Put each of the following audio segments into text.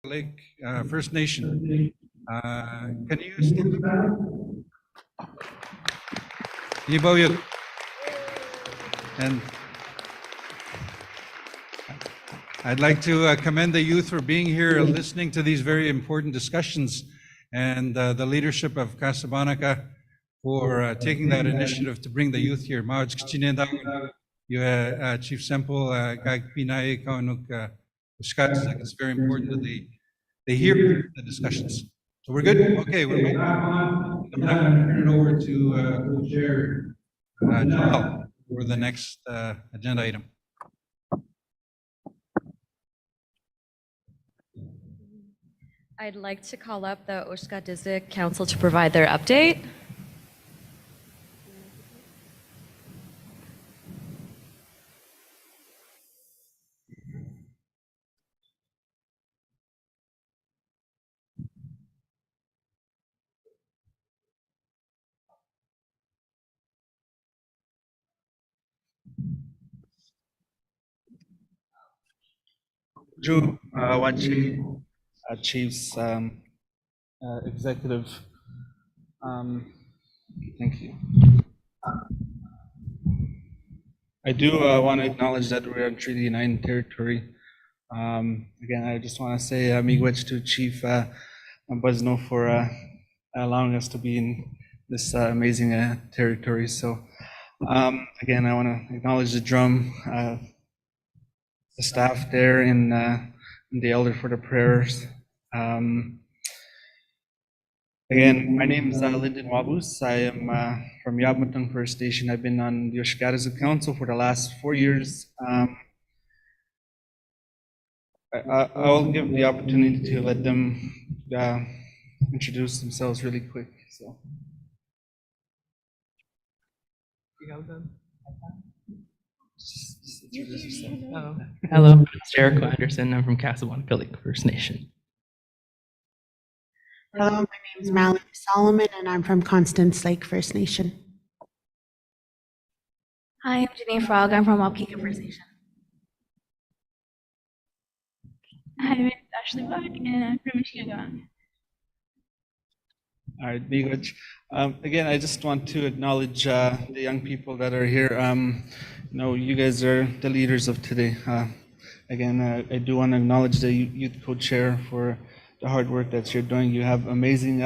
Lake First Nation. Can you stand up? Yiboyuk. And I'd like to commend the youth for being here, listening to these very important discussions, and the leadership of Casablanca for taking that initiative to bring the youth here. Chief Semple, Pinay, Kaunuk, it's very important that they hear the discussions. So we're good? Okay, we're moving on. I'm going to turn it over to co-chair Joel for the next agenda item. I'd like to call up the Oshka District Council to provide their update. Drew, watching Chief's executive. Thank you. I do want to acknowledge that we're on Treaty 9 territory. Again, I just want to say miigwech to Chief Buzno for allowing us to be in this amazing territory. So again, I want to acknowledge the drum, the staff there, and the elder for the prayers. Again, my name is Lyndon Wabus. I am from Yabmatang First Nation. I've been on the Oshkatizik Council for the last 4 years. I'll give the opportunity to let them introduce themselves really quick. So. Hello, I'm Jericho Anderson. I'm from Casablanca Lake First Nation. Hello, my name is Mallory Solomon, and I'm from Constance Lake First Nation. Hi, I'm Janine Frog. I'm from Wapika First Nation. Hi, my name is Ashley Buck, and I'm from Michigan. All right, miigwech. Again, I just want to acknowledge the young people that are here. You guys are the leaders of today. Again, I do want to acknowledge the youth co-chair for the hard work that you're doing. You have amazing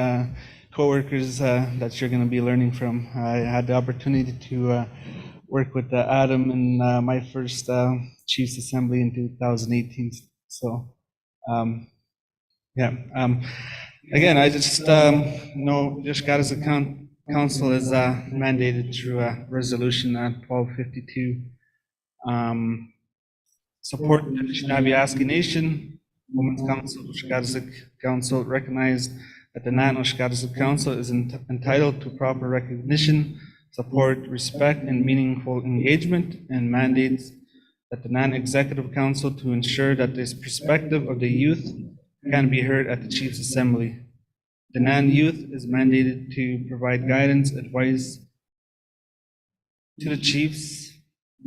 co-workers that you're going to be learning from. I had the opportunity to work with Adam in my first Chiefs Assembly in 2018. So, again, I just know the Oshkatizik Council is mandated through Resolution 1252. Support the Anishinaabe Nation. Women's Council, Oshkatizik Council recognized that the NAN Oshkatizik Council is entitled to proper recognition, support, respect, and meaningful engagement, and mandates that the NAN Executive Council to ensure that this perspective of the youth can be heard at the Chiefs Assembly. The NAN youth is mandated to provide guidance, advice to the Chiefs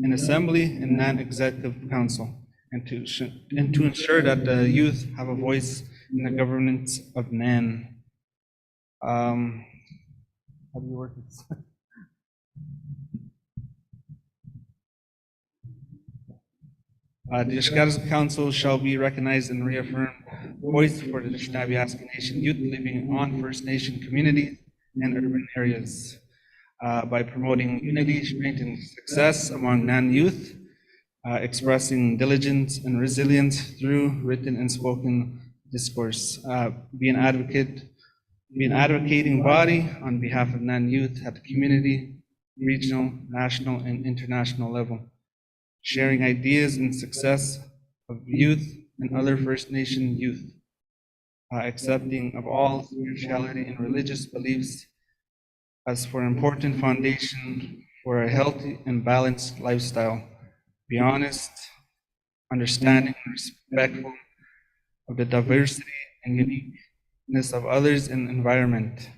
in Assembly and NAN Executive Council, and to ensure that the youth have a voice in the governance of NAN. How do you work this? The Oshkatizik Council shall be recognized and reaffirmed voice for the Anishinaabe Nation youth living on First Nation communities and urban areas by promoting unity, strength, and success among NAN youth, expressing diligence and resilience through written and spoken discourse, be an advocating body on behalf of NAN youth at the community, regional, national, and international level, sharing ideas and success of youth and other First Nation youth, accepting of all spirituality and religious beliefs as for important foundation for a healthy and balanced lifestyle. Be honest, understanding, and respectful of the diversity and uniqueness of others and environment.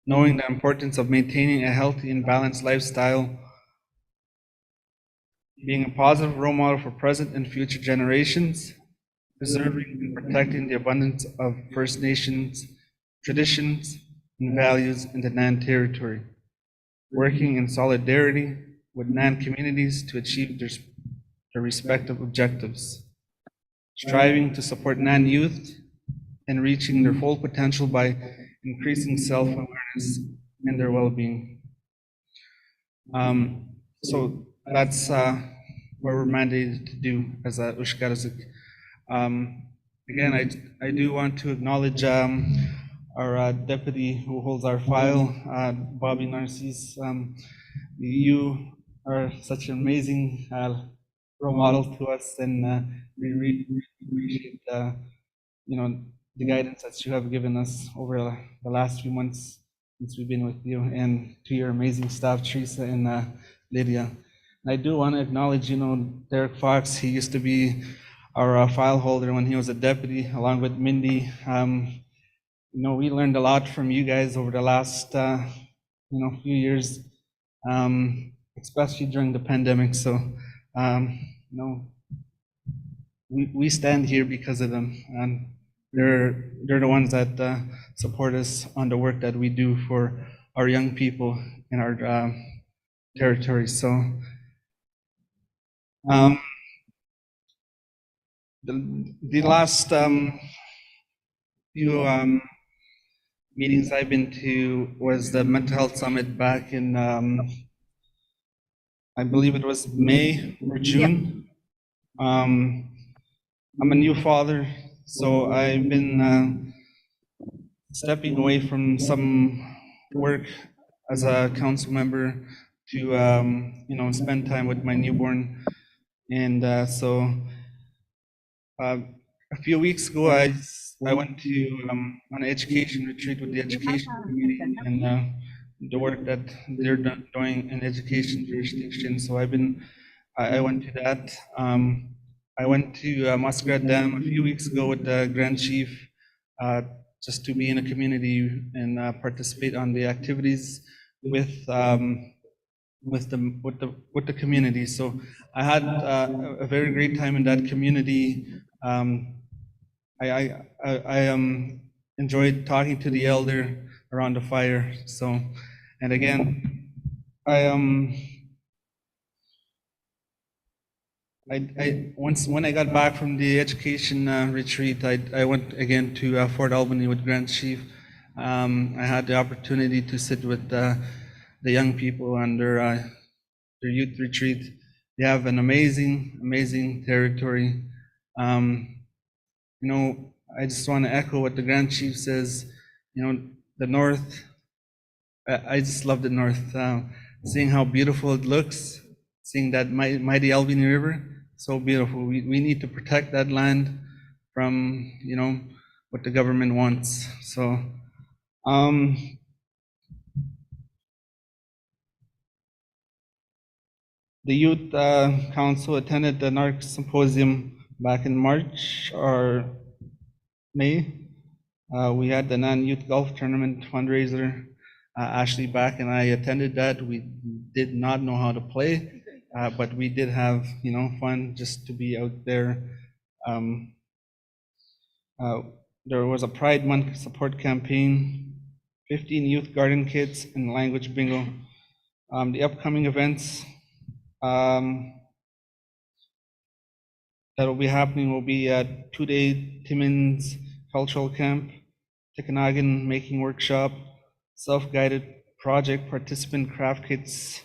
Knowing the importance of maintaining a healthy and balanced lifestyle, being a positive role model for present and future generations, preserving and protecting the abundance of First Nations traditions and values in the NAN territory, working in solidarity with NAN communities to achieve their respective objectives, striving to support NAN youth in reaching their full potential by increasing self-awareness and their well-being. So that's what we're mandated to do as a Ushkarazik. Again, I do want to acknowledge our deputy who holds our file, Bobby Narcisse. You are such an amazing role model to us, and we really appreciate the guidance that you have given us over the last few months since we've been with you, and to your amazing staff, Teresa and Lydia. And I do want to acknowledge, Derek Fox. He used to be our file holder when he was a deputy, along with Mindy. We learned a lot from you guys over the last few years, especially during the pandemic. So we stand here because of them, and they're the ones that support us on the work that we do for our young people in our territory. So the last few meetings I've been to was the Mental Health Summit back in, I believe it was May or June. I'm a new father, so I've been stepping away from some work as a council member to spend time with my newborn. And so a few weeks ago, I went to an education retreat with the education community and the work that they're doing in education jurisdiction. So I went to that. I went to Muskrat Dam a few weeks ago with the Grand Chief, just to be in a community and participate on the activities with the community. So I had a very great time in that community. I enjoyed talking to the elder around the fire. So, and again, when I got back from the education retreat, I went again to Fort Albany with Grand Chief. I had the opportunity to sit with the young people on their youth retreat. They have an amazing territory. I just want to echo what the Grand Chief says. The North, I just love the North. Seeing how beautiful it looks, seeing that mighty Albany River, so beautiful. We need to protect that land from, what the government wants. So, the Youth Council attended the NARC Symposium back in March or May. We had the NAN Youth Golf Tournament fundraiser. Ashley Back and I attended that. We did not know how to play, but we did have, fun just to be out there. There was a Pride Month support campaign, 15 youth garden kits, and language bingo. The upcoming events that will be happening will be at 2-day Timmins Cultural Camp, Tikanagan Making Workshop, Self-Guided Project Participant Craft Kits,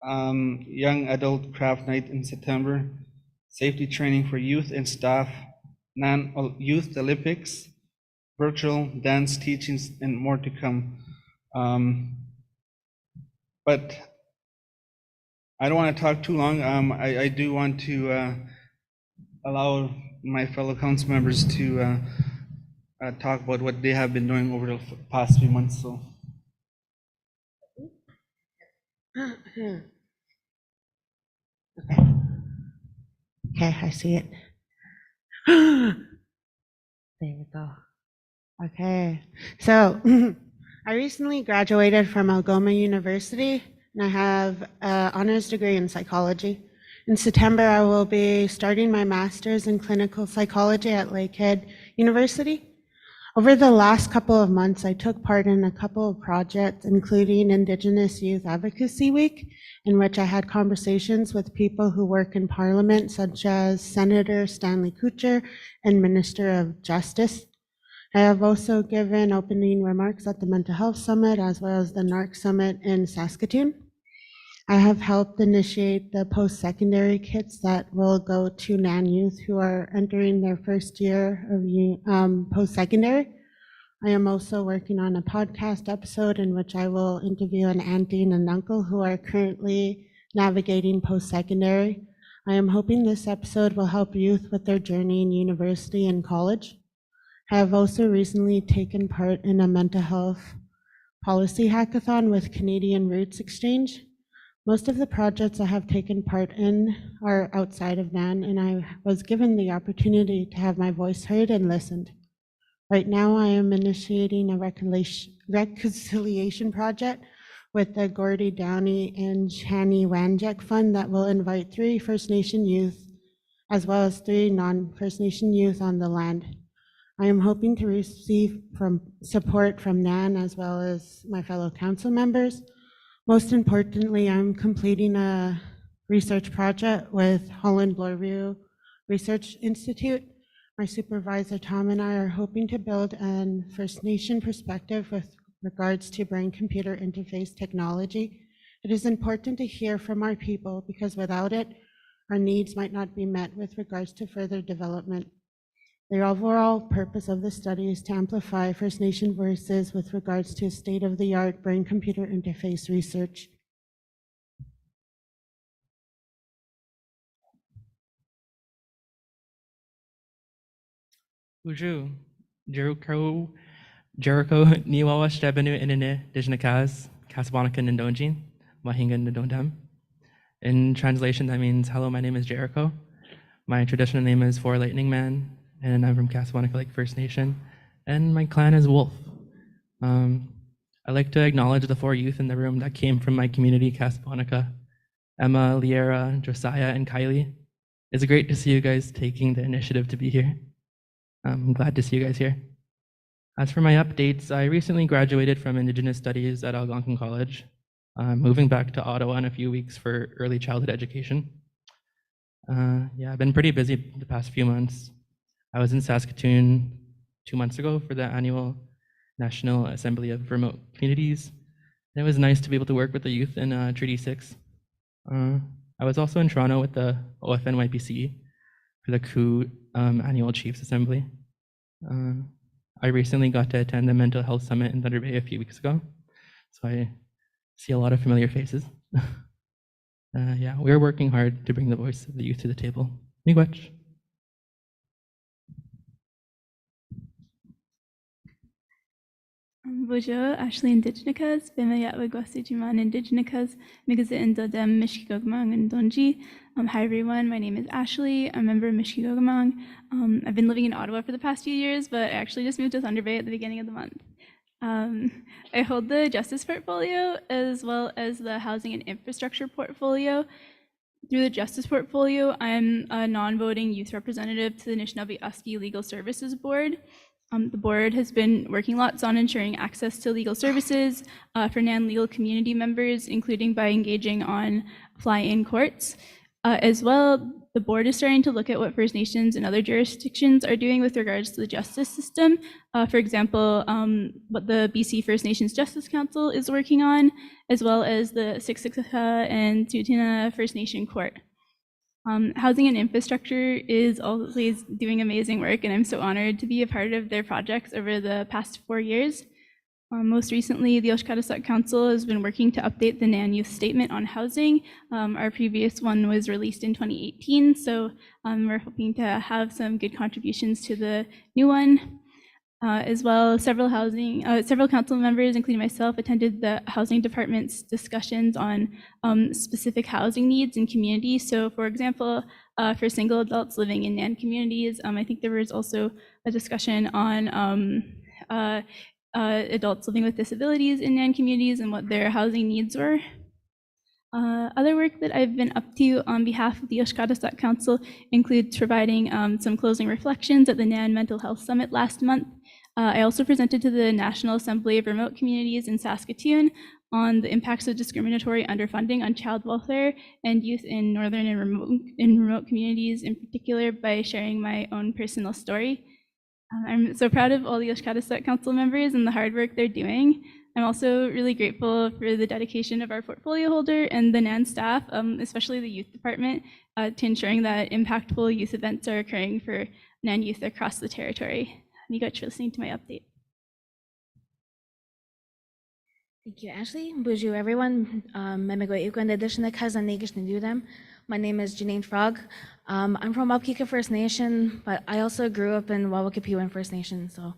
Young Adult Craft Night in September, Safety Training for Youth and Staff, NAN Youth Olympics, virtual dance teachings, and more to come. But I don't want to talk too long. I do want to allow my fellow council members to talk about what they have been doing over the past few months. So. Okay, I see it. There we go. Okay, so I recently graduated from Algoma University, and I have an honors degree in psychology. In September, I will be starting my master's in clinical psychology at Lakehead University. Over the last couple of months, I took part in a couple of projects, including Indigenous Youth Advocacy Week, in which I had conversations with people who work in Parliament, such as Senator Stanley Couture and Minister of Justice. I have also given opening remarks at the Mental Health Summit, as well as the NARC Summit in Saskatoon. I have helped initiate the post-secondary kits that will go to NAN youth who are entering their first year of post-secondary. I am also working on a podcast episode in which I will interview an auntie and an uncle who are currently navigating post-secondary. I am hoping this episode will help youth with their journey in university and college. I have also recently taken part in a mental health policy hackathon with Canadian Roots Exchange. Most of the projects I have taken part in are outside of NAN, and I was given the opportunity to have my voice heard and listened. Right now, I am initiating a reconciliation project with the Gordy Downey and Chani Wanjek Fund that will invite 3 First Nation youth, as well as 3 non-First Nation youth on the land. I am hoping to receive support from NAN as well as my fellow council members. Most importantly, I'm completing a research project with Holland Bloorview Research Institute. My supervisor, Tom, and I are hoping to build a First Nation perspective with regards to brain-computer interface technology. It is important to hear from our people because without it, our needs might not be met with regards to further development. The overall purpose of the study is to amplify First Nation voices with regards to state-of-the-art brain-computer interface research. Uju, Jericho, Niwawa Stebanu Inene, Dijnakas, Casabonican and Donjin, Mahingan Ndondam. In translation, that means, hello, my name is Jericho. My traditional name is For Lightning Man, and I'm from Casablanca Lake First Nation, and my clan is Wolf. I'd like to acknowledge the 4 youth in the room that came from my community, Casablanca, Emma, Liera, Josiah, and Kylie. It's great to see you guys taking the initiative to be here. I'm glad to see you guys here. As for my updates, I recently graduated from Indigenous Studies at Algonquin College. I'm moving back to Ottawa in a few weeks for early childhood education. I've been pretty busy the past few months. I was in Saskatoon 2 months ago for the annual National Assembly of Remote Communities. And it was nice to be able to work with the youth in Treaty 6. I was also in Toronto with the OFNYPC for the COO Annual Chiefs Assembly. I recently got to attend the Mental Health Summit in Thunder Bay a few weeks ago, so I see a lot of familiar faces. We're working hard to bring the voice of the youth to the table. Miigwech. Bonjour, Ashley Indigenicas, Bimayatwa Gwasijuman Indigenicas, Migazit Dodem Mishkigogmang and Donji. Hi everyone, my name is Ashley. I'm a member of Mishkigogmang. I've been living in Ottawa for the past few years, but I actually just moved to Thunder Bay at the beginning of the month. I hold the Justice portfolio as well as the Housing and Infrastructure portfolio. Through the Justice portfolio, I'm a non-voting youth representative to the Anishinaabe-Uspi Legal Services Board. The board has been working lots on ensuring access to legal services for NAN legal community members, including by engaging on fly-in courts. As well, the board is starting to look at what First Nations and other jurisdictions are doing with regards to the justice system. For example, what the BC First Nations Justice Council is working on, as well as the Siksika and Tsuut'ina First Nation Court. Housing and Infrastructure is always doing amazing work, and I'm so honored to be a part of their projects over the past 4 years. Most recently, the Oshkosh Council has been working to update the NAN Youth Statement on Housing. Our previous one was released in 2018, so we're hoping to have some good contributions to the new one. As well, several council members, including myself, attended the Housing Department's discussions on specific housing needs in communities. So, for example, for single adults living in NAN communities, I think there was also a discussion on adults living with disabilities in NAN communities and what their housing needs were. Other work that I've been up to on behalf of the Oshkosh Council includes providing some closing reflections at the NAN Mental Health Summit last month. I also presented to the National Assembly of Remote Communities in Saskatoon on the impacts of discriminatory underfunding on child welfare and youth in northern and remote communities in particular by sharing my own personal story. I'm so proud of all the Oshkosh Council members and the hard work they're doing. I'm also really grateful for the dedication of our portfolio holder and the NAN staff, especially the youth department, to ensuring that impactful youth events are occurring for NAN youth across the territory. Thank you guys for listening to my update. Thank you, Ashley. Bonjour, everyone. My name is Janine Frog. I'm from Wapkika First Nation, but I also grew up in Keewaywin First Nation, so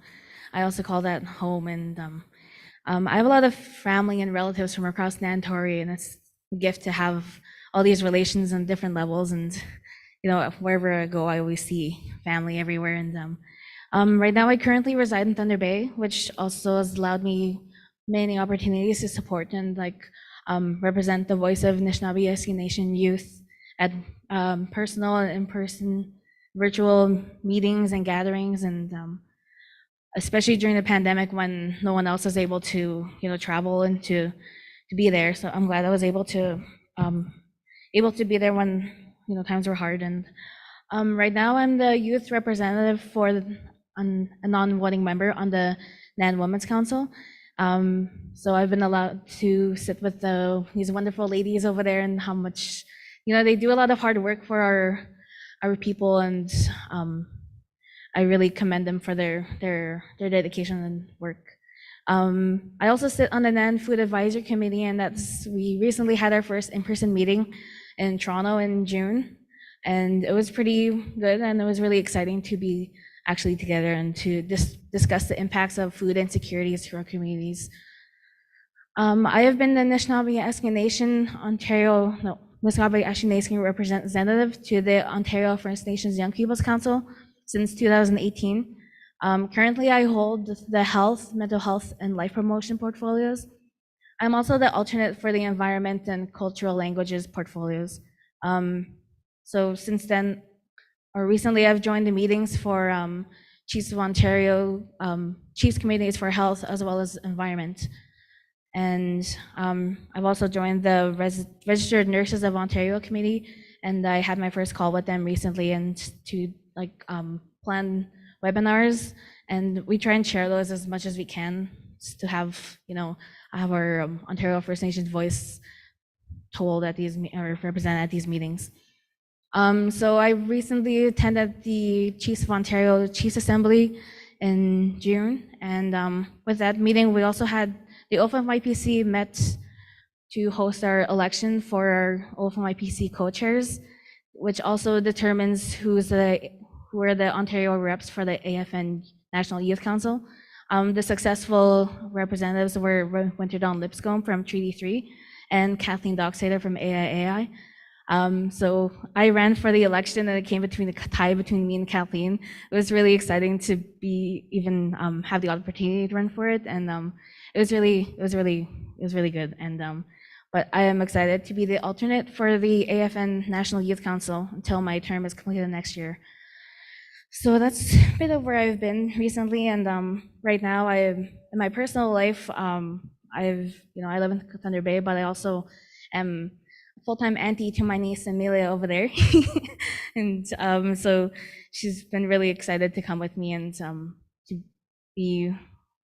I also call that home. And I have a lot of family and relatives from across Nantori, and it's a gift to have all these relations on different levels. And you know, wherever I go, I always see family everywhere. And right now, I currently reside in Thunder Bay, which also has allowed me many opportunities to support and represent the voice of Anishinaabe Eskimo Nation youth at personal and in-person virtual meetings and gatherings, and especially during the pandemic when no one else was able to travel and to be there. So I'm glad I was able to be there when times were hard. And right now I'm the youth representative for a non-voting member on the NAN Women's Council. So I've been allowed to sit with these wonderful ladies over there, and how much they do a lot of hard work for our people, and I really commend them for their dedication and work. I also sit on the NAN Food Advisory Committee, and we recently had our first in-person meeting in Toronto in June, and it was pretty good, and it was really exciting to be actually together and to discuss the impacts of food insecurities to our communities. I have been the Anishinaabe Eskimo Nation Anishinaabe Eskimo Nation representative to the Ontario First Nations Young People's Council since 2018. Currently, I hold the health, mental health, and life promotion portfolios. I'm also the alternate for the environment and cultural languages portfolios. So since then, or recently, I've joined the meetings for Chiefs of Ontario, Chiefs Communities for Health, as well as Environment. And I've also joined the Registered Nurses of Ontario Committee, and I had my first call with them recently, and to plan webinars, and we try and share those as much as we can to have our Ontario First Nations voice told at these or represented at these meetings. So I recently attended the Chiefs of Ontario Chiefs Assembly in June, and with that meeting, we also had the OFM IPC met to host our election for our OFM IPC co-chairs, which also determines who are the Ontario reps for the AFN National Youth Council. The successful representatives were Winter Dawn Lipscomb from Treaty 3 and Kathleen Dockstader from AIAI. So I ran for the election, and it came between a tie between me and Kathleen. It was really exciting to have the opportunity to run for it, and it was really good. And but I am excited to be the alternate for the AFN National Youth Council until my term is completed next year. So that's a bit of where I've been recently, and right now in my personal life, I live in Thunder Bay, but I also am full-time auntie to my niece Amelia over there, and so she's been really excited to come with me and to be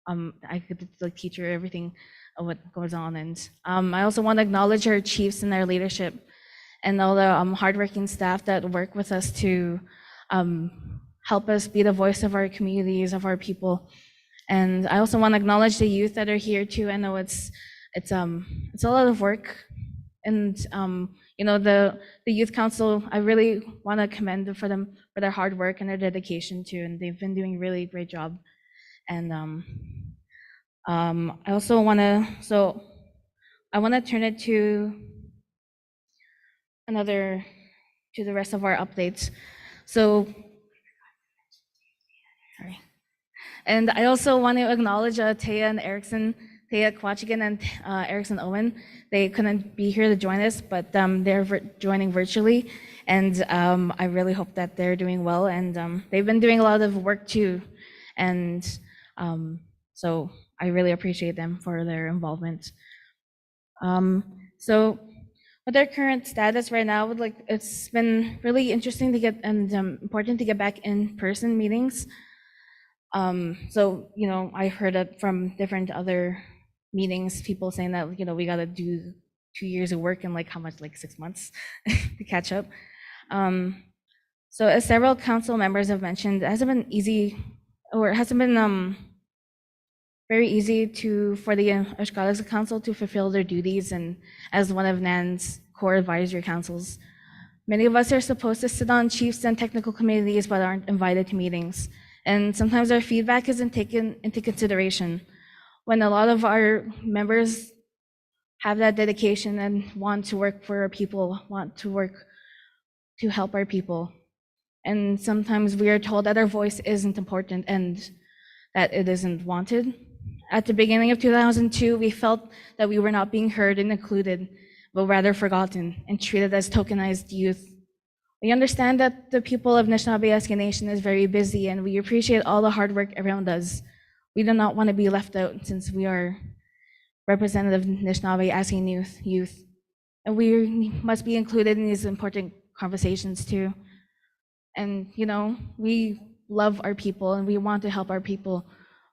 I could teach her everything of what goes on. And I also want to acknowledge our chiefs and their leadership and all the hardworking staff that work with us to help us be the voice of our communities, of our people. And I also want to acknowledge the youth that are here too. I know it's a lot of work, and the youth council, I really want to commend them for their hard work and their dedication too, and they've been doing a really great job. And I also want to turn it to the rest of our updates. So sorry. And I also want to acknowledge Taya and Erickson Thea Kwachigan and Erickson Owen. They couldn't be here to join us, but they're joining virtually. And I really hope that they're doing well. And they've been doing a lot of work too. And so I really appreciate them for their involvement. So with their current status right now, it's been really interesting to get and important to get back in person meetings. So, I heard it from different other meetings, people saying that, we got to do 2 years of work in how much, 6 months to catch up. So as several council members have mentioned, it hasn't been easy, or it hasn't been very easy for the Oshkosh Council to fulfill their duties and as one of NAN's core advisory councils. Many of us are supposed to sit on chiefs and technical committees but aren't invited to meetings. And sometimes our feedback isn't taken into consideration when a lot of our members have that dedication and want to work for our people, want to work to help our people. And sometimes we are told that our voice isn't important and that it isn't wanted. At the beginning of 2002, we felt that we were not being heard and included, but rather forgotten and treated as tokenized youth. We understand that the people of Anishinaabe Nation is very busy, and we appreciate all the hard work everyone does. We do not want to be left out since we are representative Anishinaabe youth, and we must be included in these important conversations too. And we love our people and we want to help our people.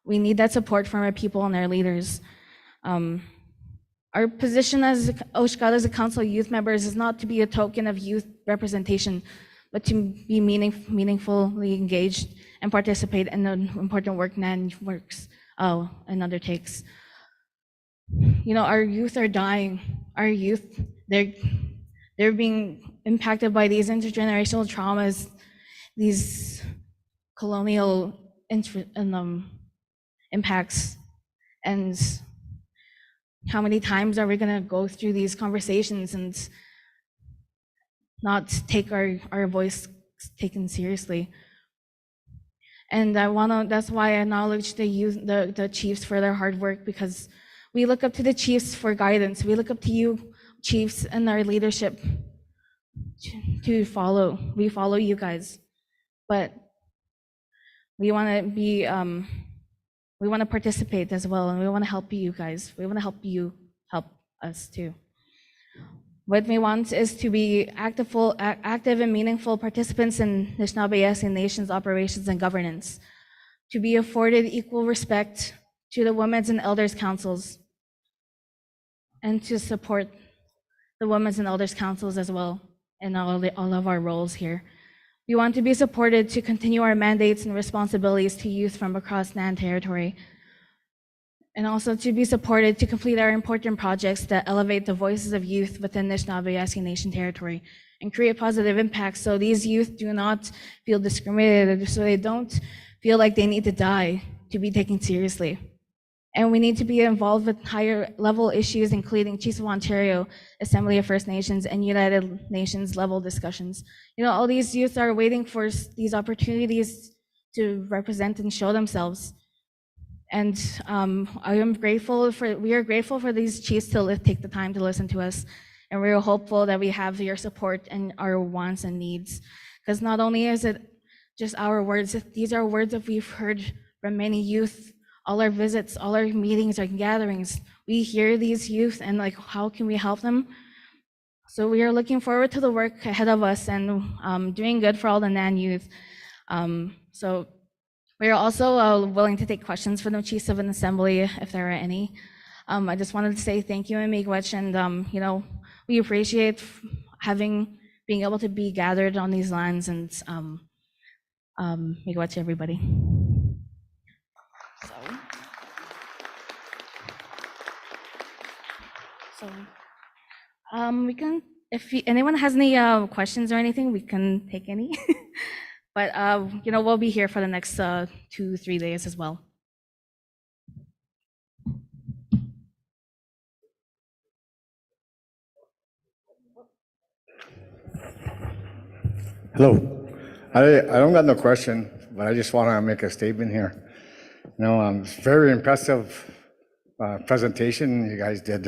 We need that support from our people and our leaders. Our position as Oshkosh as a council youth members is not to be a token of youth representation, but to be meaningfully engaged and participate in the important work NAN works and undertakes. Our youth are dying. Our youth, they're being impacted by these intergenerational traumas, these colonial impacts. And how many times are we going to go through these conversations and not take our voice taken seriously? And that's why I acknowledge the youth, the chiefs for their hard work, because we look up to the chiefs for guidance. We look up to you, chiefs, and our leadership to follow. We follow you guys, but we want to be, we want to participate as well, and we want to help you guys. We want to help you help us too. What we want is to be active and meaningful participants in Anishinaabe Nation's operations and governance, to be afforded equal respect to the Women's and Elders Councils, and to support the Women's and Elders Councils as well in all of our roles here. We want to be supported to continue our mandates and responsibilities to youth from across NAN territory, and also to be supported to complete our important projects that elevate the voices of youth within Anishinaabe Nation territory and create positive impacts so these youth do not feel discriminated, so they don't feel like they need to die to be taken seriously. And we need to be involved with higher level issues, including Chiefs of Ontario, Assembly of First Nations, and United Nations level discussions. All these youth are waiting for these opportunities to represent and show themselves. And we are grateful for these chiefs to take the time to listen to us. And we're hopeful that we have your support and our wants and needs. Because not only is it just our words, these are words that we've heard from many youth. All our visits, all our meetings, our gatherings, we hear these youth and how can we help them? So we are looking forward to the work ahead of us and doing good for all the NAN youth. So we are also willing to take questions from the chiefs of an assembly if there are any. I just wanted to say thank you, Miigwech, and we appreciate being able to be gathered on these lands, and Miigwech, everybody. So we can, if anyone has any questions or anything, we can take any. But we'll be here for the next 2-3 days as well. Hello. I don't got no question, but I just want to make a statement here. It's very impressive presentation. You guys did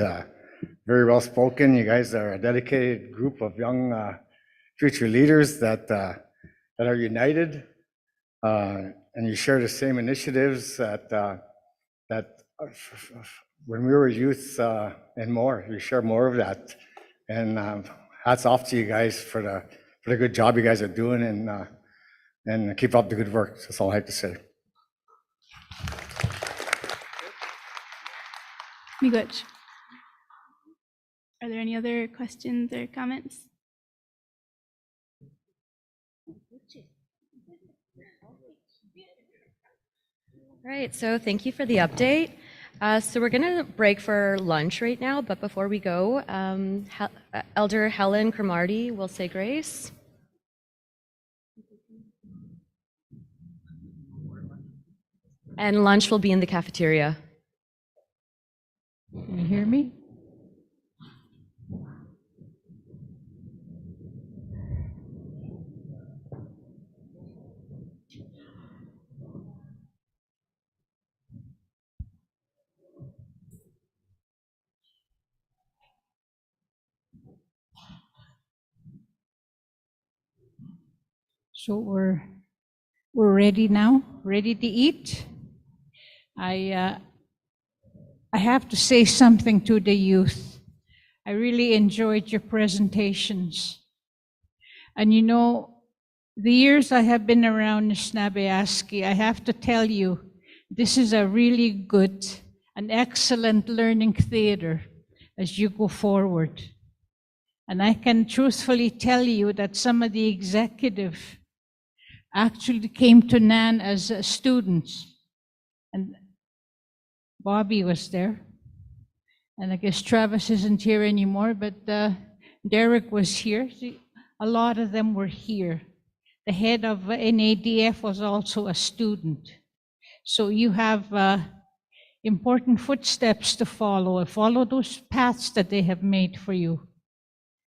very well spoken. You guys are a dedicated group of young future leaders that are united, and you share the same initiatives that when we were youth and more. You share more of that, and hats off to you guys for the good job you guys are doing, and keep up the good work. That's all I have to say. Miigwech. Are there any other questions or comments? All right, so thank you for the update. So we're going to break for lunch right now, but before we go, Elder Helen Cromarty will say grace. And lunch will be in the cafeteria. Can you hear me? So we're ready now, ready to eat. I have to say something to the youth. I really enjoyed your presentations. And you know, the years I have been around Snabeaski, I have to tell you, this is a really good, an excellent learning theater as you go forward. And I can truthfully tell you that some of the executive actually came to NAN as students. And Bobby was there. And I guess Travis isn't here anymore, but Derek was here. See, a lot of them were here. The head of NADF was also a student. So you have important footsteps to follow. Follow those paths that they have made for you.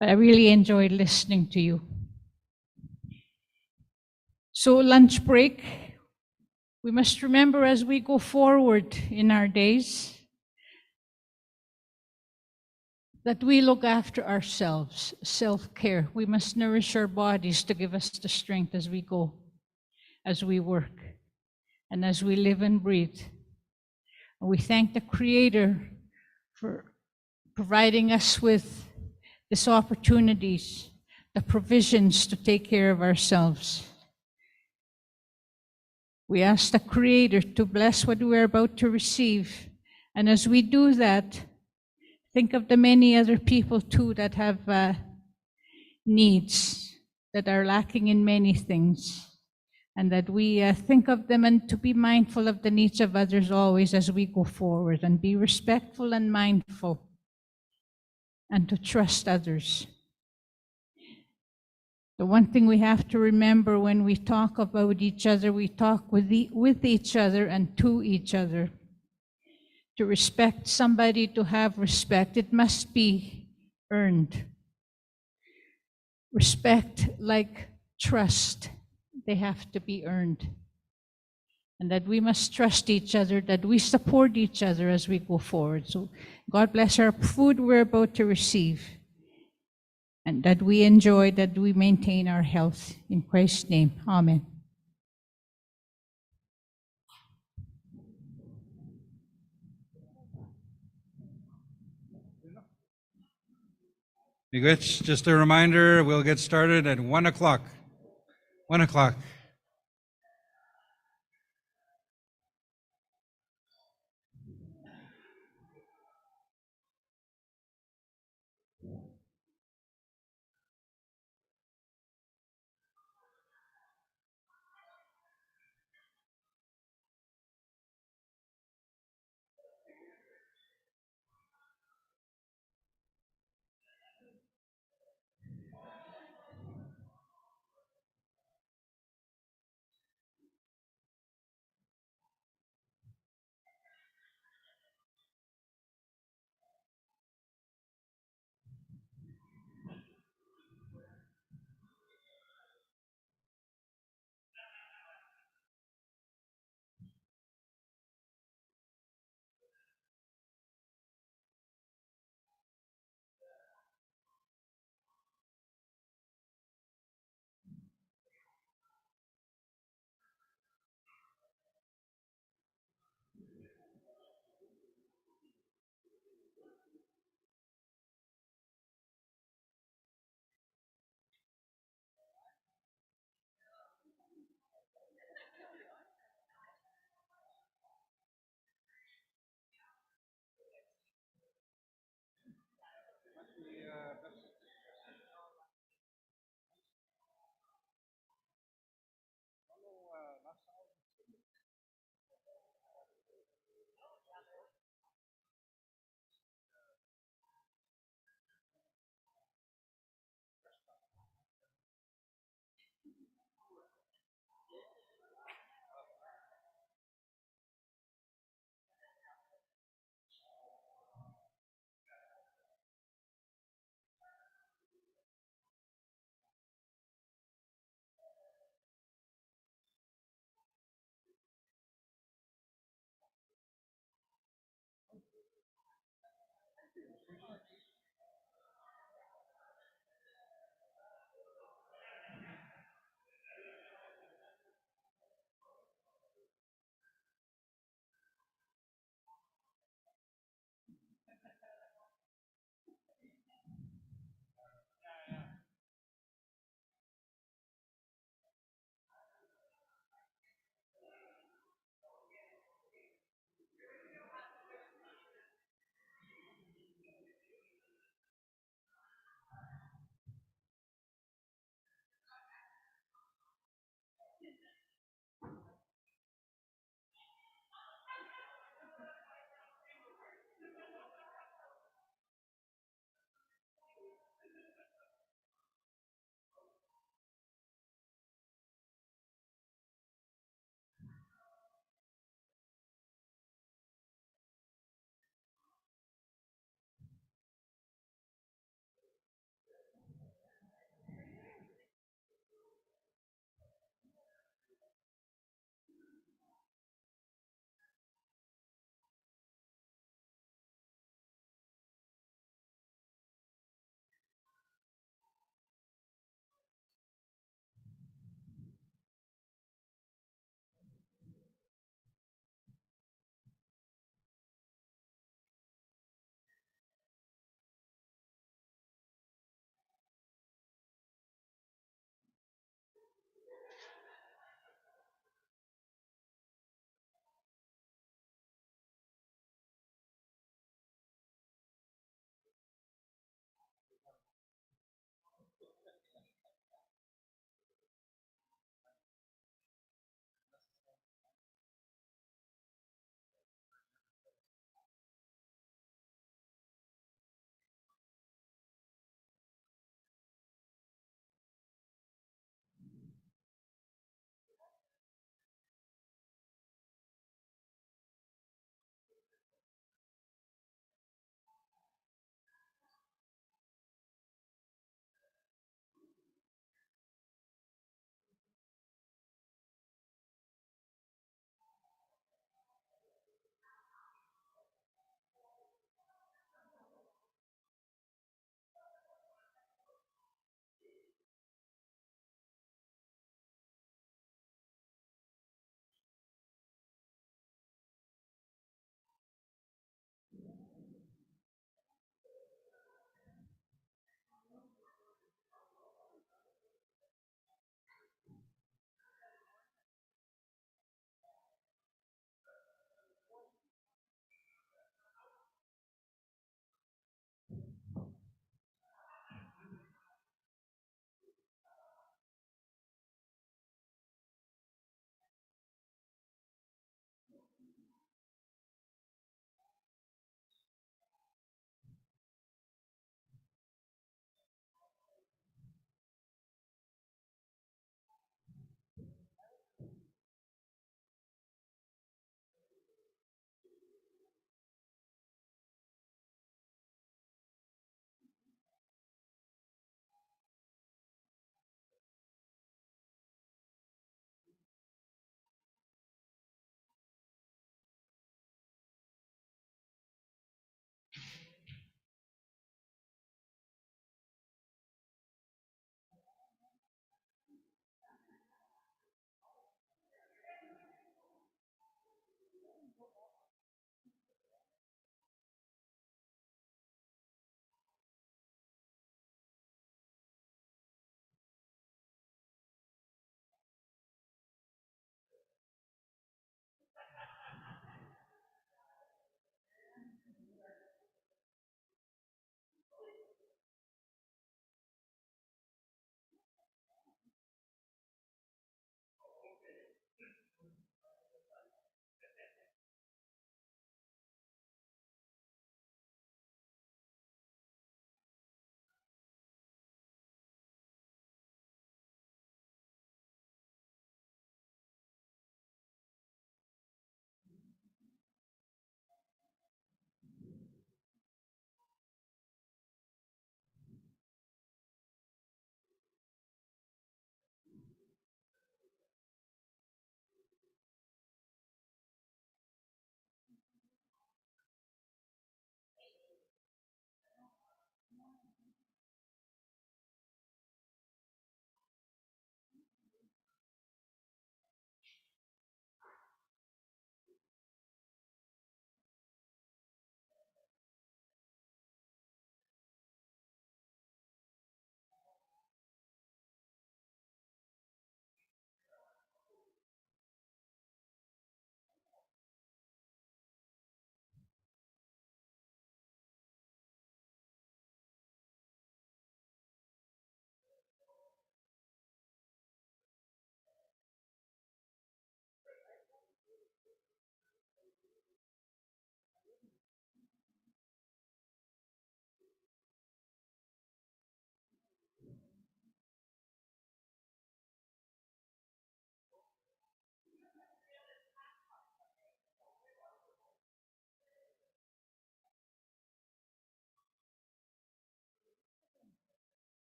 But I really enjoyed listening to you. So lunch break, we must remember as we go forward in our days that we look after ourselves, self-care. We must nourish our bodies to give us the strength as we go, as we work, and as we live and breathe. And we thank the Creator for providing us with these opportunities, the provisions to take care of ourselves. We ask the Creator to bless what we're about to receive. And as we do that, think of the many other people too that have needs, that are lacking in many things. And that we think of them and to be mindful of the needs of others always as we go forward, and be respectful and mindful, and to trust others. The one thing we have to remember when we talk about each other, we talk with each other and to each other. To respect somebody, to have respect, it must be earned. Respect, like trust, they have to be earned. And that we must trust each other, that we support each other as we go forward. So God bless our food we're about to receive, and that we enjoy, that we maintain our health. In Christ's name, amen. Miigwech, just a reminder, we'll get started at 1 o'clock. 1 o'clock.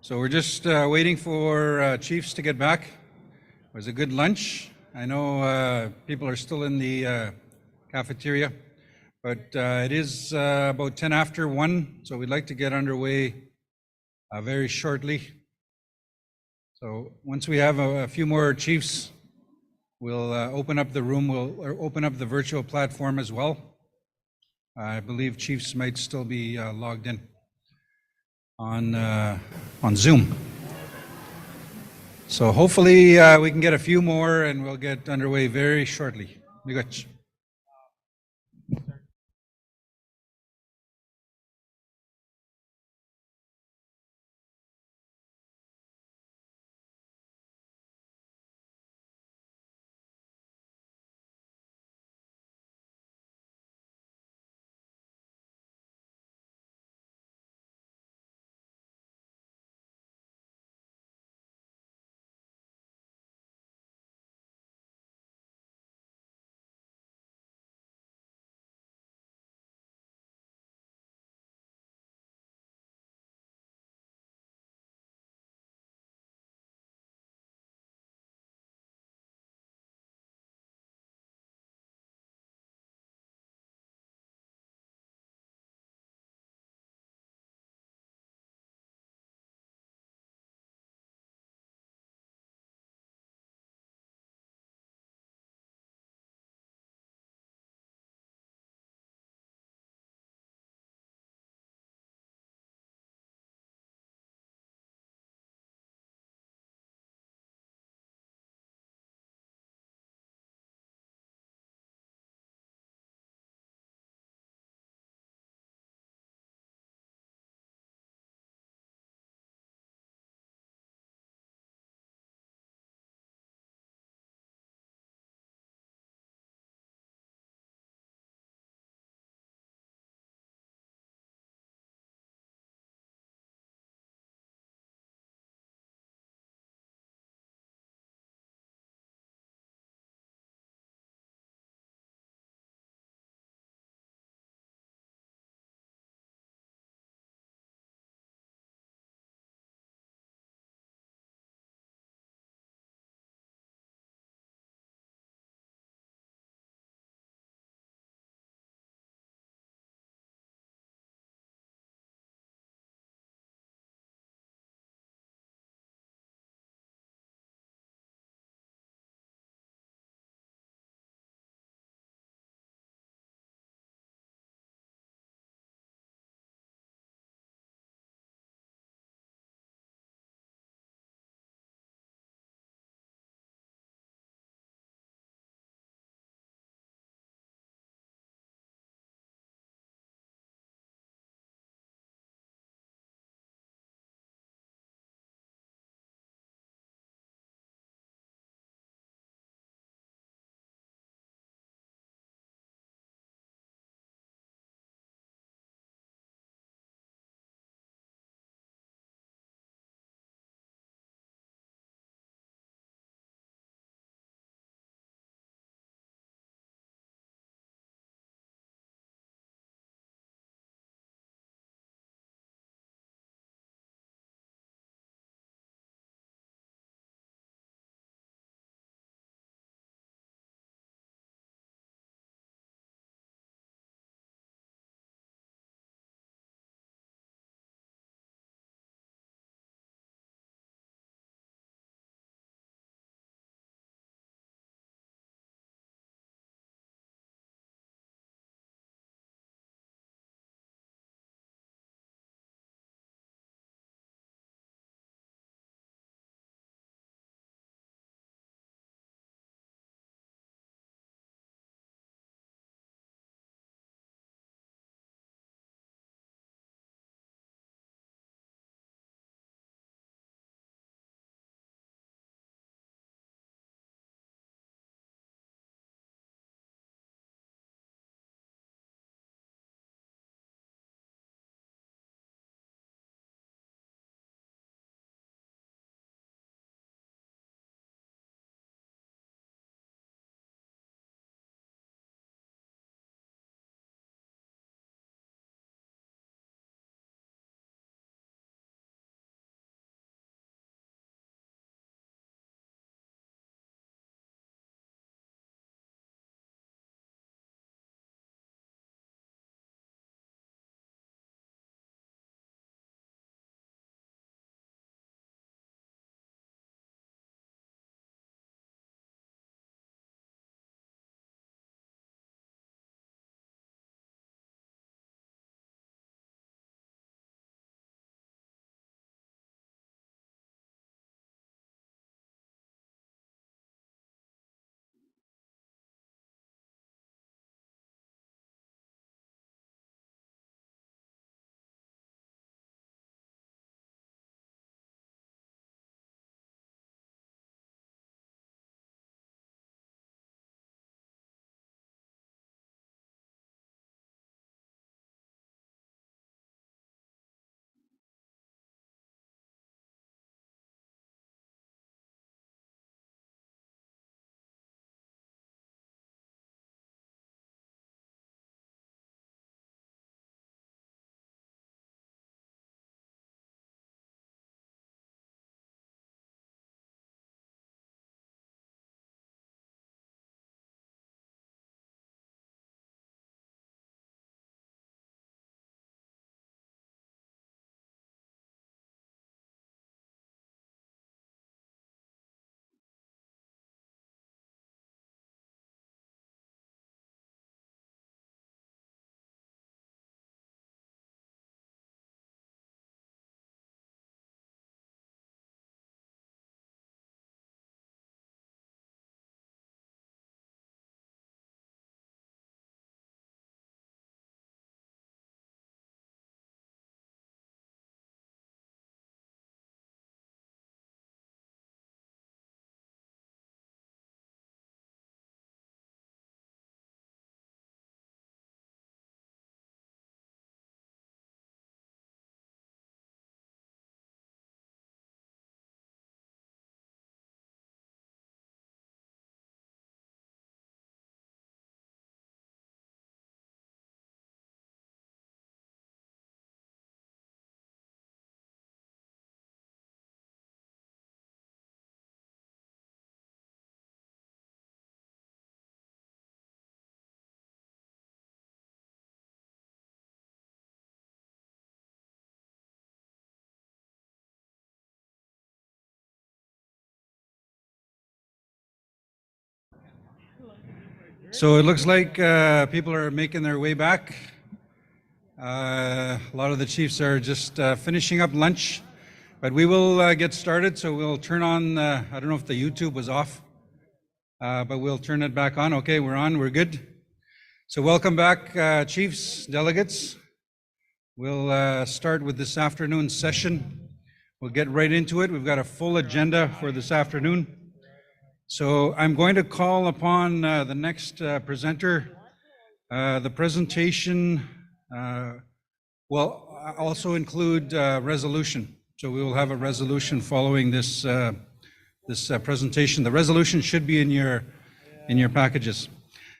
So we're just waiting for chiefs to get back. It was a good lunch. I know people are still in the cafeteria, but it is about 10 after 1, so we'd like to get underway very shortly. So once we have a few more chiefs, we'll open up the room, we'll open up the virtual platform as well. I believe chiefs might still be logged in on Zoom. So hopefully we can get a few more and we'll get underway very shortly. Miigwech. So it looks like people are making their way back. A lot of the chiefs are just finishing up lunch, but we will get started. So we'll turn on, I don't know if the YouTube was off, but we'll turn it back on. Okay, we're on, we're good. So welcome back, chiefs, delegates. We'll start with this afternoon's session. We'll get right into it. We've got a full agenda for this afternoon. So I'm going to call upon the next presenter. The presentation will also include resolution. So we will have a resolution following this presentation. The resolution should be in your packages.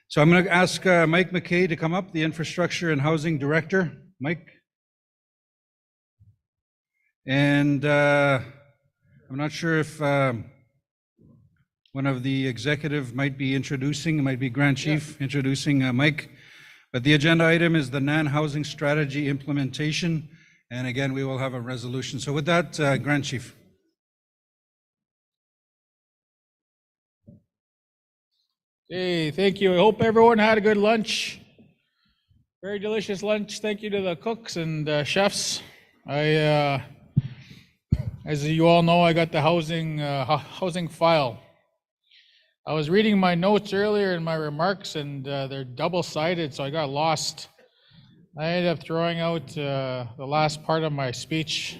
So I'm going to ask Mike McKay to come up, the Infrastructure and Housing Director. Mike. And I'm not sure if one of the executive might be introducing, it might be Grand Chief introducing Mike. But the agenda item is the NAN housing strategy implementation. And again, we will have a resolution. So with that, Grand Chief. Hey, thank you. I hope everyone had a good lunch. Very delicious lunch. Thank you to the cooks and chefs. As you all know, I got the housing file. I was reading my notes earlier in my remarks, and they're double-sided, so I got lost. I ended up throwing out the last part of my speech,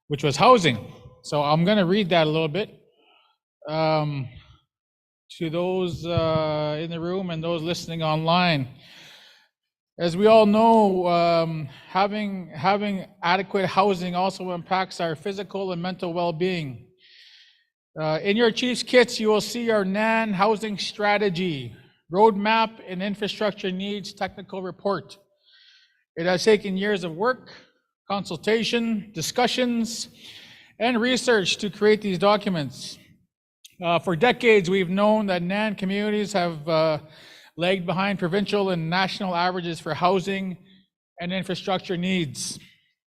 which was housing. So I'm going to read that a little bit. To those in the room and those listening online. As we all know, having adequate housing also impacts our physical and mental well-being. In your Chief's kits, you will see our NAN housing strategy, roadmap and infrastructure needs technical report. It has taken years of work, consultation, discussions, and research to create these documents. For decades, we've known that NAN communities have lagged behind provincial and national averages for housing and infrastructure needs.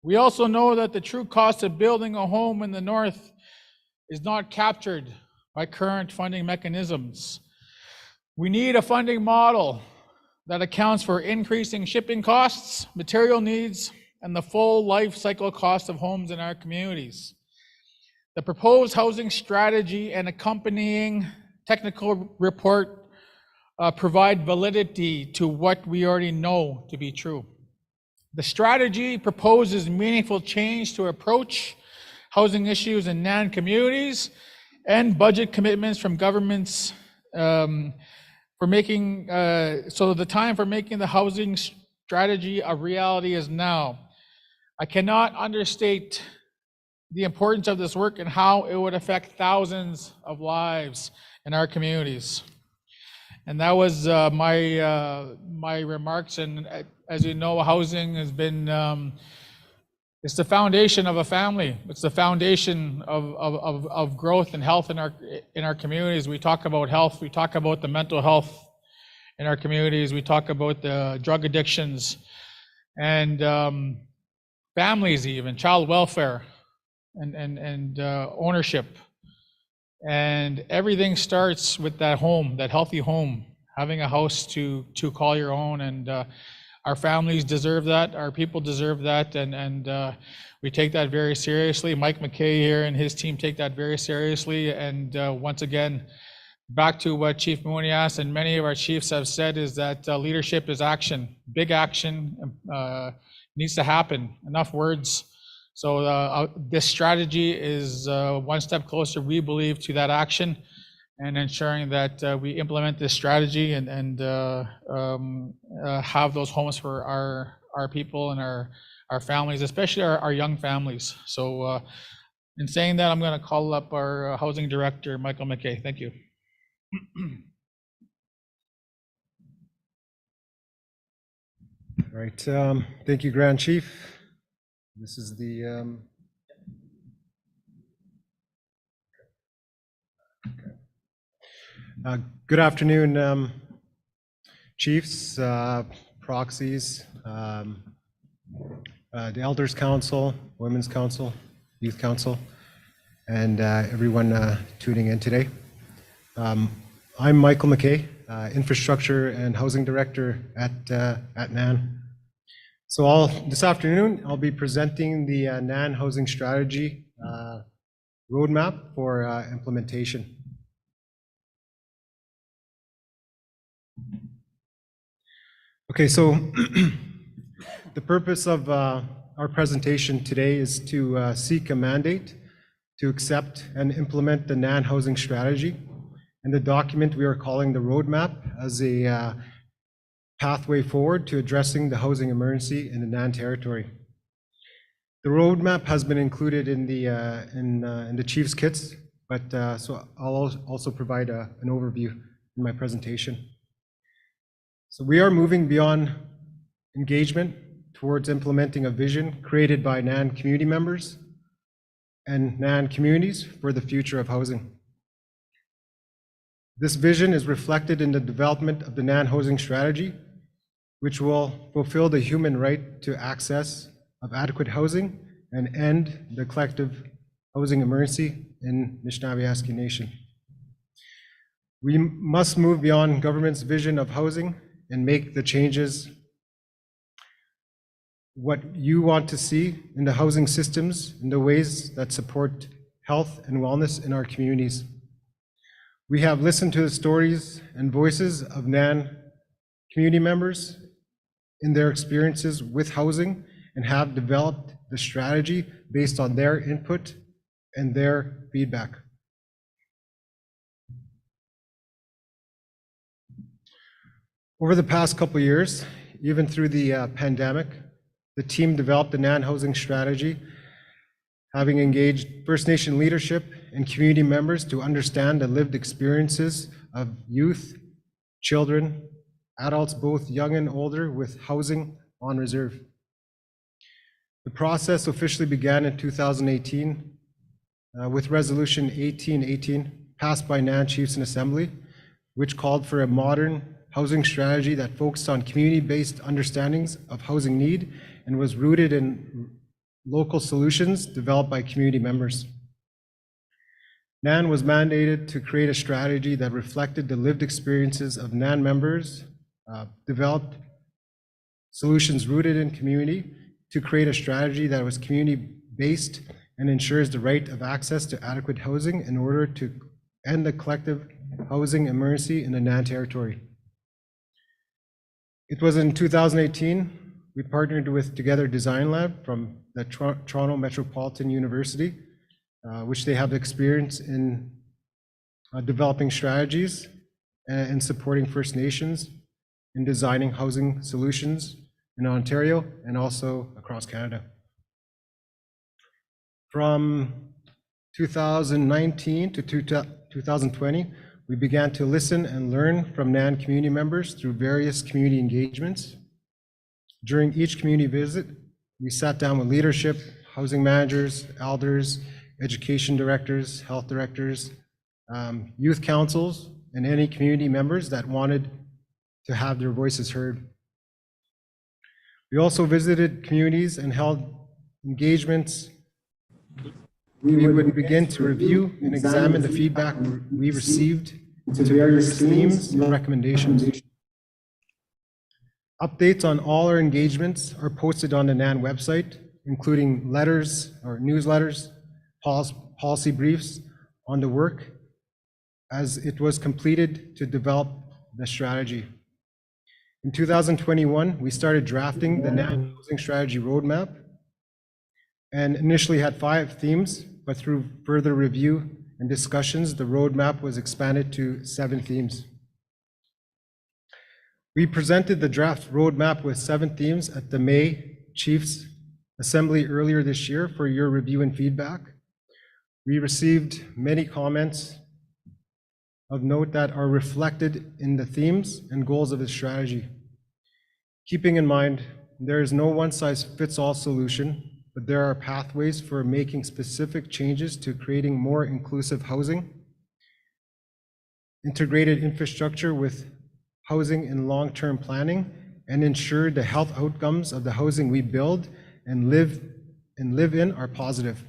We also know that the true cost of building a home in the north is not captured by current funding mechanisms. We need a funding model that accounts for increasing shipping costs, material needs, and the full life cycle cost of homes in our communities. The proposed housing strategy and accompanying technical report provide validity to what we already know to be true. The strategy proposes meaningful change to approach housing issues in NAN communities and budget commitments from governments for making, so the time for making the housing strategy a reality is now. I cannot understate the importance of this work and how it would affect thousands of lives in our communities. And that was my remarks. And as you know, housing has been, it's the foundation of a family. It's the foundation of growth and health in our communities. We talk about health. We talk about the mental health in our communities. We talk about the drug addictions and families, even child welfare and ownership. And everything starts with that home, that healthy home, having a house to call your own. And our families deserve that. Our people deserve that. And we take that very seriously. Mike McKay here and his team take that very seriously. And once again, back to what Chief Mooney asked, and many of our chiefs have said, is that leadership is action. Big action needs to happen. Enough words. So this strategy is one step closer, we believe, to that action and ensuring that we implement this strategy and have those homes for our people and our families, especially our young families. So in saying that, I'm going to call up our housing director, Michael McKay. Thank you. All right. Thank you, Grand Chief. This is the good afternoon, chiefs, proxies, the Elders Council, Women's Council, Youth Council, and everyone tuning in today. I'm Michael McKay, Infrastructure and Housing Director at NAN. So this afternoon, I'll be presenting the NAN Housing Strategy roadmap for implementation. Okay, so the purpose of our presentation today is to seek a mandate to accept and implement the NAN housing strategy and the document we are calling the roadmap as a pathway forward to addressing the housing emergency in the NAN territory. The roadmap has been included in the Chief's kits, but so I'll also provide an overview in my presentation. So we are moving beyond engagement towards implementing a vision created by NAN community members and NAN communities for the future of housing. This vision is reflected in the development of the NAN housing strategy, which will fulfill the human right to access of adequate housing and end the collective housing emergency in Anishinaabe Nation. We must move beyond government's vision of housing and make the changes what you want to see in the housing systems in the ways that support health and wellness in our communities. We have listened to the stories and voices of NAN community members in their experiences with housing and have developed the strategy based on their input and their feedback. Over the past couple of years, even through the pandemic, the team developed the NAN housing strategy, having engaged First Nation leadership and community members to understand the lived experiences of youth, children, adults, both young and older, with housing on reserve. The process officially began in 2018 with Resolution 1818 passed by NAN Chiefs in Assembly, which called for a modern housing strategy that focused on community-based understandings of housing need and was rooted in local solutions developed by community members. NAN was mandated to create a strategy that reflected the lived experiences of NAN members, developed solutions rooted in community to create a strategy that was community-based and ensures the right of access to adequate housing in order to end the collective housing emergency in the NAN territory. It was in 2018, we partnered with Together Design Lab from the Toronto Metropolitan University, which they have experience in developing strategies and supporting First Nations in designing housing solutions in Ontario and also across Canada. From 2019 to 2020, we began to listen and learn from NAN community members through various community engagements. During each community visit, we sat down with leadership, housing managers, elders, education directors, health directors, youth councils, and any community members that wanted to have their voices heard. We also visited communities and held engagements. We would begin to review and examine the feedback we received to various themes and recommendations. Updates on all our engagements are posted on the NAN website, including letters or newsletters, policy briefs on the work as it was completed to develop the strategy. In 2021, we started drafting the NAN housing strategy roadmap and initially had 5 themes, but through further review and discussions, the roadmap was expanded to 7 themes. We presented the draft roadmap with 7 themes at the May Chiefs Assembly earlier this year for your review and feedback. We received many comments of note that are reflected in the themes and goals of the strategy. Keeping in mind, there is no one-size-fits-all solution, but there are pathways for making specific changes to creating more inclusive housing, integrated infrastructure with housing and long-term planning, and ensure the health outcomes of the housing we build and live in are positive.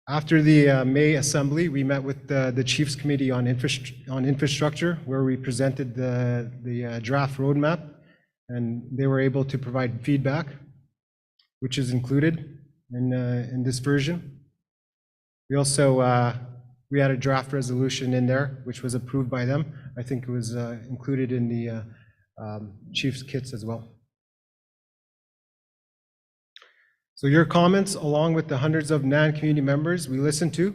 After the May Assembly, we met with the Chiefs Committee on Infrastructure, where we presented the draft roadmap, and they were able to provide feedback, which is included in this version. We also we had a draft resolution in there, which was approved by them. I think it was included in the Chiefs kits as well. So your comments, along with the hundreds of NAN community members we listened to,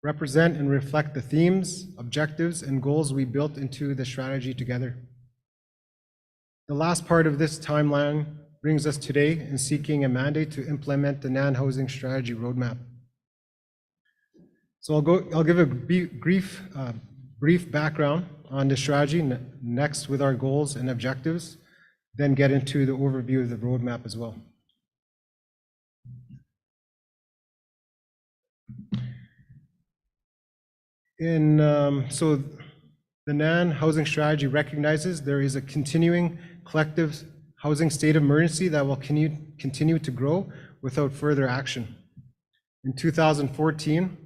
represent and reflect the themes, objectives, and goals we built into the strategy together. The last part of this timeline brings us today in seeking a mandate to implement the NAN housing strategy roadmap. So I'll give a brief background on the strategy next with our goals and objectives, then get into the overview of the roadmap as well. So the NAN housing strategy recognizes there is a continuing collective housing state of emergency that will continue to grow without further action. In 2014,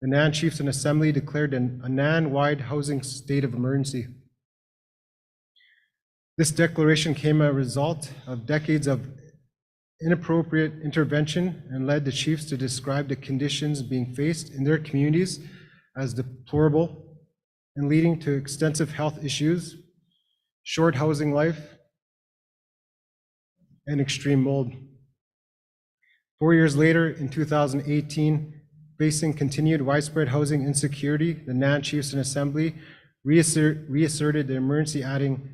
the NAN Chiefs and Assembly declared a NAN-wide housing state of emergency. This declaration came as a result of decades of inappropriate intervention and led the chiefs to describe the conditions being faced in their communities as deplorable and leading to extensive health issues, short housing life, and extreme mold. 4 years later, in 2018, facing continued widespread housing insecurity, the NAN Chiefs and Assembly reasserted the emergency, adding,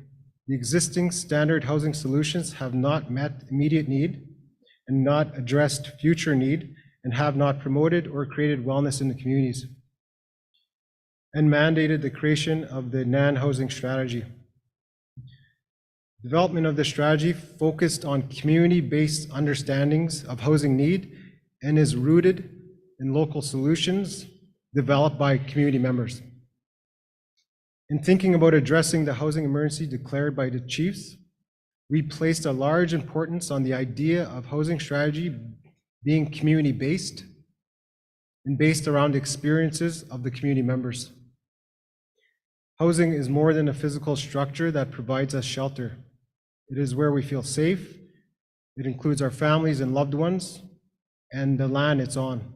"The existing standard housing solutions have not met immediate need and not addressed future need and have not promoted or created wellness in the communities," and mandated the creation of the NAN housing strategy. Development of the strategy focused on community-based understandings of housing need and is rooted in local solutions developed by community members. In thinking about addressing the housing emergency declared by the chiefs, we placed a large importance on the idea of housing strategy being community-based and based around the experiences of the community members. Housing is more than a physical structure that provides us shelter. It is where we feel safe. It includes our families and loved ones and the land it's on,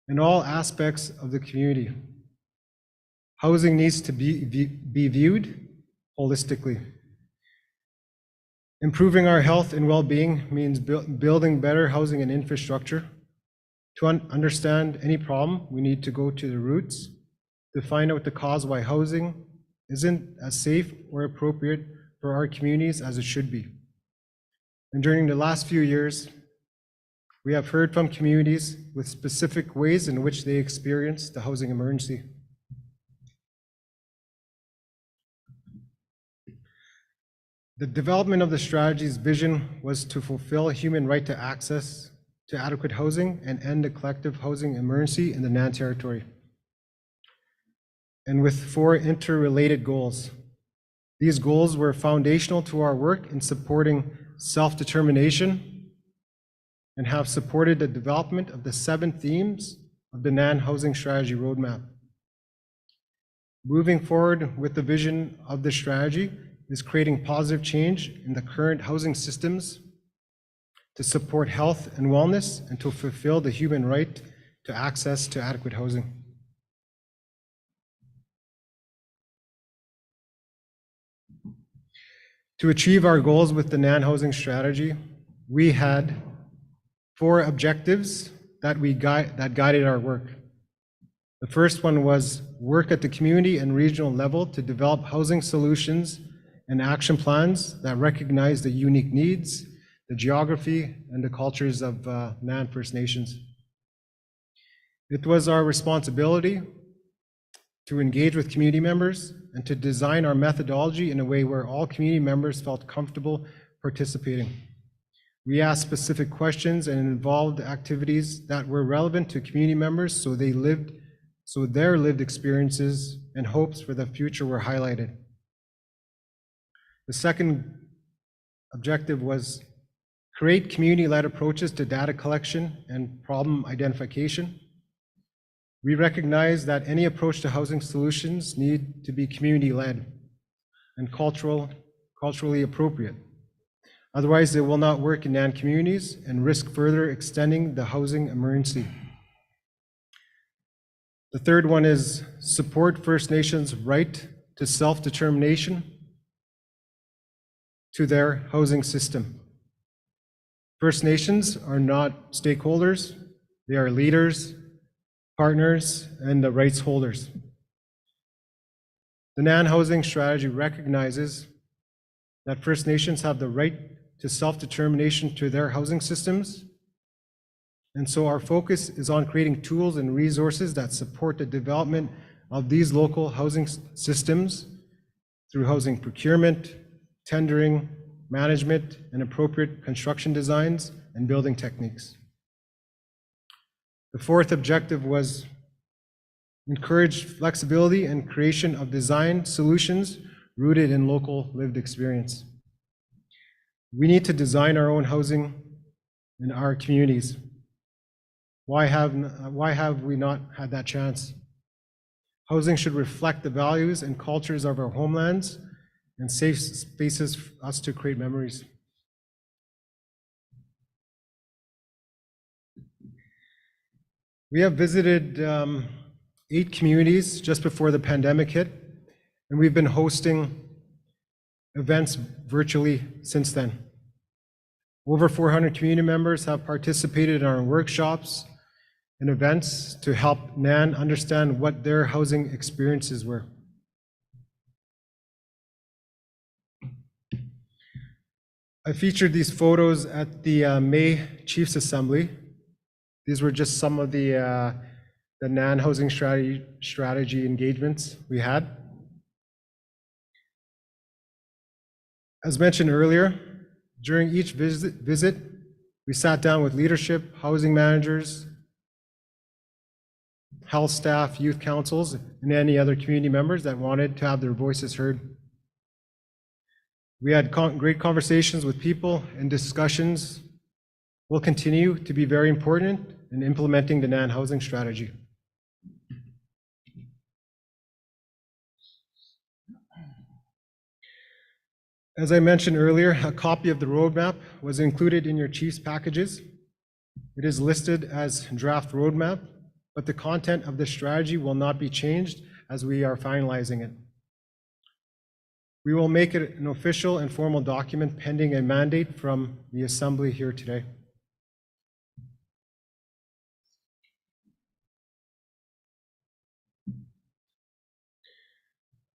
in all aspects of the community. Housing needs to be viewed holistically. Improving our health and well-being means building better housing and infrastructure. To understand any problem, we need to go to the roots to find out the cause why housing isn't as safe or appropriate for our communities as it should be. And during the last few years, we have heard from communities with specific ways in which they experience the housing emergency. The development of the strategy's vision was to fulfill a human right to access to adequate housing and end the collective housing emergency in the NAN territory. And with 4 interrelated goals. These goals were foundational to our work in supporting self-determination and have supported the development of the 7 themes of the NAN Housing Strategy Roadmap. Moving forward with the vision of the strategy is creating positive change in the current housing systems to support health and wellness and to fulfill the human right to access to adequate housing. To achieve our goals with the NAN housing strategy, we had 4 objectives that guided our work. The first one was work at the community and regional level to develop housing solutions and action plans that recognize the unique needs, the geography, and the cultures of NAN First Nations. It was our responsibility to engage with community members and to design our methodology in a way where all community members felt comfortable participating. We asked specific questions and involved activities that were relevant to community members so their lived experiences and hopes for the future were highlighted. The second objective was create community-led approaches to data collection and problem identification. We recognize that any approach to housing solutions need to be community-led and culturally appropriate. Otherwise, they will not work in NAN communities and risk further extending the housing emergency. The third one is support First Nations' right to self-determination to their housing system. First Nations are not stakeholders, they are leaders, partners, and the rights holders. The NAN housing strategy recognizes that First Nations have the right to self-determination to their housing systems. And so our focus is on creating tools and resources that support the development of these local housing systems through housing procurement, tendering, management, and appropriate construction designs and building techniques. The fourth objective was encourage flexibility and creation of design solutions rooted in local lived experience. We need to design our own housing in our communities. Why have we not had that chance? Housing should reflect the values and cultures of our homelands and safe spaces for us to create memories. We have visited 8 communities just before the pandemic hit, and we've been hosting events virtually since then. Over 400 community members have participated in our workshops and events to help NAN understand what their housing experiences were. I featured these photos at the May Chiefs Assembly. These were just some of the NAN housing strategy engagements we had. As mentioned earlier, during each visit, we sat down with leadership, housing managers, health staff, youth councils, and any other community members that wanted to have their voices heard. We had great conversations with people, and discussions will continue to be very important in implementing the NAN housing strategy. As I mentioned earlier, a copy of the roadmap was included in your chief's packages. It is listed as draft roadmap, but the content of the strategy will not be changed as we are finalizing it. We will make it an official and formal document pending a mandate from the Assembly here today.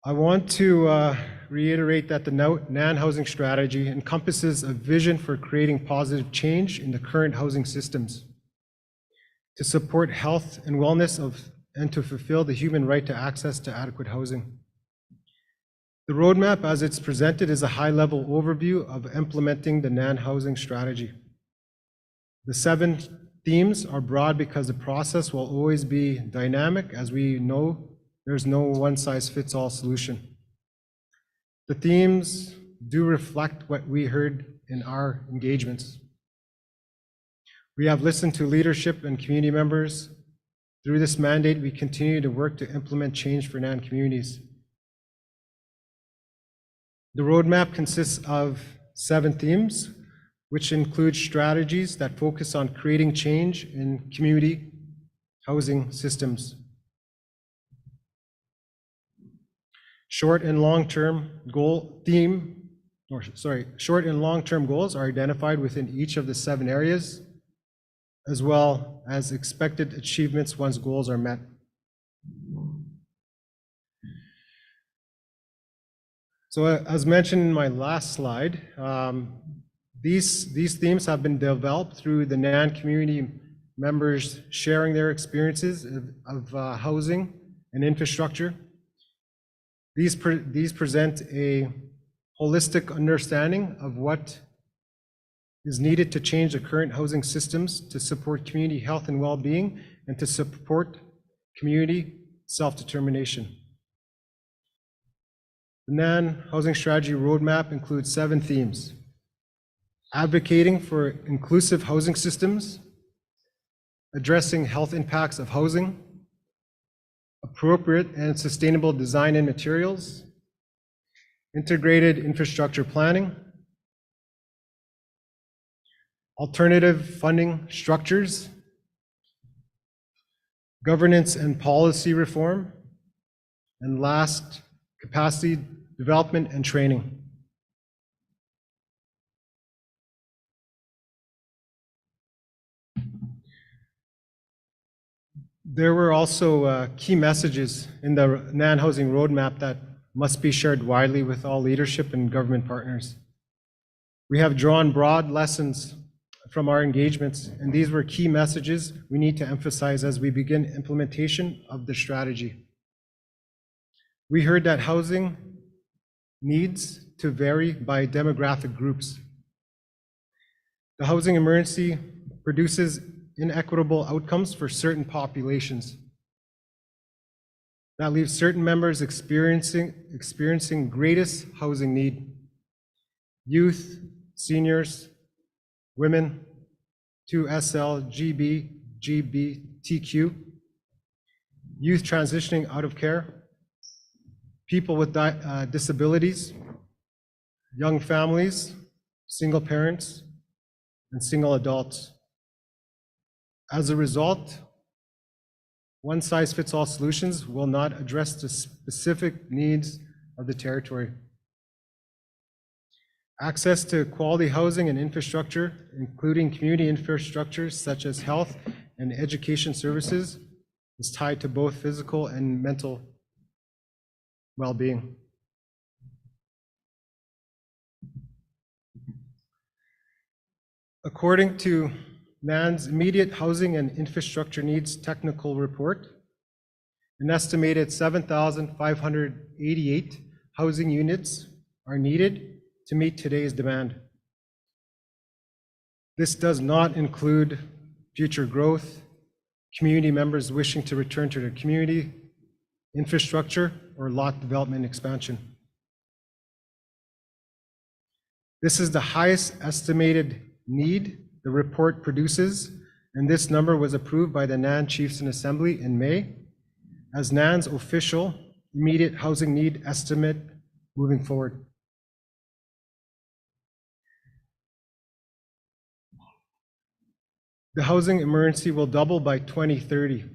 I want to reiterate that the NAN housing strategy encompasses a vision for creating positive change in the current housing systems, to support health and wellness and to fulfill the human right to access to adequate housing. The roadmap as it's presented is a high-level overview of implementing the NAN housing strategy. The 7 themes are broad because the process will always be dynamic. As we know, there's no one-size-fits-all solution. The themes do reflect what we heard in our engagements. We have listened to leadership and community members. Through this mandate, we continue to work to implement change for NAN communities. The roadmap consists of 7 themes, which include strategies that focus on creating change in community housing systems. Short and long-term goals are identified within each of the 7 areas, as well as expected achievements once goals are met. So as mentioned in my last slide, these themes have been developed through the NAN community members sharing their experiences of housing and infrastructure. These present a holistic understanding of what is needed to change the current housing systems to support community health and well-being and to support community self-determination. The NAN Housing Strategy Roadmap includes 7 themes. advocating for inclusive housing systems, addressing health impacts of housing, appropriate and sustainable design and materials, integrated infrastructure planning, alternative funding structures, governance and policy reform, and last, capacity development and training. There were also key messages in the NAN housing roadmap that must be shared widely with all leadership and government partners. We have drawn broad lessons from our engagements, and these were key messages we need to emphasize as we begin implementation of the strategy. We heard that housing needs to vary by demographic groups. The housing emergency produces inequitable outcomes for certain populations. That leaves certain members experiencing greatest housing need. Youth, seniors, women, 2SL, GB, GBTQ, youth transitioning out of care, people with disabilities, young families, single parents, and single adults. As a result, one-size-fits-all solutions will not address the specific needs of the territory. Access to quality housing and infrastructure, including community infrastructure such as health and education services, is tied to both physical and mental well-being. According to NAN's immediate housing and infrastructure needs technical report, an estimated 7,588 housing units are needed to meet today's demand. This does not include future growth, community members wishing to return to their community, infrastructure, or lot development expansion. This is the highest estimated need the report produces, and this number was approved by the NAN Chiefs in Assembly in May as NAN's official immediate housing need estimate moving forward. The housing emergency will double by 2030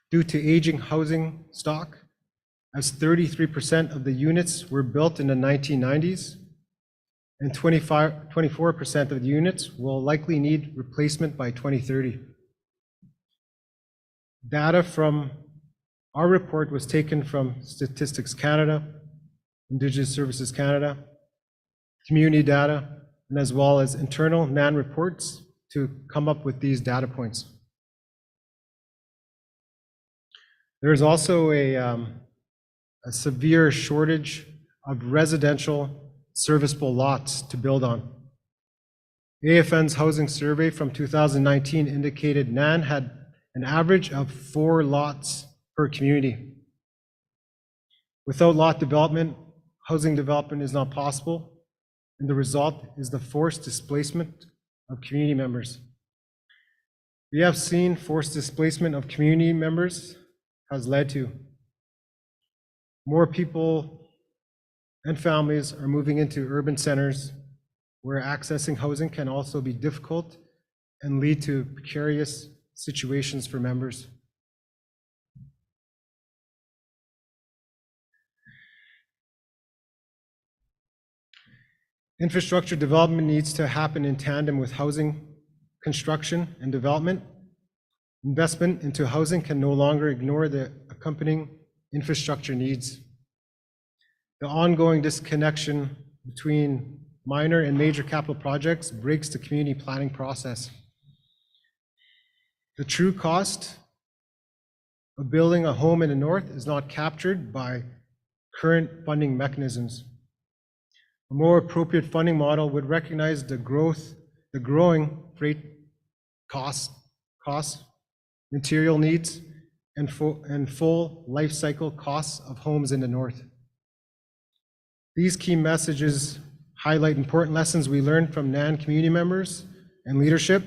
due to aging housing stock, as 33% of the units were built in the 1990s, and 24% of the units will likely need replacement by 2030. Data from our report was taken from Statistics Canada, Indigenous Services Canada, community data, and as well as internal NAN reports to come up with these data points. There is also a severe shortage of residential serviceable lots to build on. AFN's housing survey from 2019 indicated NAN had an average of 4 lots per community. Without lot development, housing development is not possible, and the result is the forced displacement of community members. We have seen forced displacement of community members has led to more people and families are moving into urban centers where accessing housing can also be difficult and lead to precarious situations for members. Infrastructure development needs to happen in tandem with housing construction and development. Investment into housing can no longer ignore the accompanying infrastructure needs. The ongoing disconnection between minor and major capital projects breaks the community planning process. The true cost of building a home in the north is not captured by current funding mechanisms. A more appropriate funding model would recognize the growing freight costs, material needs, and full life cycle costs of homes in the north. These key messages highlight important lessons we learned from NAN community members and leadership.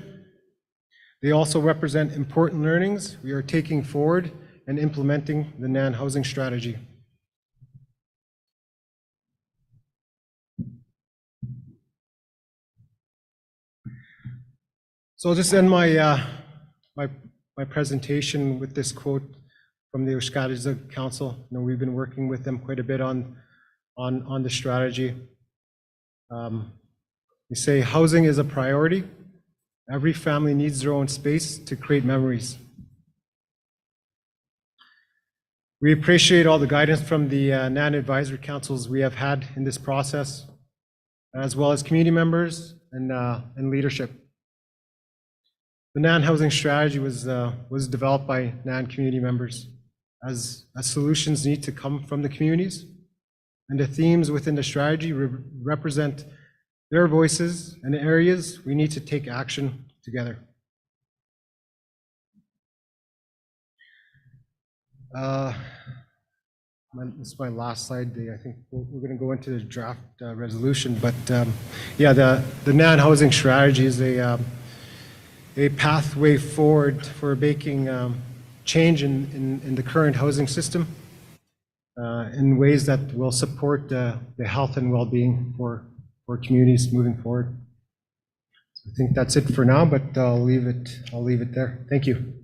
They also represent important learnings we are taking forward and implementing the NAN housing strategy. So I'll just end my presentation with this quote from the Ushkatizug Council. You know, we've been working with them quite a bit on the strategy. We say housing is a priority. Every family needs their own space to create memories. We appreciate all the guidance from the NAN advisory councils we have had in this process, as well as community members and leadership. The NAN housing strategy was developed by NAN community members as solutions need to come from the communities, and the themes within the strategy represent their voices and the areas we need to take action together. This is my last slide. I think we're going to go into the draft resolution, but yeah, the NAN housing strategy is a pathway forward for making change in the current housing system in ways that will support the health and well-being for communities moving forward. So I think that's it for now, but I'll leave it there. Thank you.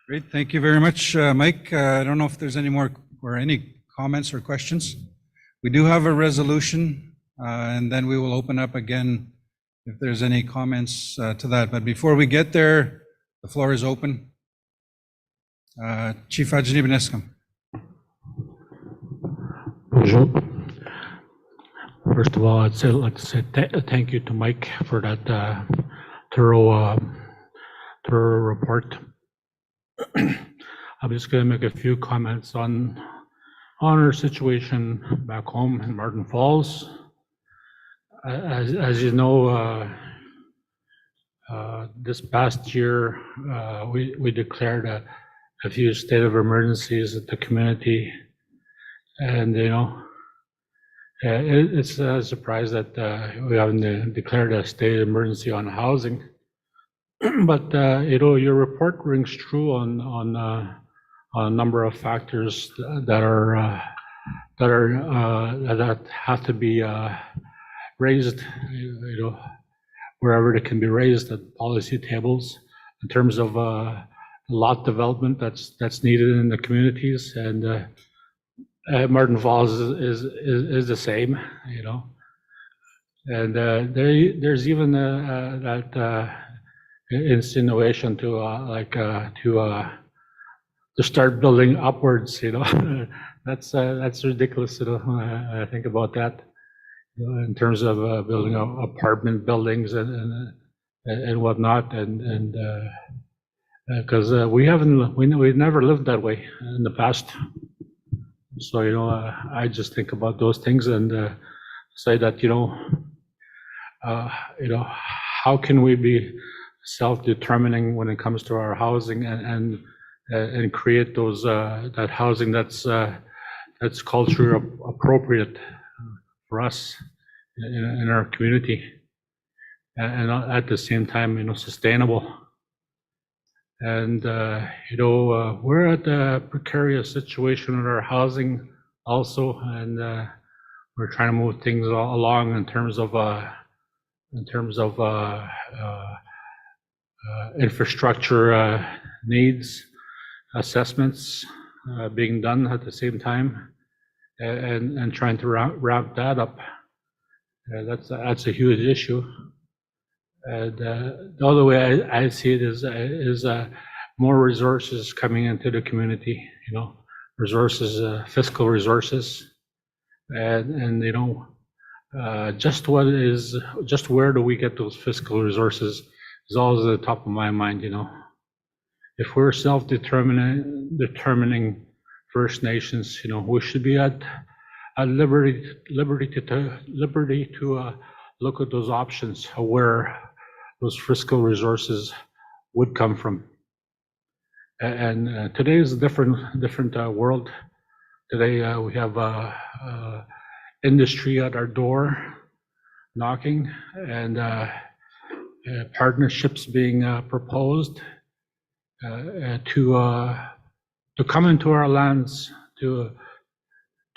Great, thank you very much, Mike. I don't know if there's any more or any comments or questions. We do have a resolution, and then we will open up again if there's any comments to that. But before we get there, the floor is open. Chief Ajani Beneskam. Bonjour. First of all, I'd like to say thank you to Mike for that thorough report. I'm just going to make a few comments on our situation back home in Martin Falls. As you know, this past year we declared a few state of emergencies at the community, and you know, it's a surprise that we haven't declared a state of emergency on housing. But you know, your report rings true on a number of factors that have to be raised, you know, wherever it can be raised at policy tables in terms of lot development that's needed in the communities, and Martin Falls is the same, you know, and there's even that insinuation to start building upwards, you know. That's ridiculous, you know. I think about that, you know, in terms of building apartment buildings and whatnot, and because we've never lived that way in the past. So you know, I just think about those things and say that, you know, how can we be self-determining when it comes to our housing and create those that housing that's culture appropriate for us in our community, and at the same time, you know, sustainable. And you know, we're at a precarious situation with our housing also, and we're trying to move things along in terms of infrastructure needs assessments being done at the same time, and trying to wrap that up. That's a huge issue. And the other way I see it is more resources coming into the community, you know, resources, fiscal resources, and you know, just where do we get those fiscal resources is always at the top of my mind, you know. If we're determining First Nations, you know, we should be at liberty to look at those options, where those fiscal resources would come from. And today is a different world. Today we have industry at our door knocking, and partnerships being proposed to come into our lands to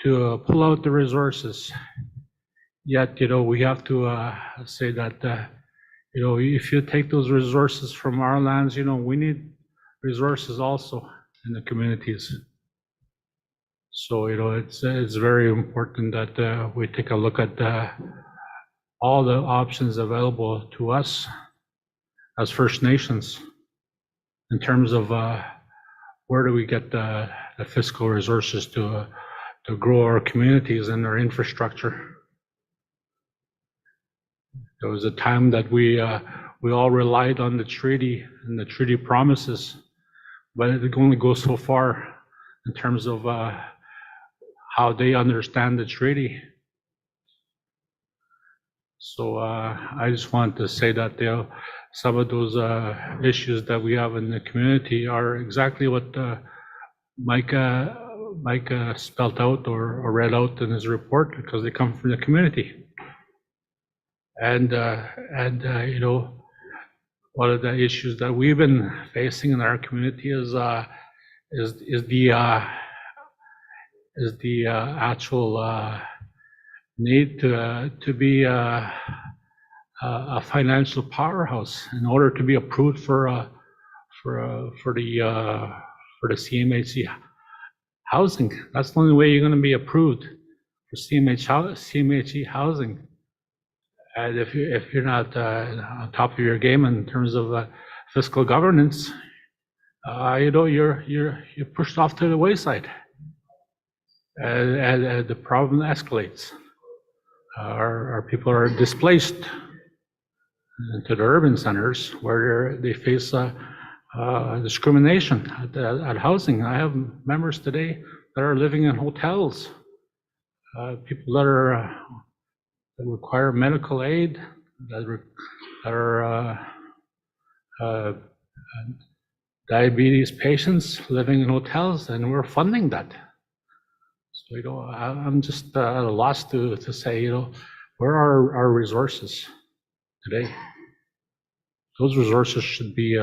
pull out the resources. Yet, we have to say that, if you take those resources from our lands, we need resources also in the communities. So, it's very important that we take a look at all the options available to us as First Nations in terms of where do we get the fiscal resources to grow our communities and our infrastructure. There was a time that we all relied on the treaty and the treaty promises, but it only goes so far in terms of how they understand the treaty. So I just want to say that some of those issues that we have in the community are exactly what Mike spelled out or read out in his report, because they come from the community. And one of the issues that we've been facing in our community is the actual need to be a financial powerhouse in order to be approved for the CMHC housing. That's the only way you're going to be approved for CMHC housing. And if you're not on top of your game in terms of fiscal governance, you're pushed off to the wayside, and the problem escalates. Our people are displaced into the urban centers where they face discrimination at housing. I have members today that are living in hotels, people that require medical aid, that are diabetes patients living in hotels, and we're funding that. So, I'm just at a loss to say, where are our resources today? Those resources should be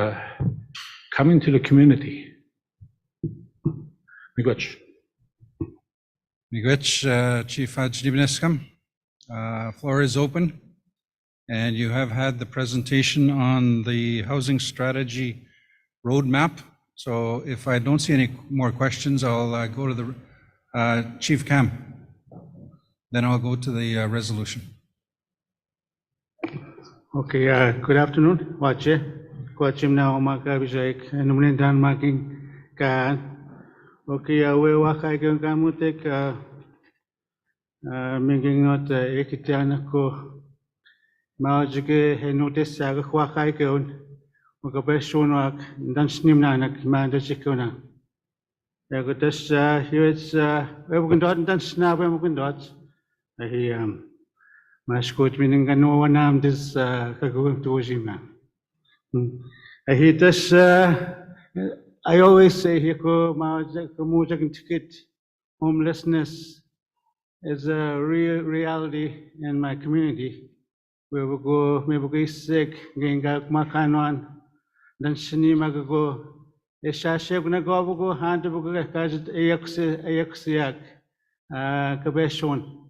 coming to the community. Miigwech. Miigwech, Chief Hajnibneskam. Floor is open, and you have had the presentation on the housing strategy roadmap. So if I don't see any more questions, I'll go to the Chief Cam. Then I'll go to the resolution. Okay, good afternoon. Wache, Kwachim na omaka bijak, numunindan making kan. Okay, we wakai kung kamutek minging not ekitiana ko maujike henotis saga wakai kun mukabeshunak dan snimnanak mandachikuna. Yagutas here's webukundot dan snap webukundot. Maskot meaning no one am this kagum to Ojima. I always say here ticket homelessness is a real reality in my community. We will go maybe sick, gangak makanon, then shini magago, eshashek nagogo, handabuga kajit ayaksiak, kabeshon.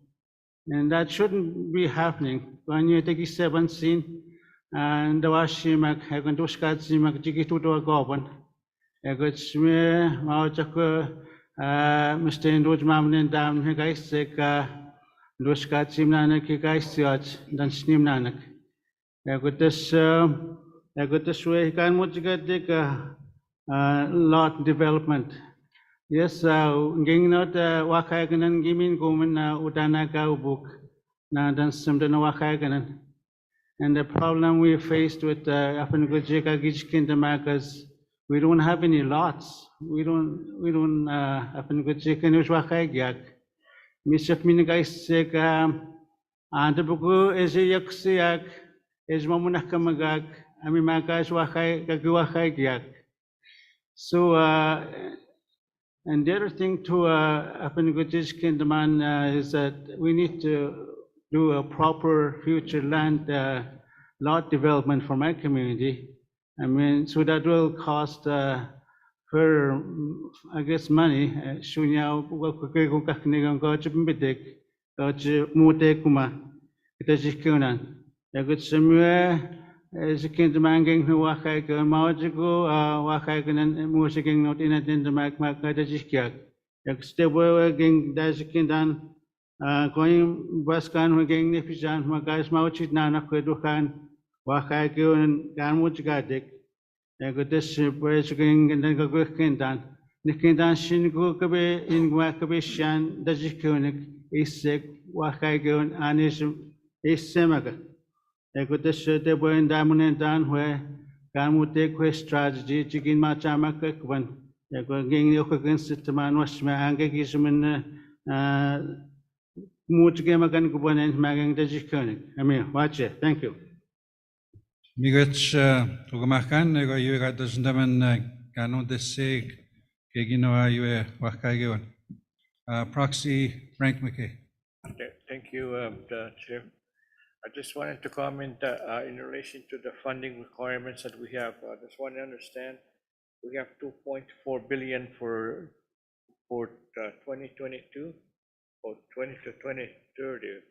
And that shouldn't be happening. When you take 17 and the washimak, I can do skatsimak, jigitu to a goblin. I got smear, Mauchako, Mr. Indoj Mamman Dam, Higaisek, Duskatsimnanak, Higaisiot, then Snimnanak. I got this way, he can motivate lot development. Yes, ging not Wakaganan Gimin Goman Udanaka book, now done some the Wakaganan. And the problem we faced with Afanagojika Gijkindamakers, we don't have any lots. We don't Afanagojika Nushwakagyak. Mishap Minigaisek Antabuku is a Yaksiak, is Mamunakamagak, Amimakash Wakai Gaguakagyak. So, and the other thing to happen with this Kinderman is that we need to do a proper future land lot development for my community. I mean, so that will cost for, I guess, money. Shunya, kung kaknigang ko chumbidik, ko chumute kuma, kita jikunan. Yagut semua Kinderman no wakai ko maujigo wakai ko nan musiking not in at the mak kada jikyak. Yak stebo ging dajikindan going baskan waging nifijan magais mauchit na nakwedukan wakai ko gan mujigadik. Yagut this basing and then go kindan. Nikindan shin go kabe in wakabe shan dajikunik isek wakai ko anism isemaga. Eko deshe te boen damunen dan hwe kamu te kwe strategy chikin ma chama kekwan eko ging yoko gen sitman wasme ange kismen mut ge magan kubonen magang de jikonik. Amen. Watch it. Thank you. Migach ugamakan ego yue gadasndaman gano deseg kegino yue wakageon. Proxy Frank McKay. Thank you, the Chair. I just wanted to comment in relation to the funding requirements that we have. I just want to understand, we have 2.4 billion for 2022 or 20 to 2030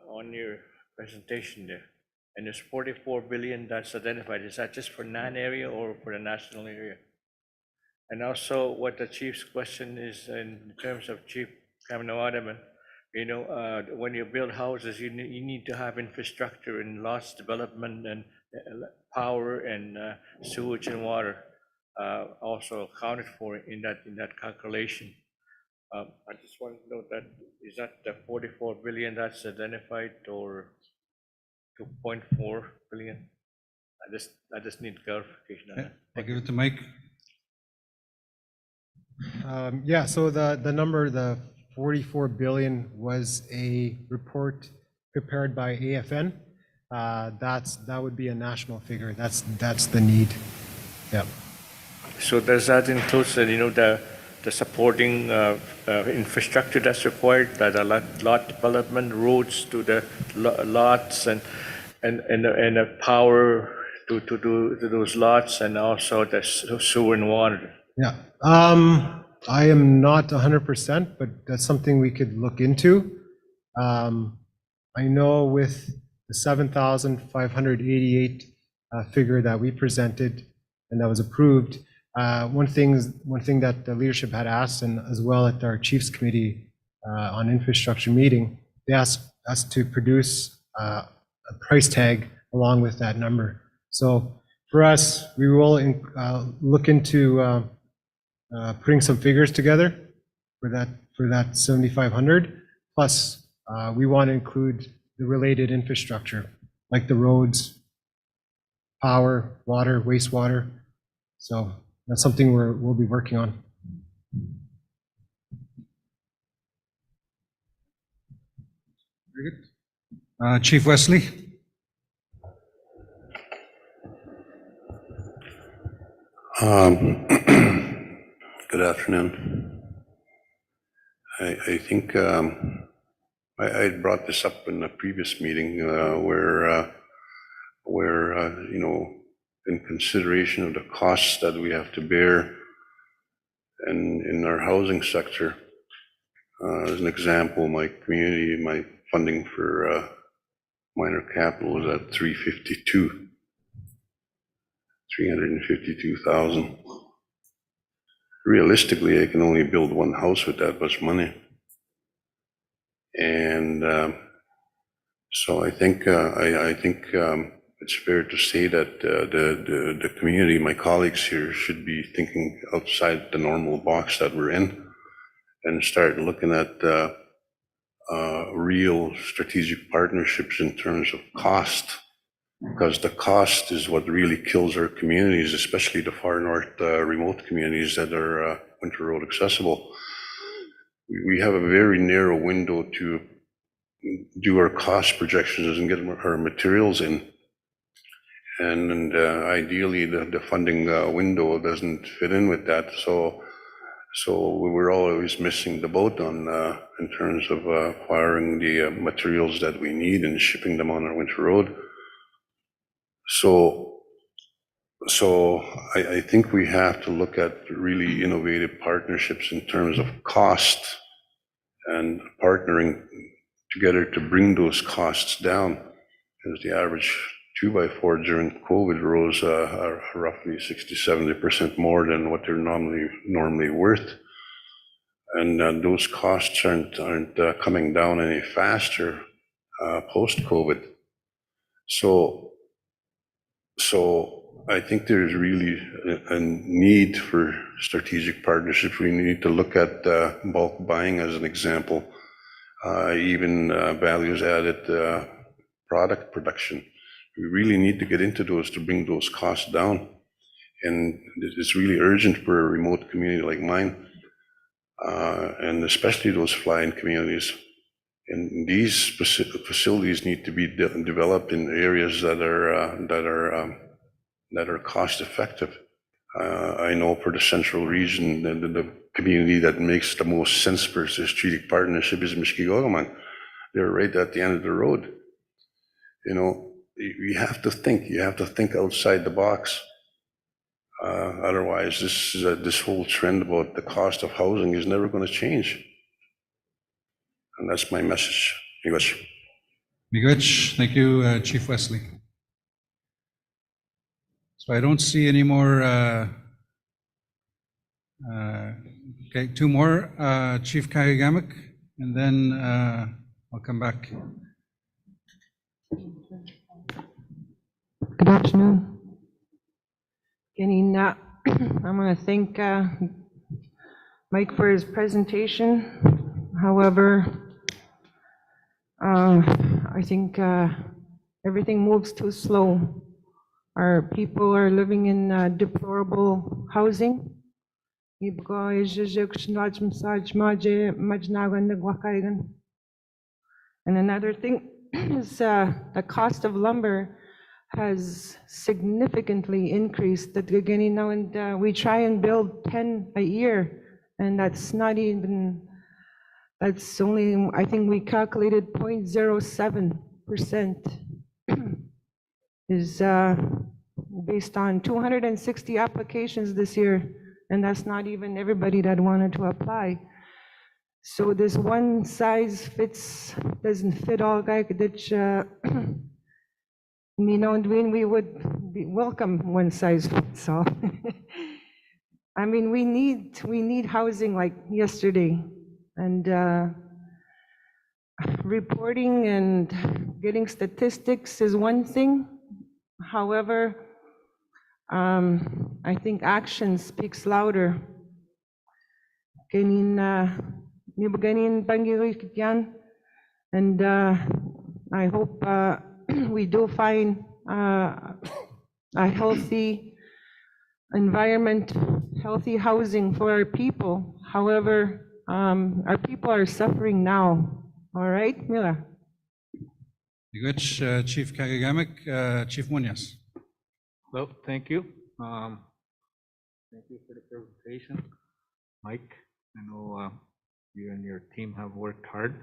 on your presentation there. And there's 44 billion that's identified. Is that just for NAN area or for the national area? And also what the chief's question is in terms of Chief Kaminoadaman, you know, when you build houses, you need to have infrastructure and lots development and power and sewage and water also accounted for in that calculation. I just want to know that is that the 44 billion that's identified or 2.4 billion? I just need clarification on that. I'll give it to Mike. Yeah, so the number, the 44 billion was a report prepared by AFN. That would be a national figure. That's the need. Yeah. So does that include, you know, the supporting infrastructure that's required, that a lot development, roads to the lots and the power to those lots, and also the sewer and water? Yeah. I am not 100%, but that's something we could look into. I know with the 7,588 figure that we presented and that was approved, one thing that the leadership had asked, and as well at our Chiefs Committee on infrastructure meeting, they asked us to produce a price tag along with that number. So for us, we will look into putting some figures together for that 7,500. Plus, we want to include the related infrastructure, like the roads, power, water, wastewater. So that's something we'll be working on. Very good. Chief Wesley. Good afternoon. I think I brought this up in a previous meeting where you know, in consideration of the costs that we have to bear in our housing sector. As an example, my community, my funding for minor capital is at 352,000. Realistically, I can only build one house with that much money. And so I think it's fair to say that the community, my colleagues here, should be thinking outside the normal box that we're in and start looking at real strategic partnerships in terms of cost, because the cost is what really kills our communities, especially the far north remote communities that are winter road accessible. We have a very narrow window to do our cost projections and get our materials in. And ideally, the funding window doesn't fit in with that. So we were always missing the boat on in terms of acquiring the materials that we need and shipping them on our winter road. So I think we have to look at really innovative partnerships in terms of cost and partnering together to bring those costs down. Because the average 2x4 during COVID rose roughly 60-70% more than what they're normally worth, and those costs aren't coming down any faster post-COVID. So I think there's really a need for strategic partnerships. We need to look at bulk buying as an example, even values-added product production. We really need to get into those to bring those costs down. And it's really urgent for a remote community like mine, and especially those fly-in communities. And these facilities need to be developed in areas that are cost effective. I know for the central region, the community that makes the most sense for a strategic partnership is Mishkigogomang. They're right at the end of the road. You have to think outside the box. Otherwise, this whole trend about the cost of housing is never going to change. And that's my message. English. Thank you, Chief Wesley. So I don't see any more. Okay, two more. Chief Kayagamik, and then I'll come back. Good afternoon. I'm going to thank Mike for his presentation. However, I think everything moves too slow. Our people are living in deplorable housing. And another thing is the cost of lumber has significantly increased at the beginning now, and we try and build 10 a year, and that's not even, that's only, I think we calculated 0.07% is based on 260 applications this year, and that's not even everybody that wanted to apply. So this one size fits, doesn't fit all, we would welcome one size fits all. I mean, we need housing like yesterday, and reporting and getting statistics is one thing. However, I think action speaks louder. And I hope we do find a healthy environment, healthy housing for our people. However, our people are suffering now. All right, Mila. Chief Kayagamik, Chief Munoz. Well, thank you. Thank you for the presentation, Mike. I know you and your team have worked hard.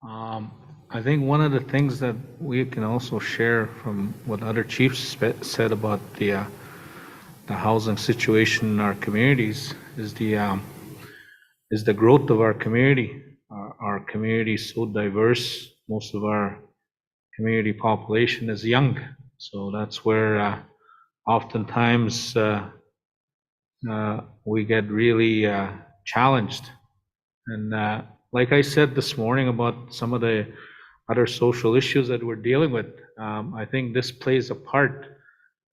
I think one of the things that we can also share from what other chiefs said about the housing situation in our communities is the growth of our community. Our community is so diverse. Most of our community population is young, so that's where oftentimes we get really challenged. And like I said this morning about some of the other social issues that we're dealing with, I think this plays a part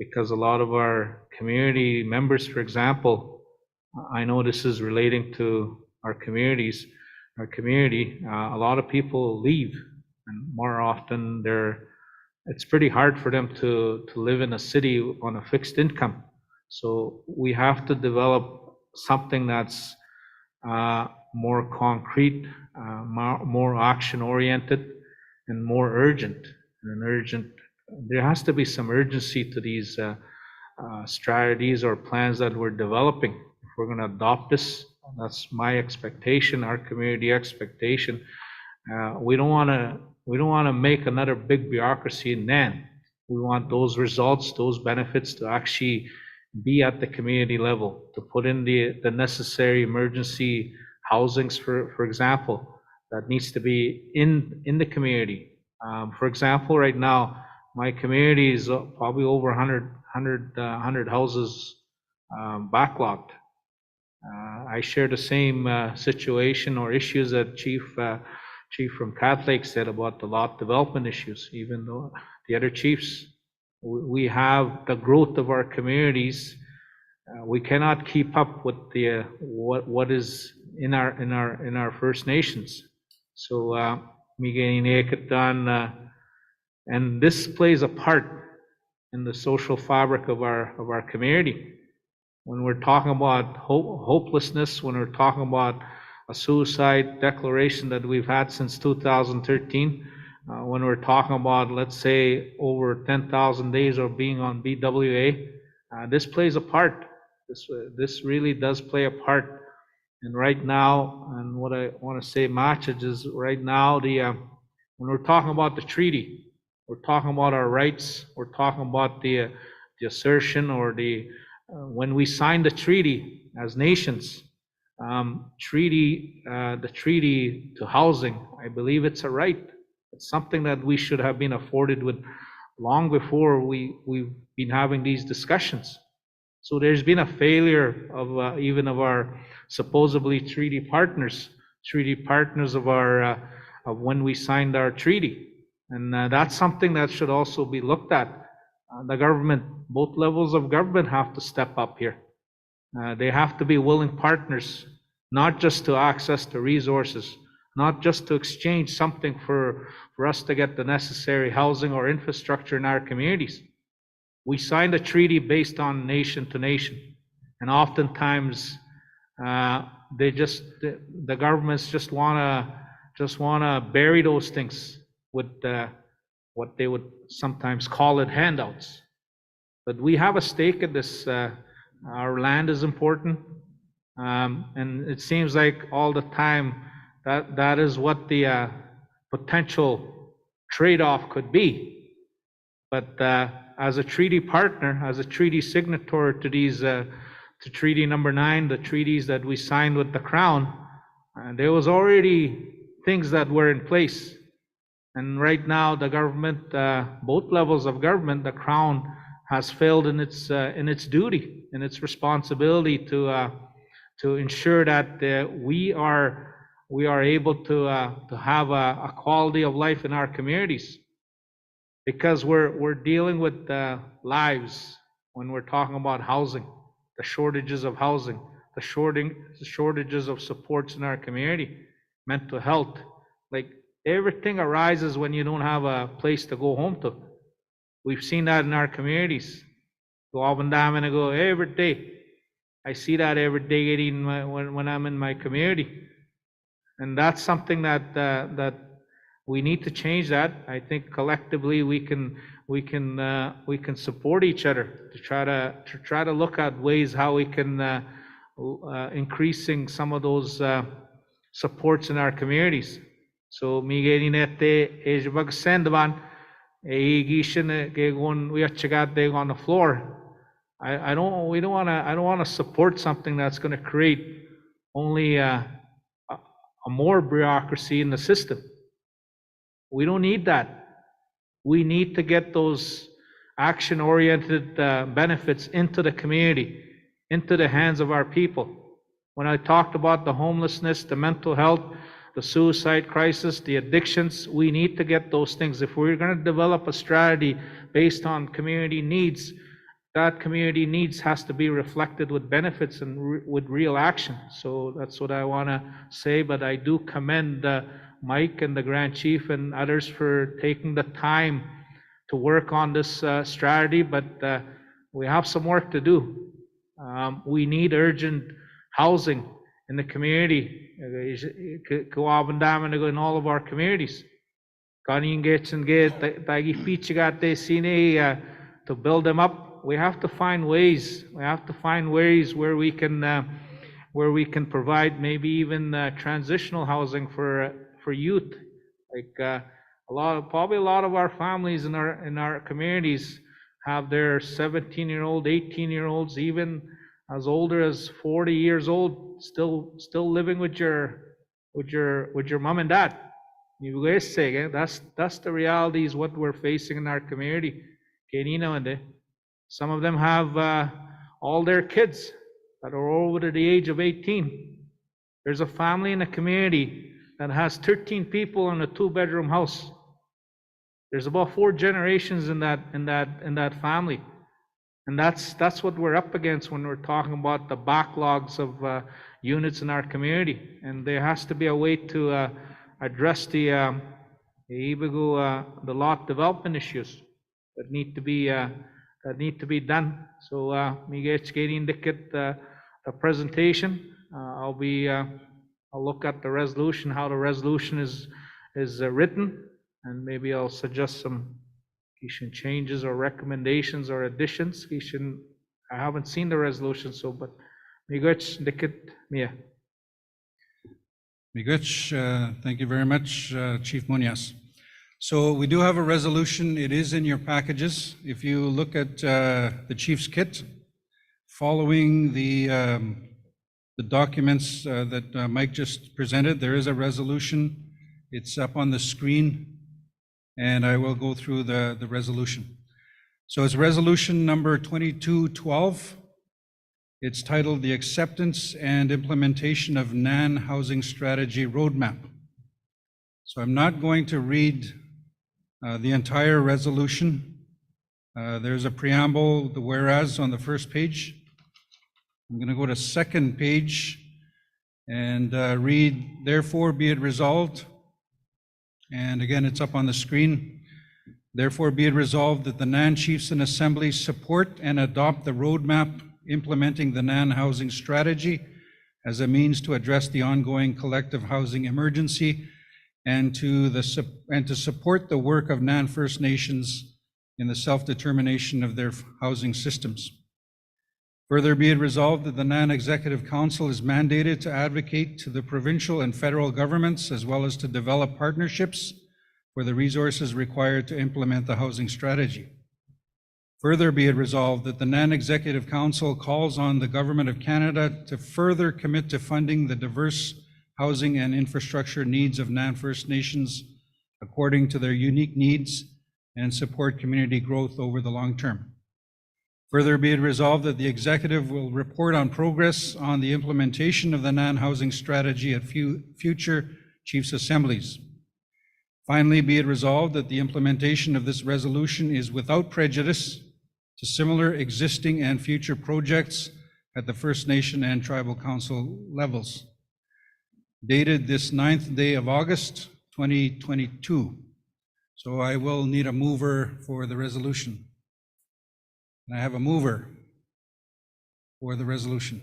because a lot of our community members, for example, I know this is relating to our communities, our community, a lot of people leave, and more often it's pretty hard for them to live in a city on a fixed income. So we have to develop something that's more concrete, more action-oriented, and more urgent. And an urgent there has to be some urgency to these strategies or plans that we're developing. If we're going to adopt this, that's my expectation, our community expectation. We don't want to make another big bureaucracy in NAN. We want those results, those benefits to actually be at the community level, to put in the necessary emergency housings, for example, that needs to be in the community. For example, right now, my community is probably over 100 houses backlogged. I share the same situation or issues that Chief from Cat Lake said about the lot development issues. Even though the other chiefs, we have the growth of our communities. We cannot keep up with the what is in our First Nations. So and this plays a part in the social fabric of our community. When we're talking about hopelessness, when we're talking about a suicide declaration that we've had since 2013, when we're talking about, let's say, over 10,000 days of being on BWA, this plays a part. This really does play a part. And right now, and what I want to say, Machaj, is right now, when we're talking about the treaty, we're talking about our rights, we're talking about the assertion or when we signed the treaty as nations, the treaty to housing, I believe it's a right. It's something that we should have been afforded with long before we've been having these discussions. So there's been a failure of even of our supposedly treaty partners of our of when we signed our treaty, and that's something that should also be looked at. The government, both levels of government, have to step up here. They have to be willing partners, not just to access the resources, not just to exchange something for us to get the necessary housing or infrastructure in our communities. We signed a treaty based on nation to nation, and oftentimes the governments just wanna bury those things with what they would sometimes call it handouts. But we have a stake in this. Our land is important, and it seems like all the time that is what the potential trade-off could be. But as a treaty partner, as a treaty signatory to these, to Treaty Number 9, the treaties that we signed with the Crown, there was already things that were in place. And right now, the government, both levels of government, the Crown has failed in its duty, in its responsibility to ensure that we are able to have a quality of life in our communities, because we're dealing with lives when we're talking about housing, the shortages of housing, the shortages of supports in our community, mental health, like everything arises when you don't have a place to go home to. We've seen that in our communities. Go up and down and go every day. I see that every day when I'm in my community, and that's something that we need to change. That I think collectively we can support each other to try to look at ways how we can increasing some of those supports in our communities. So Miguel Nete Ejbag Sandaban Gishin Gegon we are on the floor. I don't want to support something that's going to create only a more bureaucracy in the system. We don't need that. We need to get those action-oriented benefits into the community, into the hands of our people. When I talked about the homelessness, the mental health, the suicide crisis, the addictions, we need to get those things. If we're going to develop a strategy based on community needs, that community needs has to be reflected with benefits and with real action. So that's what I want to say, but I do commend Mike and the Grand Chief and others for taking the time to work on this strategy, but we have some work to do. We need urgent housing in the community, in all of our communities. to build them up. We have to find ways. We have to find ways where we can provide maybe even transitional housing for youth. Like probably a lot of our families in our communities have their 17-year-old, 18-year-olds, even as older as 40 years old, still living with your mom and dad. You guys say, that's the reality is what we're facing in our community. Some of them have all their kids that are over the age of 18. There's a family in a community that has 13 people in a 2-bedroom house. There's about 4 generations in that family. And that's what we're up against when we're talking about the backlogs of units in our community. And there has to be a way to address the lot development issues that need to be done. So Miguel getting the presentation. I'll look at the resolution, how the resolution is written, and maybe I'll suggest some changes or recommendations or additions. I haven't seen the resolution, so but Miguel Mia. Miguel, thank you very much, Chief Munoz. So we do have a resolution. It is in your packages. If you look at the Chief's kit, following the documents that Mike just presented, there is a resolution. It's up on the screen, and I will go through the resolution. So it's resolution number 2212. It's titled The Acceptance and Implementation of NAN Housing Strategy Roadmap. So I'm not going to read the entire resolution. There's a preamble, the whereas on the first page. I'm going to go to second page and read, therefore be it resolved. And again, it's up on the screen. Therefore be it resolved that the NAN Chiefs and Assemblies support and adopt the roadmap implementing the NAN housing strategy as a means to address the ongoing collective housing emergency and to support the work of NAN First Nations in the self-determination of their housing systems. Further be it resolved that the NAN Executive Council is mandated to advocate to the provincial and federal governments as well as to develop partnerships for the resources required to implement the housing strategy. Further be it resolved that the NAN Executive Council calls on the Government of Canada to further commit to funding the diverse housing and infrastructure needs of NAN First Nations according to their unique needs and support community growth over the long term. Further be it resolved that the Executive will report on progress on the implementation of the NAN housing strategy at future Chiefs' Assemblies. Finally, be it resolved that the implementation of this resolution is without prejudice to similar existing and future projects at the First Nation and Tribal Council levels. Dated this 9th day of August, 2022. So I will need a mover for the resolution. And I have a mover for the resolution.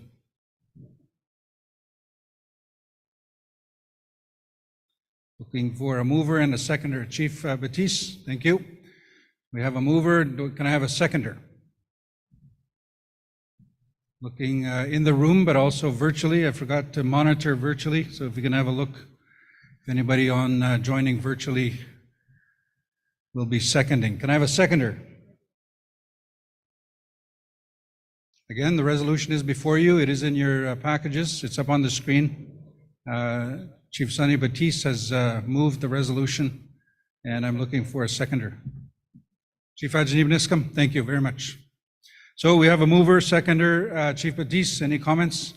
Looking for a mover and a seconder. Chief Batiste, thank you. We have a mover. Can I have a seconder? Looking in the room, but also virtually. I forgot to monitor virtually, so if you can have a look, if anybody on joining virtually will be seconding. Can I have a seconder? Again, the resolution is before you. It is in your packages. It's up on the screen. Chief Sonny Batiste has moved the resolution, and I'm looking for a seconder. Chief Ajaniv-Niscom, thank you very much. So we have a mover, seconder. Chief Batiste, any comments?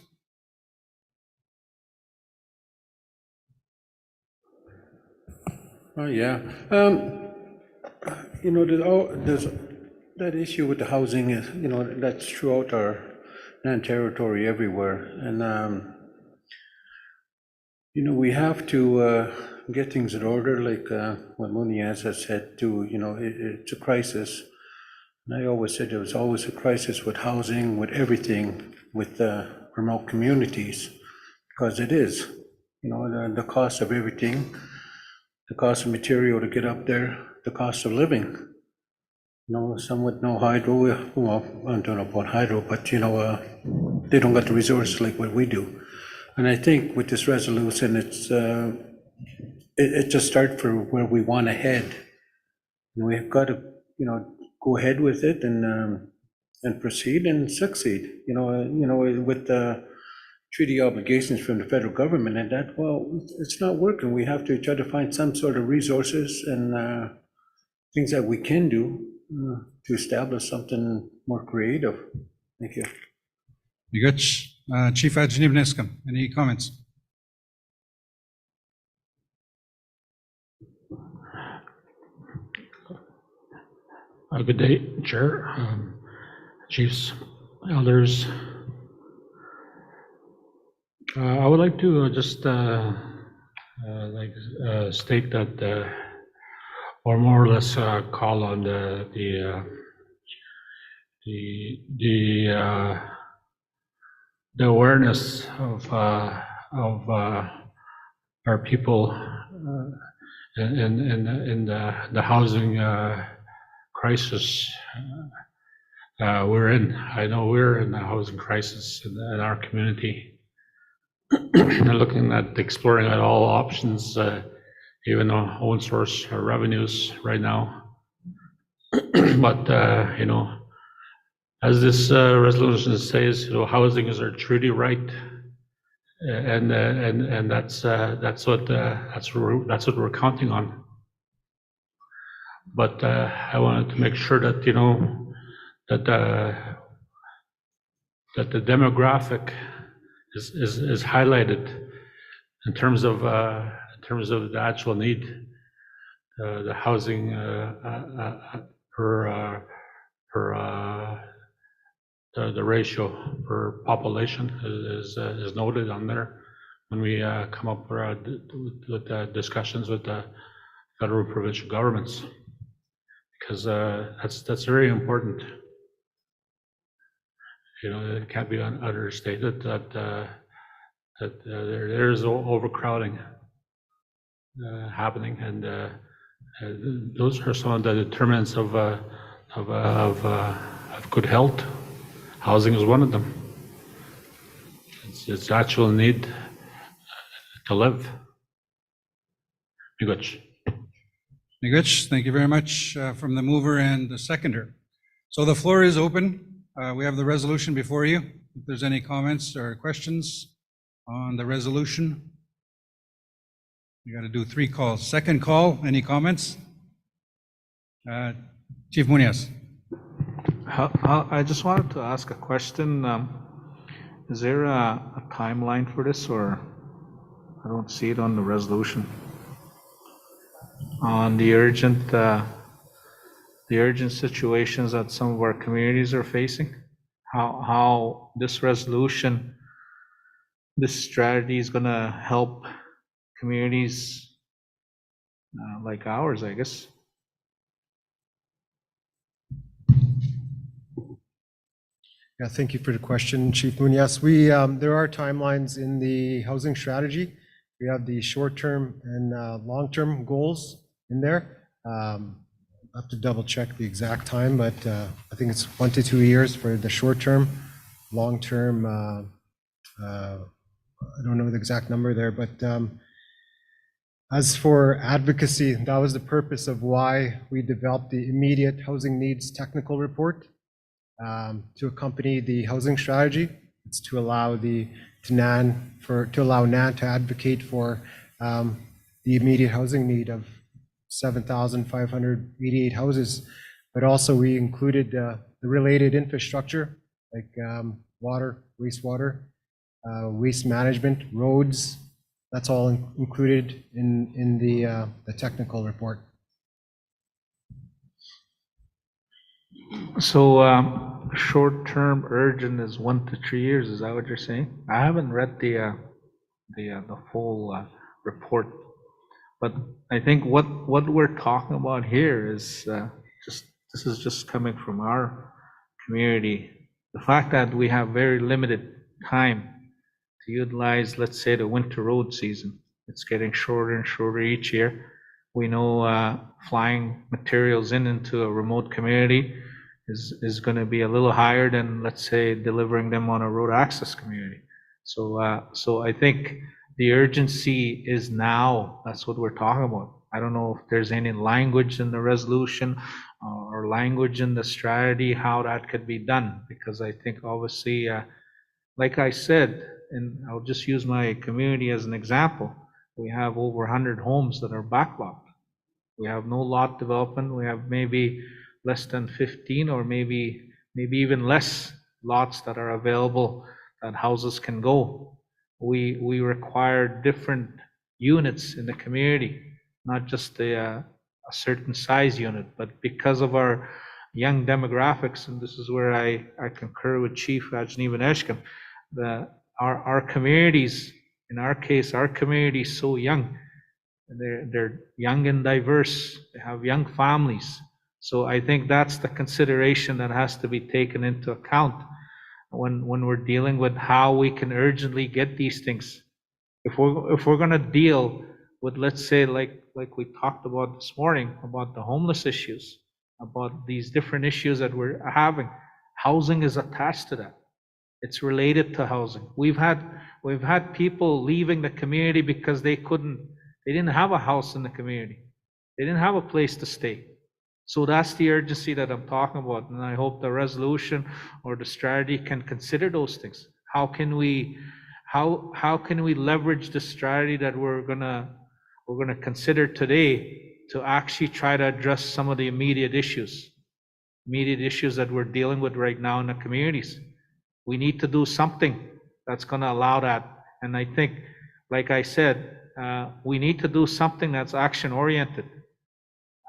Oh, yeah. There's that issue with the housing is, that's throughout our land territory everywhere. And, we have to get things in order, like what Munoz has said too, it's a crisis. And I always said there was always a crisis with housing, with everything, with remote communities, because it is, the cost of everything, the cost of material to get up there, the cost of living. You know, some with no hydro, well, I don't know about hydro, but you know, they don't got the resources like what we do. And I think with this resolution, it's a start for where we want to head. And we've got to, you know, go ahead with it and proceed and succeed. You know, with the treaty obligations from the federal government and that, well, it's not working. We have to try to find some sort of resources and things that we can do to establish something more creative. Thank you. Very good. Chief Adjutant Niscom, any comments? Good day, Chair, Chiefs, Elders. I would like to just state that, or more or less call on the awareness of our people in the housing crisis we're in. I know we're in a housing crisis in our community. They're looking at exploring at all options, even own source revenues right now. But you know, as this resolution says, you know, housing is our treaty right, and that's what we're counting on. But I wanted to make sure that, you know, that the demographic is highlighted in terms of the actual need, the housing per the ratio per population is noted on there when we come up with discussions with the federal provincial governments, because that's very important. You know, it can't be understated that there is overcrowding happening, and those are some of the determinants of good health. Housing is one of them. It's actual need to live. Thank you very much from the mover and the seconder. So the floor is open. We have the resolution before you. If there's any comments or questions on the resolution, we got to do 3 calls. Second call, any comments? Chief Munoz. I just wanted to ask a question. Is there a timeline for this, or I don't see it on the resolution? On the urgent situations that some of our communities are facing, how this resolution, this strategy is going to help communities like ours, I guess. Yeah, thank you for the question, Chief Munoz. There are timelines in the housing strategy. We have the short-term and long-term goals in there. I have to double check the exact time, but I think it's 1 to 2 years for the short-term. Long-term, I don't know the exact number there, but as for advocacy, that was the purpose of why we developed the immediate housing needs technical report to accompany the housing strategy. It's to allow NAN to advocate for the immediate housing need of 7,588 houses, but also we included the related infrastructure like water, wastewater, waste management, roads. That's all included in the technical report. So short-term urgent is 1 to 3 years. Is that what you're saying? I haven't read the full report, but I think what we're talking about here is this is just coming from our community. The fact that we have very limited time to utilize, let's say, the winter road season. It's getting shorter and shorter each year. We know flying materials into a remote community is going to be a little higher than, let's say, delivering them on a road access community. So I think the urgency is now. That's what we're talking about. I don't know if there's any language in the resolution or language in the strategy how that could be done, because I think obviously, like I said, and I'll just use my community as an example, we have over 100 homes that are backlogged. We have no lot development. We have maybe less than 15 or maybe even less lots that are available that houses can go. We require different units in the community, not just a certain size unit, but because of our young demographics, and this is where I concur with Chief Ajneevan Eshkam, our communities, in our case, our community is so young. They're young and diverse. They have young families. So I think that's the consideration that has to be taken into account when we're dealing with how we can urgently get these things. If we're going to deal with, let's say, like we talked about this morning, about the homeless issues, about these different issues that we're having, housing is attached to that. It's related to housing. We've had people leaving the community because they didn't have a house in the community. They didn't have a place to stay. So that's the urgency that I'm talking about, and I hope the resolution or the strategy can consider those things. How can we leverage the strategy that we're gonna consider today to actually try to address some of the immediate issues that we're dealing with right now in the communities? We need to do something that's going to allow that, and I think, like I said, we need to do something that's action oriented.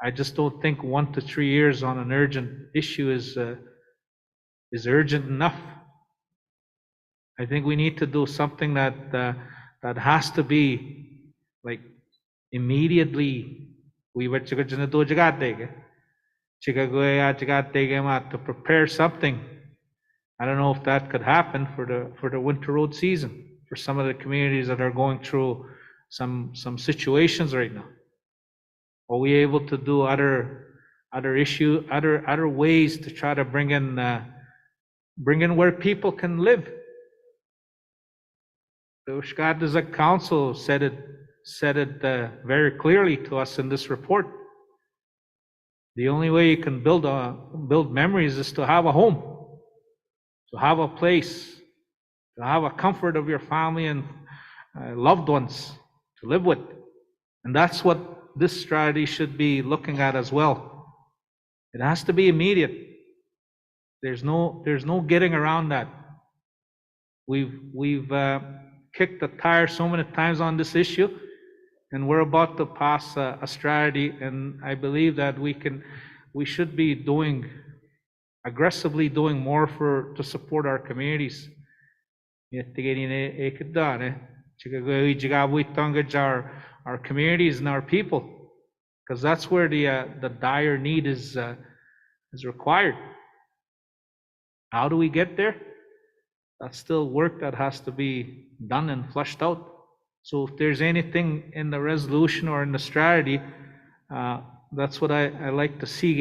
I just don't think 1 to 3 years on an urgent issue is urgent enough. I think we need to do something that has to be like immediately. To prepare something. I don't know if that could happen for the winter road season for some of the communities that are going through some situations right now. Are we able to do other ways to try to bring in where people can live? The Ushkadizak Council said it very clearly to us in this report. The only way you can build memories is to have a home, to have a place, to have a comfort of your family and loved ones to live with. And that's what this strategy should be looking at as well. It has to be immediate. There's no getting around that. We've kicked the tire so many times on this issue, and we're about to pass a strategy, and I believe that we should be aggressively doing more to support our communities. Our communities and our people, because that's where the dire need is required. How do we get there? That's still work that has to be done and fleshed out. So if there's anything in the resolution or in the strategy, that's what I like to see,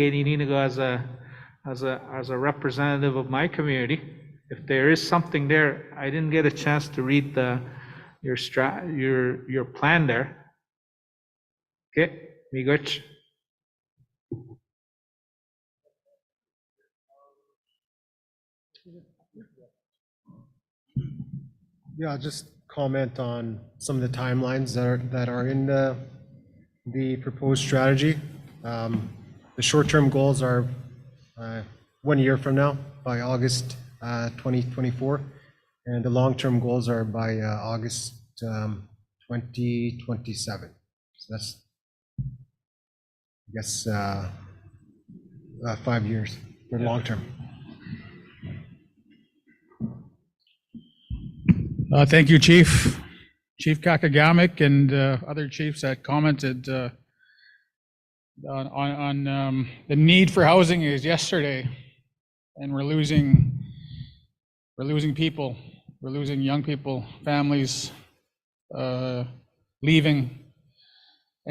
as a representative of my community. If there is something there, I didn't get a chance to read your plan there. Okay, Migotch. Yeah, I'll just comment on some of the timelines that are in the proposed strategy. The short-term goals are 1 year from now, by August 2024, and the long-term goals are by August 2027. So that's, I guess, 5 years for long-term. Thank you, Chief Kakagamic, and other chiefs that commented on the need for housing is yesterday, and we're losing people, we're losing young people, families leaving,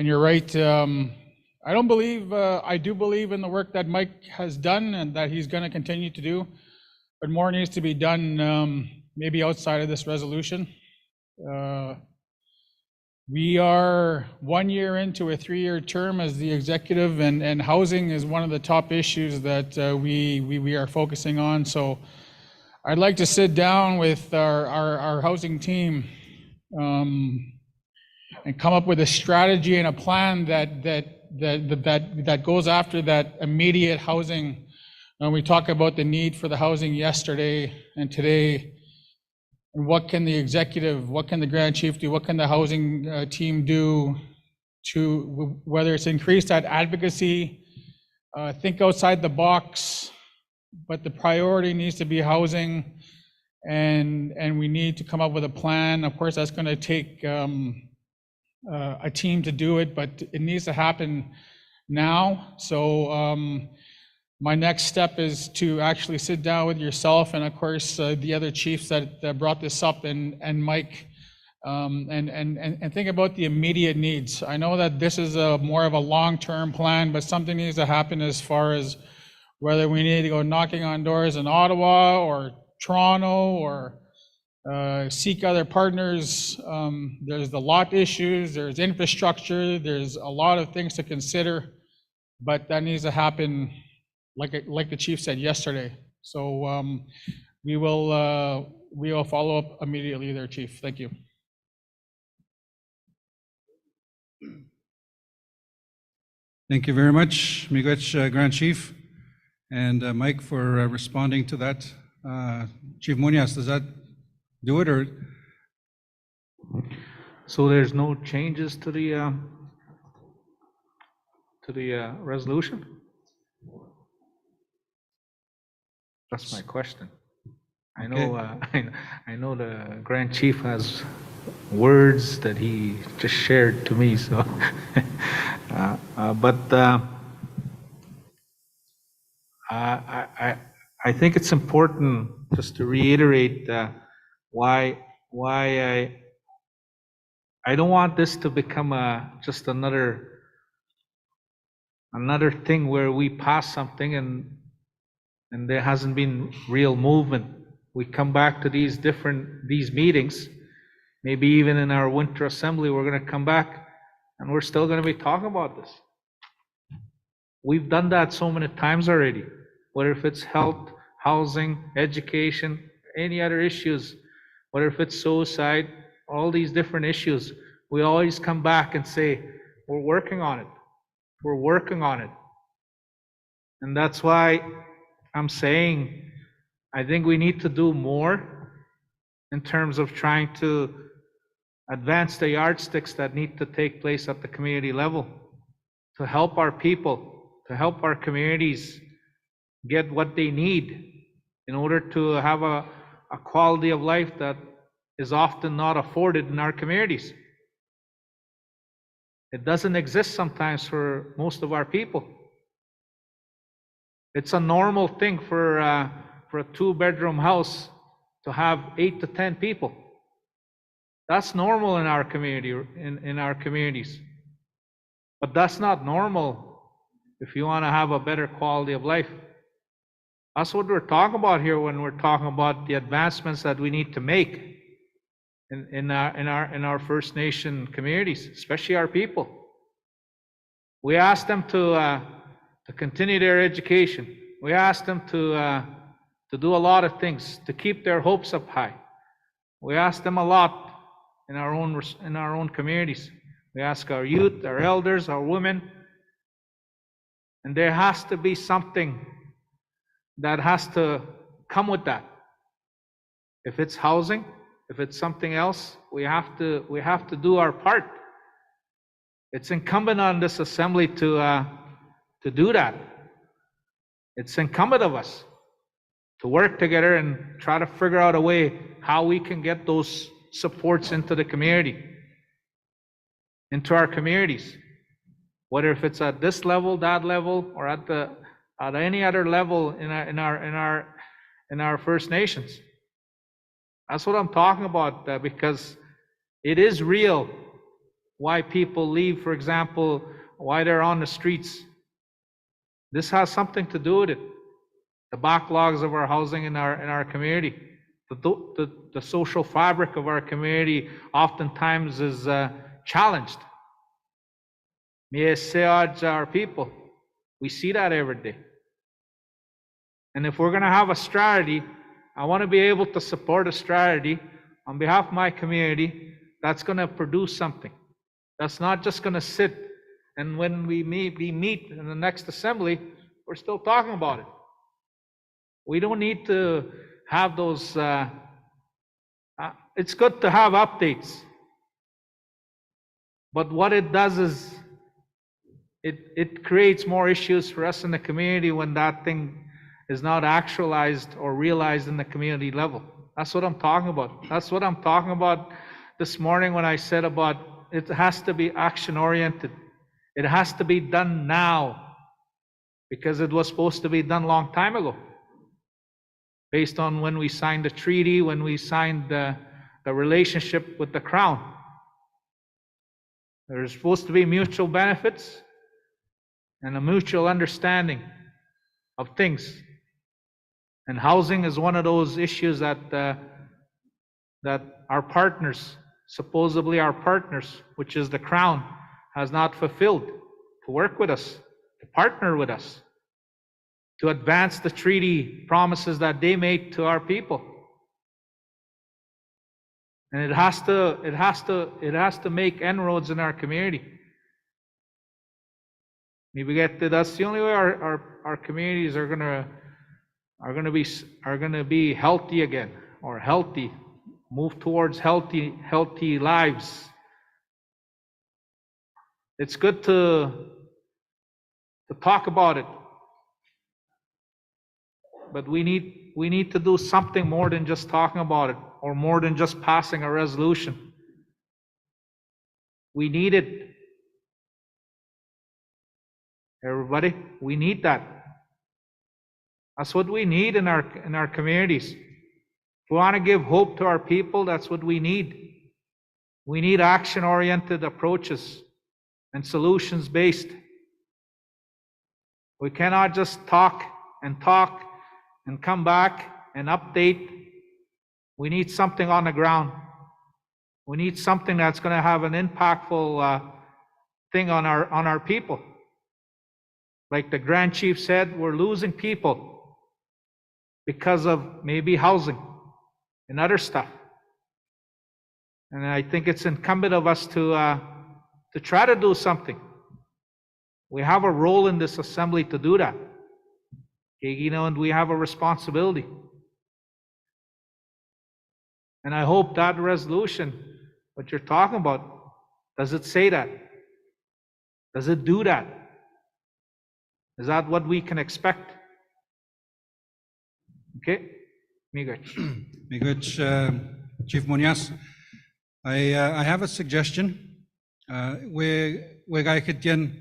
And you're right, I don't believe, I do believe in the work that Mike has done and that he's going to continue to do, but more needs to be done maybe outside of this resolution. We are 1 year into a 3-year term as the executive, and housing is one of the top issues that we are focusing on. So I'd like to sit down with our housing team and come up with a strategy and a plan that goes after that immediate housing. And we talked about the need for the housing yesterday and today. And what can the executive, what can the Grand Chief do, what can the housing team do to, whether it's increase that advocacy, think outside the box, but the priority needs to be housing, and we need to come up with a plan. Of course, that's going to take a team to do it, but it needs to happen now. So my next step is to actually sit down with yourself and, of course, the other chiefs that brought this up, and Mike, and think about the immediate needs. I know that this is more of a long-term plan, but something needs to happen as far as whether we need to go knocking on doors in Ottawa or Toronto or seek other partners. There's the lot issues, there's infrastructure, there's a lot of things to consider, but that needs to happen like the chief said yesterday. So we will follow up immediately there, Chief. Thank you. Thank you very much, Miigwech, Grand Chief, and Mike for responding to that. Chief Muñoz, does that do it, or? So there's no changes to the resolution? That's my question. I know, I know the Grand Chief has words that he just shared to me, so, but I think it's important just to reiterate why I don't want this to become just another thing where we pass something and there hasn't been real movement. We come back to these meetings, maybe even in our winter assembly, we're going to come back and we're still going to be talking about this. We've done that so many times already, whether if it's health, housing, education, any other issues, whether if it's suicide, all these different issues, we always come back and say, we're working on it. We're working on it. And that's why I'm saying, I think we need to do more in terms of trying to advance the yardsticks that need to take place at the community level to help our people, to help our communities get what they need in order to have a quality of life that is often not afforded in our communities. It doesn't exist sometimes for most of our people. It's a normal thing for a 2-bedroom house to have 8 to 10 people. That's normal in our community, in our communities. But that's not normal if you want to have a better quality of life. That's what we're talking about here when we're talking about the advancements that we need to make in our First Nation communities, especially our people. We ask them to continue their education. We ask them to do a lot of things, to keep their hopes up high. We ask them a lot in our own communities. We ask our youth, our elders, our women, and there has to be something that has to come with that. If it's housing, if it's something else, we have to do our part. It's incumbent on this assembly to do that. It's incumbent of us to work together and try to figure out a way how we can get those supports into the community, into our communities, whether if it's at this level, that level, or at any other level in our First Nations. That's what I'm talking about, because it is real why people leave, for example, why they're on the streets. This has something to do with it. The backlogs of our housing in our community. The social fabric of our community oftentimes is challenged. Our people. We see that every day. And if we're going to have a strategy, I want to be able to support a strategy on behalf of my community that's going to produce something. That's not just going to sit, and when we meet in the next assembly, we're still talking about it. We don't need to have those, it's good to have updates. But what it does is it creates more issues for us in the community when that thing is not actualized or realized in the community level. That's what I'm talking about. That's what I'm talking about this morning when I said about it has to be action oriented. It has to be done now because it was supposed to be done a long time ago. Based on when we signed the treaty, when we signed the relationship with the Crown. There's supposed to be mutual benefits and a mutual understanding of things. And housing is one of those issues that our partners, supposedly our partners, which is the Crown, has not fulfilled to work with us, to partner with us, to advance the treaty promises that they made to our people. And it has to make inroads in our community. Maybe that's the only way our communities are gonna be healthy again, or healthy, move towards healthy lives. It's good to talk about it, but we need to do something more than just talking about it, or more than just passing a resolution. We need it. Everybody, we need that. That's what we need in our communities. If we want to give hope to our people, that's what we need. We need action-oriented approaches and solutions-based. We cannot just talk and come back and update. We need something on the ground. We need something that's going to have an impactful thing on our people. Like the Grand Chief said, we're losing people because of maybe housing and other stuff. And I think it's incumbent of us to try to do something. We have a role in this assembly to do that. And we have a responsibility. And I hope that resolution, what you're talking about, does it say that? Does it do that? Is that what we can expect? Okay, Miguel. Chief Munoz. I have a suggestion. We gai kitien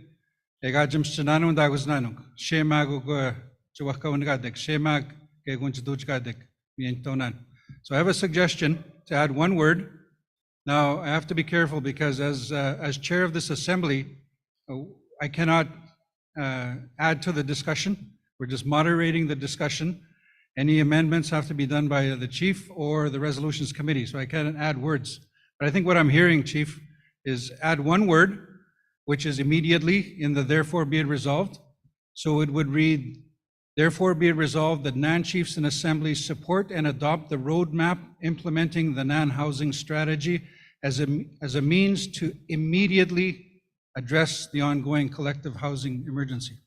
egajim shananu dagus nanuk. Shemag chuwakawan gadek. Shemag kegunch duch gadek. Mientonan. So I have a suggestion to add one word. Now I have to be careful because as chair of this assembly, I cannot add to the discussion. We're just moderating the discussion. Any amendments have to be done by the chief or the resolutions committee, so I can't add words. But I think what I'm hearing, Chief, is add one word, which is immediately in the therefore be it resolved. So it would read, therefore be it resolved that NAN chiefs and assemblies support and adopt the roadmap implementing the NAN housing strategy as a means to immediately address the ongoing collective housing emergency.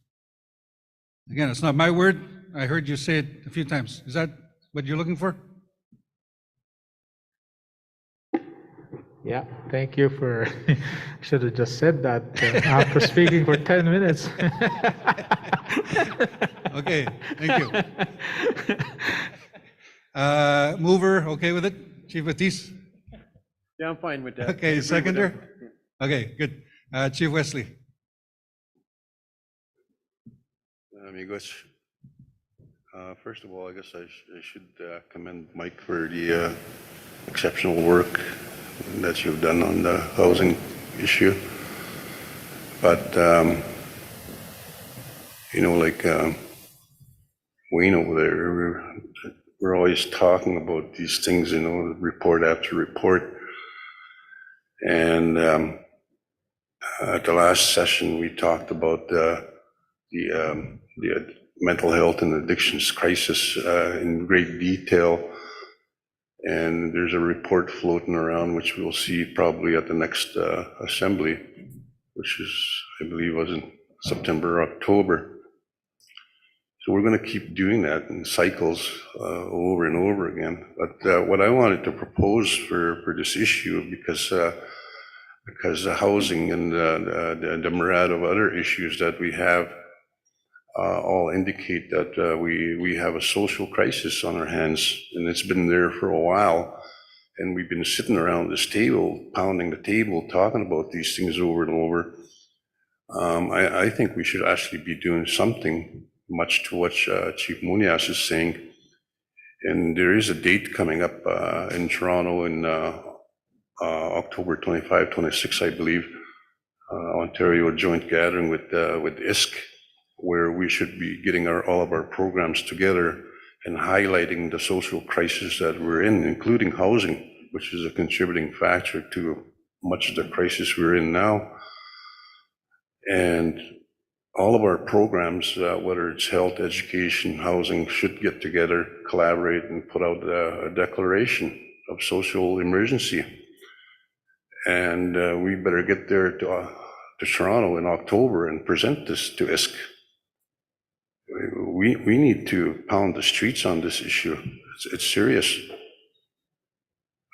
Again, it's not my word. I heard you say it a few times. Is that what you're looking for? Yeah, thank you for, should have just said that after speaking for 10 minutes. Okay, thank you. Mover, okay with it? Chief Batis? Yeah, I'm fine with that. Okay, seconder? Okay, good. Chief Wesley. Amigos, first of all, I guess I should commend Mike for the exceptional work that you've done on the housing issue. But, like Wayne over there, we're always talking about these things, report after report. And at the last session, we talked about the mental health and addictions crisis in great detail. And there's a report floating around, which we'll see probably at the next assembly, which is, I believe, was in September or October. So we're going to keep doing that in cycles over and over again. But what I wanted to propose for this issue, because the housing and the myriad of other issues that we have all indicate that we have a social crisis on our hands, and it's been there for a while. And we've been sitting around this table, pounding the table, talking about these things over and over. I think we should actually be doing something, much to what Chief Munias is saying. And there is a date coming up in Toronto in October 25, 26, I believe, Ontario joint gathering with ISK, where we should be getting all of our programs together and highlighting the social crisis that we're in, including housing, which is a contributing factor to much of the crisis we're in now. And all of our programs, whether it's health, education, housing, should get together, collaborate, and put out a declaration of social emergency. And we better get there to Toronto in October and present this to ISK. We need to pound the streets on this issue. It's serious.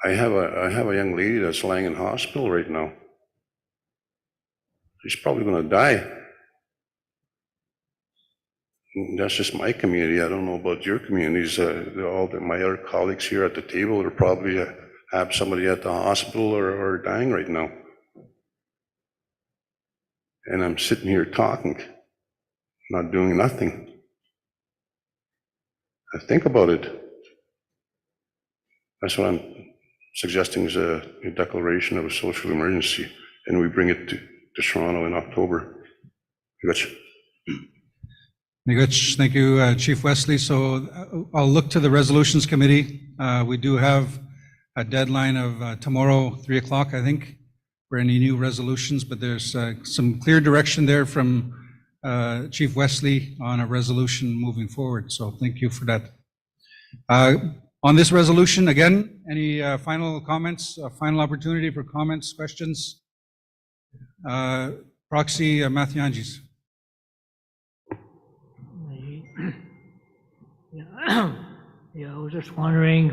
I have a young lady that's lying in hospital right now. She's probably going to die. That's just my community. I don't know about your communities. My other colleagues here at the table are probably have somebody at the hospital or dying right now. And I'm sitting here talking, not doing nothing. Think about it. That's what I'm suggesting, is a declaration of a social emergency, and we bring it to Toronto in October. Gotcha. Thank you, Chief Wesley. So I'll look to the Resolutions Committee. We do have a deadline of tomorrow, 3 o'clock, I think, for any new resolutions, but there's some clear direction there from Chief Wesley on a resolution moving forward. So thank you for that. On this resolution, again, any final comments, final opportunity for comments, questions? Proxy Mathiangis. Yeah, I was just wondering,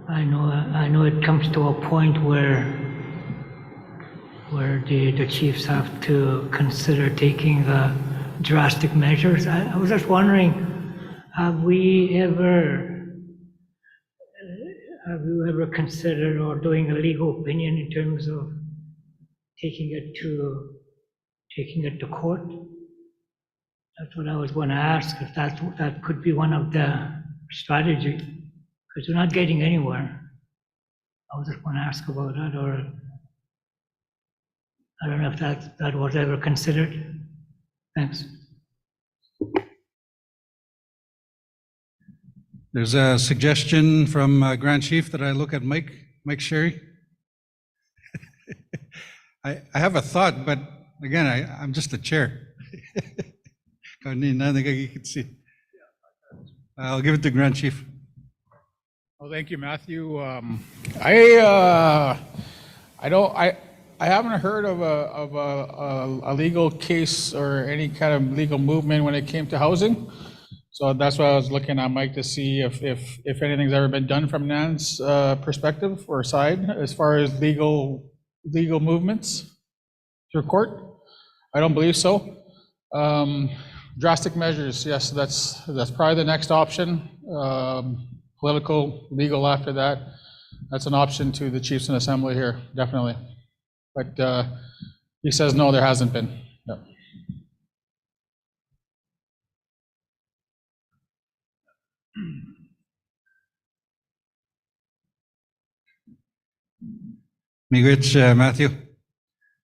I know it comes to a point where the chiefs have to consider taking drastic measures. I was just wondering, have you ever considered or doing a legal opinion in terms of taking it to court? That's what I was going to ask, if that could be one of the strategies, because we're not getting anywhere. I was just going to ask about that, or I don't know if that was ever considered. Thanks. There's a suggestion from Grand Chief that I look at Mike Sherry. I have a thought, but again, I'm just the chair. I'll give it to Grand Chief. Well, thank you, Matthew. I haven't heard of a legal case or any kind of legal movement when it came to housing. So that's why I was looking at Mike to see if anything's ever been done from NAN's perspective or side as far as legal movements through court. I don't believe so. Drastic measures, yes, that's probably the next option. Political, legal after that. That's an option to the chiefs in assembly here, definitely. But he says no, there hasn't been. No. Miigwech, Matthew.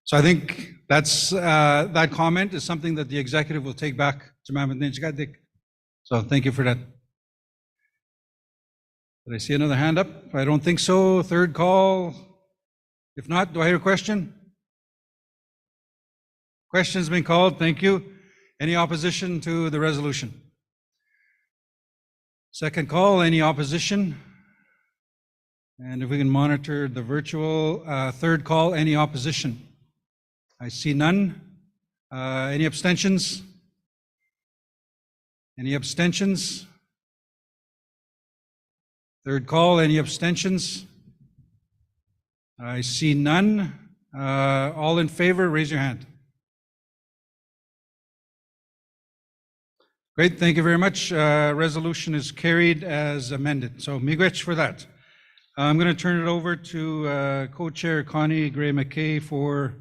So I think that's, that comment is something that the executive will take back to Mammoth Ninchgadik. So thank you for that. Did I see another hand up? I don't think so. Third call. If not, do I hear a question? Question's been called. Thank you. Any opposition to the resolution? Second call, any opposition? And if we can monitor the virtual, third call, any opposition? I see none. Any abstentions? Any abstentions? Third call, any abstentions? I see none. All in favor, raise your hand. Great, thank you very much. Resolution is carried as amended. So miigwech for that. I'm going to turn it over to co-chair Connie Gray McKay for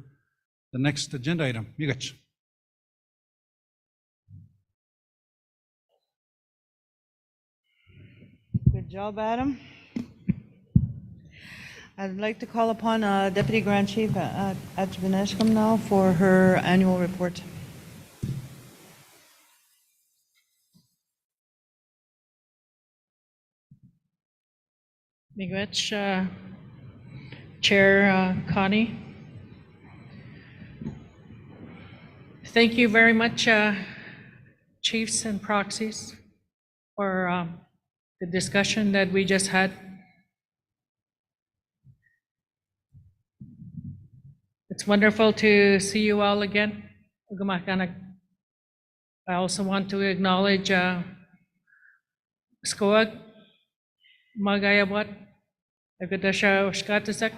the next agenda item. Miigwech. Good job, Adam. I'd like to call upon Deputy Grand Chief Ajbaneshkam now for her annual report. Miigwech, Chair Connie. Thank you very much, chiefs and proxies, for the discussion that we just had. It's wonderful to see you all again. I also want to acknowledge Skoag, Magayabot, Agadasha Oshkatasak,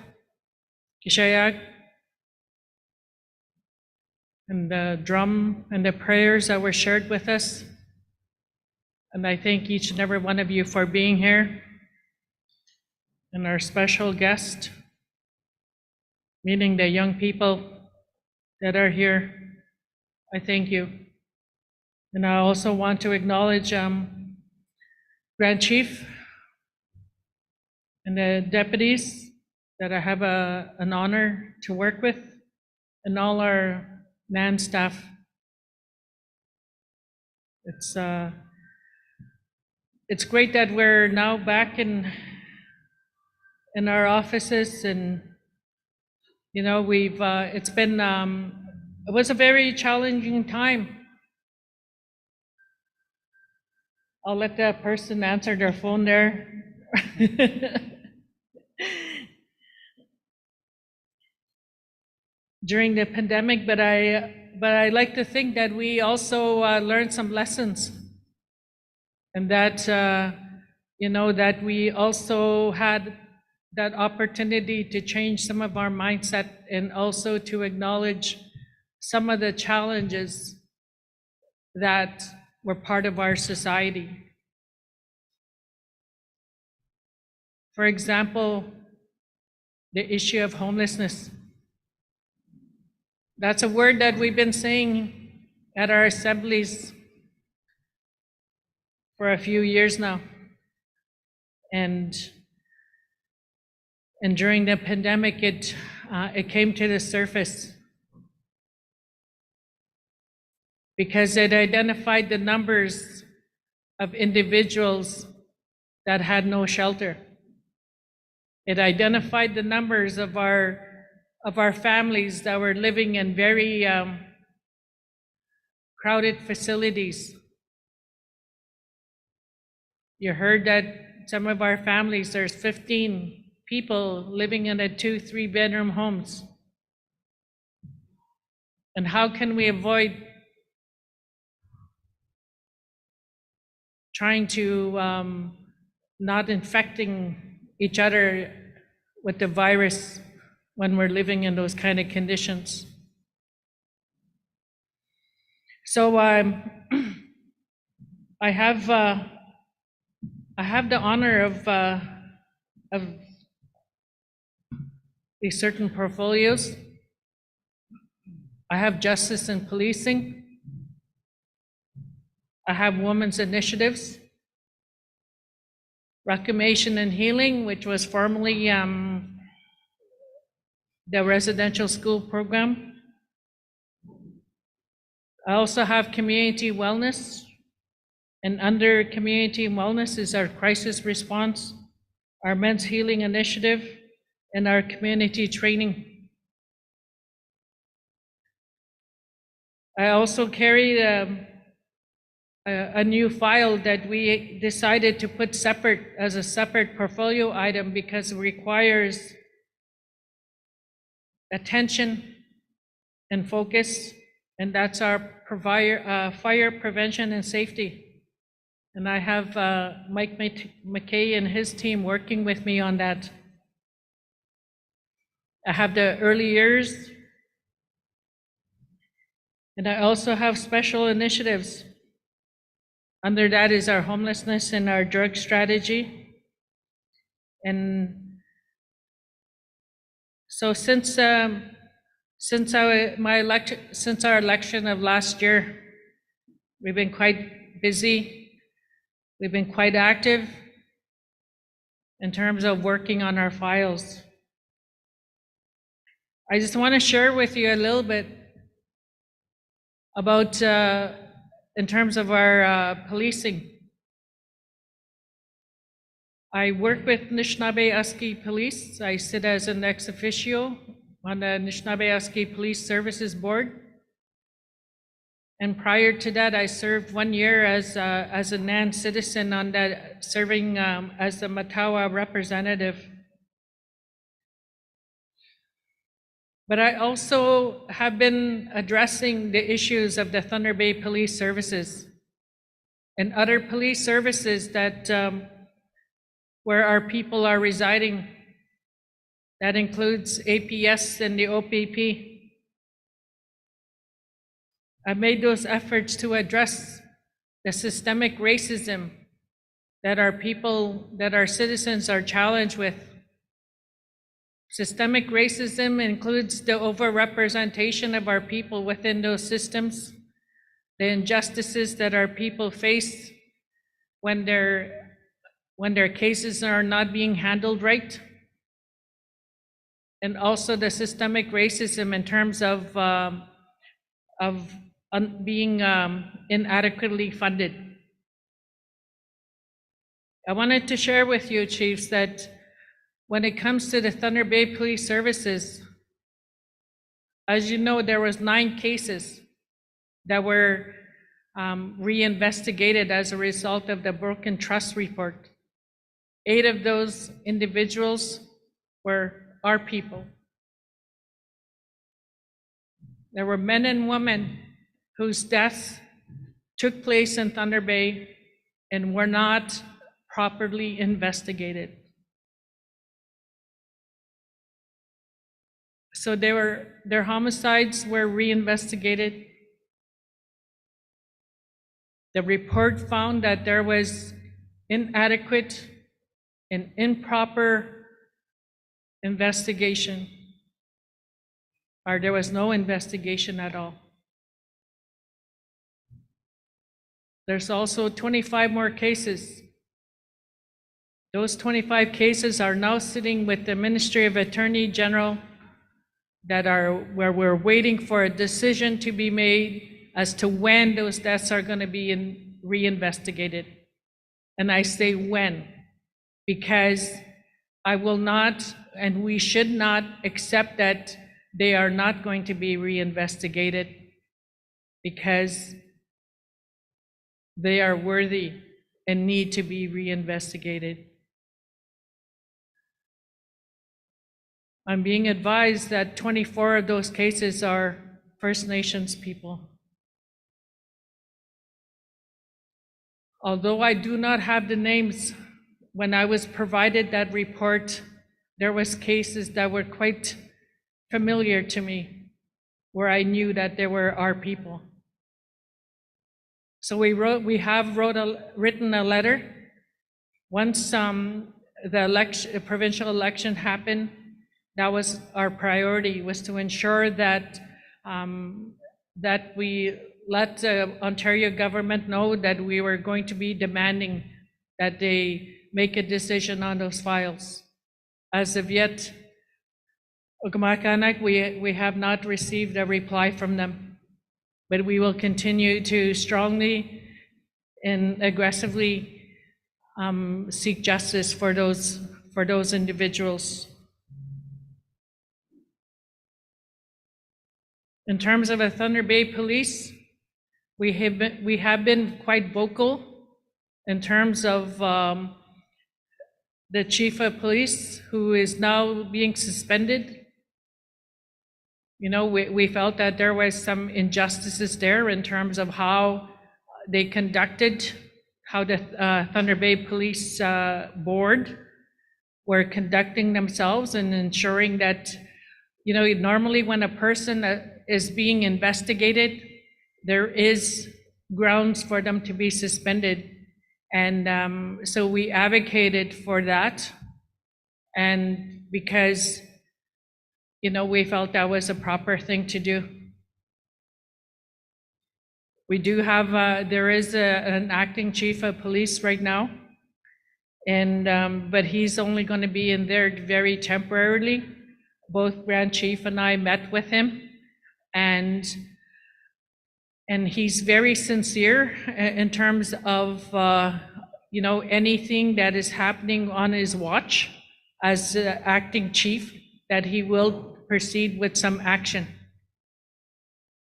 Kishayag, and the drum and the prayers that were shared with us. And I thank each and every one of you for being here. And our special guest, meaning the young people that are here, I thank you. And I also want to acknowledge Grand Chief and the deputies that I have an honor to work with, and all our NAN staff. It's great that we're now back in our offices, and you know, it's been it was a very challenging time. I'll let that person answer their phone there. During the pandemic, but I like to think that we also learned some lessons, and that you know, that we also had that opportunity to change some of our mindset, and also to acknowledge some of the challenges that were part of our society. For example, the issue of homelessness. That's a word that we've been saying at our assemblies for a few years now. And during the pandemic, it came to the surface because it identified the numbers of individuals that had no shelter. It identified the numbers of our families that were living in very crowded facilities. You heard that some of our families, there's 15 people living in a 2-3 bedroom homes. And how can we avoid trying to not infecting each other with the virus when we're living in those kind of conditions? So I have the honor of these certain portfolios. I have justice and policing. I have women's initiatives, reclamation and healing, which was formerly the residential school program. I also have community wellness, and under community wellness is our crisis response, our men's healing initiative, and our community training. I also carry a new file that we decided to put as a separate portfolio item because it requires attention and focus, and that's our fire prevention and safety. And I have Mike McKay and his team working with me on that. I have the early years, and I also have special initiatives. Under that is our homelessness and our drug strategy. And so since our election of last year, we've been quite busy. We've been quite active in terms of working on our files. I just want to share with you a little bit about in terms of our policing. I work with Anishinaabe-Husky Police. I sit as an ex officio on the Anishinaabe-Husky Police Services Board. And prior to that, I served 1 year as a NAN citizen on that, serving as the Matawa representative. But I also have been addressing the issues of the Thunder Bay Police Services and other police services that where our people are residing. That includes APS and the OPP. I made those efforts to address the systemic racism that our people, that our citizens are challenged with. Systemic racism includes the overrepresentation of our people within those systems, the injustices that our people face when their cases are not being handled right, and also the systemic racism in terms of being inadequately funded. I wanted to share with you, chiefs, that when it comes to the Thunder Bay Police Services, as you know, there was 9 cases that were reinvestigated as a result of the broken trust report. 8 of those individuals were our people. There were men and women whose deaths took place in Thunder Bay and were not properly investigated. So their homicides were reinvestigated. The report found that there was inadequate and improper investigation, or there was no investigation at all. There's also 25 more cases. Those 25 cases are now sitting with the Ministry of Attorney General where we're waiting for a decision to be made as to when those deaths are going to be reinvestigated. And I say when, because I will not, and we should not accept that they are not going to be reinvestigated, because they are worthy and need to be reinvestigated. I'm being advised that 24 of those cases are First Nations people. Although I do not have the names, when I was provided that report, there was cases that were quite familiar to me, where I knew that they were our people. So we have written a letter. Once the provincial election happened, that was our priority, was to ensure that that we let the Ontario government know that we were going to be demanding that they make a decision on those files. As of yet, Ugamakanak, we have not received a reply from them, but we will continue to strongly and aggressively seek justice for those individuals. In terms of the Thunder Bay Police, we have been quite vocal in terms of the chief of police, who is now being suspended. You know, we felt that there was some injustices there in terms of how they conducted, how the Thunder Bay Police Board were conducting themselves and ensuring that, you know, normally when a person is being investigated, there is grounds for them to be suspended. And so we advocated for that. And because, you know, we felt that was a proper thing to do. We do have, there is an acting chief of police right now. And, but he's only going to be in there very temporarily. Both Grand Chief and I met with him, and he's very sincere in terms of, you know, anything that is happening on his watch as acting chief, that he will proceed with some action.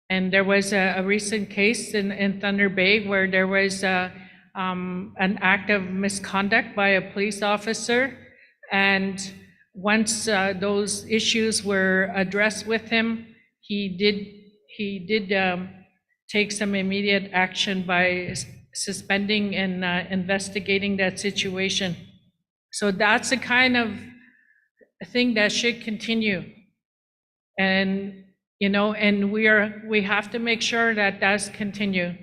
And there was a recent case in Thunder Bay where there was an act of misconduct by a police officer, and once those issues were addressed with him, he did take some immediate action by suspending and investigating that situation. So that's the kind of thing that should continue. And, you know, and we have to make sure that does continue,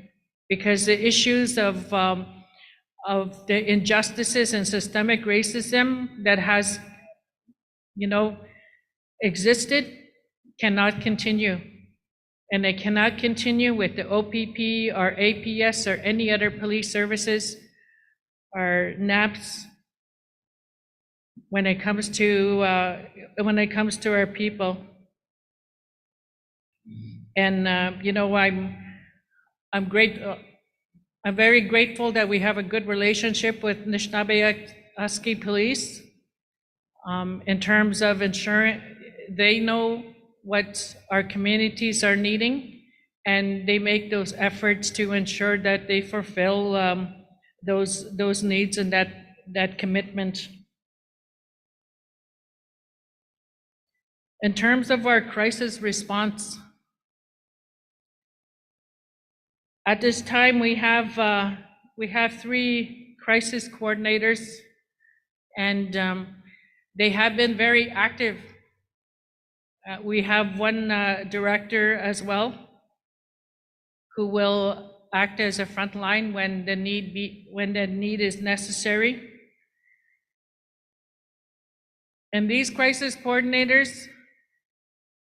because the issues of the injustices and systemic racism that has, you know, existed cannot continue. And they cannot continue with the OPP or APS or any other police services or NAPS when it comes to our people. And you know, I'm very grateful that we have a good relationship with Anishinaabe Police in terms of ensuring they know what our communities are needing, and they make those efforts to ensure that they fulfill those needs and that commitment. In terms of our crisis response, at this time we have 3 crisis coordinators, and they have been very active. We have one director as well, who will act as a front line when the need is necessary. And these crisis coordinators,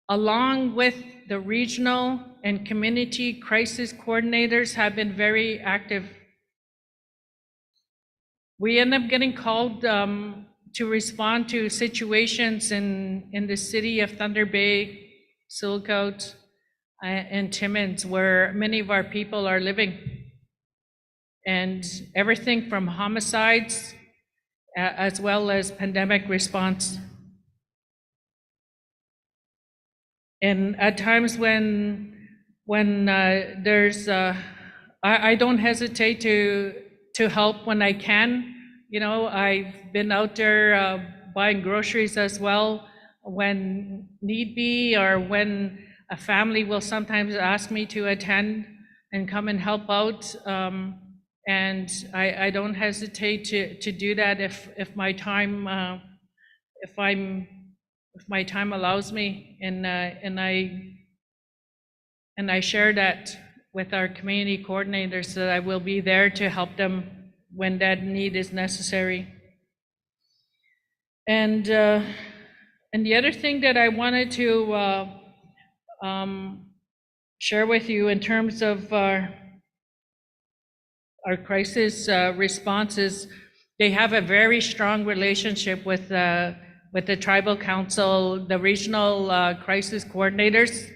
along with the regional and community crisis coordinators, have been very active. We end up getting called to respond to situations in the city of Thunder Bay, Silcote, and Timmins, where many of our people are living. And everything from homicides as well as pandemic response. And at times when there's, I don't hesitate to help when I can. You know, I've been out there buying groceries as well when need be, or when a family will sometimes ask me to attend and come and help out. And I don't hesitate to do that if my time my time allows me, and I share that with our community coordinators, that I will be there to help them when that need is necessary. And the other thing that I wanted to share with you in terms of our crisis responses, they have a very strong relationship with with the tribal council, the regional crisis coordinators.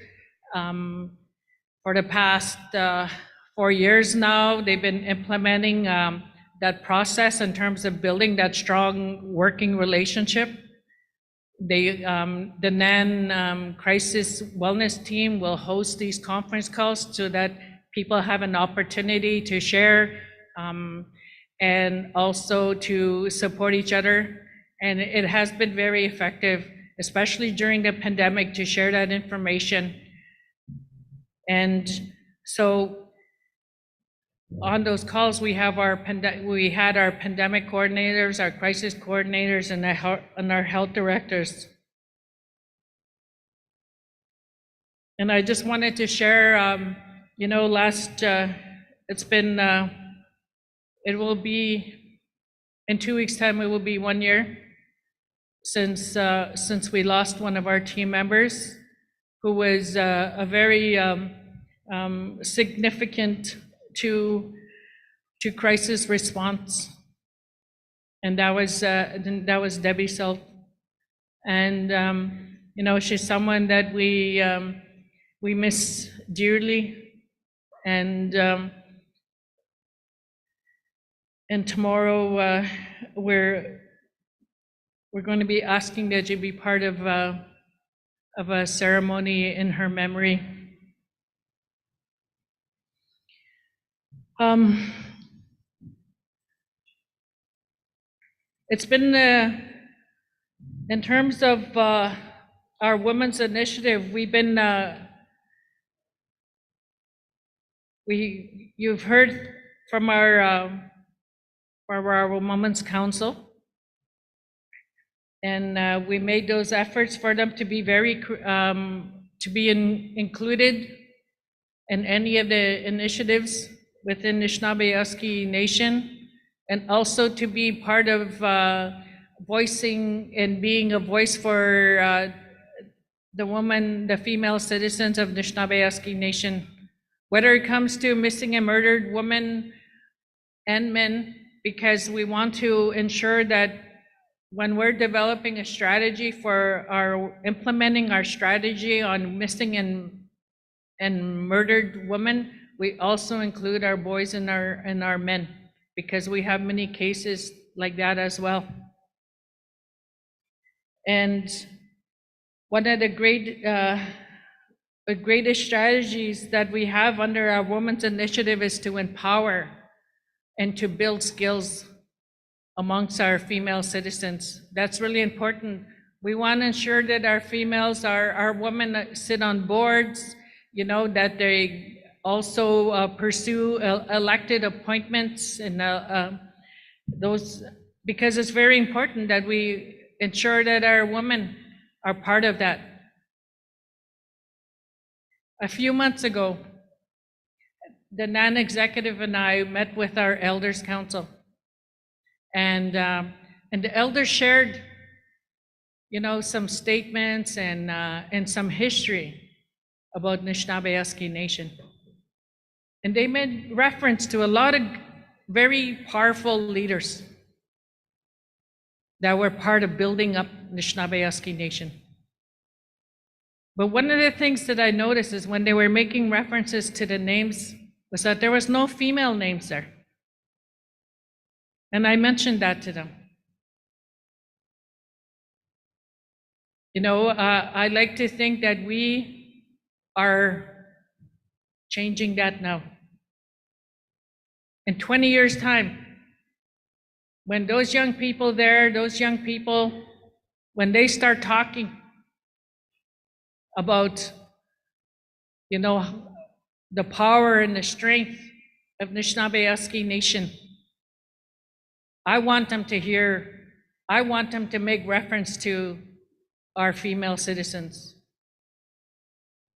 For the past 4 years now, they've been implementing that process in terms of building that strong working relationship. The NAN Crisis Wellness Team will host these conference calls so that people have an opportunity to share and also to support each other. And it has been very effective, especially during the pandemic, to share that information. And so on those calls, we had our pandemic coordinators, our crisis coordinators, and our health directors. And I just wanted to share, it will be, in 2 weeks' time, it will be 1 year since we lost one of our team members, who was a very significant to crisis response, and that was Debbie Self. And she's someone that we miss dearly, and tomorrow we're going to be asking that you be part of a ceremony in her memory. It's been, in terms of our women's initiative, we've been, you've heard from our Women's Council, and we made those efforts for them to be included in any of the initiatives within Anishinaabe Nation, and also to be part of voicing and being a voice for the female citizens of Anishinaabe Nation, whether it comes to missing and murdered women and men, because we want to ensure that when we're developing a strategy implementing our strategy on missing and murdered women, we also include our boys and our men, because we have many cases like that as well. And one of the greatest strategies that we have under our Women's Initiative is to empower and to build skills amongst our female citizens. That's really important. We want to ensure that our females, our women that sit on boards, that they also pursue elected appointments, and those, because it's very important that we ensure that our women are part of that. A few months ago, the NAN executive and I met with our Elders Council, and the elders shared, some statements and some history about Anishinaabe Nation. And they made reference to a lot of very powerful leaders that were part of building up Anishinaabe Nation. But one of the things that I noticed is when they were making references to the names was that there was no female names there. And I mentioned that to them. I like to think that we are changing that now. In 20 years' time, when those young people when they start talking about, the power and the strength of Anishinaabe Nation, I want them to make reference to our female citizens.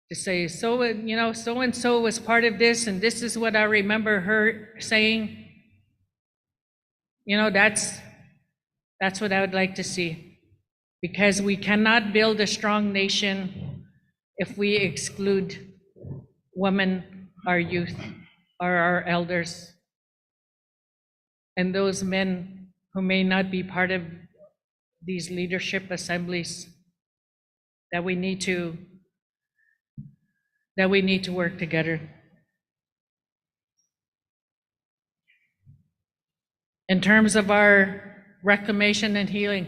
To say, so-and-so was part of this, and this is what I remember her saying. That's what I would like to see. Because we cannot build a strong nation if we exclude women, our youth, or our elders, and those men who may not be part of these leadership assemblies that we need to work together. In terms of our reclamation and healing,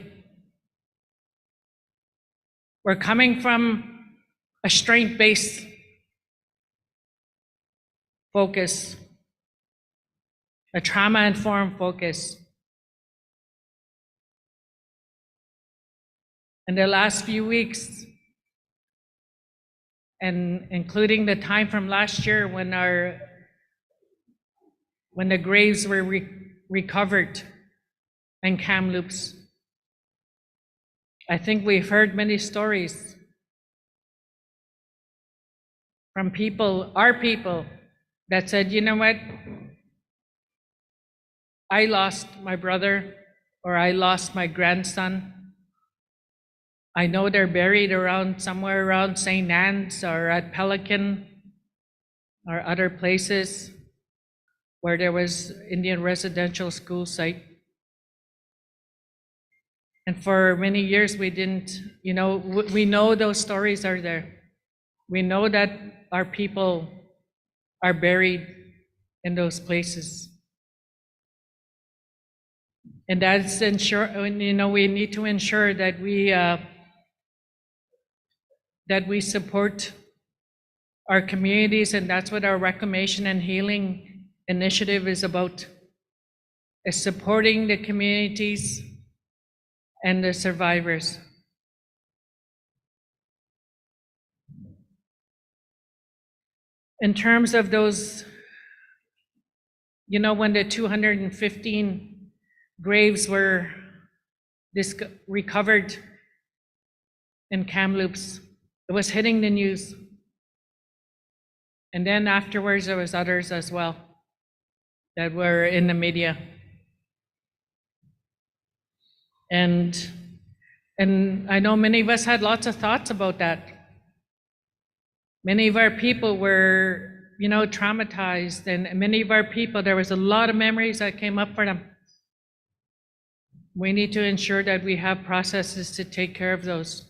we're coming from a strength-based focus, a trauma-informed focus. In the last few weeks, and including the time from last year when the graves were recovered in Kamloops, I think we've heard many stories from people, our people, that said, you know what, I lost my brother or I lost my grandson. I know they're buried around somewhere around St. Anne's or at Pelican or other places where there was Indian residential school site. And for many years we didn't, we know those stories are there. We know that our people are buried in those places. And that's we need to ensure that we support our communities, and that's what our Reclamation and Healing Initiative is about, is supporting the communities and the survivors. In terms of those, when the 215 graves were recovered in Kamloops, it was hitting the news. And then afterwards, there was others as well that were in the media. And I know many of us had lots of thoughts about that. Many of our people were, traumatized, and many of our people, there was a lot of memories that came up for them. We need to ensure that we have processes to take care of those.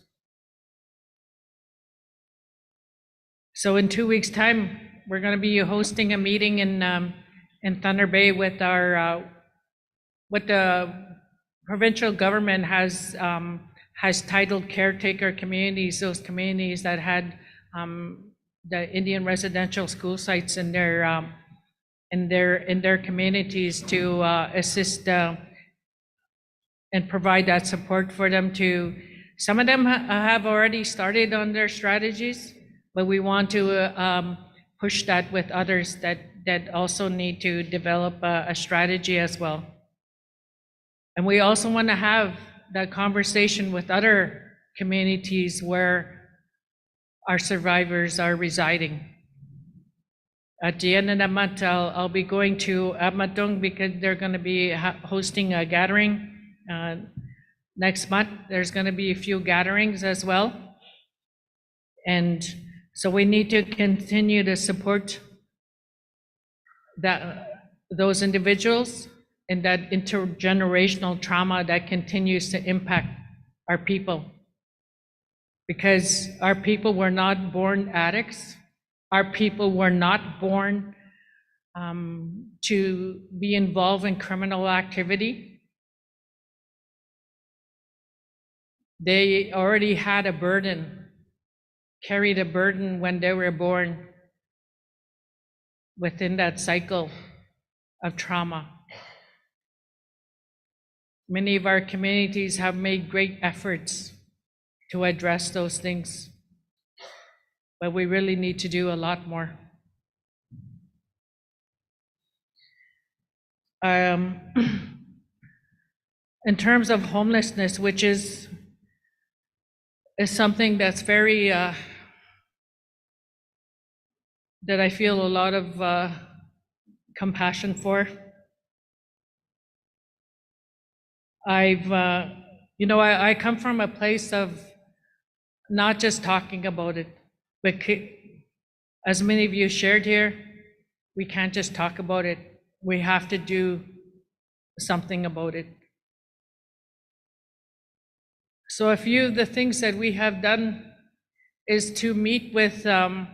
So in 2 weeks' time, we're going to be hosting a meeting in Thunder Bay with what the provincial government has titled Caretaker Communities, those communities that had the Indian residential school sites in their communities to assist and provide that support for them to. Some of them have already started on their strategies, but we want to push that with others that also need to develop a strategy as well. And we also want to have that conversation with other communities where our survivors are residing. At the end of the month, I'll be going to Amadung because they're going to be hosting a gathering. Next month, there's going to be a few gatherings as well. And so we need to continue to support those individuals and that intergenerational trauma that continues to impact our people. Because our people were not born addicts. Our people were not born to be involved in criminal activity. They already had a burden, carried a burden when they were born within that cycle of trauma. Many of our communities have made great efforts to address those things, but we really need to do a lot more. In terms of homelessness, which is something that's very, that I feel a lot of compassion for. I come from a place of not just talking about it, but as many of you shared here, we can't just talk about it. We have to do something about it. So a few of the things that we have done is to meet with the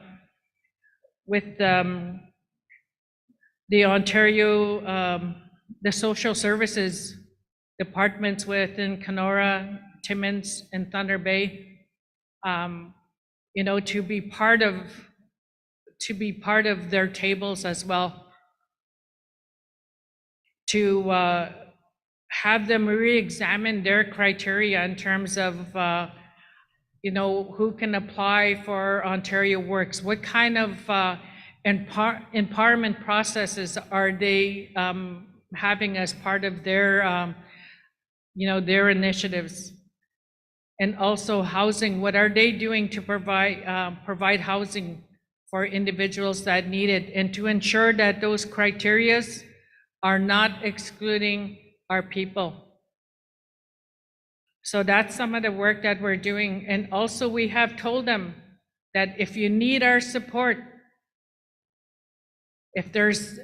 Ontario, the social services departments within Kenora, Timmins, and Thunder Bay, you know, to be part of their tables as well, to have them re-examine their criteria in terms of, you know, who can apply for Ontario Works, what kind of empowerment processes are they having as part of their, you know, their initiatives, and also housing. What are they doing to provide housing for individuals that need it, and to ensure that those criterias are not excluding our people. So that's some of the work that we're doing. And also we have told them that if you need our support, if there's,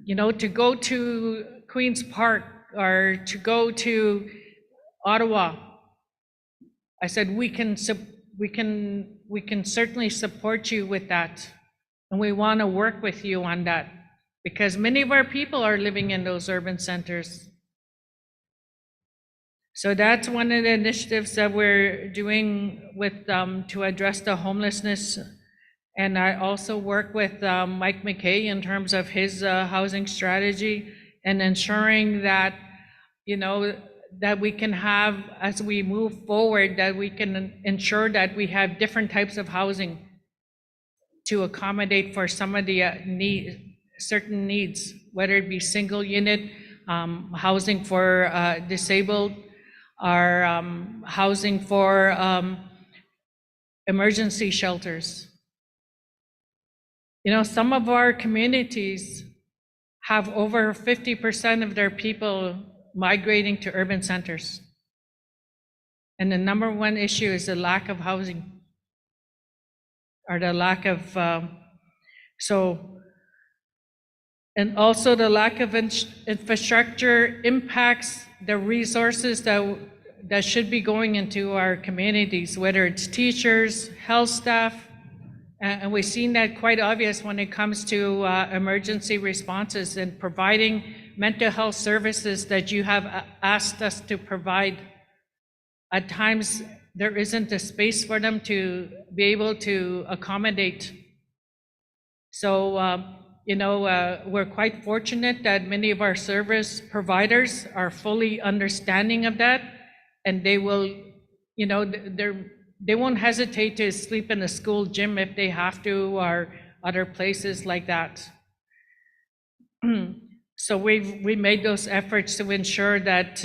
you know, to go to Queen's Park or to go to Ottawa, I said, we can certainly support you with that. And we want to work with you on that, because many of our people are living in those urban centers. So that's one of the initiatives that we're doing with to address the homelessness. And I also work with Mike McKay in terms of his housing strategy, and ensuring that, you know, that we can have, as we move forward, that we can ensure that we have different types of housing to accommodate for some of the certain needs, whether it be single unit housing for disabled, or housing for emergency shelters. You know, some of our communities have over 50% of their people migrating to urban centers. And the number one issue is the lack of housing, or the lack of, and also the lack of infrastructure impacts the resources that should be going into our communities, whether it's teachers, health staff, and we've seen that quite obvious when it comes to emergency responses and providing mental health services that you have asked us to provide. At times, there isn't a space for them to be able to accommodate. So, you know, we're quite fortunate that many of our service providers are fully understanding of that, and they will, you know, they won't hesitate to sleep in a school gym if they have to, or other places like that. So we made those efforts to ensure that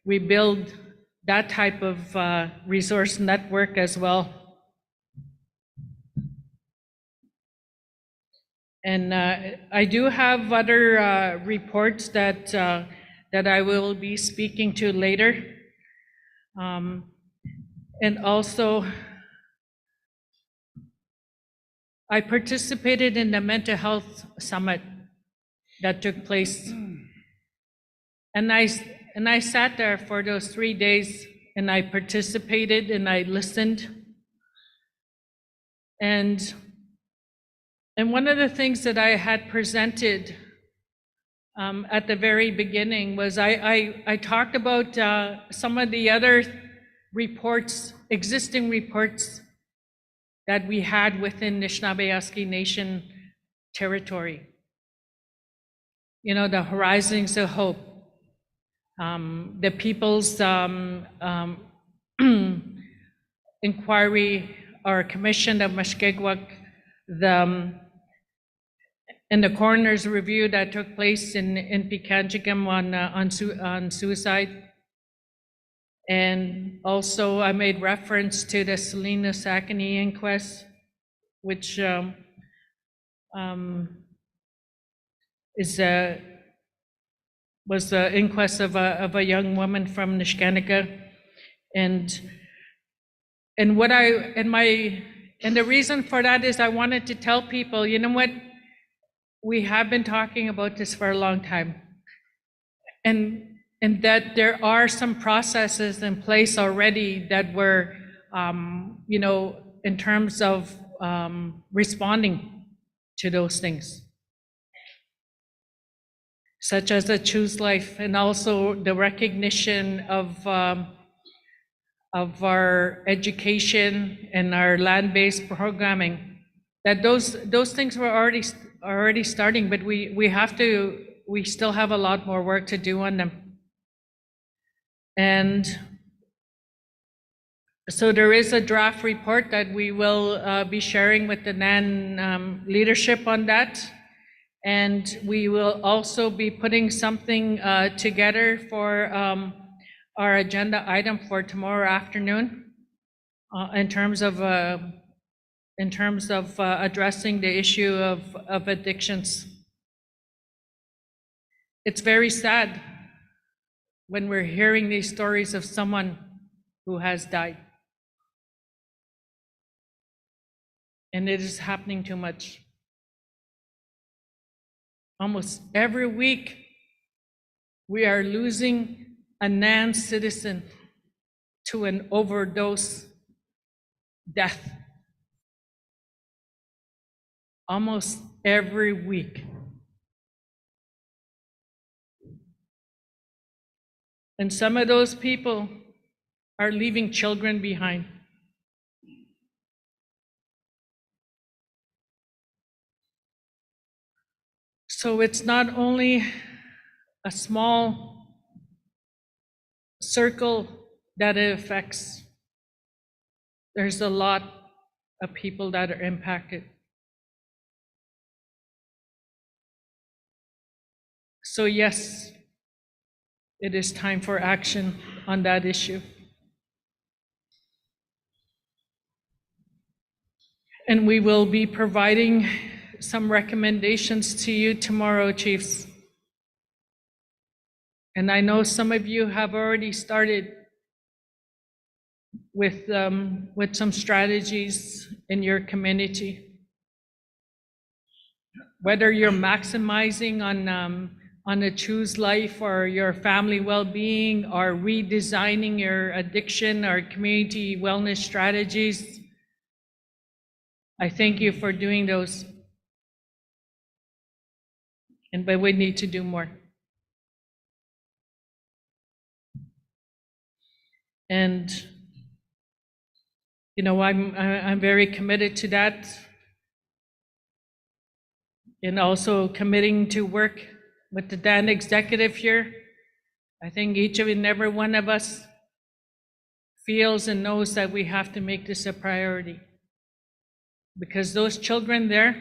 we build that type of resource network as well. And I do have other reports that I will be speaking to later. And also, I participated in the mental health summit that took place. And I sat there for those 3 days, and I participated and I listened. And one of the things that I had presented at the very beginning was I talked about some of the other reports, existing reports that we had within Anishinaabe Nation territory. You know, the Horizons of Hope, the People's Inquiry or Commission of Mushkegowuk, and the coroner's review that took place in Pikanchikam on suicide. And also I made reference to the Selena Sakani inquest, which was the inquest of a young woman from Nishkanika. And the reason for that is I wanted to tell people, you know what, we have been talking about this for a long time. And and that there are some processes in place already that were, in terms of responding to those things, such as a Choose Life, and also the recognition of our education and our land-based programming. That those things were already starting, but we still have a lot more work to do on them. And so there is a draft report that we will be sharing with the NAN leadership on that. And we will also be putting something together for our agenda item for tomorrow afternoon in terms of addressing the issue of addictions. It's very sad when we're hearing these stories of someone who has died. And it is happening too much. Almost every week, we are losing a NAN citizen to an overdose death. Almost every week. And some of those people are leaving children behind. So it's not only a small circle that it affects. There's a lot of people that are impacted. So yes, it is time for action on that issue. And we will be providing some recommendations to you tomorrow, Chiefs. And I know some of you have already started with some strategies in your community. Whether you're maximizing on a Choose Life or your family well-being, or redesigning your addiction or community wellness strategies, I thank you for doing those. But we need to do more. And I'm very committed to that, and also committing to work with the DAN executive here. I think each and every one of us feels and knows that we have to make this a priority, because those children there,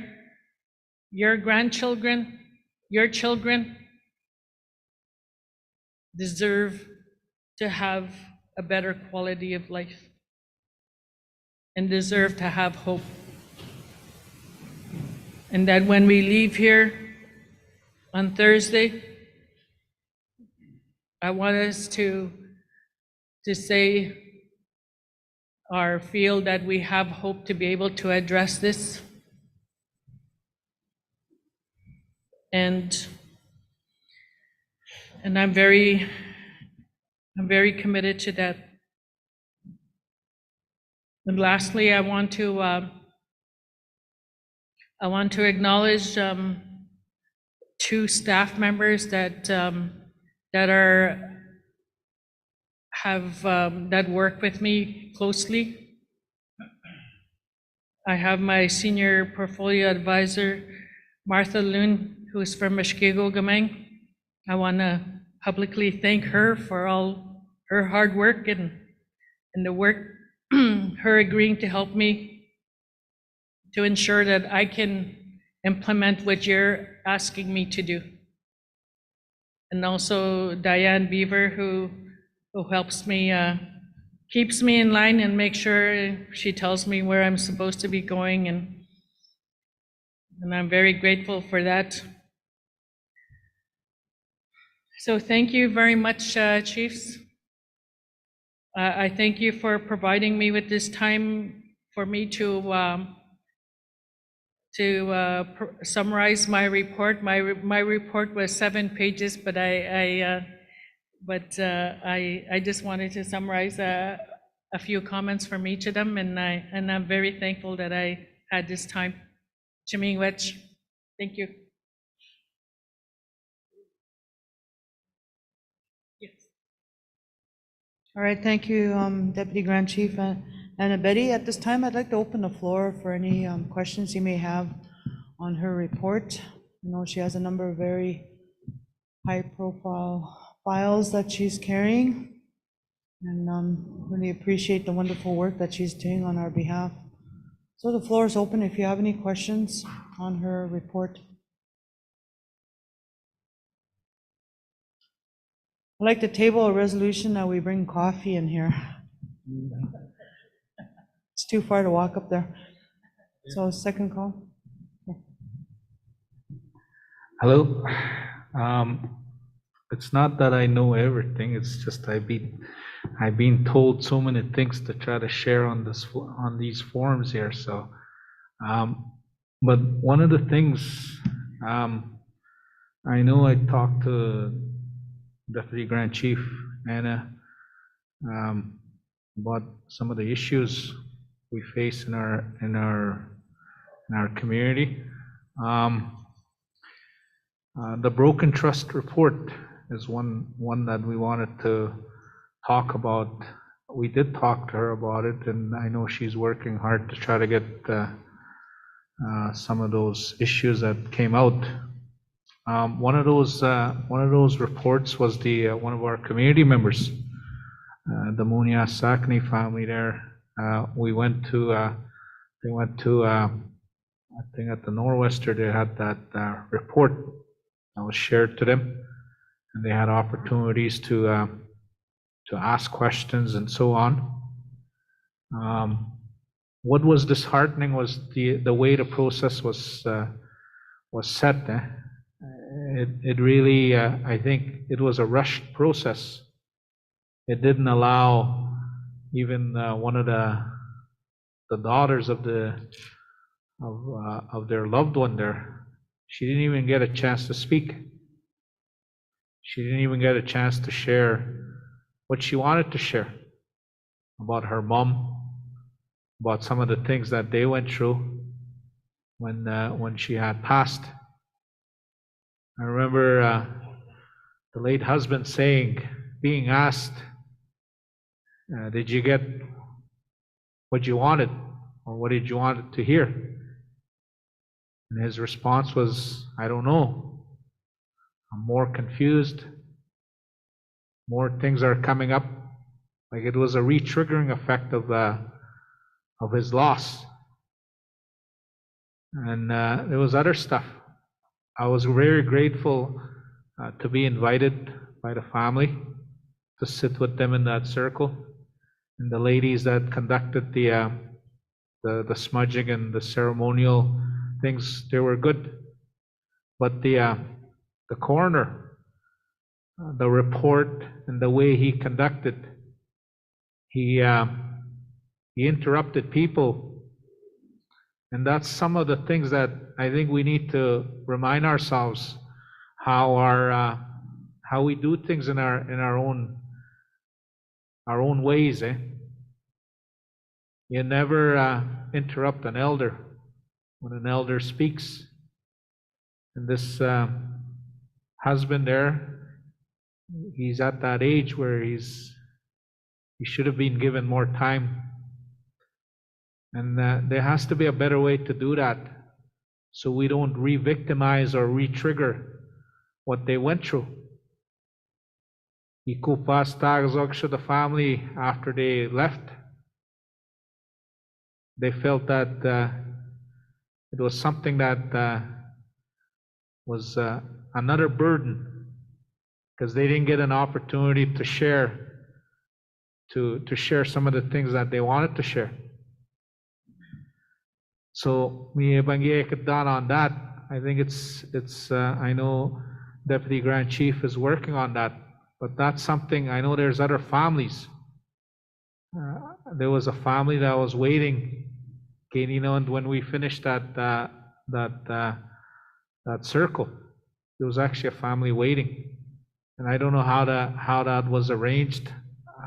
your grandchildren, your children, deserve to have a better quality of life and deserve to have hope. And that when we leave here on Thursday, I want us to say or feel that we have hope to be able to address this. And I'm very committed to that. And lastly, I want to acknowledge two staff members that work with me closely. I have my senior portfolio advisor, Martha Loon, who is from Mushkego-Gamang. I want to publicly thank her for all her hard work and the work, her agreeing to help me to ensure that I can implement what you're asking me to do. And also Diane Beaver, who helps me, keeps me in line and makes sure she tells me where I'm supposed to be going, and I'm very grateful for that. So thank you very much, Chiefs. I thank you for providing me with this time for me to summarize my report. My report was 7 pages, but I but I just wanted to summarize a few comments from each of them, and I'm very thankful that I had this time. Chiming-wech, thank you. Yes. All right, thank you, Deputy Grand Chief Anna Betty. At this time, I'd like to open the floor for any questions you may have on her report. I know she has a number of very high-profile files that she's carrying, and really appreciate the wonderful work that she's doing on our behalf. So the floor is open if you have any questions on her report. I'd like to table a resolution that we bring coffee in here. It's too far to walk up there. So second call. Hello. It's not that I know everything. It's just I've been told so many things to try to share on these forums here. So, but one of the things I know I talked to Deputy Grand Chief Anna about some of the issues we face in our community. The broken trust report is one that we wanted to talk about. We did talk to her about it, and I know she's working hard to try to get some of those issues that came out. One of those reports was one of our community members, the Munya Sakni family. There, they went to I think at the Norwester. They had that report that was shared to them, and they had opportunities to ask questions and so on. What was disheartening was the way the process was set. It really, I think it was a rushed process. It didn't allow even one of the daughters of their loved one there. She didn't even get a chance to speak. She didn't even get a chance to share what she wanted to share about her mom, about some of the things that they went through when she had passed. I remember the late husband being asked, did you get what you wanted, or what did you want to hear? And his response was, I don't know. I'm more confused. More things are coming up. Like it was a re-triggering effect of his loss. And there was other stuff. I was very grateful to be invited by the family to sit with them in that circle. And the ladies that conducted the smudging and the ceremonial things, they were good. But the coroner, the report and the way he conducted, he interrupted people. And that's some of the things that I think we need to remind ourselves how we do things in our own ways. You never interrupt an elder when an elder speaks. And this husband there, he's at that age where he should have been given more time. And there has to be a better way to do that, so we don't re-victimize or re-trigger what they went through. The family, after they left, they felt that it was something that was another burden, because they didn't get an opportunity to share some of the things that they wanted to share. So we done on that. I think it's I know Deputy Grand Chief is working on that, but that's something. I know there's other families. There was a family that was waiting, and when we finished that circle, there was actually a family waiting, And I don't know how that was arranged,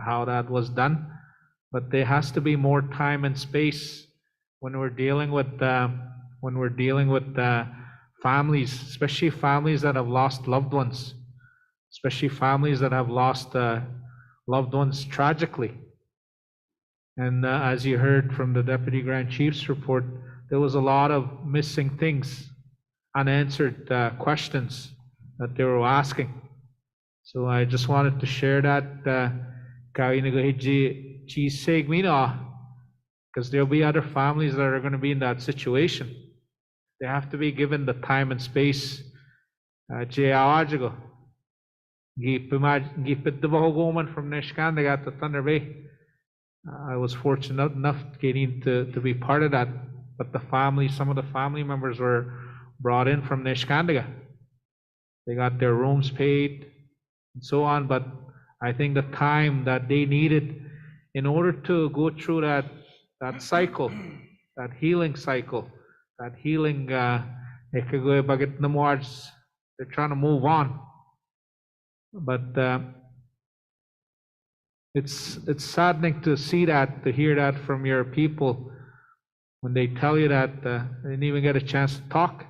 how that was done, but there has to be more time and space when we're dealing with families, especially families that have lost loved ones, especially families that have lost loved ones tragically. And as you heard from the Deputy Grand Chief's report, there was a lot of missing things, unanswered questions that they were asking. So I just wanted to share that, because there'll be other families that are going to be in that situation. They have to be given the time and space. From Nishkandagat to Thunder Bay. I was fortunate enough getting to be part of that, but some of the family members were brought in from Nishkandagat. They got their rooms paid and so on, but I think the time that they needed in order to go through that cycle, that healing cycle, that healing, they're trying to move on. But it's saddening to see that, to hear that from your people when they tell you that they didn't even get a chance to talk.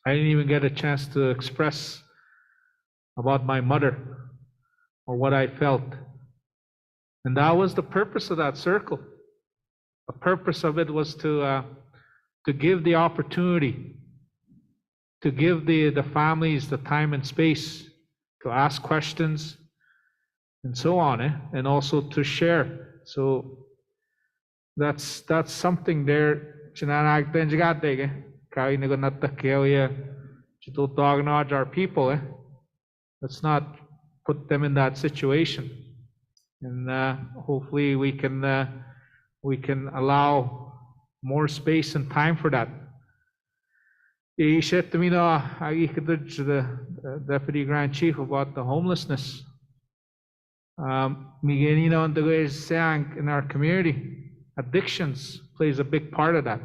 I didn't even get a chance to express about my mother or what I felt. And that was the purpose of that circle. The purpose of it was to give the opportunity, to give the families the time and space to ask questions and so on, and also to share. So that's something there. Our people, let's not put them in that situation, and hopefully we can allow more space and time for that. He said to me, the Deputy Grand Chief, about the homelessness. In our community, addictions plays a big part of that.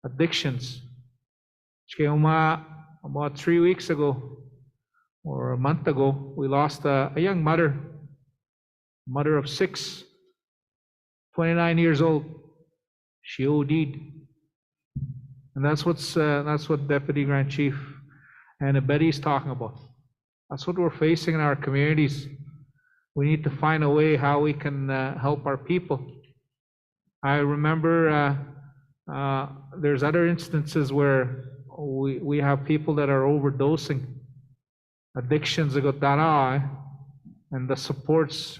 Addictions. About 3 weeks ago, or a month ago, we lost a young mother of 6, 29 years old. She OD'd. And that's what Deputy Grand Chief and Betty is talking about. That's what we're facing in our communities. We need to find a way how we can help our people. I remember there's other instances where we have people that are overdosing, addictions, and the supports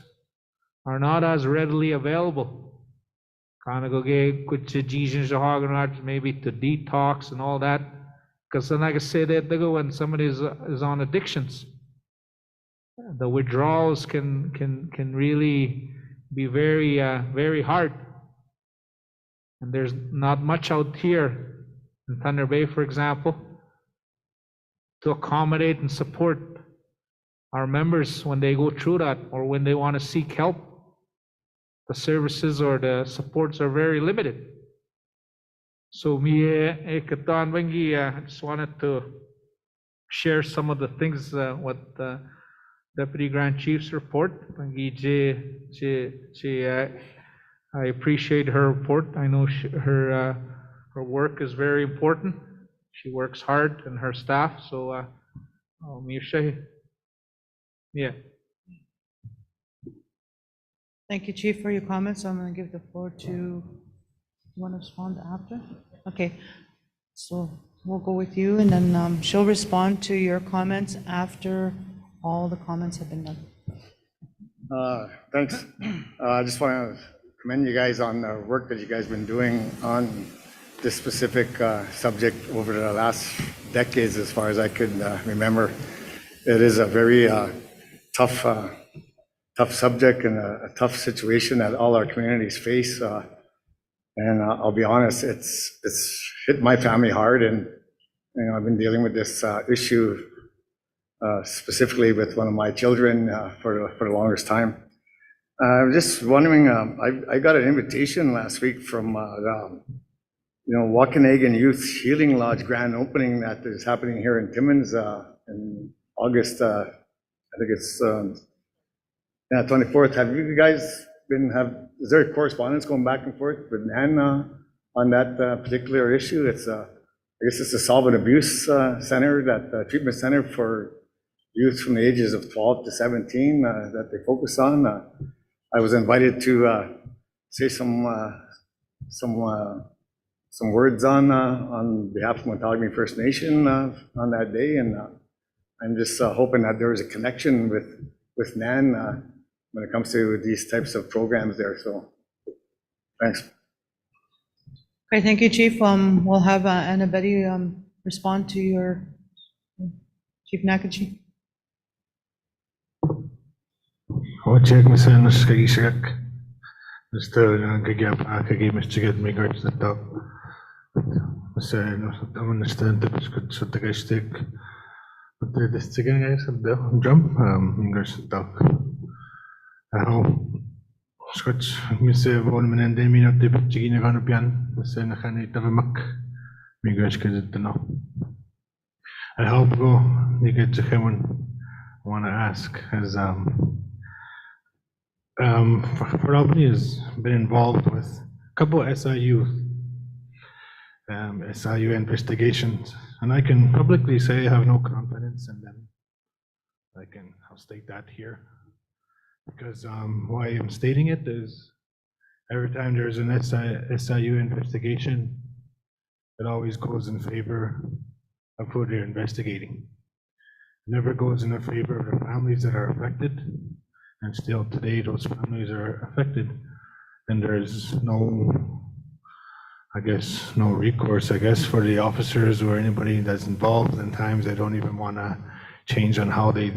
are not as readily available. Maybe to detox and all that, because then, like I say, when somebody is on addictions, the withdrawals can really be very very hard, and there's not much out here in Thunder Bay, for example, to accommodate and support our members when they go through that or when they want to seek help. The services or the supports are very limited. So I just wanted to share some of the things what the Deputy Grand Chief's report. I appreciate her report. I know her work is very important. She works hard, and her staff. So yeah. Thank you, Chief, for your comments. I'm going to give the floor to, you want to respond after? Okay, so we'll go with you, and then she'll respond to your comments after all the comments have been done. Thanks. I just want to commend you guys on the work that you guys have been doing on this specific subject over the last decades, as far as I could remember. It is a very tough subject and a tough situation that all our communities face. And I'll be honest, it's hit my family hard, and I've been dealing with this issue specifically with one of my children for the longest time. I'm just wondering, I got an invitation last week from the Wakangan Youth Healing Lodge grand opening that is happening here in Timmins in August I think it's, yeah, 24th. Have you guys is there correspondence going back and forth with NAN on that particular issue? It's, I guess it's a solvent abuse center, that treatment center for youth from the ages of 12 to 17 that they focus on. I was invited to say some words on behalf of Montagney First Nation on that day, and I'm just hoping that there is a connection with NAN when it comes to these types of programs there. So, thanks. Okay, thank you, Chief. We'll have Anna Betty respond to your Chief Nakaji. Check Mr. Nashkagishak. Mr. Kagya Mr. Get me guards the top. Mr. Understand the biscuit so the guy stick. But the second guys at the jump, fingers the top. How Scotch, Mr. Volman and Demi of the Chigina Ganopian, Mr. Nakanita Mak, fingers get to know. I hope go you get to heaven. I want to ask as Fort Albany has been involved with a couple of SIU investigations, and I can publicly say I have no confidence in them. I'll state that here, because why I'm stating it is every time there's an SIU investigation, it always goes in favor of who they're investigating. It never goes in favor of the families that are affected. And still today, those families are affected, and there's no recourse, for the officers or anybody that's involved. And times they don't even want to change on how they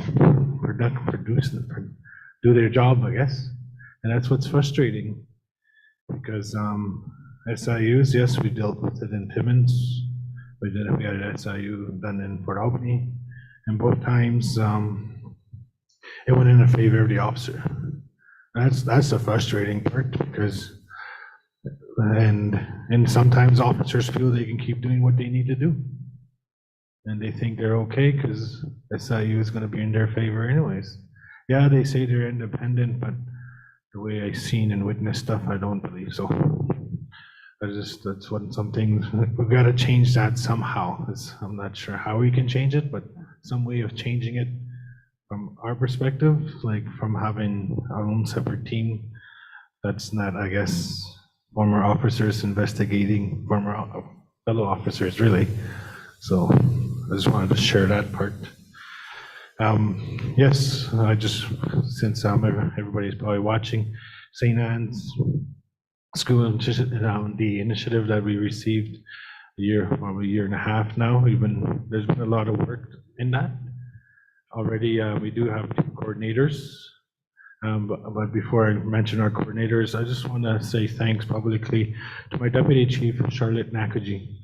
do their job, And that's what's frustrating, because SIUs, yes, we dealt with it in Timmins. We had an SIU done in Fort Albany, and both times, it went in favor of the officer. That's the frustrating part, because and sometimes officers feel they can keep doing what they need to do, and they think they're okay because SIU is going to be in their favor anyways. Yeah, they say they're independent, but the way I've seen and witnessed stuff, I don't believe so. That's something we've got to change that somehow. I'm not sure how we can change it, but some way of changing it. From our perspective, from having our own separate team, that's not, former officers investigating former fellow officers, really. So I just wanted to share that part. Yes, since everybody's probably watching, St. Anne's School, the initiative that we received probably a year and a half now, there's been a lot of work in that. Already, we do have 2 coordinators, but before I mention our coordinators, I just want to say thanks publicly to my Deputy Chief, Charlotte Nakaji.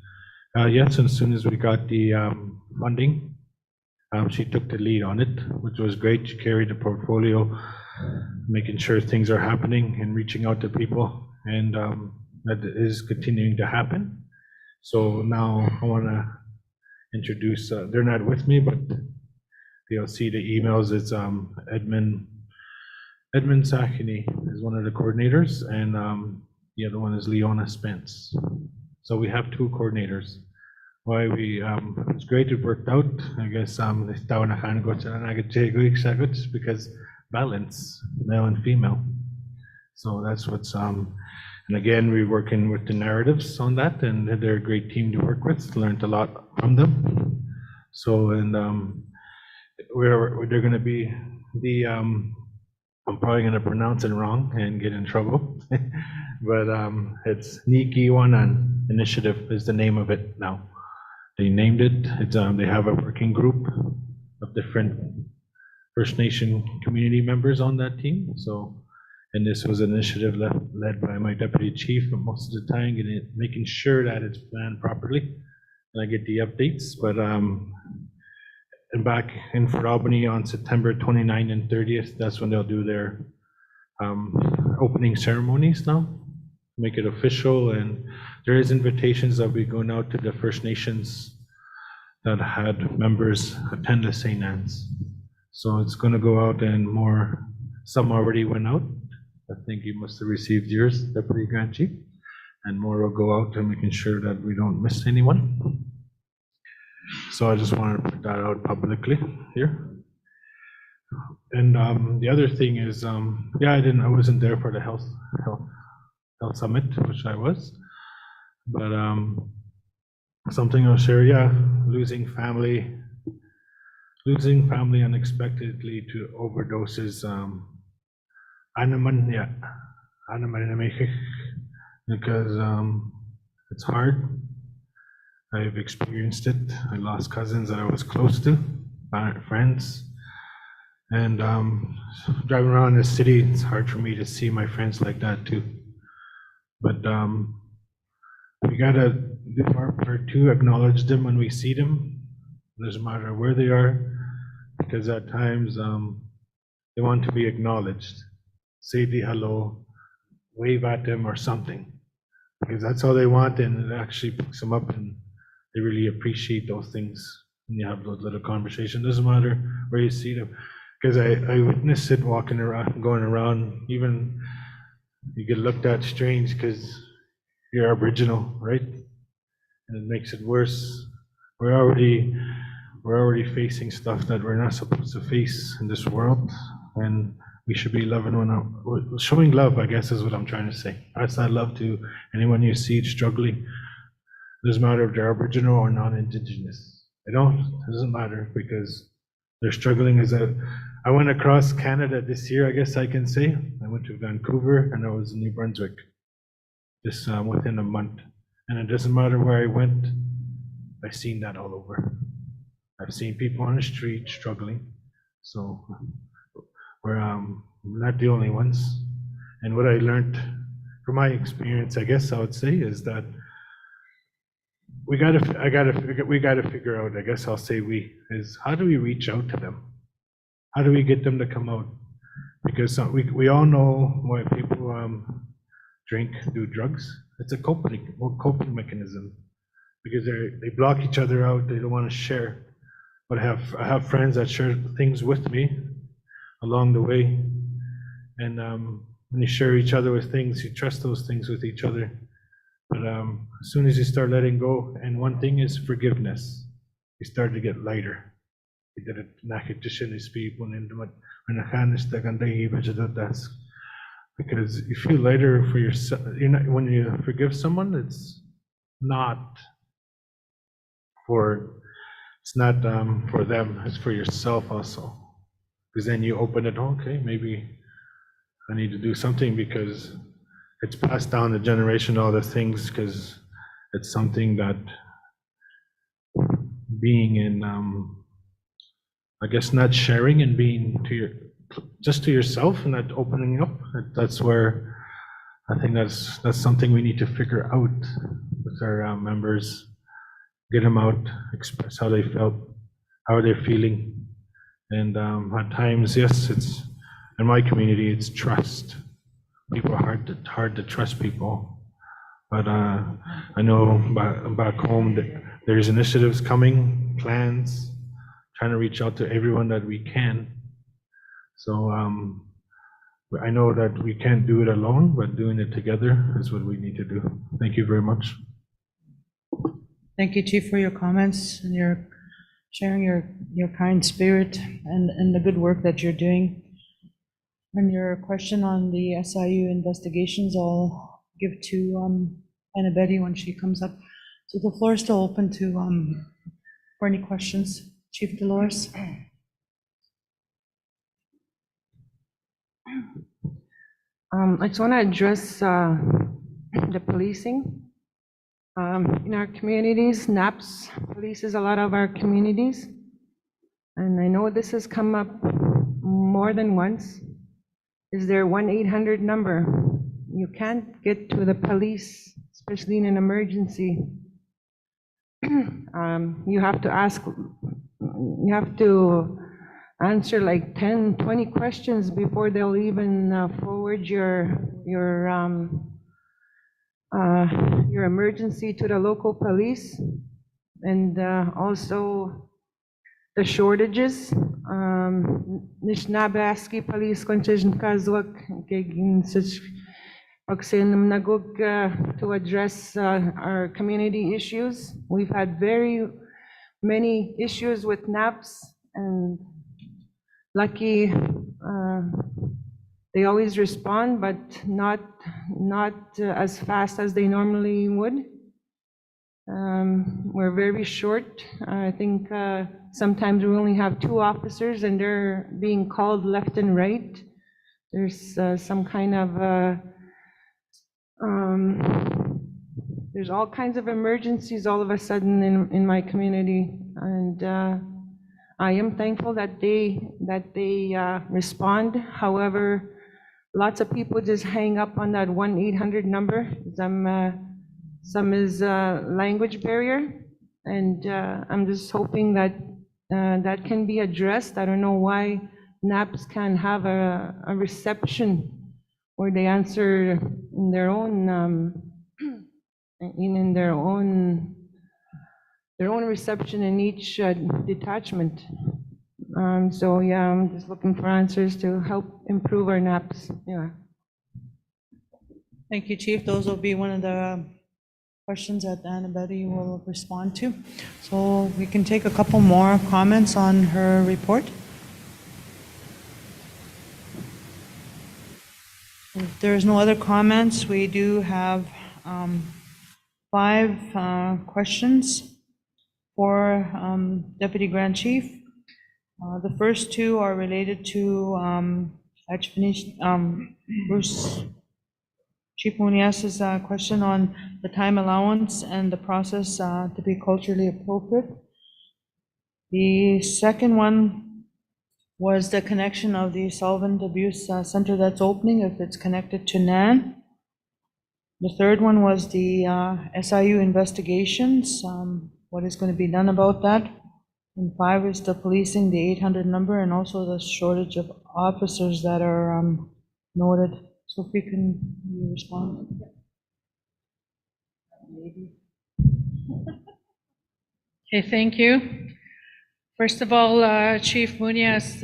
Yes, as soon as we got the funding, she took the lead on it, which was great. She carried the portfolio, making sure things are happening and reaching out to people, and that is continuing to happen. So now I want to introduce, they're not with me, but you'll see the emails. It's Edmund Sachini is one of the coordinators, and the other one is Leona Spence. So we have 2 coordinators. Why it's great it worked out. Because balance, male and female. So that's what's and again, we're working with the narratives on that, and they're a great team to work with. Learned a lot from them. So they're going to be I'm probably going to pronounce it wrong and get in trouble, but it's Keewaywin Initiative is the name of it now. They named it. They have a working group of different First Nation community members on that team. So, and this was an initiative led by my Deputy Chief, but most of the time making sure that it's planned properly, and I get the updates. But and back in Fort Albany on September 29th and 30th, that's when they'll do their opening ceremonies now, make it official. And there is invitations that will be going out to the First Nations that had members attend the St. Anne's. So it's going to go out and more, some already went out. I think you must have received yours, Deputy Grand Chief. And more will go out and making sure that we don't miss anyone. So I just wanted to put that out publicly here. And the other thing is, yeah, I wasn't there for the health summit, which I was. But something I'll share, yeah, losing family unexpectedly to overdoses. Because it's hard. I've experienced it. I lost cousins that I was close to, friends. And driving around the city, it's hard for me to see my friends like that too. But we gotta do our part to acknowledge them when we see them. It doesn't matter where they are, because at times they want to be acknowledged. Say the hello, wave at them or something, because that's all they want, and it actually picks them up, and they really appreciate those things when you have those little conversations. Doesn't matter where you see them, because I witnessed it walking around, going around. Even you get looked at strange because you're Aboriginal, right? And it makes it worse. We're already facing stuff that we're not supposed to face in this world, and we should be loving one another. Showing love, I guess, is what I'm trying to say. Pass that love to anyone you see struggling. It doesn't matter if they're Aboriginal or non-Indigenous. It doesn't matter, because they're struggling. I went across Canada this year, I guess I can say. I went to Vancouver and I was in New Brunswick just within a month. And it doesn't matter where I went, I've seen that all over. I've seen people on the street struggling. So we're not the only ones. And what I learned from my experience, I guess I would say, is that we gotta figure out, I guess I'll say is how do we reach out to them? How do we get them to come out? Because we all know why people drink, do drugs. It's a coping mechanism, because they block each other out. They don't want to share. But I have friends that share things with me along the way, and when you share each other with things, you trust those things with each other. But as soon as you start letting go, and one thing is forgiveness, you start to get lighter. Because you feel lighter for yourself. When you forgive someone, it's not for them, it's for yourself also. Because then you open it, okay, maybe I need to do something, because it's passed down the generation, all the things, because it's something that being in, I guess, not sharing and being just to yourself and not opening up. That's where I think that's something we need to figure out with our members. Get them out, express how they felt, how they're feeling. And at times, yes, it's in my community, it's trust. People are hard to trust people. But I know back home that there's initiatives coming, plans, trying to reach out to everyone that we can. So I know that we can't do it alone, but doing it together is what we need to do. Thank you very much. Thank you, Chief, for your comments and your sharing your kind spirit and the good work that you're doing. And your question on the SIU investigations, I'll give to Anna Betty when she comes up. So the floor is still open to for any questions. Chief Dolores. I just want to address the policing. In our communities, NAPS polices a lot of our communities. And I know this has come up more than once. Is there 1-800 number? You can't get to the police, especially in an emergency. You have to answer like 10, 20 questions before they'll even forward your emergency to the local police. And also, the shortages. Nishnabaski police contingent kazwak gigin such to address our community issues. We've had very many issues with NAPS, and lucky they always respond, but not as fast as they normally would. We're very short. I think sometimes we only have 2 officers and they're being called left and right. There's some kind of, there's all kinds of emergencies all of a sudden in my community. And I am thankful that they respond. However, lots of people just hang up on that 1-800 number. Some is language barrier, and I'm just hoping that that can be addressed. I don't know why NAPS can have a reception where they answer in their own their own reception in each detachment. So yeah, I'm just looking for answers to help improve our NAPS. Yeah. Thank you, Chief. Those will be one of the questions that Annabelle will respond to. So we can take a couple more comments on her report. If there's no other comments, we do have 5 questions for Deputy Grand Chief. The first 2 are related to Chief Munias's question on the time allowance and the process to be culturally appropriate. The second one was the connection of the Solvent Abuse Center that's opening, if it's connected to NAN. The third one was the SIU investigations, what is going to be done about that. And 5 is the policing, the 800 number, and also the shortage of officers that are noted. So if you can respond. Okay, thank you. First of all, Chief Munias,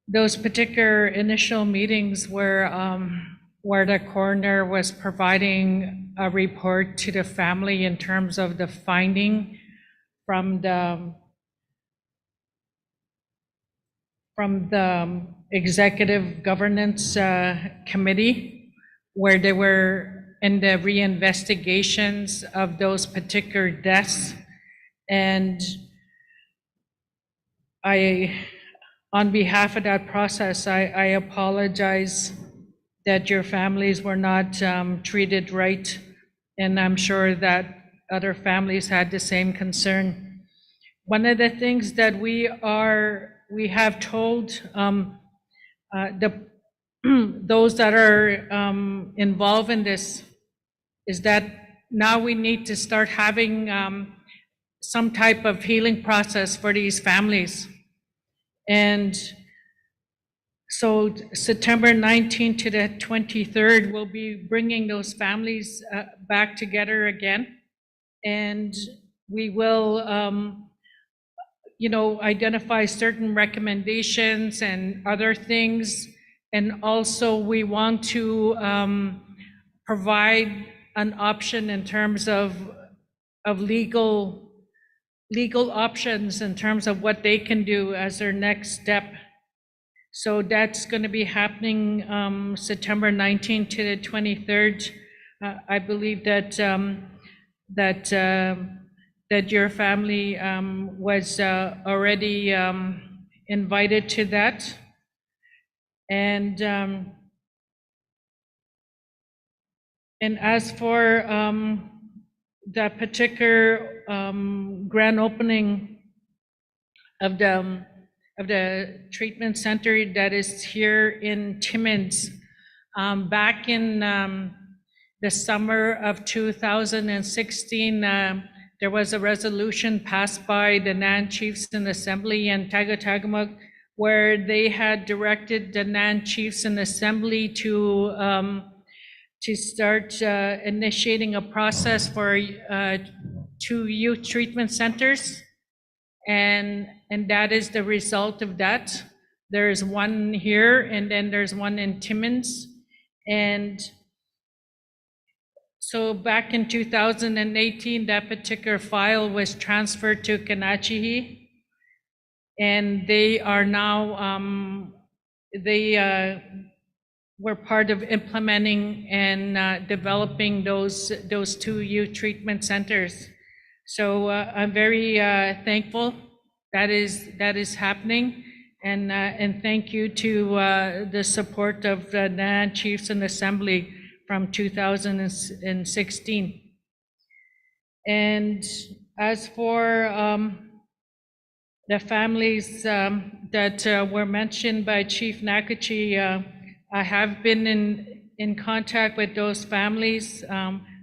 those particular initial meetings where the coroner was providing a report to the family in terms of the finding from the executive governance committee, where they were in the reinvestigations of those particular deaths. And on behalf of that process, I apologize that your families were not treated right. And I'm sure that other families had the same concern. One of the things that we have told those that are involved in this is that now we need to start having some type of healing process for these families. And so September 19th to the 23rd, we'll be bringing those families back together again. And we will identify certain recommendations and other things. And also we want to provide an option in terms of legal options in terms of what they can do as their next step. So that's going to be happening September 19th to the 23rd. I believe that your family was already invited to that. And as for that particular grand opening of the treatment center that is here in Timmins, back in the summer of 2016, there was a resolution passed by the NAN Chiefs in Assembly and Tagatagama, where they had directed the NAN Chiefs in Assembly to start initiating a process for 2 youth treatment centers. and that is the result of that. There's one here, and then there's one in Timmins. And so back in 2018, that particular file was transferred to Kanachihi, and they are now, we're part of implementing and developing those two youth treatment centers. So I'm very thankful that is happening, and thank you to the support of the NAN Chiefs and Assembly from 2016. And as for the families that were mentioned by Chief Nakachi, I have been in contact with those families.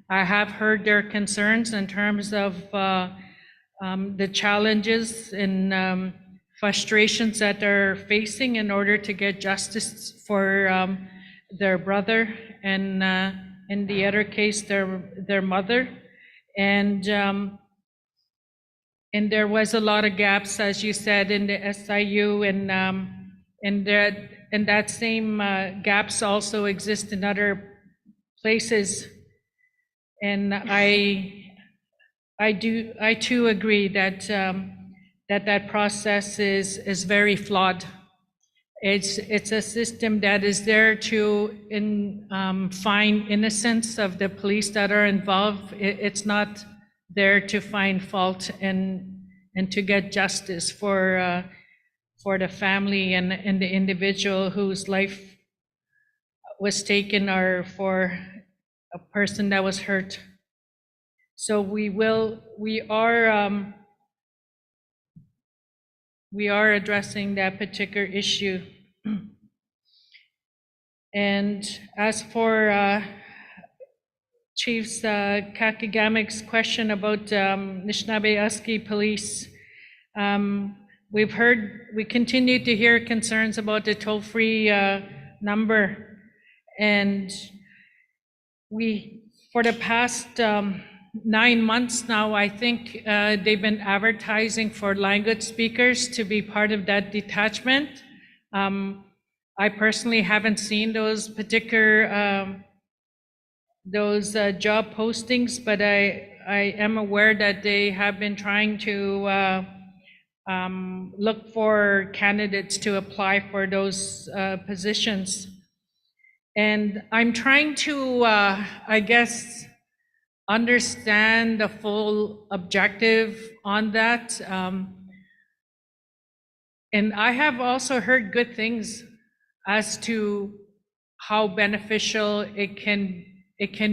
I have heard their concerns in terms of the challenges and frustrations that they're facing in order to get justice for their brother, and in the other case, their mother. And there was a lot of gaps, as you said, in the SIU, and that same gaps also exist in other places. And I too agree that that process is very flawed. It's a system that is there to find innocence of the police that are involved. It's not there to find fault and to get justice for the family and the individual whose life was taken, or for a person that was hurt. So we are addressing that particular issue. And as for Chief's Kakigamik's question about Anishinaabe Husky police, we continue to hear concerns about the toll-free number, and for the past 9 months now, I think they've been advertising for language speakers to be part of that detachment. I personally haven't seen those particular job postings, but I am aware that they have been trying to look for candidates to apply for those positions. And I'm trying to, I guess, understand the full objective on that. And I have also heard good things as to how beneficial it can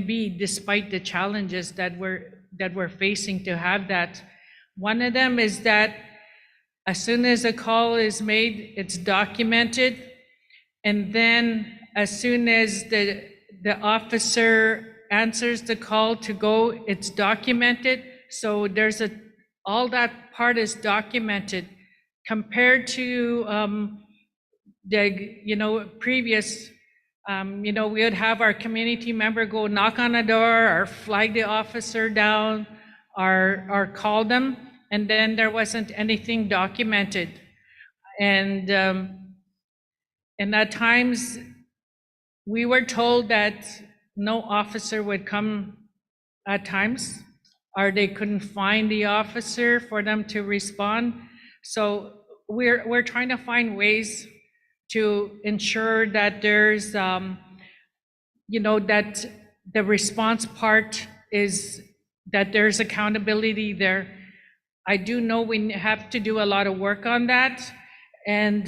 be, despite the challenges that we're facing to have that. One of them is that as soon as a call is made, it's documented, and then as soon as the officer answers the call to go, it's documented. So all that part is documented, compared to the previous. We would have our community member go knock on a door, or flag the officer down, or call them, and then there wasn't anything documented. And at times, we were told that no officer would come at times, or they couldn't find the officer for them to respond. So we're trying to find ways to ensure that there's, that the response part is that there's accountability there. I do know we have to do a lot of work on that. And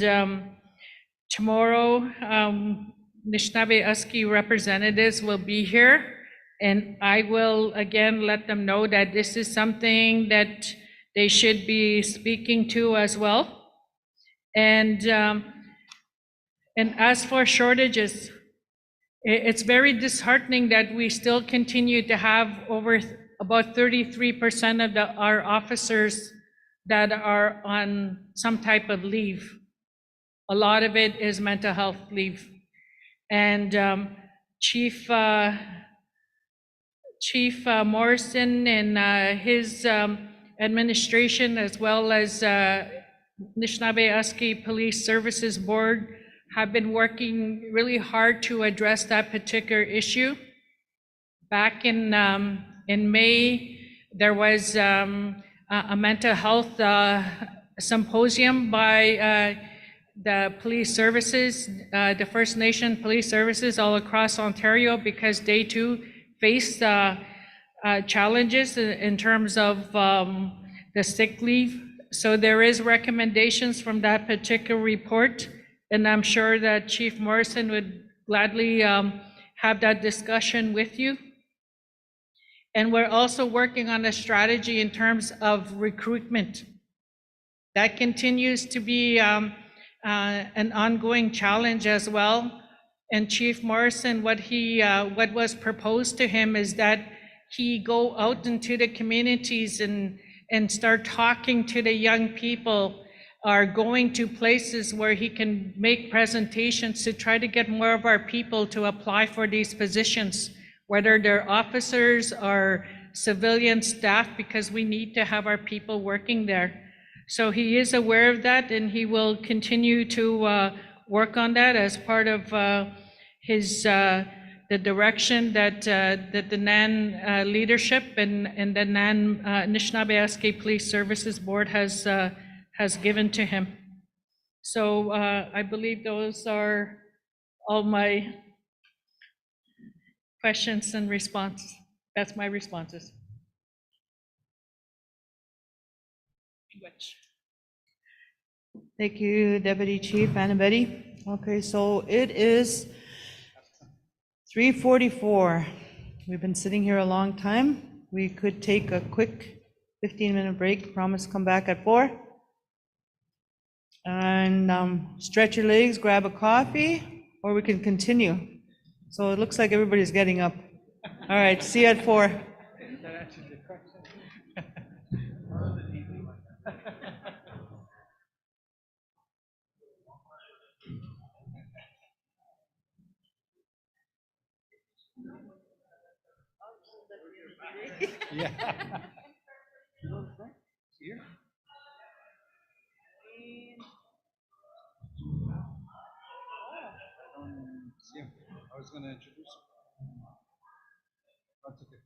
tomorrow, Anishinaabe Husky representatives will be here, and I will again let them know that this is something that they should be speaking to as well. And as for shortages, it's very disheartening that we still continue to have about 33% of our officers that are on some type of leave. A lot of it is mental health leave. And Chief Morrison and his administration as well as Anishinaabe Husky Police Services Board have been working really hard to address that particular issue. Back in May, there was a mental health symposium by the police services, the First Nation police services all across Ontario, because they too face challenges in terms of the sick leave. So there is recommendations from that particular report, and I'm sure that Chief Morrison would gladly have that discussion with you. And we're also working on a strategy in terms of recruitment. That continues to be an ongoing challenge as well. And Chief Morrison, what was proposed to him is that he go out into the communities and start talking to the young people, or going to places where he can make presentations to try to get more of our people to apply for these positions, whether they're officers or civilian staff, because we need to have our people working there. So he is aware of that, and he will continue to work on that as part of the direction that the NAN leadership and the NAN Anishinaabe Husky Police Services Board has given to him. So I believe those are all my questions and responses. That's my responses. Thank you, Deputy Chief Anna Betty. Okay, so it is 3:44. We've been sitting here a long time. We could take a quick 15-minute break, promise to come back at 4. And stretch your legs, grab a coffee, or we can continue. So it looks like everybody's getting up. All right, see you at 4. Yeah. Here? Yeah, I was going to introduce him. That's okay.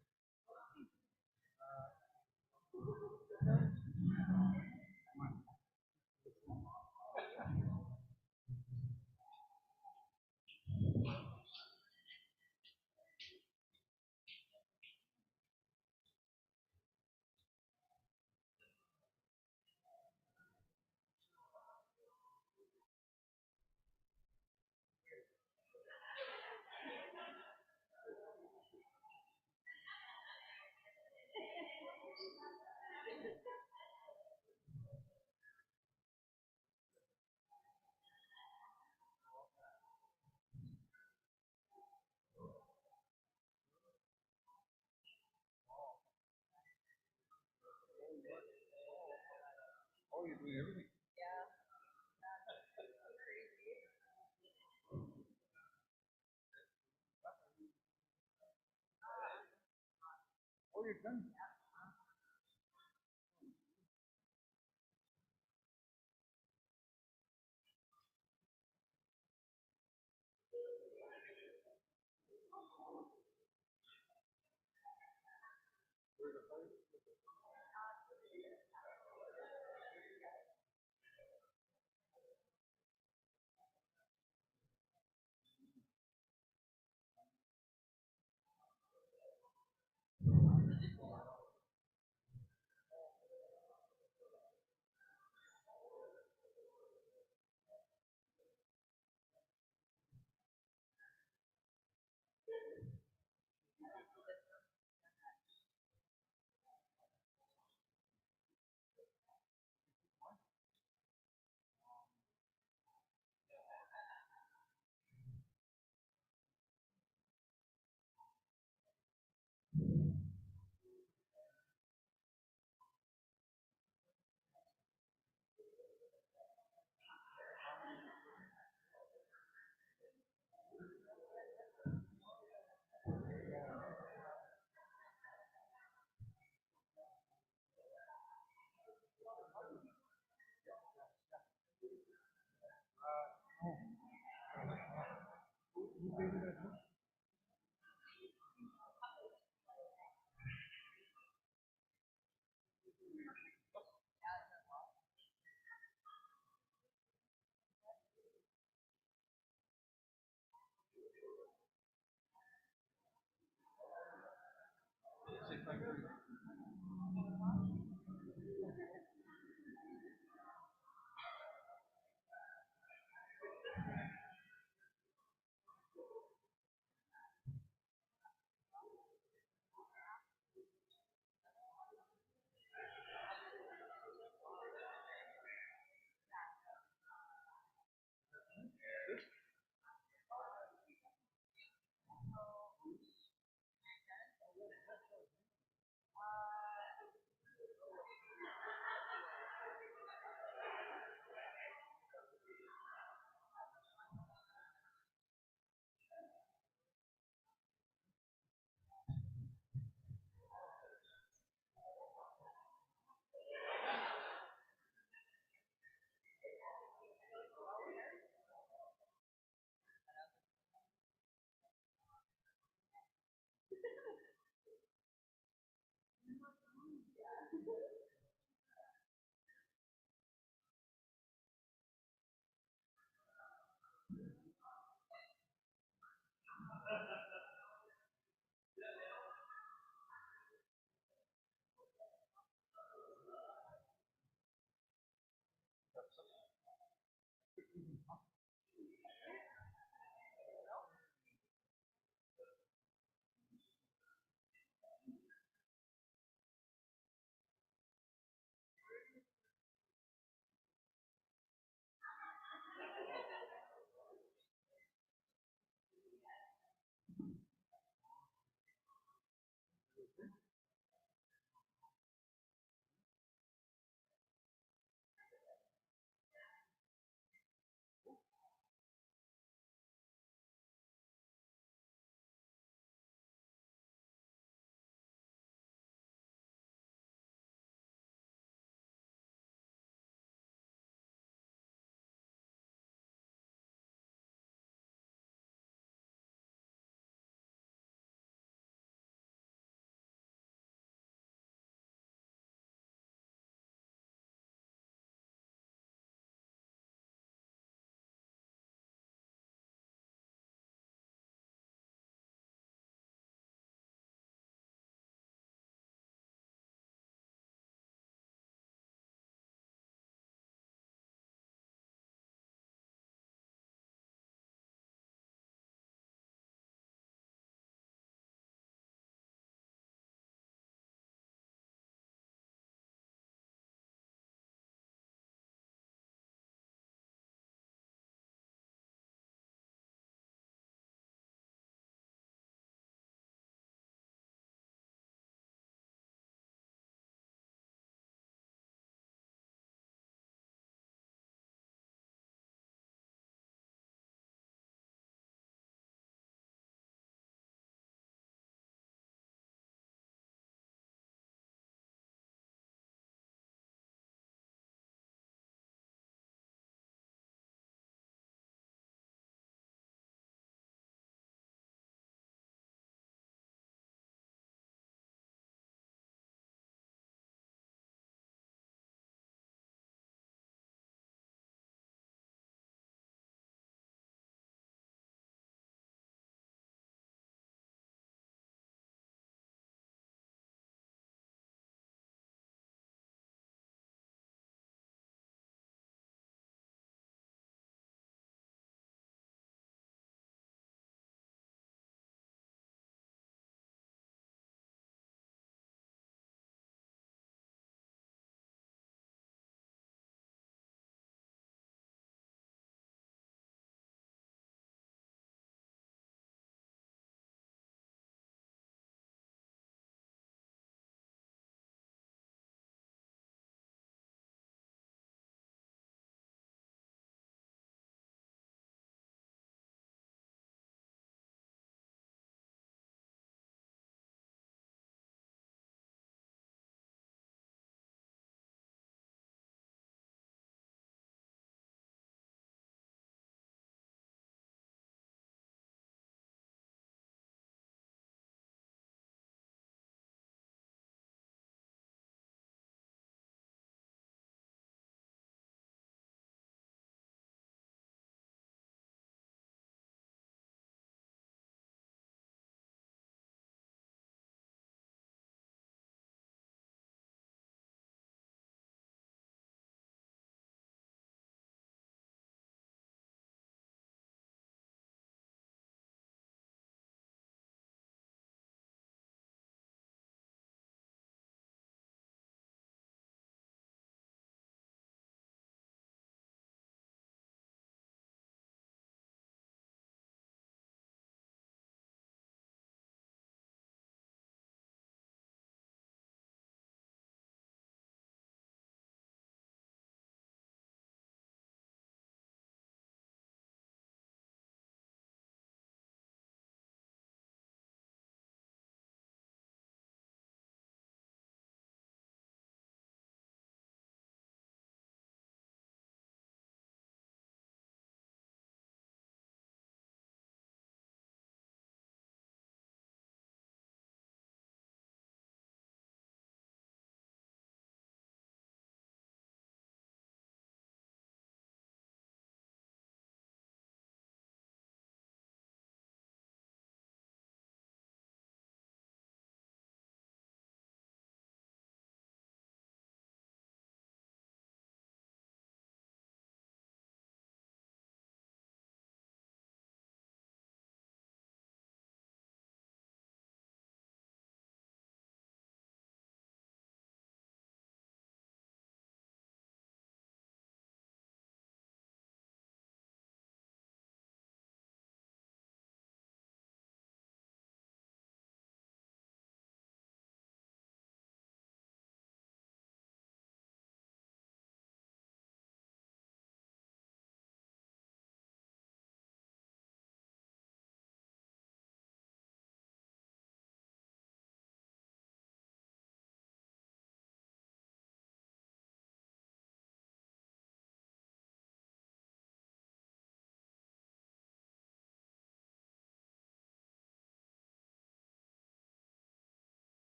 Oh, you're doing everything. Oh, you're done.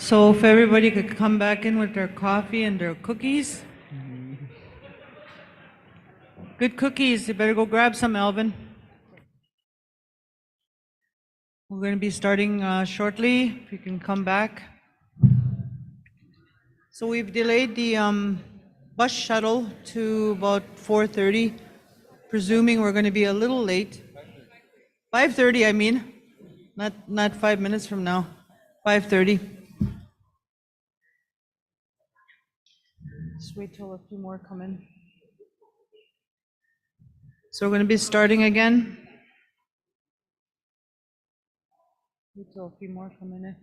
So if everybody could come back in with their coffee and their cookies. Good cookies. You better go grab some, Alvin. We're going to be starting shortly. If you can come back. So we've delayed the bus shuttle to about 4:30, presuming we're going to be a little late. 5:30, I mean, not 5 minutes from now. 5:30. Just wait till a few more come in. So we're going to be starting again. Wait till a few more come in.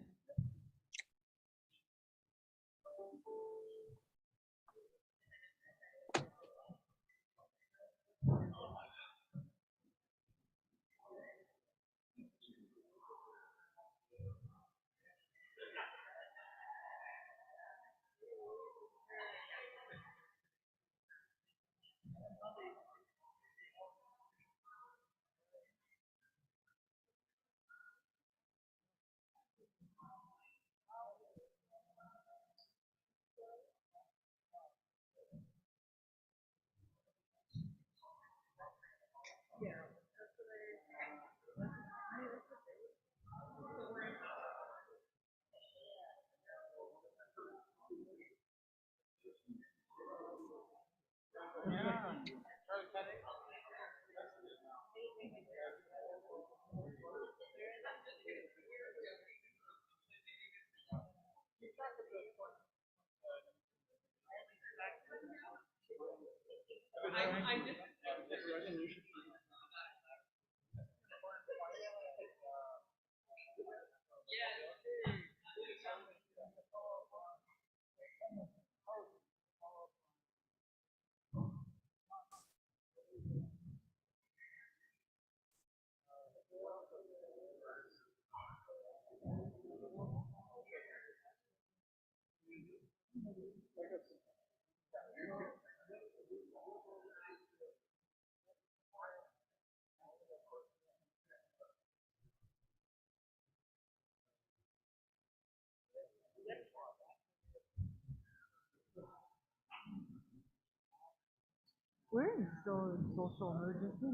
We're in still in social emergency.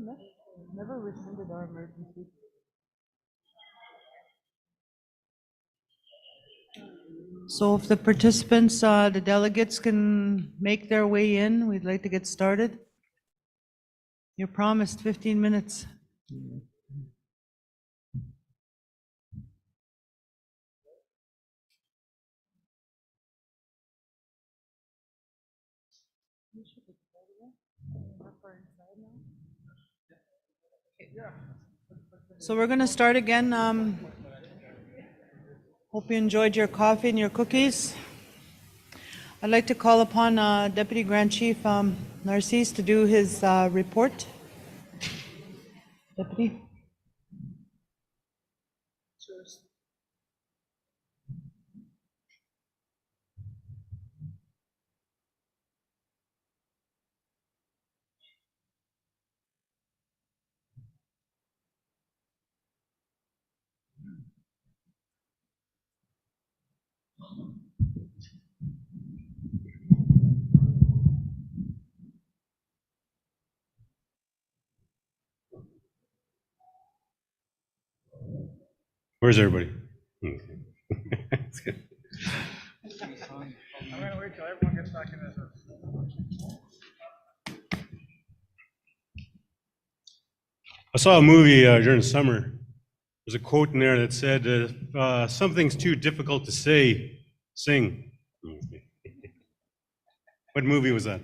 Never rescinded our emergency. So if the participants, the delegates can make their way in, we'd like to get started. You're promised 15 minutes. So we're going to start again. Hope you enjoyed your coffee and your cookies. I'd like to call upon Deputy Grand Chief Narcisse to do his report. Deputy. Where's everybody? That's good. I'm going to wait till everyone gets back in this. I saw a movie during the summer. There's a quote in there that said, if something's too difficult to say, sing. What movie was that?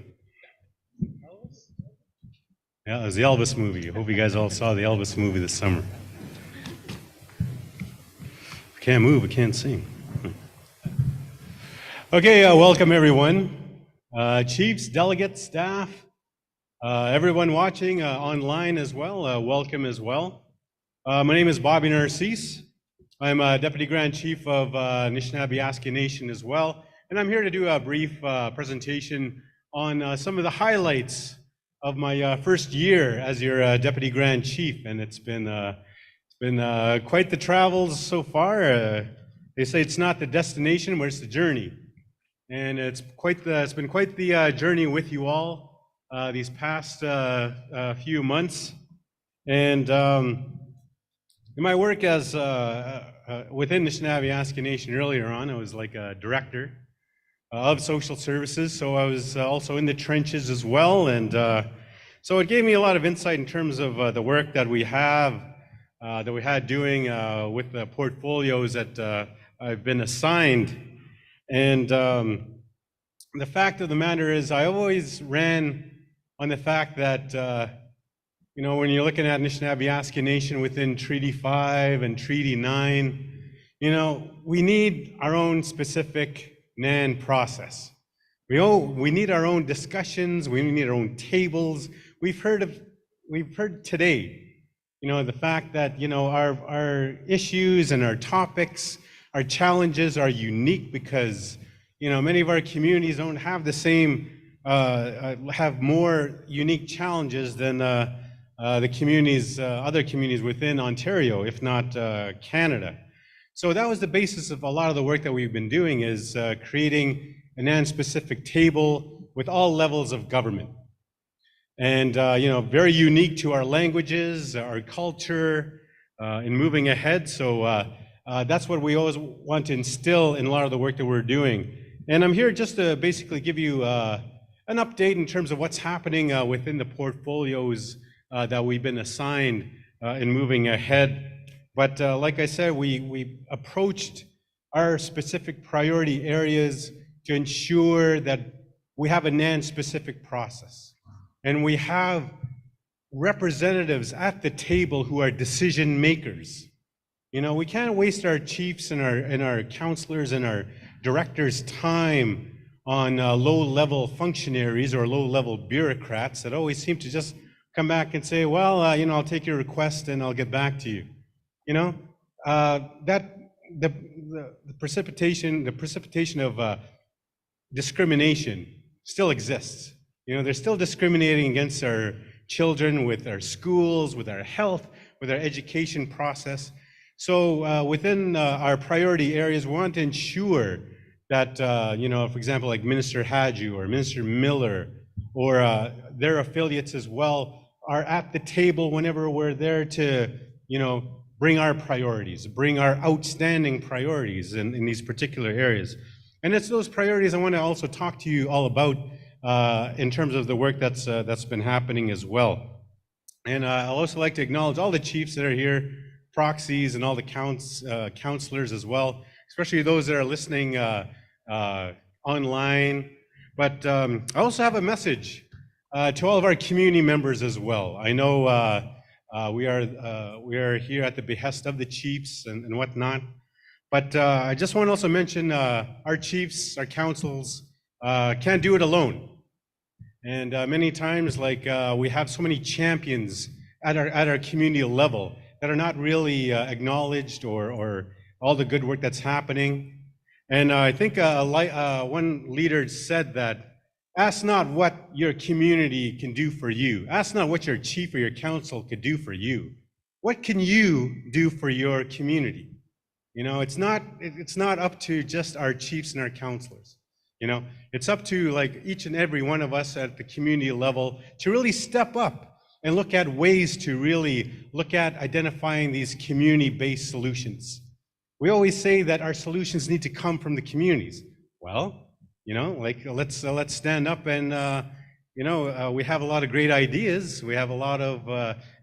Yeah, it was the Elvis movie. I hope you guys all saw the Elvis movie this summer. I can't move, I can't sing. Okay, welcome everyone. Chiefs, delegates, staff, everyone watching online as well, welcome as well. My name is Bobby Narcisse. I'm Deputy Grand Chief of Anishinaabe Nation as well, and I'm here to do a brief presentation on some of the highlights of my first year as your Deputy Grand Chief, and it's been quite the travels so far. They say it's not the destination, but it's the journey. And it's been quite the journey with you all these past few months. And in my work as within the Anishinaabe Nation earlier on, I was like a director of social services, so I was also in the trenches as well, and so it gave me a lot of insight in terms of the work that we had doing with the portfolios that I've been assigned. And the fact of the matter is, I always ran on the fact that you know, when you're looking at Anishinaabe Nation within Treaty 5 and Treaty 9, you know, we need our own specific NAN process. We need our own discussions, we need our own tables. We've heard today, you know, the fact that, you know, our issues and our topics, our challenges are unique because, you know, many of our communities don't have the same, have more unique challenges than the communities, other communities within Ontario, if not Canada. So that was the basis of a lot of the work that we've been doing, is creating a NAN-specific table with all levels of government. And, you know, very unique to our languages, our culture, in moving ahead. So that's what we always want to instill in a lot of the work that we're doing. And I'm here just to basically give you an update in terms of what's happening within the portfolios that we've been assigned in moving ahead. But like I said, we approached our specific priority areas to ensure that we have a NAN-specific process. And we have representatives at the table who are decision makers. You know, we can't waste our chiefs and our counselors and our directors' time on low-level functionaries or low-level bureaucrats that always seem to just come back and say, well, you know, I'll take your request and I'll get back to you. You know, the precipitation of discrimination still exists. You know, they're still discriminating against our children with our schools, with our health, with our education process. So within our priority areas, we want to ensure that, you know, for example, like Minister Hadju or Minister Miller or their affiliates as well are at the table whenever we're there to, you know, bring our priorities, bring our outstanding priorities in these particular areas. And it's those priorities I want to also talk to you all about in terms of the work that's been happening as well. And I'll also like to acknowledge all the chiefs that are here, proxies, and all the counselors as well, especially those that are listening online. But I also have a message to all of our community members as well. I know we are here at the behest of the chiefs and whatnot, but I just want to also mention our chiefs, our councils can't do it alone. And many times, like we have so many champions at our community level that are not really acknowledged or all the good work that's happening. And I think one leader said that, ask not what your community can do for you. Ask not what your chief or your council could do for you. What can you do for your community? You know, it's not up to just our chiefs and our counselors. You know, it's up to like each and every one of us at the community level to really step up and look at ways to really look at identifying these community-based solutions. We always say that our solutions need to come from the communities. Well, you know, like let's stand up and you know, we have a lot of great ideas. We have a lot of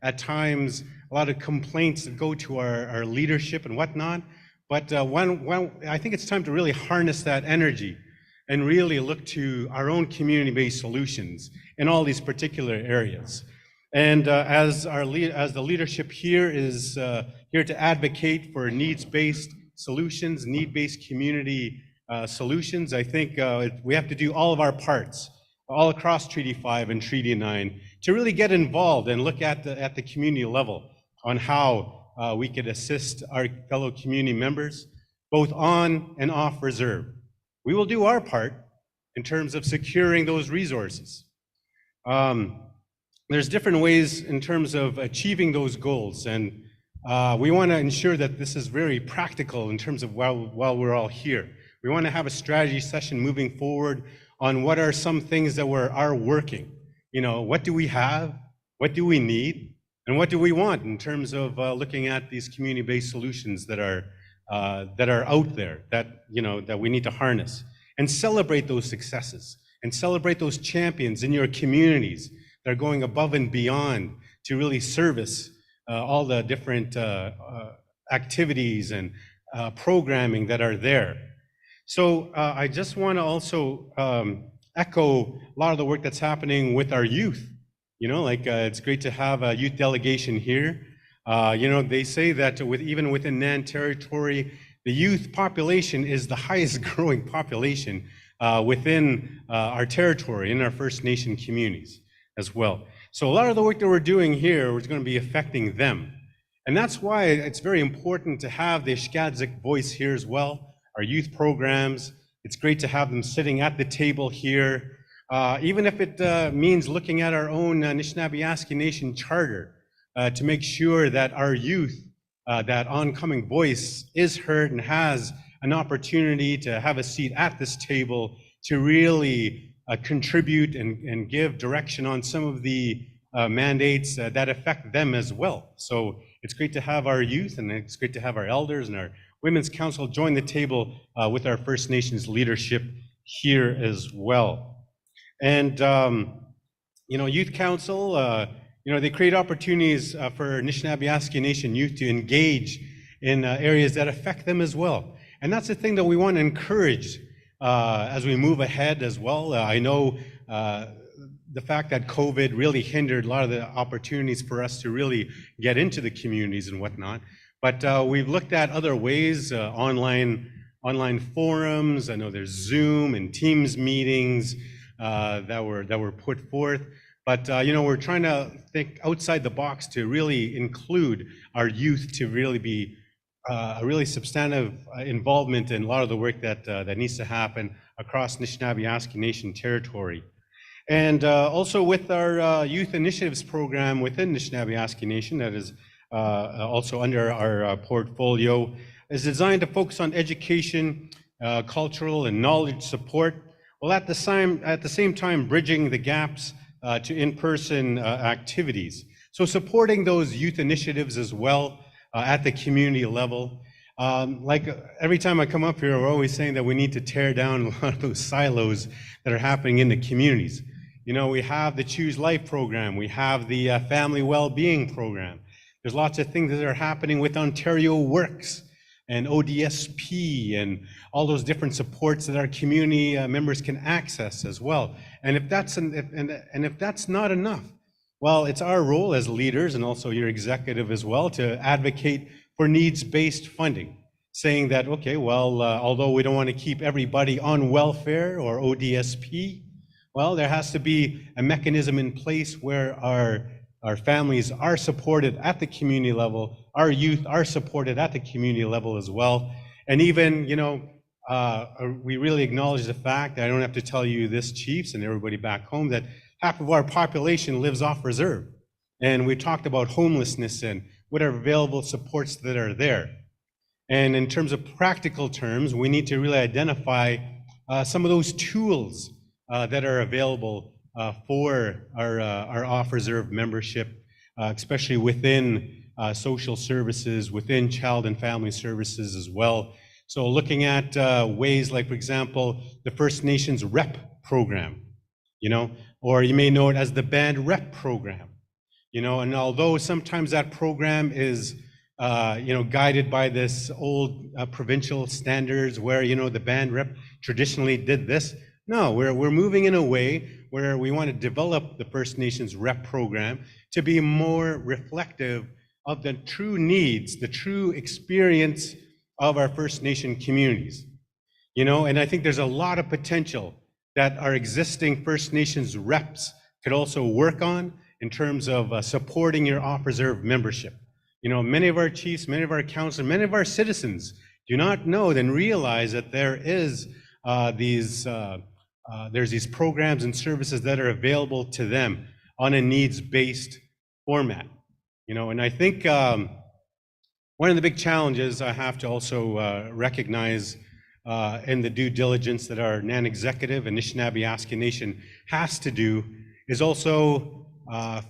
at times a lot of complaints that go to our leadership and whatnot. But I think it's time to really harness that energy and really look to our own community-based solutions in all these particular areas. And as the leadership here is here to advocate for needs-based solutions, need-based community solutions, I think we have to do all of our parts, all across Treaty 5 and Treaty 9, to really get involved and look at the community level on how we could assist our fellow community members, both on and off reserve. We will do our part in terms of securing those resources. There's different ways in terms of achieving those goals, and we want to ensure that this is very practical in terms of while we're all here. We want to have a strategy session moving forward on what are some things that are working. You know, what do we have? What do we need? And what do we want in terms of looking at these community-based solutions that are out there that, you know, that we need to harness and celebrate those successes and celebrate those champions in your communities that are going above and beyond to really service all the different activities and programming that are there. So I just want to also echo a lot of the work that's happening with our youth. You know, like it's great to have a youth delegation here. You know, they say that even within NAN territory, the youth population is the highest growing population within our territory, in our First Nation communities as well. So a lot of the work that we're doing here is going to be affecting them. And that's why it's very important to have the Shkadzik voice here as well, our youth programs. It's great to have them sitting at the table here, even if it means looking at our own Anishinaabe Nation charter to make sure that our youth, that oncoming voice is heard and has an opportunity to have a seat at this table to really contribute and give direction on some of the mandates that affect them as well. So it's great to have our youth, and it's great to have our elders and our Women's Council join the table with our First Nations leadership here as well. And, you know, Youth Council, you know, they create opportunities for Anishinaabe Nation youth to engage in areas that affect them as well. And that's the thing that we want to encourage as we move ahead as well. I know the fact that COVID really hindered a lot of the opportunities for us to really get into the communities and whatnot. But we've looked at other ways, online forums. I know there's Zoom and Teams meetings that were put forth. But you know, we're trying to think outside the box to really include our youth to really be a really substantive involvement in a lot of the work that needs to happen across Anishinaabe Nation territory. And also with our Youth Initiatives program within Anishinaabe Nation that is also under our portfolio, is designed to focus on education, cultural and knowledge support, while at the same time bridging the gaps to in-person activities. So supporting those youth initiatives as well at the community level. Like every time I come up here, we're always saying that we need to tear down a lot of those silos that are happening in the communities. You know, we have the Choose Life program, we have the Family Wellbeing program. There's lots of things that are happening with Ontario Works and ODSP and all those different supports that our community members can access as well. And if that's not enough, well, it's our role as leaders and also your executive as well to advocate for needs-based funding, saying that, okay, well, although we don't want to keep everybody on welfare or ODSP, well, there has to be a mechanism in place where our families are supported at the community level, our youth are supported at the community level as well. And even, you know, we really acknowledge the fact, I don't have to tell you this, chiefs and everybody back home, that half of our population lives off reserve. And we talked about homelessness and whatever available supports that are there. And in terms of practical terms, we need to really identify some of those tools that are available for our off-reserve membership, especially within social services, within child and family services as well. So looking at ways like, for example, the First Nations REP program, you know, or you may know it as the Band REP program, you know, and although sometimes that program is, you know, guided by this old provincial standards where, you know, the Band REP traditionally did this, no, we're moving in a way where we want to develop the First Nations REP program to be more reflective of the true needs, the true experience of our First Nation communities. You know, and I think there's a lot of potential that our existing First Nations reps could also work on in terms of supporting your off-reserve membership. You know, many of our chiefs, many of our councillors, many of our citizens do not know and realize that there is there's these programs and services that are available to them on a needs-based format. You know, and I think One of the big challenges I have to also recognize in the due diligence that our NAN executive and Anishinaabe Nation has to do is also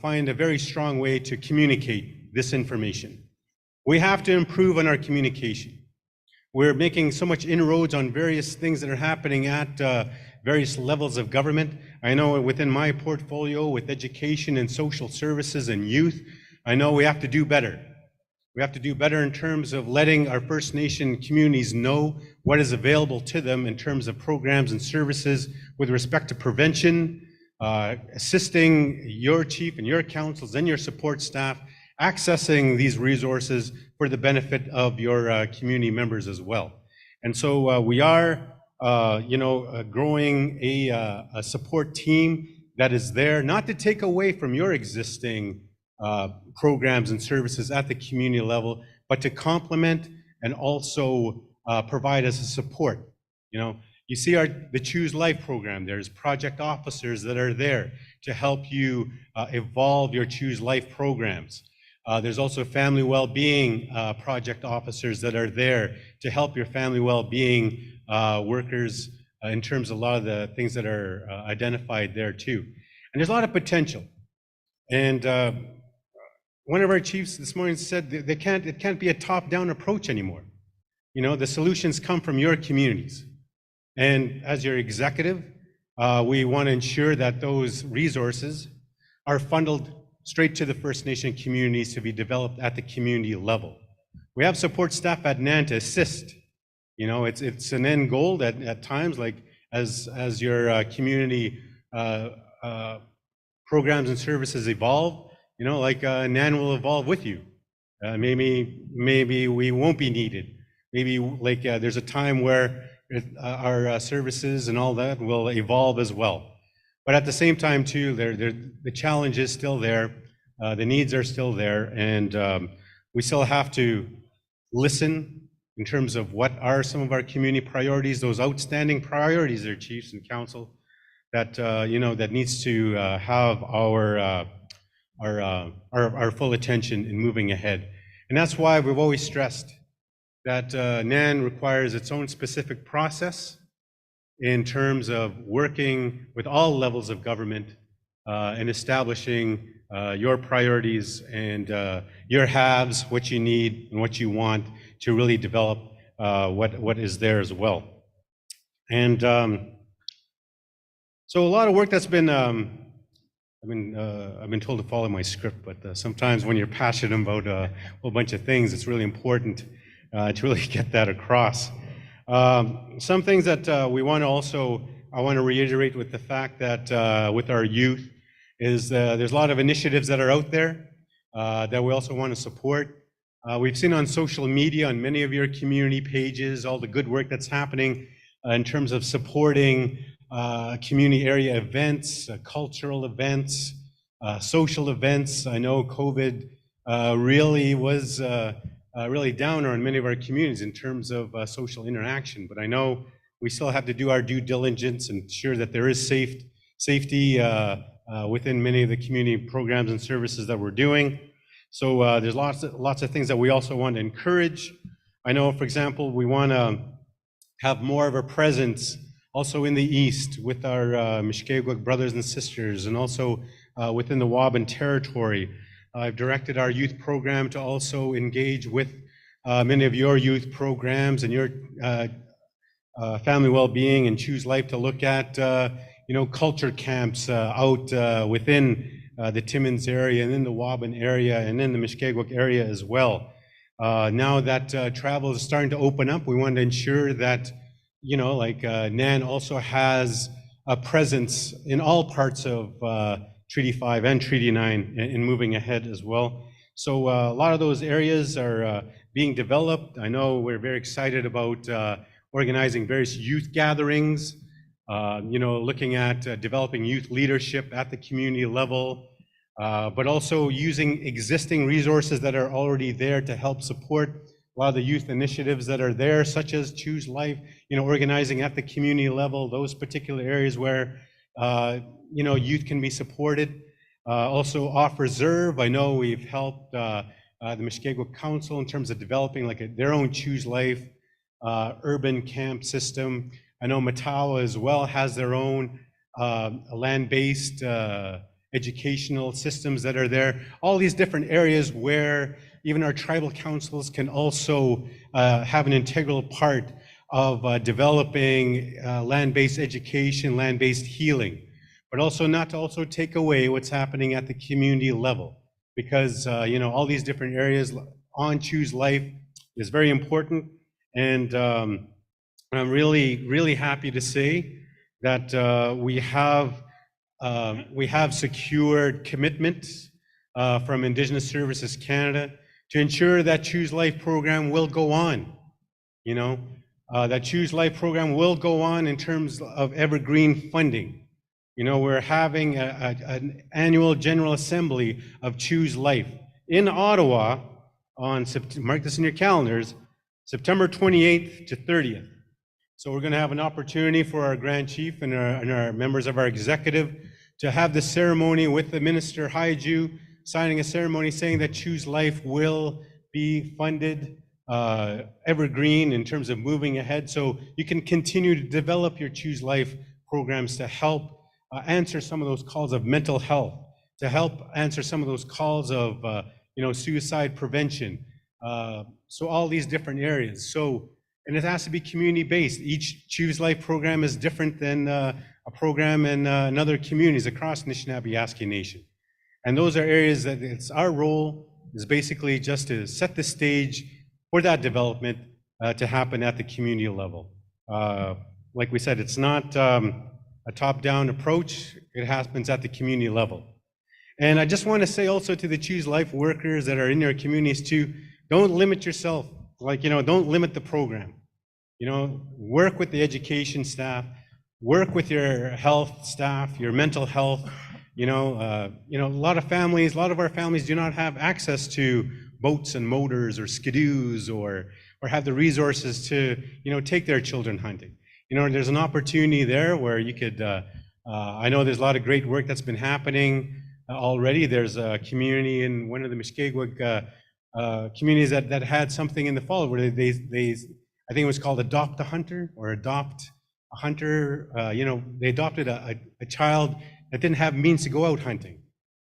find a very strong way to communicate this information. We have to improve on our communication. We're making so much inroads on various things that are happening at various levels of government. I know within my portfolio with education and social services and youth, I know we have to do better. We have to do better in terms of letting our First Nation communities know what is available to them in terms of programs and services with respect to prevention, assisting your chief and your councils and your support staff, accessing these resources for the benefit of your community members as well. And so we are, growing a support team that is there, not to take away from your existing programs and services at the community level, but to complement and also provide as a support. You see the Choose Life program. There's project officers that are there to help you evolve your Choose Life programs. There's also family well-being project officers that are there to help your family well-being workers in terms of a lot of the things that are identified there too. And there's a lot of potential. And one of our chiefs this morning said that it can't be a top-down approach anymore. The solutions come from your communities. And as your executive, we want to ensure that those resources are funneled straight to the First Nation communities to be developed at the community level. We have support staff at NAN to assist. It's an end goal that at times, like as your community programs and services evolve, NAN will evolve with you. Maybe we won't be needed. Maybe there's a time where our services and all that will evolve as well. But at the same time too, the challenge is still there, the needs are still there, and we still have to listen in terms of what are some of our community priorities, those outstanding priorities there, chiefs and council, that that needs to have our full attention in moving ahead. And that's why we've always stressed that NAN requires its own specific process in terms of working with all levels of government and establishing your priorities and your haves, what you need and what you want to really develop what is there as well. And so a lot of work that's been I've been told to follow my script, but sometimes when you're passionate about a whole bunch of things, it's really important to really get that across. Some things that I want to reiterate with the fact that with our youth is there's a lot of initiatives that are out there that we also want to support. We've seen on social media, on many of your community pages, all the good work that's happening in terms of supporting community area events, cultural events, social events. I know COVID really was really downer on many of our communities in terms of social interaction, but I know we still have to do our due diligence and ensure that there is safety within many of the community programs and services that we're doing. So there's lots of things that we also want to encourage. I know, for example, we want to have more of a presence also in the East with our Mishkegwuk brothers and sisters, and also within the Waban territory. I've directed our youth program to also engage with many of your youth programs and your family well-being and Choose Life to look at culture camps out within the Timmins area and in the Waban area and in the Mishkegwuk area as well. Now that travel is starting to open up, we want to ensure that NAN also has a presence in all parts of Treaty 5 and Treaty 9 in moving ahead as well. So a lot of those areas are being developed. I know we're very excited about organizing various youth gatherings, looking at developing youth leadership at the community level, but also using existing resources that are already there to help support a lot of the youth initiatives that are there, such as Choose Life, organizing at the community level, those particular areas where, youth can be supported. Also Off Reserve, I know we've helped the Mushkegowuk Council in terms of developing like their own Choose Life urban camp system. I know Matawa as well has their own land-based educational systems that are there. All these different areas where even our tribal councils can also have an integral part of developing land-based education, land-based healing, but also not to also take away what's happening at the community level, because you know, all these different areas on Choose Life is very important. And I'm really happy to say that we have secured commitments from Indigenous Services Canada to ensure that Choose Life program will go on. You know, that Choose Life program will go on in terms of evergreen funding. You know, we're having an annual General Assembly of Choose Life in Ottawa on, mark this in your calendars, September 28th to 30th. So we're going to have an opportunity for our Grand Chief and our members of our executive to have the ceremony with the Minister Haiju, signing a ceremony saying that Choose Life will be funded evergreen in terms of moving ahead. So you can continue to develop your Choose Life programs to help answer some of those calls of mental health, to help answer some of those calls of you know, suicide prevention. So all these different areas. So, and it has to be community-based. Each Choose Life program is different than a program in other communities across Anishinaabe Nation. And those are areas that it's our role is basically just to set the stage for that development to happen at the community level. Like we said, it's not a top-down approach. It happens at the community level. And I just want to say also to the Choose Life workers that are in their communities too, don't limit yourself. Like, you know, don't limit the program. You know, work with the education staff, work with your health staff, your mental health. You know, a lot of our families do not have access to boats and motors or skidoos or have the resources to, you know, take their children hunting. You know, there's an opportunity there where you could, I know there's a lot of great work that's been happening already. There's a community in one of the Mushkegowuk communities that had something in the fall where they I think it was called Adopt a Hunter or Adopt a Hunter. You know, they adopted a child that didn't have means to go out hunting.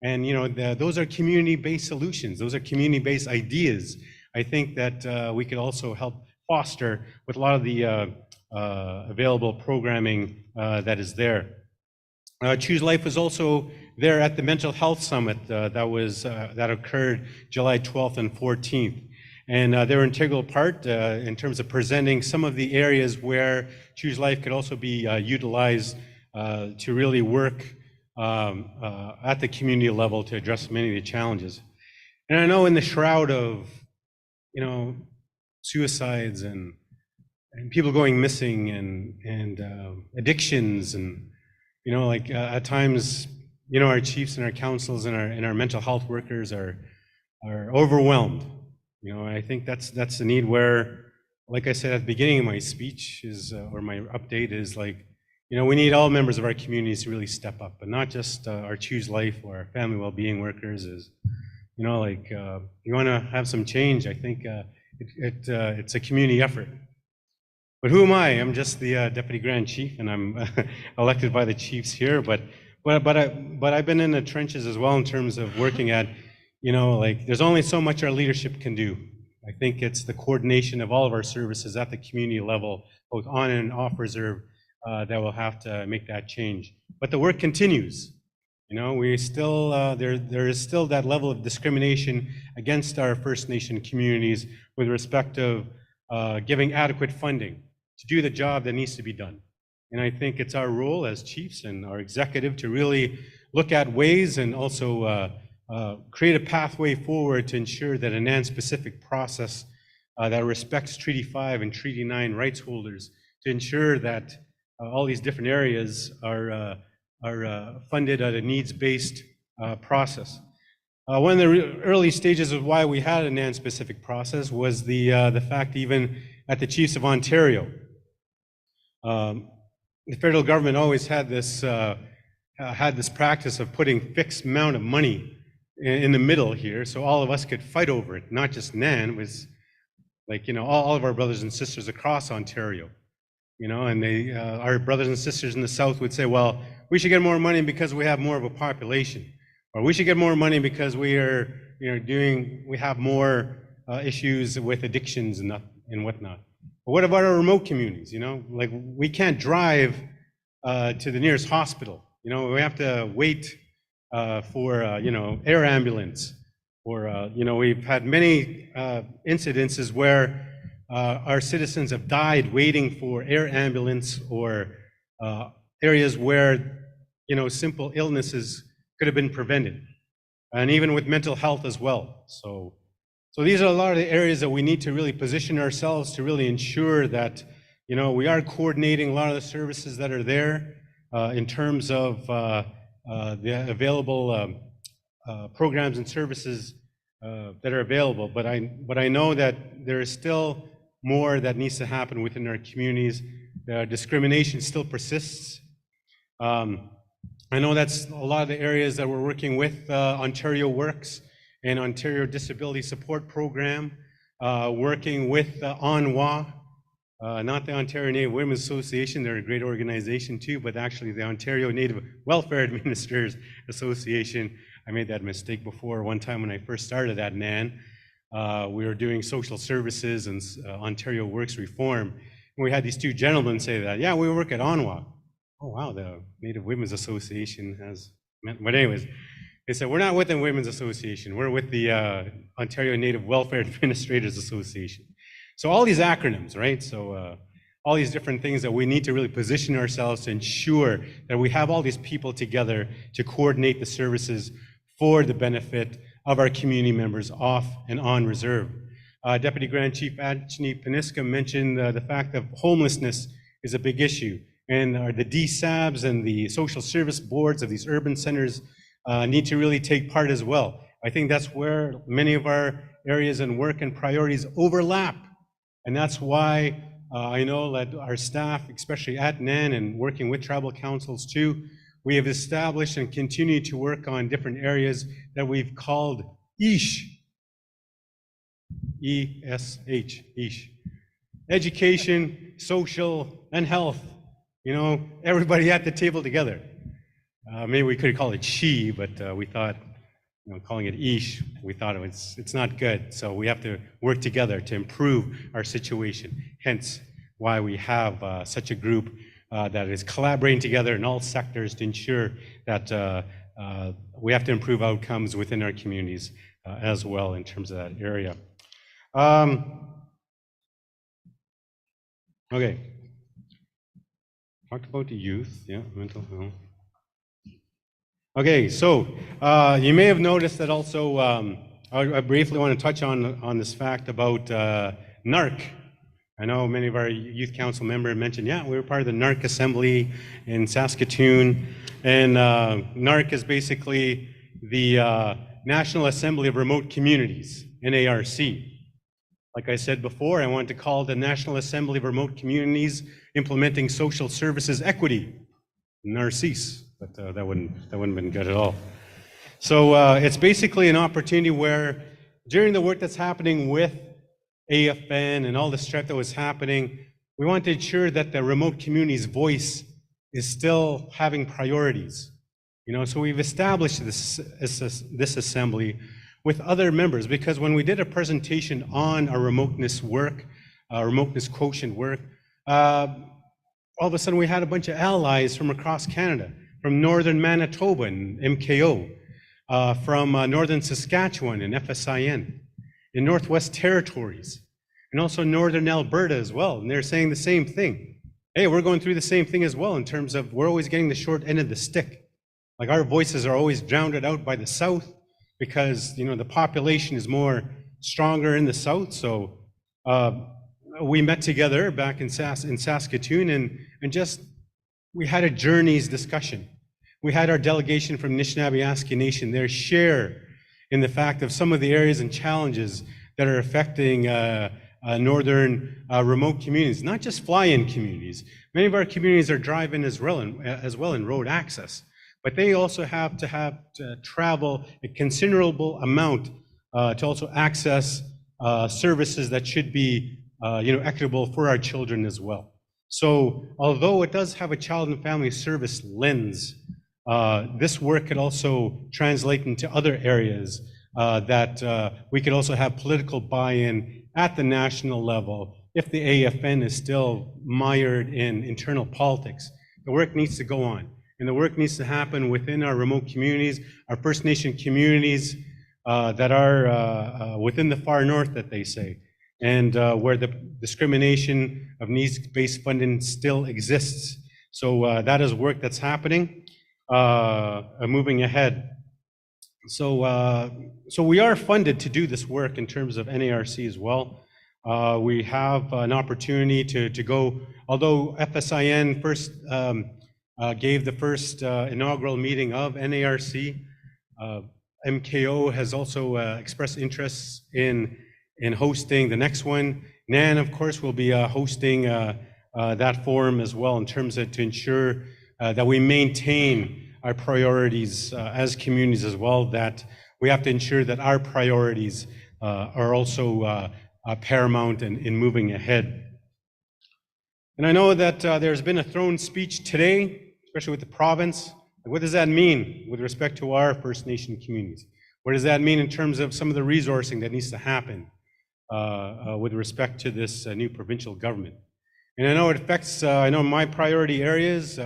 And, you know, those are community-based solutions. Those are community-based ideas. I think that we could also help foster with a lot of the available programming that is there. Choose Life was also there at the Mental Health Summit that occurred July 12th and 14th. And they were an integral part in terms of presenting some of the areas where Choose Life could also be utilized to really work at the community level to address many of the challenges. And I know in the shroud of, you know, suicides and people going missing and addictions and, you know, like at times, you know, our chiefs and our councils and our mental health workers are overwhelmed. You know, and I think that's the need where, like I said at the beginning of my speech or my update is like, you know, we need all members of our communities to really step up, but not just our Choose Life or our family well-being workers. Is, you know, like you want to have some change. I think it's a community effort. But who am I? I'm just the Deputy Grand Chief, and I'm elected by the chiefs here. But I've been in the trenches as well in terms of working at, you know, like there's only so much our leadership can do. I think it's the coordination of all of our services at the community level, both on and off reserve, that will have to make that change. But the work continues. You know, we still there is still that level of discrimination against our First Nation communities with respect of giving adequate funding to do the job that needs to be done. And I think it's our role as chiefs and our executive to really look at ways and also create a pathway forward to ensure that a NAN-specific process that respects Treaty 5 and Treaty 9 rights holders, to ensure that all these different areas are funded at a needs-based process. One of the early stages of why we had a NAN-specific process was the fact even at the Chiefs of Ontario, the federal government always had this practice of putting fixed amount of money in the middle here, so all of us could fight over it, not just NAN, it was like, all of our brothers and sisters across Ontario, and our brothers and sisters in the South would say, well, we should get more money because we have more of a population, or we should get more money because we are, we have more issues with addictions and whatnot. But what about our remote communities, Like, we can't drive to the nearest hospital, we have to wait for, air ambulance, or, we've had many incidences where our citizens have died waiting for air ambulance, or areas where, simple illnesses could have been prevented, and even with mental health as well. So these are a lot of the areas that we need to really position ourselves to really ensure that, we are coordinating a lot of the services that are there in terms of the available programs and services that are available. But I know that there is still more that needs to happen within our communities. Discrimination still persists. I know that's a lot of the areas that we're working with Ontario Works and Ontario Disability Support Program, working with ONWA, not the Ontario Native Women's Association, they're a great organization too, but actually the Ontario Native Welfare Administrators Association. I made that mistake before one time when I first started at NAN. We were doing social services and Ontario Works reform. And we had these two gentlemen say that, yeah, we work at ONWA. Oh, wow, the Native Women's Association has, but anyways, they said, we're not with the Women's Association, we're with the Ontario Native Welfare Administrators Association. So all these acronyms, right? So all these different things that we need to really position ourselves to ensure that we have all these people together to coordinate the services for the benefit of our community members off and on reserve. Deputy Grand Chief Anthony Paniska mentioned the fact that homelessness is a big issue, and the DSABs and the social service boards of these urban centers need to really take part as well. I think that's where many of our areas and work and priorities overlap. And that's why I know that our staff, especially at NAN and working with tribal councils too, we have established and continue to work on different areas that we've called ESH. E-S-H, ESH. Education, social, and health. Everybody at the table together. Maybe we could call it SHE, but we thought, calling it ESH, we thought it's not good. So we have to work together to improve our situation. Hence why we have such a group that is collaborating together in all sectors to ensure that we have to improve outcomes within our communities as well in terms of that area. Okay. Talked about the youth, yeah, mental health. Okay, so you may have noticed that also, I briefly want to touch on this fact about NARC. I know many of our youth council members mentioned, yeah, we were part of the NARC assembly in Saskatoon, and NARC is basically the National Assembly of Remote Communities, NARC. Like I said before, I wanted to call the National Assembly of Remote Communities Implementing Social Services Equity, NARCIS, but that wouldn't have been good at all. So it's basically an opportunity where during the work that's happening with AFN and all the strife that was happening, we want to ensure that the remote community's voice is still having priorities. So we've established this assembly with other members, because when we did a presentation on our remoteness work, remoteness quotient work, all of a sudden we had a bunch of allies from across Canada, from northern Manitoba and MKO, from northern Saskatchewan and FSIN, in Northwest Territories, and also northern Alberta as well. And they're saying the same thing. Hey, we're going through the same thing as well in terms of we're always getting the short end of the stick. Like our voices are always drowned out by the South because, the population is more stronger in the South. So we met together back in Saskatoon and just, we had a journeys discussion. We had our delegation from Anishinaabe Nation there share in the fact of some of the areas and challenges that are affecting northern remote communities, not just fly-in communities. Many of our communities are drive-in as well in road access. but they also have to travel a considerable amount to also access services that should be equitable for our children as well. So although it does have a child and family service lens, this work could also translate into other areas that we could also have political buy-in at the national level if the AFN is still mired in internal politics. The work needs to go on, and the work needs to happen within our remote communities, our First Nation communities that are within the far north, that they say, and where the discrimination of needs-based funding still exists. So that is work that's happening, moving ahead. So we are funded to do this work in terms of NARC as well. We have an opportunity to go, although FSIN first gave the first inaugural meeting of NARC, MKO has also expressed interest in hosting the next one. NAN, of course, will be hosting that forum as well in terms of to ensure that we maintain our priorities as communities as well, that we have to ensure that our priorities are also paramount in moving ahead. And I know that there's been a throne speech today, especially with the province. What does that mean with respect to our First Nation communities? What does that mean in terms of some of the resourcing that needs to happen with respect to this new provincial government? And I know it affects, I know my priority areas,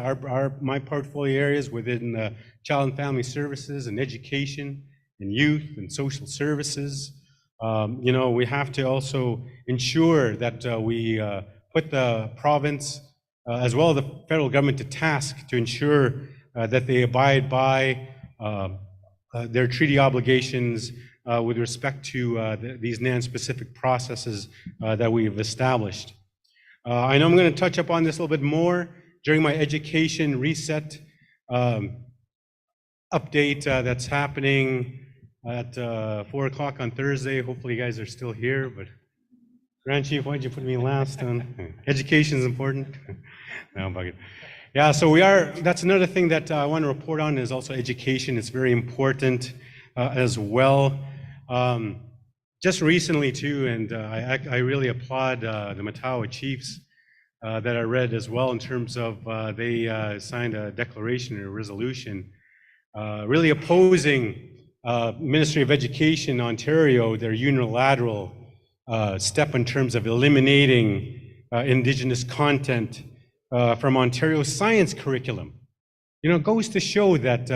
my portfolio areas within child and family services and education and youth and social services. We have to also ensure that we put the province as well as the federal government to task to ensure that they abide by their treaty obligations with respect to these NAN-specific processes that we've established. I know I'm going to touch upon this a little bit more during my education reset update that's happening at 4 o'clock on Thursday. Hopefully you guys are still here, but Grand Chief, why'd you put me last on? Education is important. No, I'm bugging. Yeah, so that's another thing that I want to report on is also education. It's very important as well. Just recently too, and I really applaud the Matawa Chiefs that I read as well in terms of they signed a declaration or a resolution really opposing Ministry of Education Ontario, their unilateral step in terms of eliminating Indigenous content from Ontario's science curriculum. It goes to show that,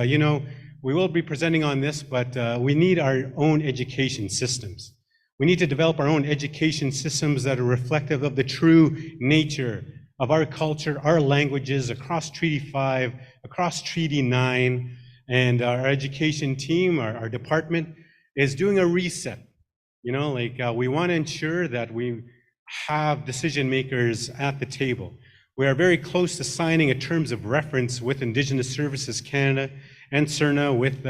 we will be presenting on this, but we need our own education systems. We need to develop our own education systems that are reflective of the true nature of our culture, our languages across Treaty 5, across Treaty 9, and our education team, our department, is doing a reset. We want to ensure that we have decision makers at the table. We are very close to signing a terms of reference with Indigenous Services Canada and CERNA with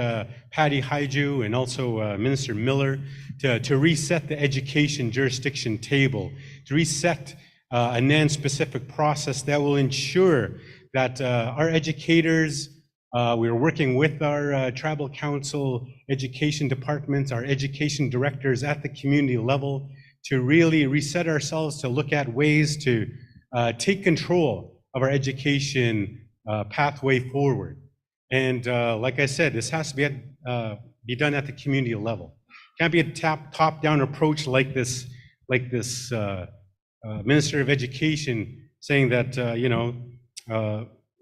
Patty Haiju and also Minister Miller to reset the education jurisdiction table, to reset a NAN-specific process that will ensure that our educators, we're working with our tribal council education departments, our education directors at the community level to really reset ourselves to look at ways to take control of our education pathway forward. And like I said, this has to be done at the community level. Can't be a top-down approach like this Minister of Education saying that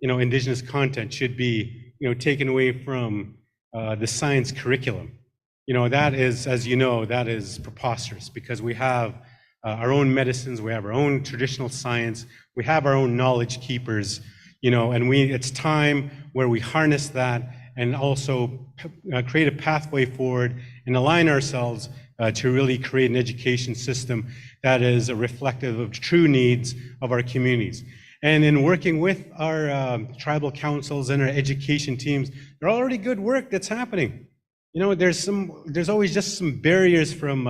Indigenous content should be taken away from the science curriculum. That is, as you know, that is preposterous because we have our own medicines, we have our own traditional science, we have our own knowledge keepers, and it's time where we harness that and also create a pathway forward and align ourselves to really create an education system that is reflective of true needs of our communities. And in working with our tribal councils and our education teams, there's already good work that's happening. There's always just some barriers from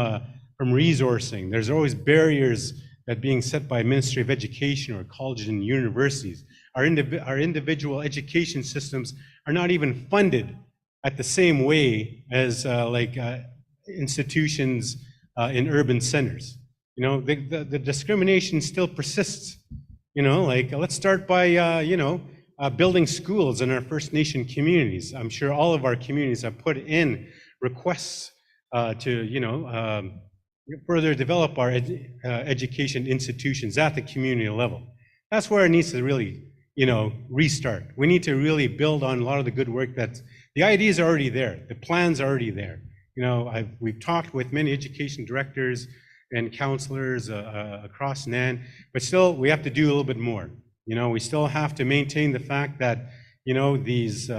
resourcing. There's always barriers that being set by Ministry of Education or colleges and universities. Our individual education systems are not even funded at the same way as institutions in urban centers. You know, the discrimination still persists. You know, like let's start by building schools in our First Nation communities. I'm sure all of our communities have put in requests to further develop our education institutions at the community level. That's where it needs to really restart. We need to really build on a lot of the good work that the ideas are already there, the plans are already there. We've talked with many education directors and counselors across NAN, but still we have to do a little bit more. We still have to maintain the fact that these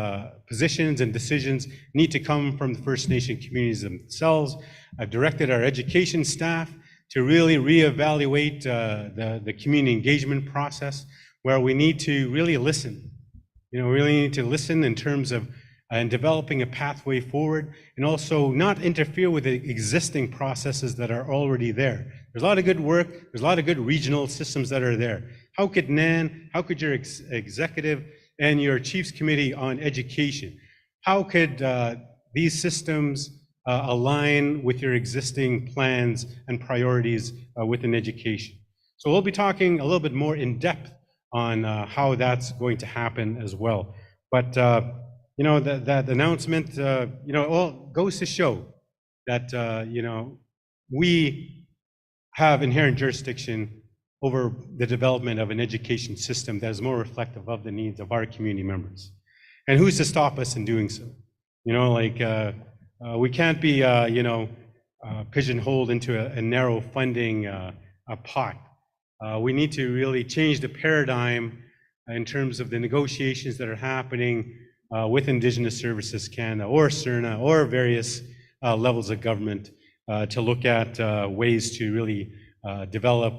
positions and decisions need to come from the First Nation communities themselves. I've directed our education staff to really reevaluate the community engagement process, where we need to really listen. We really need to listen in terms of developing a pathway forward, and also not interfere with the existing processes that are already there. There's a lot of good work, there's a lot of good regional systems that are there. How could NAN, how could your executive and your Chiefs Committee on Education, how could these systems align with your existing plans and priorities within education? So we'll be talking a little bit more in depth on how that's going to happen as well. But that announcement, all goes to show that we have inherent jurisdiction over the development of an education system that is more reflective of the needs of our community members. And who's to stop us in doing so? We can't be pigeonholed into a narrow funding pot. We need to really change the paradigm in terms of the negotiations that are happening with Indigenous Services Canada or CERNA or various levels of government to look at ways to really develop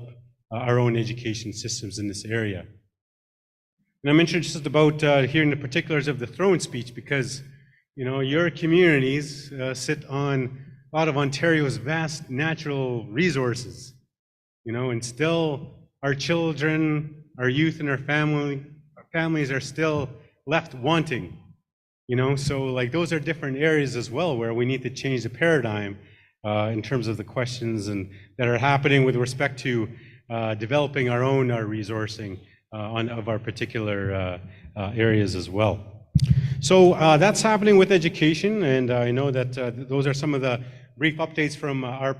our own education systems in this area. And I'm interested about hearing the particulars of the throne speech, because your communities sit on a lot of Ontario's vast natural resources, and still our children, our youth, and our families are still left wanting. So those are different areas as well where we need to change the paradigm in terms of the questions that are happening with respect to developing our own resourcing of our particular areas as well. So that's happening with education, and I know that those are some of the brief updates from our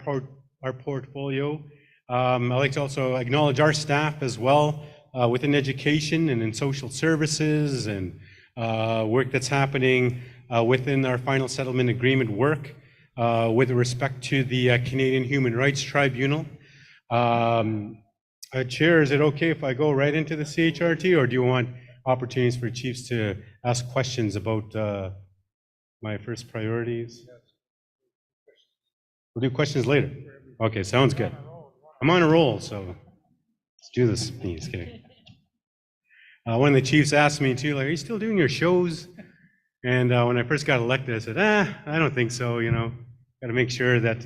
portfolio. I'd like to also acknowledge our staff as well within education and in social services, and work that's happening within our final settlement agreement work with respect to the Canadian Human Rights Tribunal. Chair, is it okay if I go right into the CHRT, or do you want opportunities for chiefs to ask questions about my first priorities? We'll do questions later. Okay, sounds good. I'm on a roll, so let's do this. Just kidding. One of the chiefs asked me too, are you still doing your shows? And when I first got elected, I said, I don't think so, got to make sure that,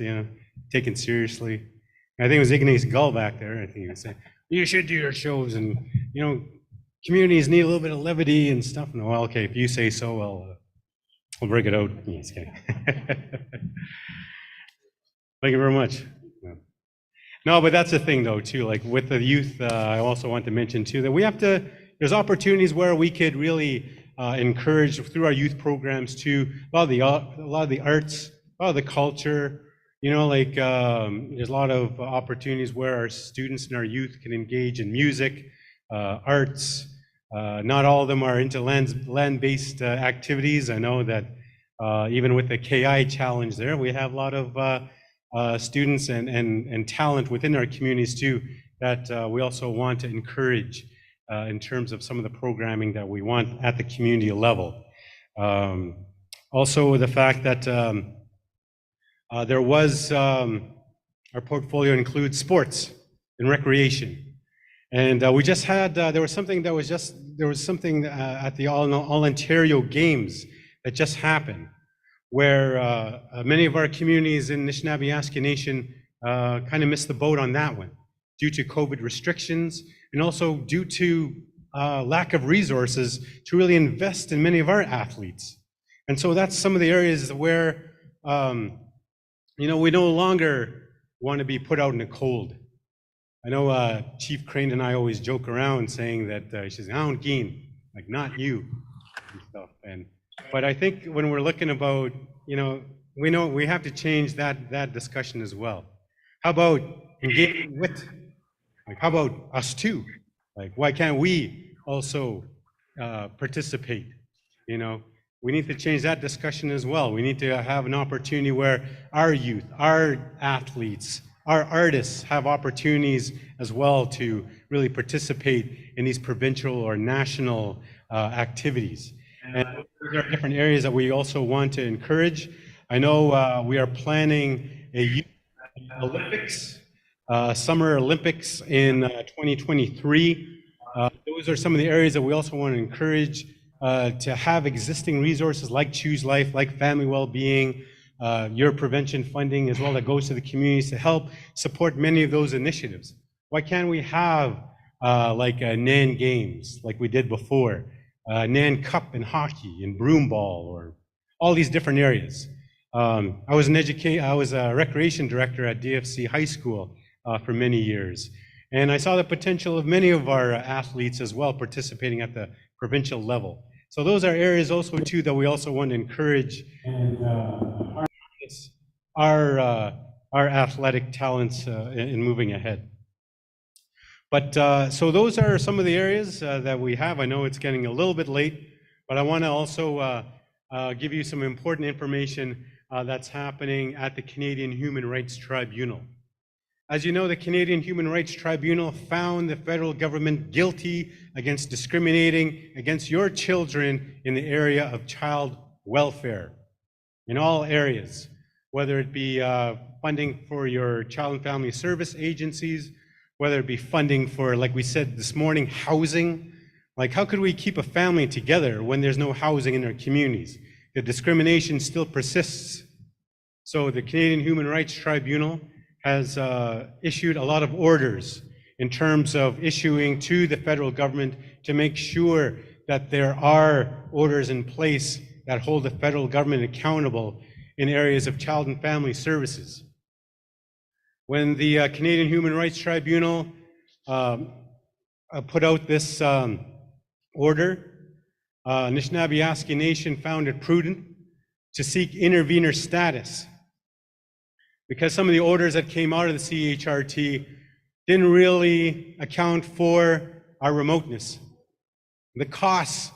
taken seriously. And I think it was Ignace Gull back there, I think he was saying, you should do your shows, and, communities need a little bit of levity and stuff. And, well, okay, if you say so, I'll break it out. Just kidding. Thank you very much. No, but that's the thing though, too, with the youth, I also want to mention too, that there's opportunities where we could really encourage through our youth programs to a lot of the arts, a lot of the culture, there's a lot of opportunities where our students and our youth can engage in music, arts. Not all of them are into land-based activities. I know that even with the KI challenge there, we have a lot of students and talent within our communities too, that we also want to encourage in terms of some of the programming that we want at the community level. Also the fact that there was, our portfolio includes sports and recreation. And we just had, there was something at the All Ontario Games that just happened, where many of our communities in Anishinaabe Nation kind of missed the boat on that one. due to COVID restrictions, and also due to lack of resources to really invest in many of our athletes. And so that's some of the areas where, we no longer want to be put out in the cold. I know Chief Crane and I always joke around saying that she's "Hound Geen," like not you and stuff. But I think when we're looking about, we know we have to change that discussion as well. How about engaging with? Like, how about us too? Like, why can't we also participate? We need to change that discussion as well. We need to have an opportunity where our youth, our athletes, our artists have opportunities as well to really participate in these provincial or national activities. And there are different areas that we also want to encourage. I know we are planning a youth Olympics, Summer Olympics in 2023. Those are some of the areas that we also want to encourage to have existing resources like Choose Life, like family well-being, your prevention funding as well that goes to the communities to help support many of those initiatives. Why can't we have like NAN games like we did before, NAN Cup in hockey and broomball, or all these different areas. I was a recreation director at DFC High School for many years, and I saw the potential of many of our athletes as well participating at the provincial level. So those are areas also too that we also want to encourage our athletic talents in moving ahead. But so those are some of the areas that we have. I know it's getting a little bit late, but I want to also give you some important information that's happening at the Canadian Human Rights Tribunal. As you know, the Canadian Human Rights Tribunal found the federal government guilty against discriminating against your children in the area of child welfare, in all areas, whether it be funding for your child and family service agencies, whether it be funding for, like we said this morning, housing. Like, how could we keep a family together when there's no housing in our communities? The discrimination still persists. So the Canadian Human Rights Tribunal has issued a lot of orders in terms of issuing to the federal government to make sure that there are orders in place that hold the federal government accountable in areas of child and family services. When the Canadian Human Rights Tribunal put out this order, Anishinaabe Nation found it prudent to seek intervener status because some of the orders that came out of the CHRT didn't really account for our remoteness, the costs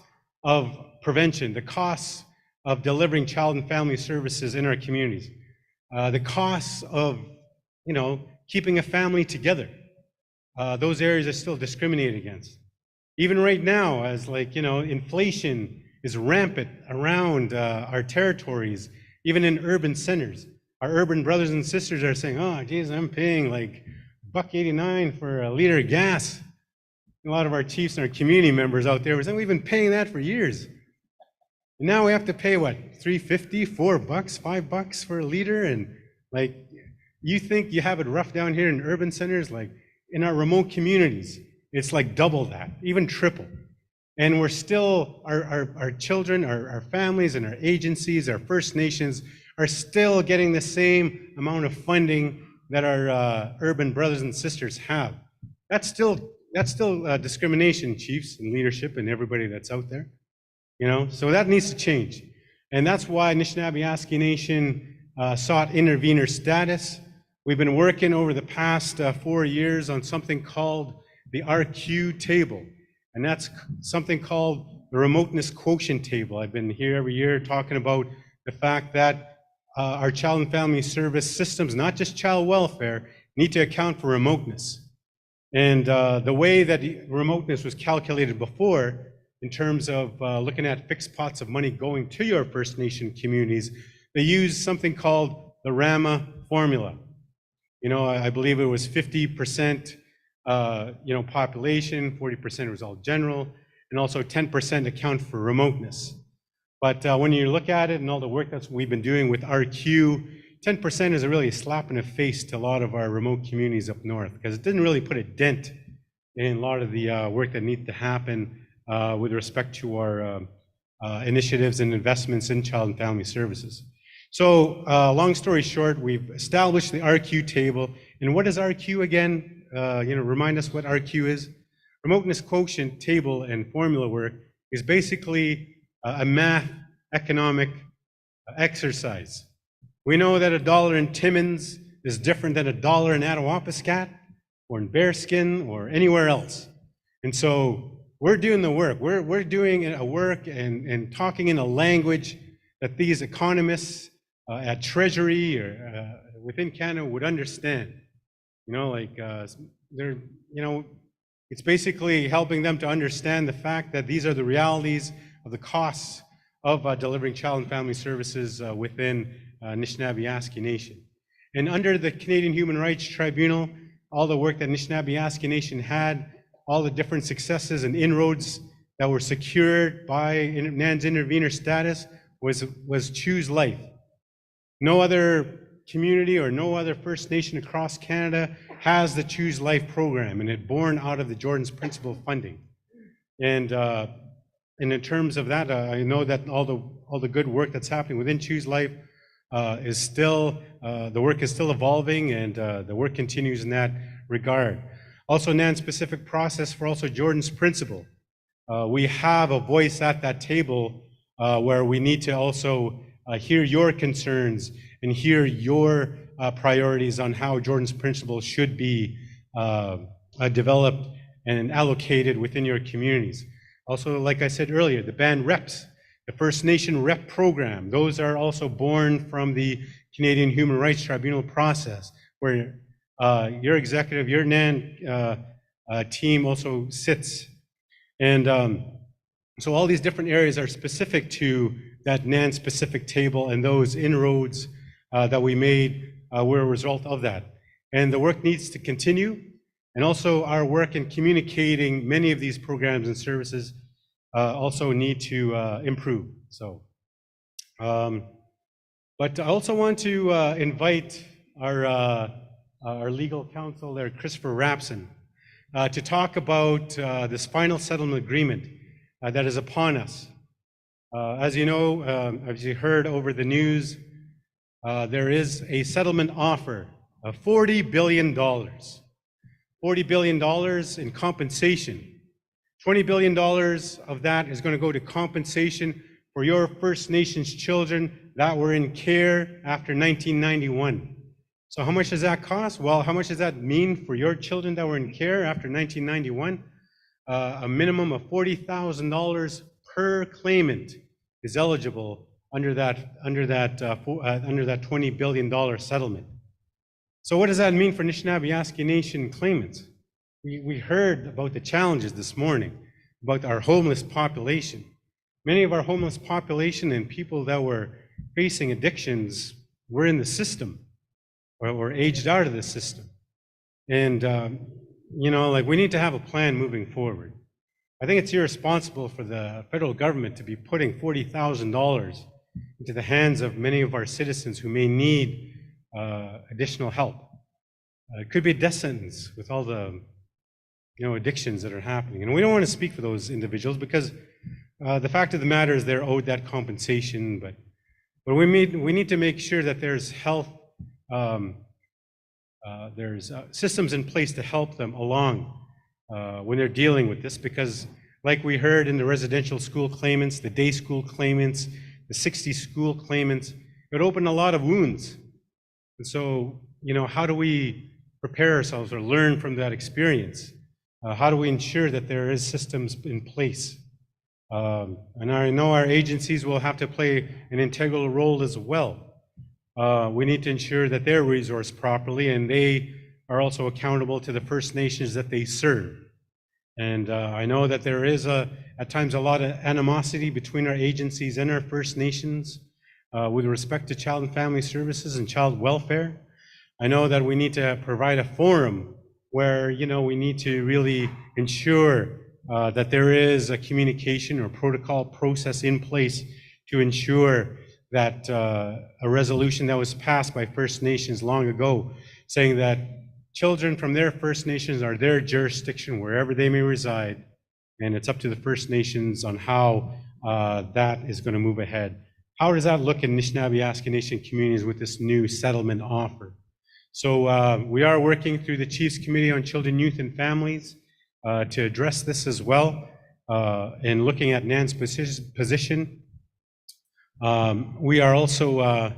of prevention, the costs of delivering child and family services in our communities, the costs of, keeping a family together. Those areas are still discriminated against. Even right now, as inflation is rampant around our territories, even in urban centers. Our urban brothers and sisters are saying, oh, geez, I'm paying like $1.89 for a liter of gas. A lot of our chiefs and our community members out there were saying, we've been paying that for years. And now we have to pay, what, $3.50, $4, $5 for a liter? And you think you have it rough down here in urban centers? Like in our remote communities, it's like double that, even triple. And we're still, our children, our families and our agencies, our First Nations are still getting the same amount of funding that our urban brothers and sisters have. That's still discrimination, chiefs and leadership and everybody that's out there. So that needs to change. And that's why Anishinaabe Nation sought intervener status. We've been working over the past 4 years on something called the RQ table. And that's something called the remoteness quotient table. I've been here every year talking about the fact that our child and family service systems, not just child welfare, need to account for remoteness. And the way that remoteness was calculated before, in terms of looking at fixed pots of money going to your First Nation communities, they used something called the RAMA formula. I believe it was 50% population, 40% was all general, and also 10% account for remoteness. But when you look at it and all the work that we've been doing with RQ 10% is really a slap in the face to a lot of our remote communities up north, because it didn't really put a dent in a lot of the work that needs to happen with respect to our initiatives and investments in child and family services. So long story short, we've established the RQ table. And what is RQ again? Remind us what RQ is. Remoteness quotient table and formula work is basically a math economic exercise. We know that $1 in Timmins is different than $1 in Attawapiskat or in Bearskin or anywhere else. And so we're doing the work. We're doing a work and talking in a language that these economists at Treasury or within Canada would understand. It's basically helping them to understand the fact that these are the realities of the costs of delivering child and family services within Anishinaabe Nation. And under the Canadian Human Rights Tribunal, all the work that Anishinaabe Nation had, all the different successes and inroads that were secured by NAN's intervener status was Choose Life. No other community or no other First Nation across Canada has the Choose Life program, and it born out of the Jordan's Principle funding. And in terms of that, I know that all the good work that's happening within Choose Life is still, the work is still evolving, and the work continues in that regard. Also, NAN specific process for also Jordan's Principle. We have a voice at that table where we need to also hear your concerns and hear your priorities on how Jordan's Principle should be developed and allocated within your communities. Also, like I said earlier, the band reps, the First Nation rep program, those are also born from the Canadian Human Rights Tribunal process, where your executive, your NAN team also sits. And so all these different areas are specific to that NAN specific table, and those inroads that we made were a result of that. And the work needs to continue, and also our work in communicating many of these programs and services also need to improve. So, but I also want to invite our legal counsel there, Christopher Rapson, to talk about this final settlement agreement that is upon us. As you know, as you heard over the news, there is a settlement offer of $40 billion. $40 billion in compensation. $20 billion of that is going to go to compensation for your First Nations children that were in care after 1991. So how much does that cost? Well, how much does that mean for your children that were in care after 1991? A minimum of $40,000 per claimant is eligible under that $20 billion settlement. So what does that mean for Anishinaabe Nation claimants? We heard about the challenges this morning, about our homeless population. Many of our homeless population and people that were facing addictions were in the system or were aged out of the system. And, we need to have a plan moving forward. I think it's irresponsible for the federal government to be putting $40,000 into the hands of many of our citizens who may need additional help. It could be a death sentence with all the addictions that are happening. And we don't want to speak for those individuals because the fact of the matter is they're owed that compensation, but we need to make sure that there's health, there's systems in place to help them along when they're dealing with this, because like we heard in the residential school claimants, the day school claimants, the 60 school claimants, it opened a lot of wounds. And so, how do we prepare ourselves or learn from that experience? How do we ensure that there is systems in place? And I know our agencies will have to play an integral role as well. We need to ensure that they're resourced properly and they are also accountable to the First Nations that they serve. And I know that there is at times a lot of animosity between our agencies and our First Nations with respect to child and family services and child welfare. I know that we need to provide a forum where, we need to really ensure that there is a communication or protocol process in place to ensure that a resolution that was passed by First Nations long ago, saying that children from their First Nations are their jurisdiction wherever they may reside, and it's up to the First Nations on how that is going to move ahead. How does that look in Anishinaabe Nation communities with this new settlement offer? So we are working through the Chiefs Committee on Children, Youth, and Families to address this as well, and looking at NAN's position. We are also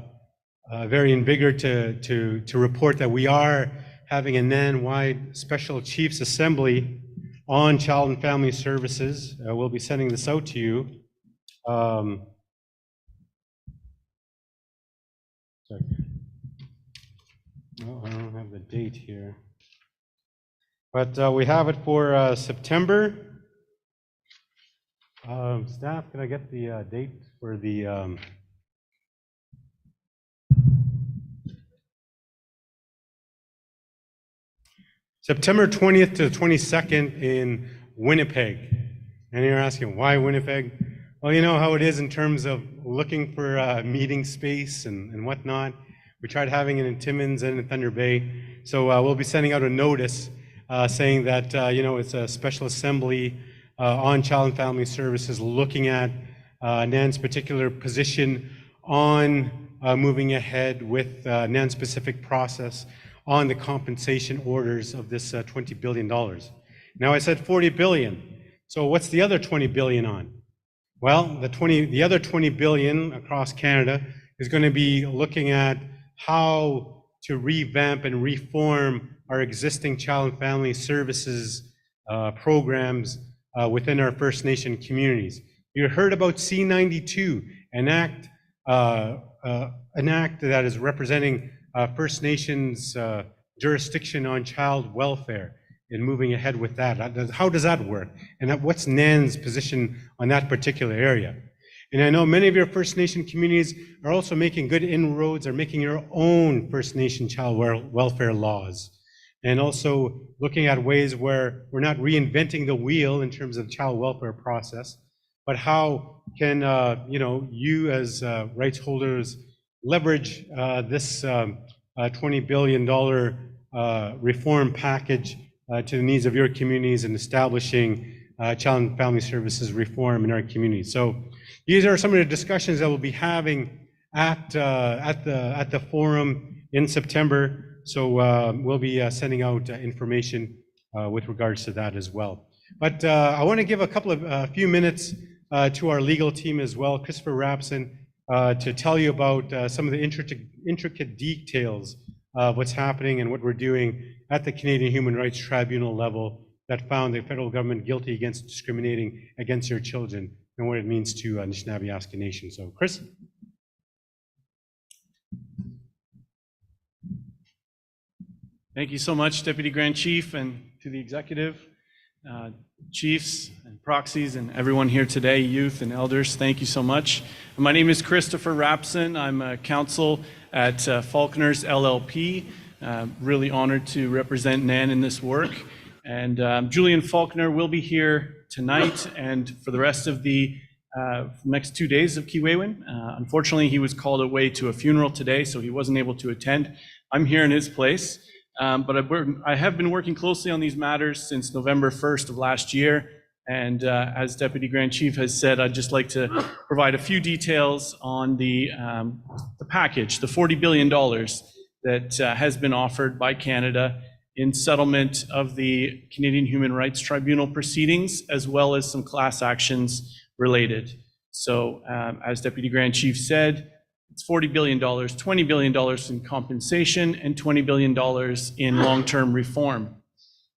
very invigorated to report that we are having a NAN-wide Special Chiefs Assembly on Child and Family Services. We'll be sending this out to you. Sorry. No, I don't have the date here. But we have it for September. Staff, can I get the date for the September 20th to 22nd in Winnipeg? And you're asking, why Winnipeg? Well, you know how it is in terms of looking for meeting space and whatnot. We tried having it in Timmins and in Thunder Bay. So we'll be sending out a notice saying that, you know, it's a special assembly on Child and Family Services looking at NAN's particular position on moving ahead with NAN's specific process on the compensation orders of this $20 billion. Now I said 40 billion. So what's the other 20 billion on? Well, the other 20 billion across Canada is going to be looking at how to revamp and reform our existing child and family services programs within our First Nation communities. You heard about C-92, an act that is representing First Nations jurisdiction on child welfare and moving ahead with that. How does that work? And what's NAN's position on that particular area? And I know many of your First Nation communities are also making good inroads, are making your own First Nation child welfare laws. And also looking at ways where we're not reinventing the wheel in terms of the child welfare process, but how can you as rights holders leverage this $20 billion reform package to the needs of your communities and establishing child and family services reform in our communities. So these are some of the discussions that we'll be having at the forum in September. So we'll be sending out information with regards to that as well. But I want to give a few minutes to our legal team as well, Christopher Rapson, to tell you about some of the intricate details of what's happening and what we're doing at the Canadian Human Rights Tribunal level that found the federal government guilty against discriminating against your children and what it means to Anishinaabe Nation. So, Chris. Thank you so much, Deputy Grand Chief, and to the executive, chiefs and proxies, and everyone here today, youth and elders. Thank you so much. My name is Christopher Rapson. I'm a counsel at Faulkner's LLP. Really honored to represent NAN in this work. And Julian Faulkner will be here tonight and for the rest of the next 2 days of Keewaywin. Unfortunately, he was called away to a funeral today, so he wasn't able to attend. I'm here in his place. But I have been working closely on these matters since November 1st of last year. And as Deputy Grand Chief has said, I'd just like to provide a few details on the package, the $40 billion that has been offered by Canada in settlement of the Canadian Human Rights Tribunal proceedings, as well as some class actions related. So as Deputy Grand Chief said, it's $40 billion, $20 billion in compensation, and $20 billion in long-term reform.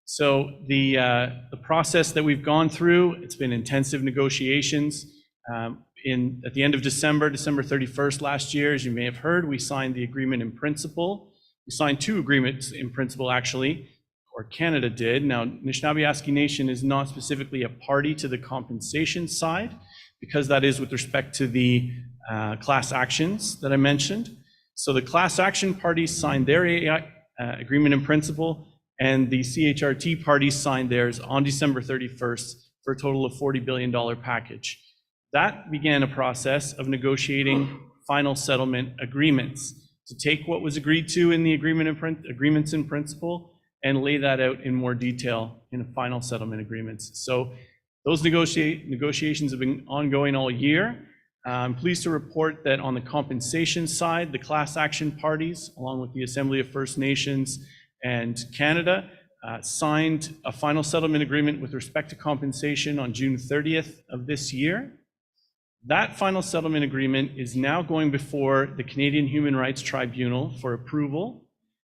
So the process that we've gone through, it's been intensive negotiations. At the end of December 31st last year, as you may have heard, we signed the agreement in principle. We signed 2 agreements in principle, actually, or Canada did. Now, Anishinaabe Nation is not specifically a party to the compensation side, because that is with respect to the class actions that I mentioned. So the class action parties signed their agreement in principle, and the CHRT parties signed theirs on December 31st for a total of $40 billion package. That began a process of negotiating final settlement agreements, to take what was agreed to in the agreements in principle and lay that out in more detail in final settlement agreements. So those negotiations have been ongoing all year. I'm pleased to report that on the compensation side, the class action parties, along with the Assembly of First Nations and Canada, signed a final settlement agreement with respect to compensation on June 30th of this year. That final settlement agreement is now going before the Canadian Human Rights Tribunal for approval.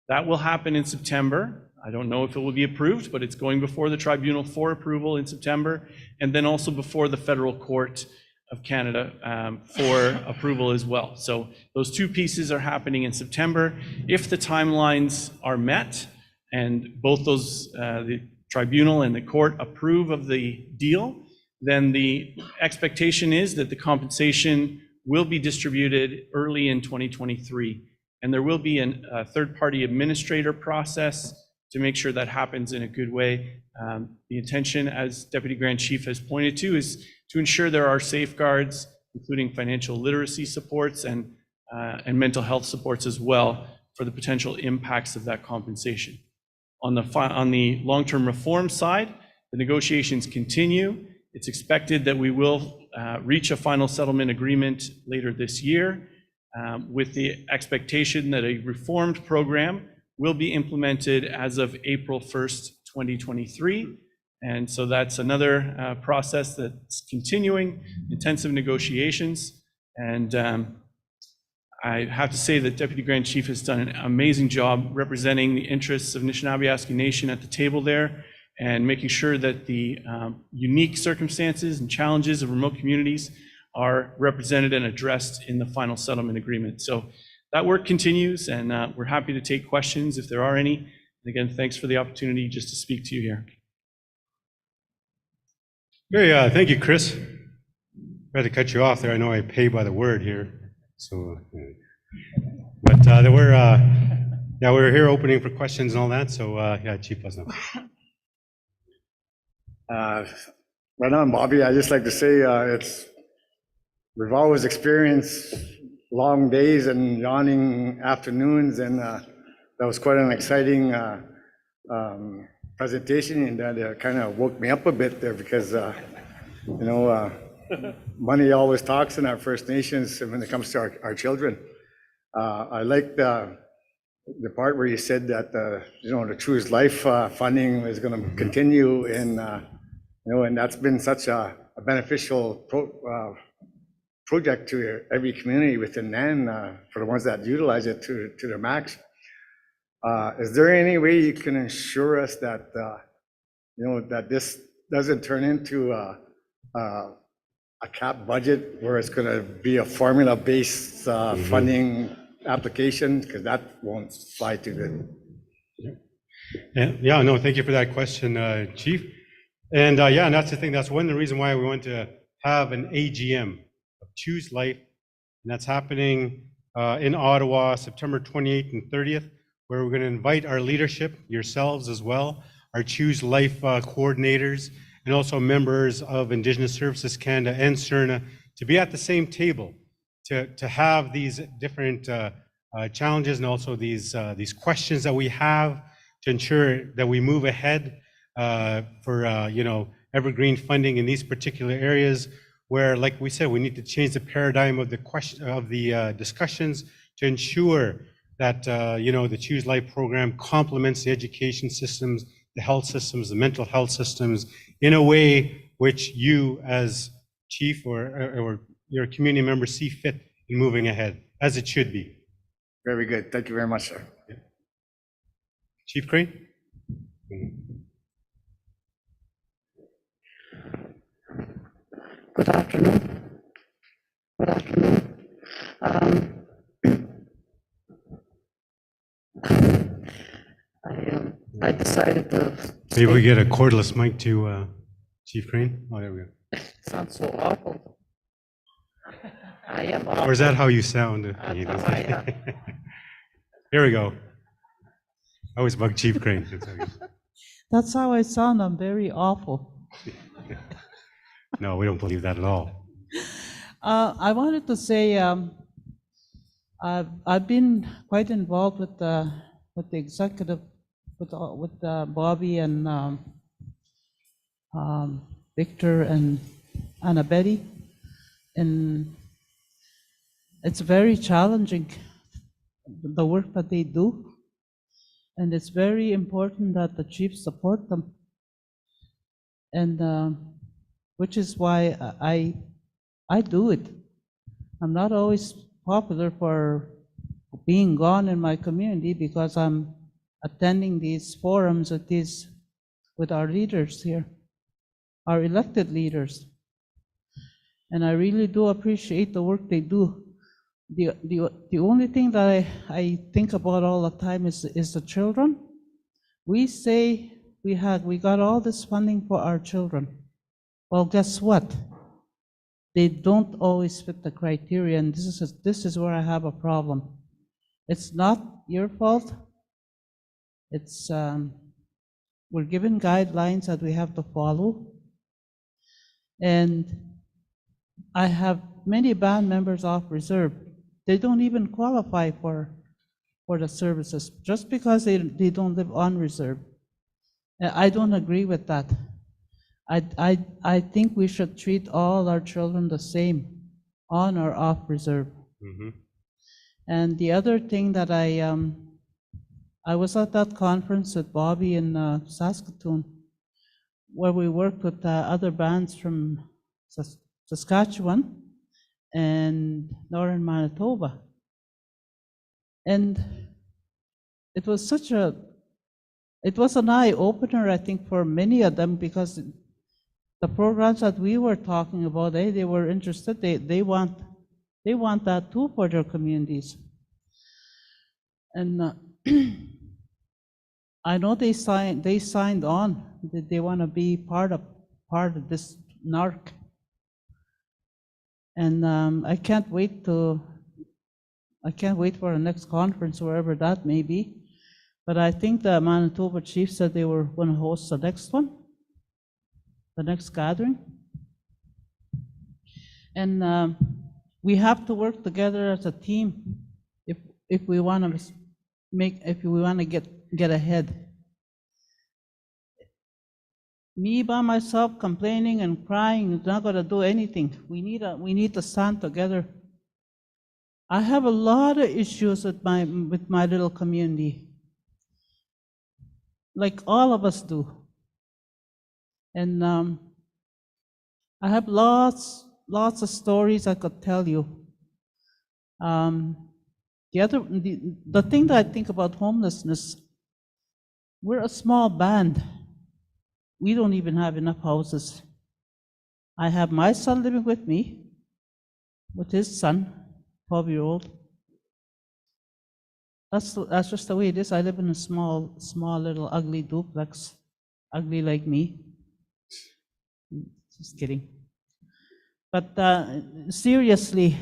That will happen in September. I don't know if it will be approved, but it's going before the tribunal for approval in September, and then also before the Federal Court of Canada for approval as well. So those two pieces are happening in September. If the timelines are met and both those, the tribunal and the court approve of the deal, then the expectation is that the compensation will be distributed early in 2023. And there will be a third-party administrator process to make sure that happens in a good way. The intention, as Deputy Grand Chief has pointed to, is to ensure there are safeguards, including financial literacy supports and mental health supports as well, for the potential impacts of that compensation. On the long-term reform side, the negotiations continue. It's expected that we will reach a final settlement agreement later this year, with the expectation that a reformed program will be implemented as of April 1st, 2023. And so that's another process that's continuing, intensive negotiations. And I have to say that Deputy Grand Chief has done an amazing job representing the interests of Anishinaabe Nation at the table there, and making sure that the unique circumstances and challenges of remote communities are represented and addressed in the final settlement agreement. So that work continues, and we're happy to take questions if there are any. And again, thanks for the opportunity just to speak to you here. Very, thank you, Chris. I had to cut you off there. I know I pay by the word here. So, but we're here opening for questions and all that. So, yeah, Chief, let us know. Right on, Bobby. I just like to say we've always experienced long days and yawning afternoons, and that was quite an exciting presentation, and that kind of woke me up a bit there because money always talks in our First Nations when it comes to our children. I like the part where you said that the Choose Life funding is going to continue, and and that's been such a beneficial project to every community within NAN for the ones that utilize it to their max. Is there any way you can ensure us that that this doesn't turn into a cap budget where it's going to be a formula-based funding application, because that won't fly too good? Yeah, no, thank you for that question, Chief. And yeah, and that's the thing. That's one of the reasons why we want to have an AGM of Choose Life, and that's happening in Ottawa, September 28th and 30th, where we're going to invite our leadership, yourselves as well, our Choose Life coordinators, and also members of Indigenous Services Canada and CERNA, to be at the same table, to have these different challenges and also these questions that we have to ensure that we move ahead for evergreen funding in these particular areas, where, like we said, we need to change the paradigm of the discussions to ensure that the Choose Life program complements the education systems, the health systems, the mental health systems, in a way which you as chief or your community members see fit in moving ahead, as it should be. Very good. Thank you very much, sir. Yeah. Chief Crane? Good afternoon. Good afternoon. I decided to... Maybe we get a cordless mic to Chief Crane? Oh, there we go. Sounds so awful. I am awful. Or is that how you sound? Here we go. I always bug Chief Crane. That's how I sound. I'm very awful. No, we don't believe that at all. I wanted to say I've been quite involved with the executive, with Bobby and Victor and Anna Betty, and it's very challenging, the work that they do, and it's very important that the chiefs support them, and which is why I do it. I'm not always popular for being gone in my community because I'm attending these forums with our leaders here, our elected leaders. And I really do appreciate the work they do. The only thing that I think about all the time is the children. We say we got all this funding for our children. Well, guess what? They don't always fit the criteria, and this is where I have a problem. It's not your fault. It's we're given guidelines that we have to follow, and I have many band members off reserve. They don't even qualify for the services just because they don't live on reserve. I don't agree with that. I think we should treat all our children the same, on or off reserve. Mm-hmm. And the other thing that I was at that conference with Bobby in Saskatoon, where we worked with other bands from Saskatchewan and northern Manitoba. And it was an eye-opener, I think, for many of them, because the programs that we were talking about, they were interested. They want that too for their communities. And I know they signed on. They want to be part of this NARC. And I can't wait for the next conference, wherever that may be. But I think the Manitoba chief said they were going to host the next one, the next gathering. And we have to work together as a team if we want to get ahead. Me by myself complaining and crying is not going to do anything. We need to stand together. I have a lot of issues with my little community, like all of us do. And I have lots of stories I could tell you. The thing that I think about homelessness, we're a small band. We don't even have enough houses. I have my son living with me, with his son, 12-year-old. That's just the way it is. I live in a small little ugly duplex, ugly like me. Just kidding. But seriously,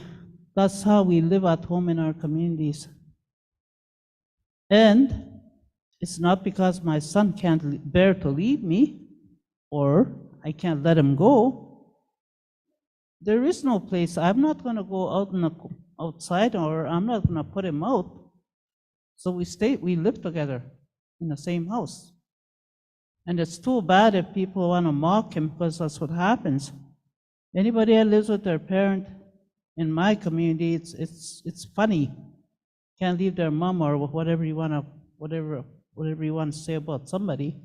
that's how we live at home in our communities. And it's not because my son can't bear to leave me, or I can't let him go. There is no place. I'm not going to go outside, or I'm not going to put him out. So we live together in the same house. And it's too bad if people want to mock him, because that's what happens. Anybody that lives with their parent in my community, it's funny. Can't leave their mom, or whatever you want to say about somebody.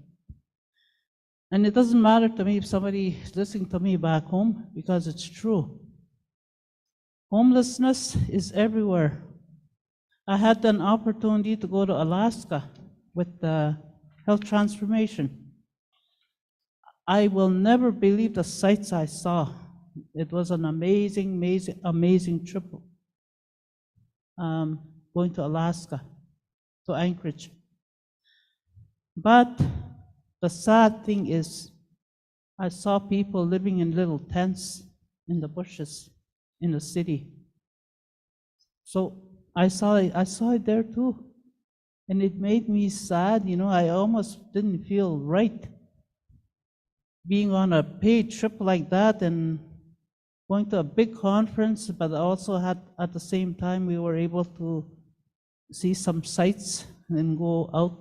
And it doesn't matter to me if somebody is listening to me back home, because it's true. Homelessness is everywhere. I had an opportunity to go to Alaska with the health transformation. I will never believe the sights I saw. It was an amazing trip, going to Alaska, to Anchorage. But the sad thing is, I saw people living in little tents in the bushes in the city. So I saw it there too, and it made me sad. I almost didn't feel right being on a paid trip like that and going to a big conference, but also had, at the same time, we were able to see some sights and go out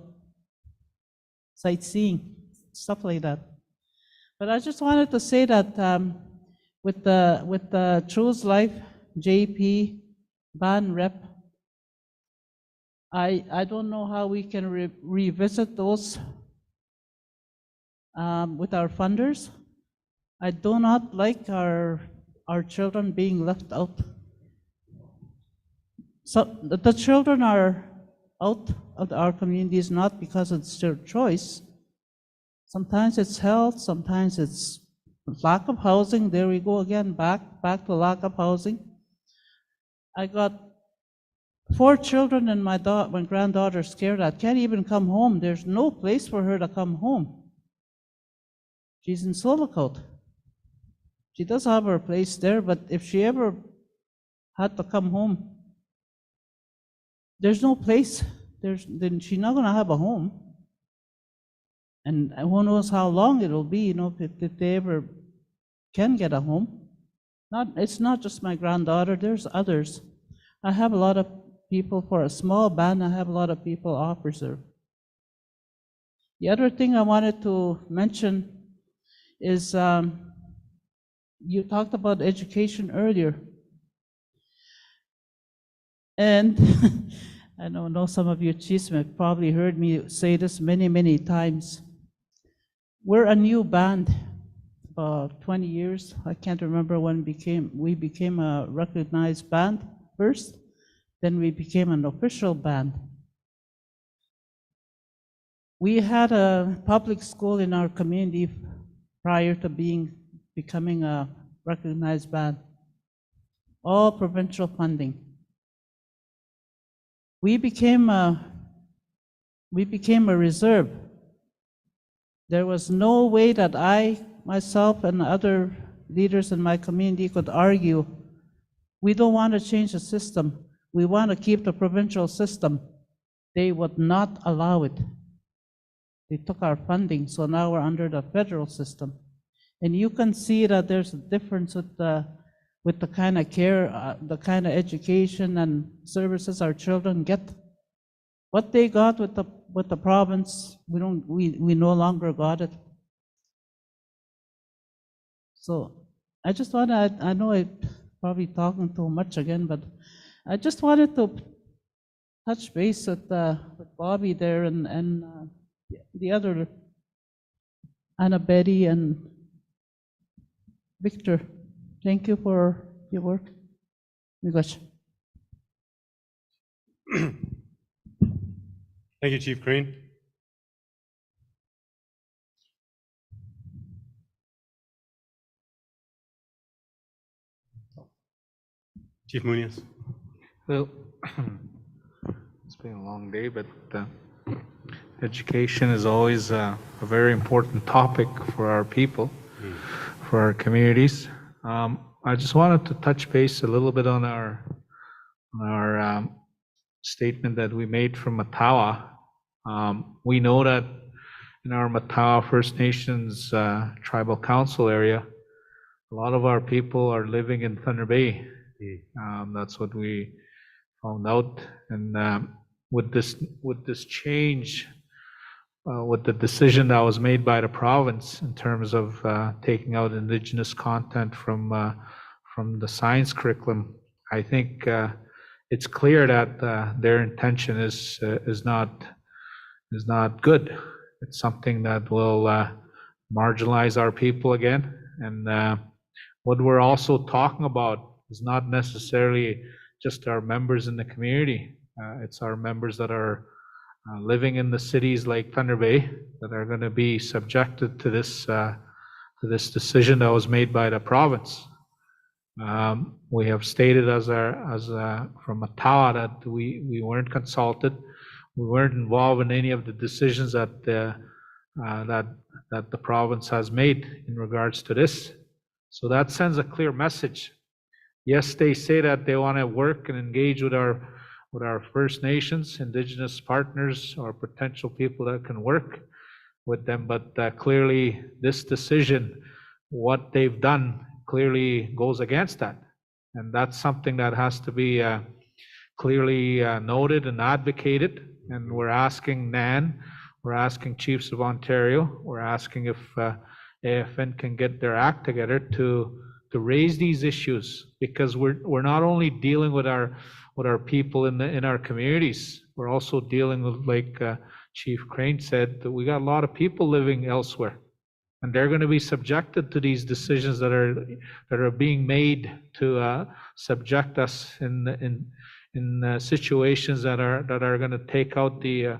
sightseeing, stuff like that. But I just wanted to say that with the Choose Life JP band rep, I don't know how we can revisit those with our funders. I do not like our children being left out. So the children are out of our communities not because it's their choice. Sometimes it's health, sometimes it's lack of housing. There we go again, back to lack of housing. I got 4 children and my granddaughter scared that can't even come home. There's no place for her to come home. She's in Silvercoat. She does have her place there, but if she ever had to come home, there's no place. Then she's not going to have a home. And who knows how long it'll be, if they ever can get a home. It's not just my granddaughter, there's others. I have a lot of people for a small band, I have a lot of people officer. The other thing I wanted to mention is you talked about education earlier. And I know some of you chiefs have probably heard me say this many, many times. We're a new band, about 20 years. I can't remember when we became a recognized band first, then we became an official band. We had a public school in our community prior to becoming a recognized band, all provincial funding. We became a reserve. There was no way that I, myself, and other leaders in my community could argue, we don't want to change the system. We want to keep the provincial system. They would not allow it. They took our funding, so now we're under the federal system. And you can see that there's a difference with the kind of care, the kind of education and services our children get. What they got with the province, we no longer got it. So I just want to, I know I'm probably talking too much again, but I just wanted to touch base with Bobby there and the other, Anna Betty and Victor. Thank you for your work. Gosh. Thank you, Chief Crane. Chief Munoz. Well, it's been a long day, but education is always a very important topic for our people, for our communities. I just wanted to touch base a little bit on our statement that we made from Matawa. We know that in our Matawa First Nations Tribal Council area, a lot of our people are living in Thunder Bay. That's what we found out. And with this change, with the decision that was made by the province in terms of taking out Indigenous content from the science curriculum, I think it's clear that their intention is not good. It's something that will marginalize our people again. And what we're also talking about is not necessarily just our members in the community. It's our members that are living in the cities like Thunder Bay that are going to be subjected to this decision that was made by the province. We have stated from Matawa that we weren't consulted. We weren't involved in any of the decisions that the province has made in regards to this. So that sends a clear message. Yes, they say that they want to work and engage with our First Nations, Indigenous partners, or potential people that can work with them, but clearly this decision, what they've done, clearly goes against that. And that's something that has to be clearly noted and advocated. And we're asking NAN, we're asking Chiefs of Ontario, we're asking if AFN can get their act together to raise these issues, because we're not only dealing with our people in our communities, we're also dealing with, like Chief Crane said, that we got a lot of people living elsewhere, and they're going to be subjected to these decisions that are being made to subject us in situations that are going to take out the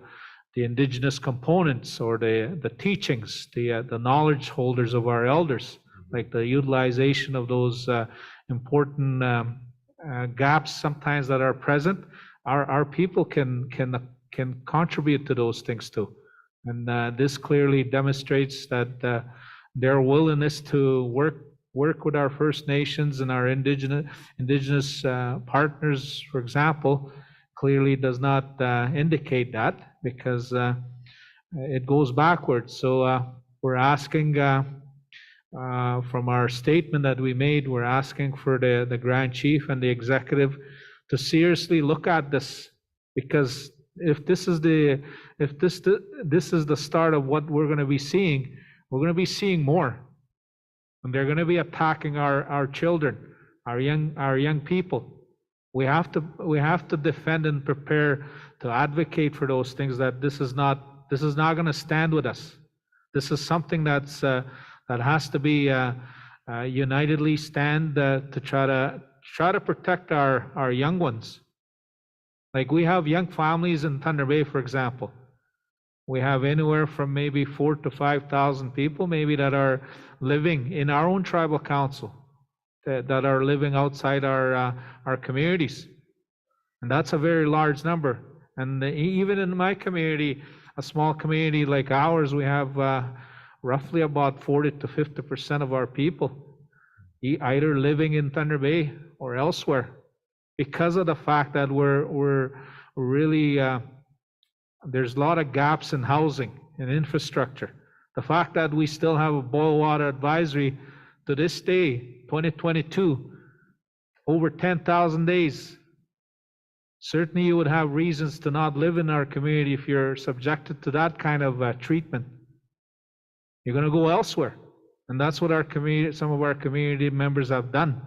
indigenous components or the teachings, the knowledge holders of our elders, like the utilization of those important gaps sometimes that are present. Our people can contribute to those things too, and this clearly demonstrates that their willingness to work with our First Nations and our indigenous partners, for example, clearly does not indicate that, because it goes backwards. So we're asking, from our statement that we made, we're asking for the Grand Chief and the Executive to seriously look at this, because if this is the start of what we're going to be seeing, we're going to be seeing more, and they're going to be attacking our children, our young people. We have to defend and prepare to advocate for those things. That this is not going to stand with us. This is something that has to be unitedly stand to try to protect our young ones. Like, we have young families in Thunder Bay, for example. We have anywhere from maybe 4,000 to 5,000 people maybe that are living in our own tribal council, that are living outside our communities. And that's a very large number. And even in my community, a small community like ours, we have roughly about 40 to 50% of our people either living in Thunder Bay or elsewhere, because of the fact that we're really there's a lot of gaps in housing and infrastructure. The fact that we still have a boil water advisory to this day, 2022, over 10,000 days. Certainly you would have reasons to not live in our community if you're subjected to that kind of treatment. You're going to go elsewhere. And that's what some of our community members have done.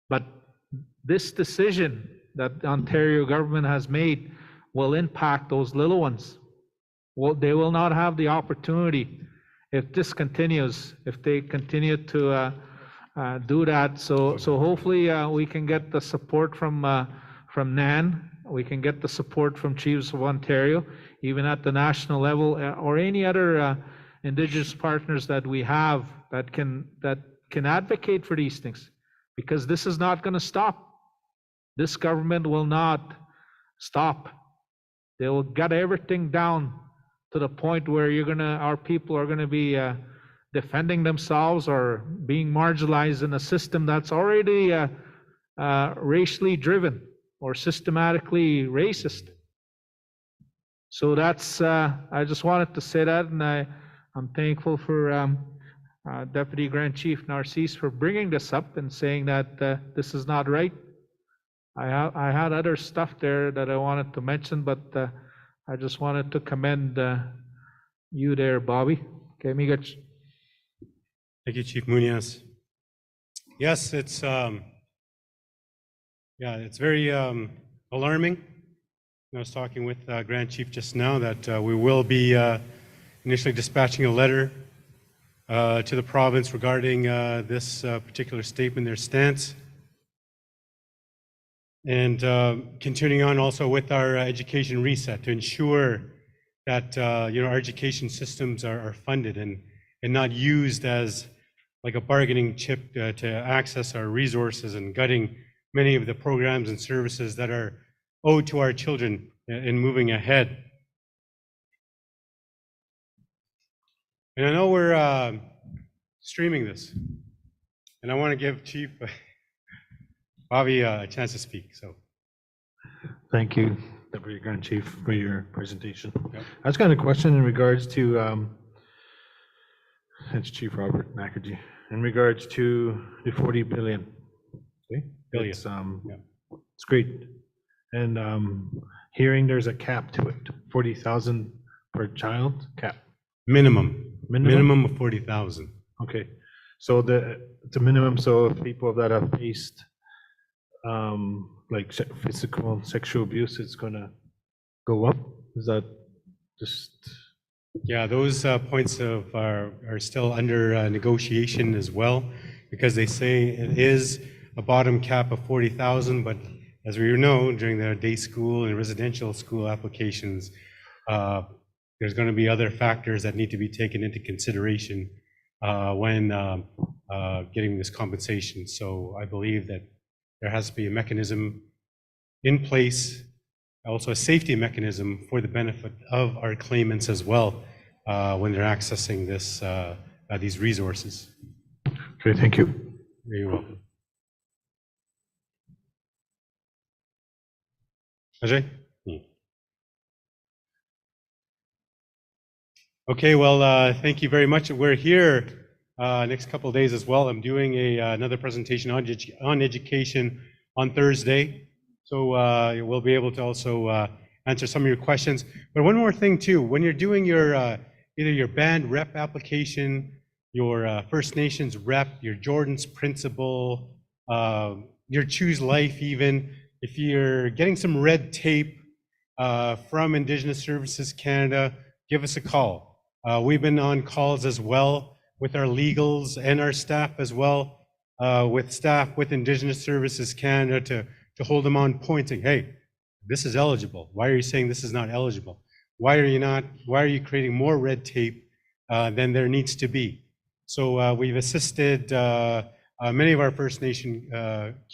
But this decision that the Ontario government has made will impact those little ones. Well, they will not have the opportunity if this continues, if they continue to do that. So hopefully we can get the support from NAN, we can get the support from Chiefs of Ontario, even at the national level, or any other Indigenous partners that we have that can advocate for these things, because this is not going to stop. This government will not stop. They will get everything down to the point where our people are going to be defending themselves or being marginalized in a system that's already racially driven or systematically racist. So that's, I just wanted to say that, and I'm thankful for Deputy Grand Chief Narcisse for bringing this up and saying that this is not right. I had other stuff there that I wanted to mention, but I just wanted to commend you there, Bobby. Okay, Migach. Thank you, Chief Munoz. Yes, it's very alarming. I was talking with Grand Chief just now that we will be initially dispatching a letter to the province regarding this particular statement, their stance, and continuing on also with our education reset to ensure that our education systems are funded and not used as like a bargaining chip to access our resources and gutting many of the programs and services that are owed to our children in moving ahead. And I know we're streaming this, and I want to give Chief Bobby a chance to speak. So, thank you, Deputy Grand Chief, for your presentation. Yep. I just got a question in regards to it's Chief Robert Mackergy. in regards to the 40 billion. Okay, Billion, it's great. And hearing there's a cap to it, 40,000 per child cap. Minimum of 40,000. Okay, so the minimum, so if people that have faced like physical and sexual abuse, it's gonna go up? Is that just? Yeah, those points are still under negotiation as well, because they say it is a bottom cap of 40,000, but as we know, during the day school and residential school applications, there's going to be other factors that need to be taken into consideration when getting this compensation. So I believe that there has to be a mechanism in place, also a safety mechanism for the benefit of our claimants as well when they're accessing this these resources. Okay, thank you. You're welcome. Ajay? Okay, well, thank you very much. We're here next couple of days as well. I'm doing another presentation on education on Thursday. So we'll be able to also answer some of your questions. But one more thing too, when you're doing your either your band rep application, your First Nations rep, your Jordan's Principle, your Choose Life even, if you're getting some red tape from Indigenous Services Canada, give us a call. We've been on calls as well with our legals and our staff as well, with staff with Indigenous Services Canada to hold them on point, saying, hey, this is eligible. Why are you saying this is not eligible? Why are you creating more red tape than there needs to be? So we've assisted many of our First Nation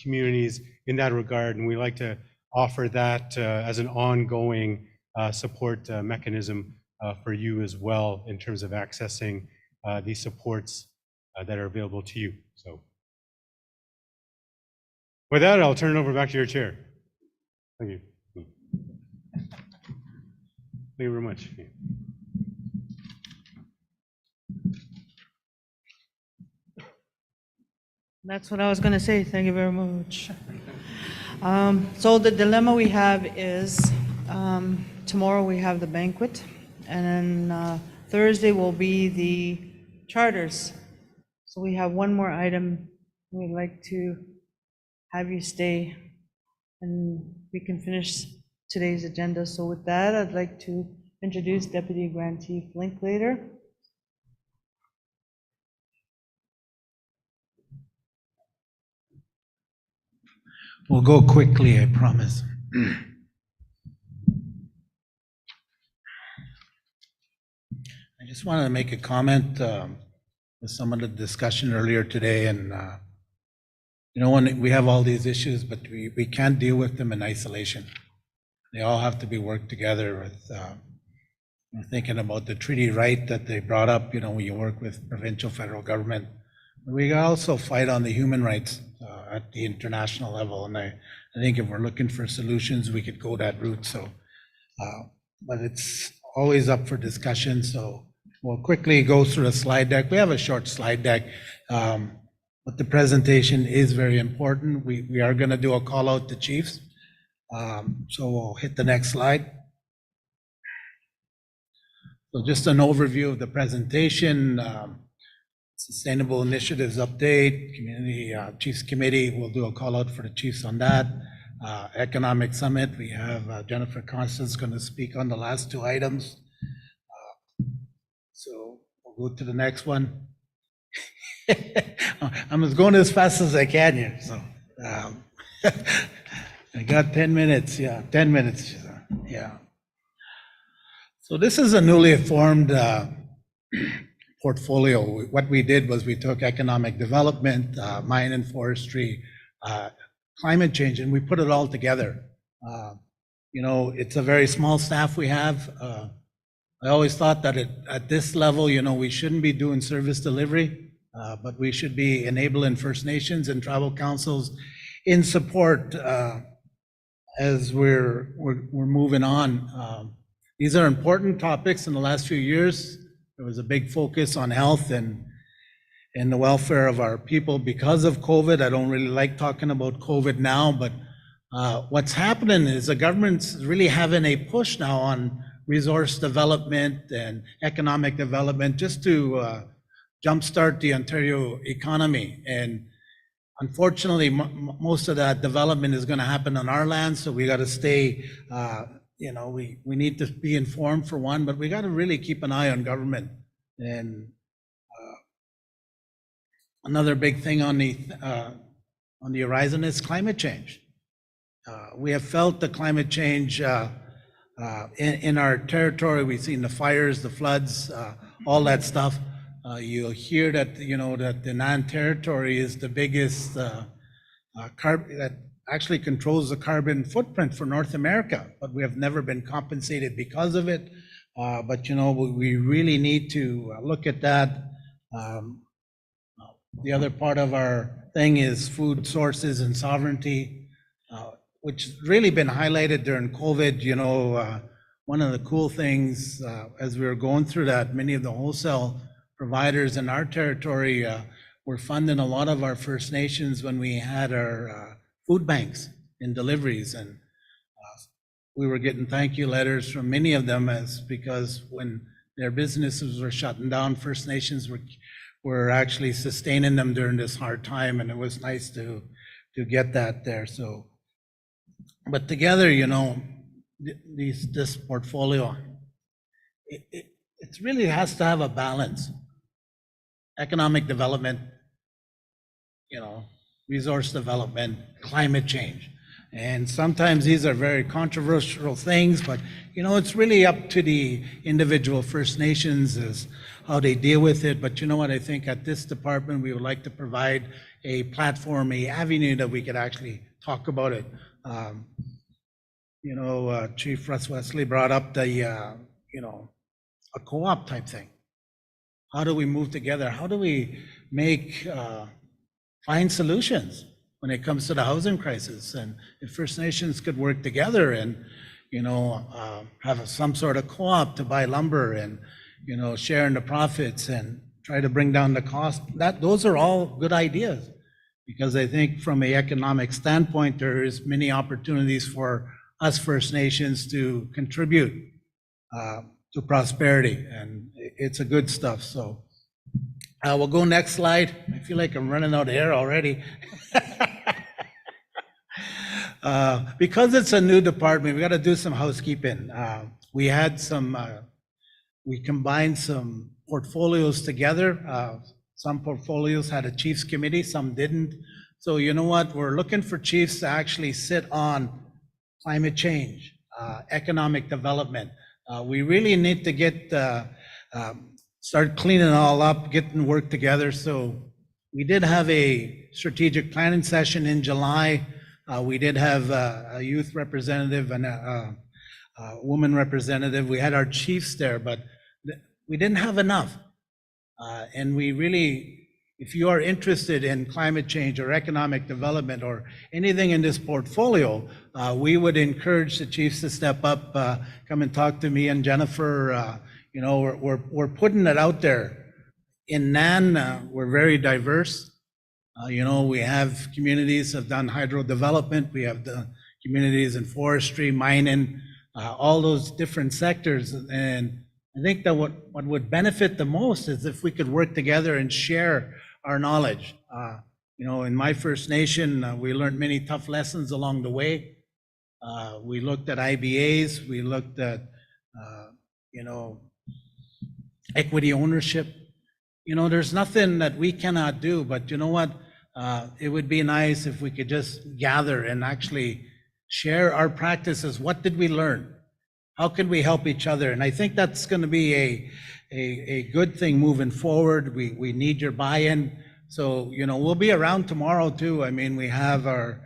communities in that regard, and we like to offer that as an ongoing support mechanism for you as well in terms of accessing these supports that are available to you. So with that, I'll turn it over back to your chair. Thank you. Thank you very much. That's what I was going to say. Thank you very much. So the dilemma we have is tomorrow we have the banquet, and then Thursday will be the charters. So we have one more item. We'd like to have you stay, and we can finish today's agenda. So with that, I'd like to introduce Deputy Grand Chief Linklater. We'll go quickly, I promise. I just wanted to make a comment with some of the discussion earlier today, and you know, when we have all these issues, but we can't deal with them in isolation. They all have to be worked together with thinking about the treaty right that they brought up, you know, when you work with provincial, federal government. We also fight on the human rights at the international level, and I think if we're looking for solutions, we could go that route. So, but it's always up for discussion. So we'll quickly go through a slide deck. We have a short slide deck, but the presentation is very important. We are going to do a call out to chiefs. So we'll hit the next slide. So just an overview of the presentation. Sustainable Initiatives Update, Community Chiefs Committee, we'll do a call out for the chiefs on that. Economic Summit, we have Jennifer Constance going to speak on the last two items. So we'll go to the next one. I'm going as fast as I can here. So I got 10 minutes. Yeah, 10 minutes. Yeah. So this is a newly formed portfolio. What we did was we took economic development, mine and forestry, climate change, and we put it all together. You know, it's a very small staff we have. I always thought that at this level, you know, we shouldn't be doing service delivery, but we should be enabling First Nations and tribal councils in support as we're moving on. These are important topics in the last few years. There was a big focus on health and and the welfare of our people because of COVID. I don't really like talking about COVID now, but what's happening is the government's really having a push now on resource development and economic development just to jumpstart the Ontario economy. And unfortunately, most of that development is going to happen on our land, so we got to stay, we need to be informed for one, but we got to really keep an eye on government. And another big thing on the horizon is climate change. We have felt the climate change in our territory. We've seen the fires, the floods, all that stuff. You'll hear that, that the NAN territory is the biggest that actually controls the carbon footprint for North America, but we have never been compensated because of it. But, we really need to look at that. The other part of our thing is food sources and sovereignty, which has really been highlighted during COVID. One of the cool things as we were going through that, many of the wholesale providers in our territory were funding a lot of our First Nations when we had our food banks and deliveries, and we were getting thank you letters from many of them because when their businesses were shutting down, First Nations were actually sustaining them during this hard time, and it was nice to get that there. So, but together, this portfolio, it really has to have a balance. Economic development, resource development, climate change. And sometimes these are very controversial things, but it's really up to the individual First Nations as how they deal with it. But what, I think at this department, we would like to provide a platform, a avenue that we could actually talk about it. Chief Russ Wesley brought up the, a co-op type thing. How do we move together? How do we find solutions when it comes to the housing crisis? And if First Nations could work together and, have some sort of co-op to buy lumber and, sharing the profits and try to bring down the cost, those are all good ideas. Because I think from an economic standpoint, there is many opportunities for us First Nations to contribute to prosperity, and it's a good stuff. So we'll go next slide. I feel like I'm running out of air already. Because it's a new department, we got to do some housekeeping. We combined some portfolios together. Some portfolios had a chiefs committee, some didn't. So you know what? We're looking for chiefs to actually sit on climate change, economic development. We really need to get start cleaning it all up, getting work together. So we did have a strategic planning session in July. We did have a youth representative and a woman representative. We had our chiefs there, but we didn't have enough. And we really, if you are interested in climate change or economic development or anything in this portfolio, we would encourage the chiefs to step up, come and talk to me and Jennifer. We're putting it out there. In NAN, we're very diverse. We have communities that have done hydro development. We have the communities in forestry, mining, all those different sectors. And I think that what would benefit the most is if we could work together and share our knowledge. In my First Nation, we learned many tough lessons along the way. We looked at IBAs, we looked at, equity ownership. There's nothing that we cannot do, but you know what? It would be nice if we could just gather and actually share our practices. What did we learn? How can we help each other? And I think that's going to be a good thing moving forward. We need your buy-in. So, we'll be around tomorrow too. I mean, we have our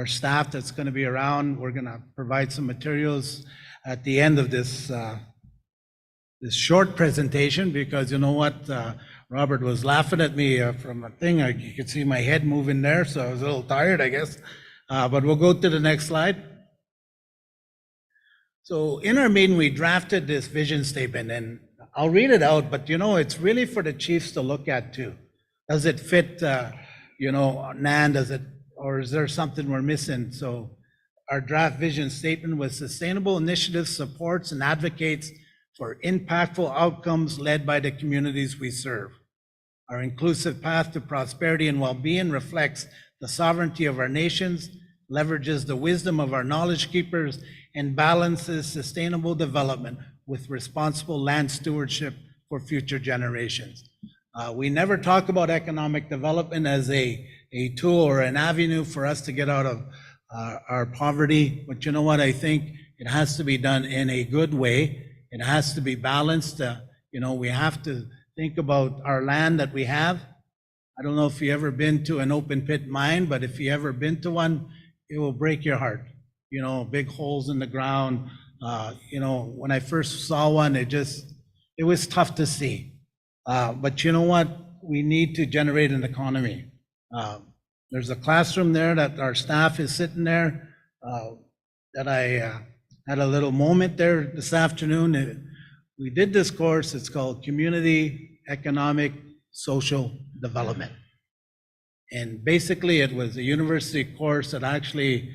staff that's going to be around. We're going to provide some materials at the end of this short presentation, because you know what? Robert was laughing at me from a thing. You could see my head moving there, so I was a little tired, I guess. But we'll go to the next slide. So in our meeting, we drafted this vision statement, and I'll read it out, but it's really for the chiefs to look at too. does it fit, NAN, does it, or is there something we're missing? So our draft vision statement was sustainable initiatives supports and advocates for impactful outcomes led by the communities we serve. Our inclusive path to prosperity and well-being reflects the sovereignty of our nations, leverages the wisdom of our knowledge keepers, and balances sustainable development with responsible land stewardship for future generations. We never talk about economic development as a tool or an avenue for us to get out of our poverty, but you know what? I think it has to be done in a good way. It has to be balanced. We have to think about our land that we have. I don't know if you've ever been to an open pit mine, but if you've ever been to one, it will break your heart. Big holes in the ground. When I first saw one, it was tough to see. But you know what? We need to generate an economy. There's a classroom there that our staff is sitting there, that I had a little moment there this afternoon. We did this course. It's called Community Economic Social Development. And basically it was a university course that actually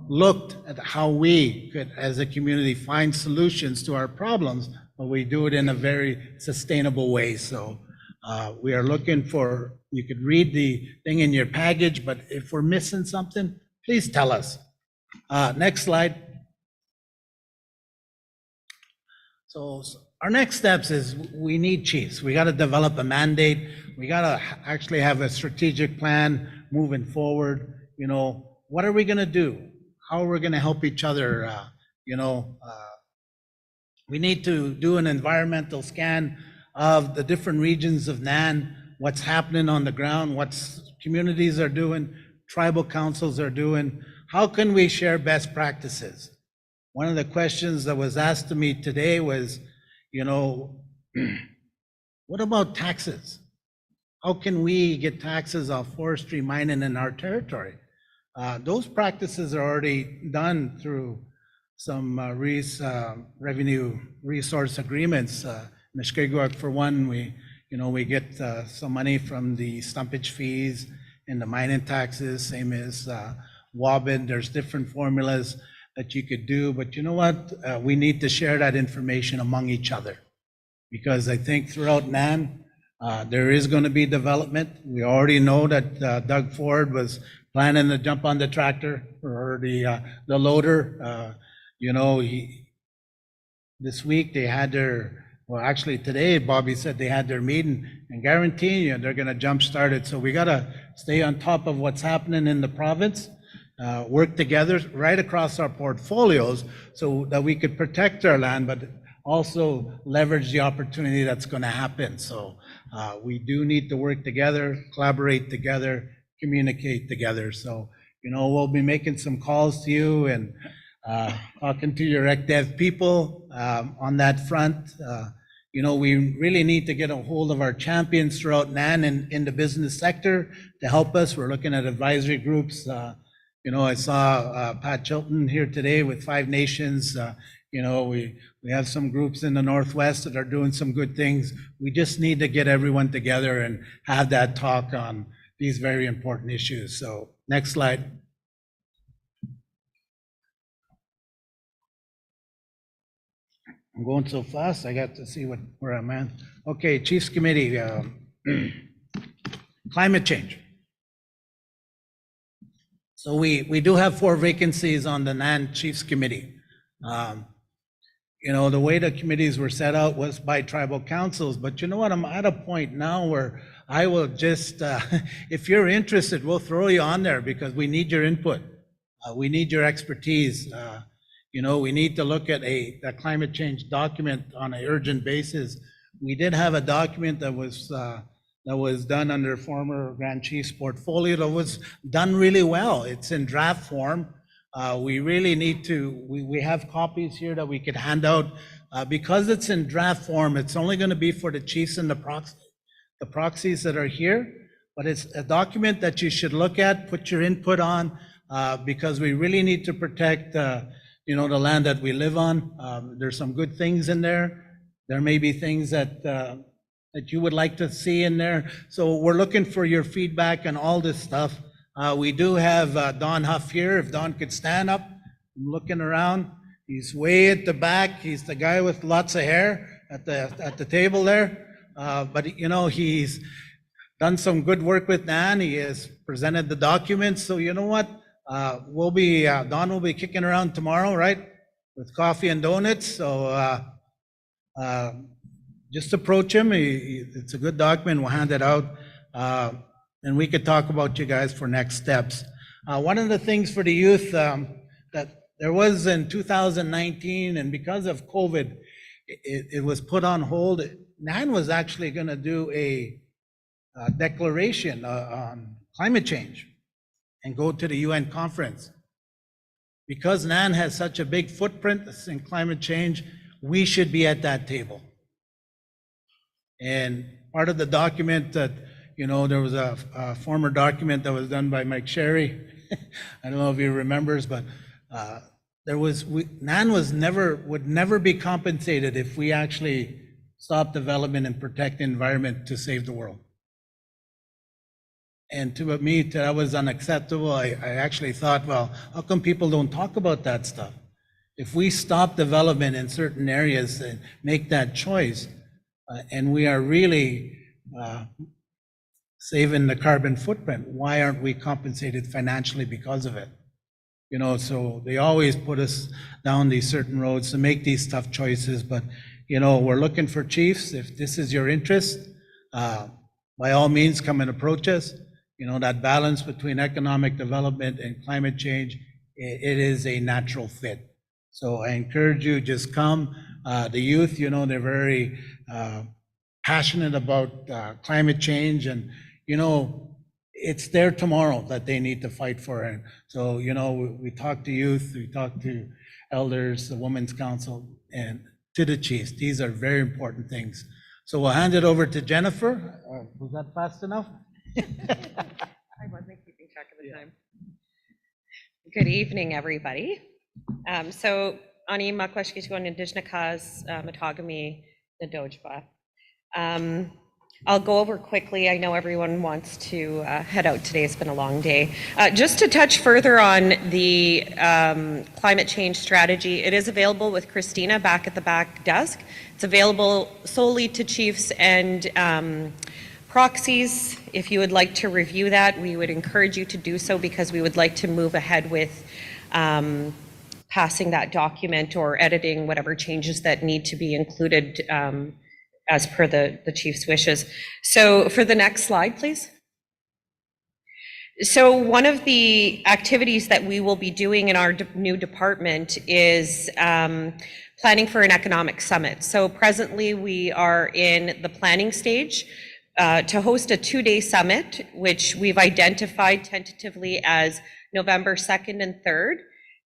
looked at how we could, as a community, find solutions to our problems, but we do it in a very sustainable way. So we are looking for, you could read the thing in your package, but if we're missing something, please tell us. Next slide. So our next steps is we need chiefs. We got to develop a mandate. We got to actually have a strategic plan moving forward. What are we going to do? How are we going to help each other? We need to do an environmental scan of the different regions of NAN, what's happening on the ground, what communities are doing, tribal councils are doing. How can we share best practices? One of the questions that was asked to me today was, what about taxes? How can we get taxes off forestry mining in our territory? Those practices are already done through some revenue resource agreements. Mishkegowuk, for one, we get some money from the stumpage fees and the mining taxes, same as Wabin. There's different formulas that you could do, but you know what? We need to share that information among each other, because I think throughout NAN, there is going to be development. We already know that Doug Ford was planning to jump on the tractor or the loader. This week they had actually today, Bobby said they had their meeting, and guaranteeing you they're going to jumpstart it. So we got to stay on top of what's happening in the province, work together right across our portfolios so that we could protect our land, but also leverage the opportunity that's going to happen. So we do need to work together, collaborate together, communicate together. So, we'll be making some calls to you and talking to your RecDev people on that front. We really need to get a hold of our champions throughout NAN and in the business sector to help us. We're looking at advisory groups. I saw Pat Chilton here today with 5 Nations. We have some groups in the Northwest that are doing some good things. We just need to get everyone together and have that talk on these very important issues. So next slide. I'm going so fast, I got to see where I'm at. Okay, Chiefs Committee, climate change. So we do have 4 vacancies on the NAN Chiefs Committee. The way the committees were set out was by tribal councils, but you know what? I'm at a point now where I will just, if you're interested, we'll throw you on there because we need your input. We need your expertise. We need to look at a climate change document on an urgent basis. We did have a document that was done under former Grand Chief's portfolio that was done really well. It's in draft form. We really need to, we have copies here that we could hand out. Because it's in draft form, it's only going to be for the chiefs and the proxies that are here, but it's a document that you should look at, put your input on, because we really need to protect the land that we live on. There's some good things in there. There may be things that that you would like to see in there. So we're looking for your feedback on all this stuff. We do have Don Huff here. If Don could stand up, I'm looking around. He's way at the back. He's the guy with lots of hair at the table there. But you know, he's done some good work with NAN. He has presented the documents. So you know what? Don will be kicking around tomorrow, right? With coffee and donuts. So just approach him. It's a good document. We'll hand it out. And we could talk about you guys for next steps. One of the things for the youth that there was in 2019, and because of COVID, it was put on hold. NAN was actually going to do a declaration on climate change and go to the UN conference. Because NAN has such a big footprint in climate change, we should be at that table. And part of the document that, you know, there was a former document that was done by Mike Sherry. I don't know if he remembers, but NAN would never be compensated if we actually stop development and protect the environment to save the world. And to me, that was unacceptable. I actually thought, well, how come people don't talk about that stuff? If we stop development in certain areas and make that choice, and we are really saving the carbon footprint, why aren't we compensated financially because of it? You know, so they always put us down these certain roads to make these tough choices. But, you know, we're looking for chiefs. If this is your interest, by all means, come and approach us. You know, that balance between economic development and climate change, it is a natural fit. So I encourage you, just come. The youth, you know, they're very passionate about climate change, and, you know, it's their tomorrow that they need to fight for. And so, you know, we talk to youth, we talk to elders, the Women's Council, and to the chiefs. These are very important things. So we'll hand it over to Jennifer. Was that fast enough? I wasn't keeping track of the time. Good evening, everybody. So, ani makwashkishwan Indigenous Matagami Nadojba. I'll go over quickly. I know everyone wants to head out today. It's been a long day. Just to touch further on the climate change strategy, it is available with Christina back at the back desk. It's available solely to chiefs and proxies. If you would like to review that, we would encourage you to do so, because we would like to move ahead with passing that document or editing whatever changes that need to be included as per the chief's wishes. So for the next slide, please. So one of the activities that we will be doing in our new department is planning for an economic summit. So presently we are in the planning stage to host a 2-day summit, which we've identified tentatively as November 2nd and 3rd,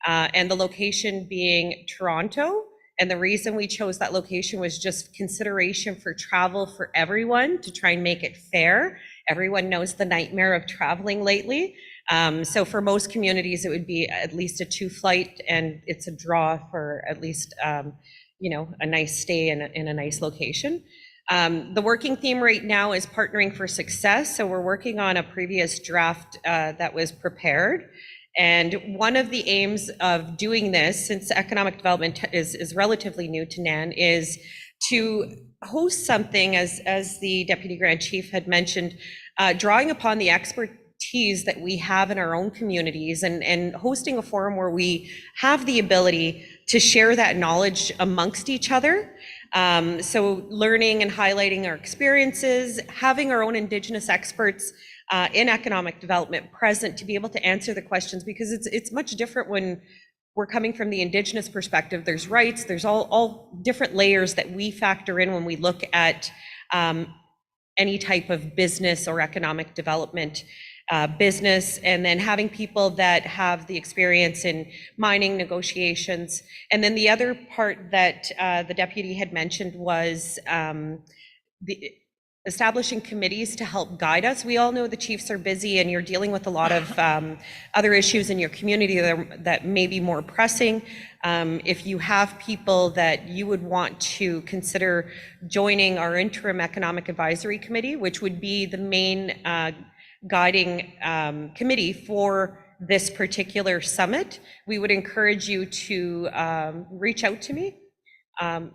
and the location being Toronto. And the reason we chose that location was just consideration for travel for everyone, to try and make it fair. Everyone knows the nightmare of traveling lately. So for most communities, it would be at least a 2-flight, and it's a draw for at least, you know, a nice stay in a nice location. The working theme right now is partnering for success. So we're working on a previous draft that was prepared. And one of the aims of doing this, since economic development is relatively new to NAN, is to host something, as the Deputy Grand Chief had mentioned, drawing upon the expertise that we have in our own communities, and hosting a forum where we have the ability to share that knowledge amongst each other. So learning and highlighting our experiences, having our own Indigenous experts in economic development present to be able to answer the questions, because it's much different when we're coming from the Indigenous perspective. There's rights, there's all different layers that we factor in when we look at any type of business or economic development business, and then having people that have the experience in mining negotiations. And then the other part that the deputy had mentioned was establishing committees to help guide us. We all know the chiefs are busy and you're dealing with a lot of other issues in your community that may be more pressing. If you have people that you would want to consider joining our interim economic advisory committee, which would be the main guiding committee for this particular summit, we would encourage you to reach out to me.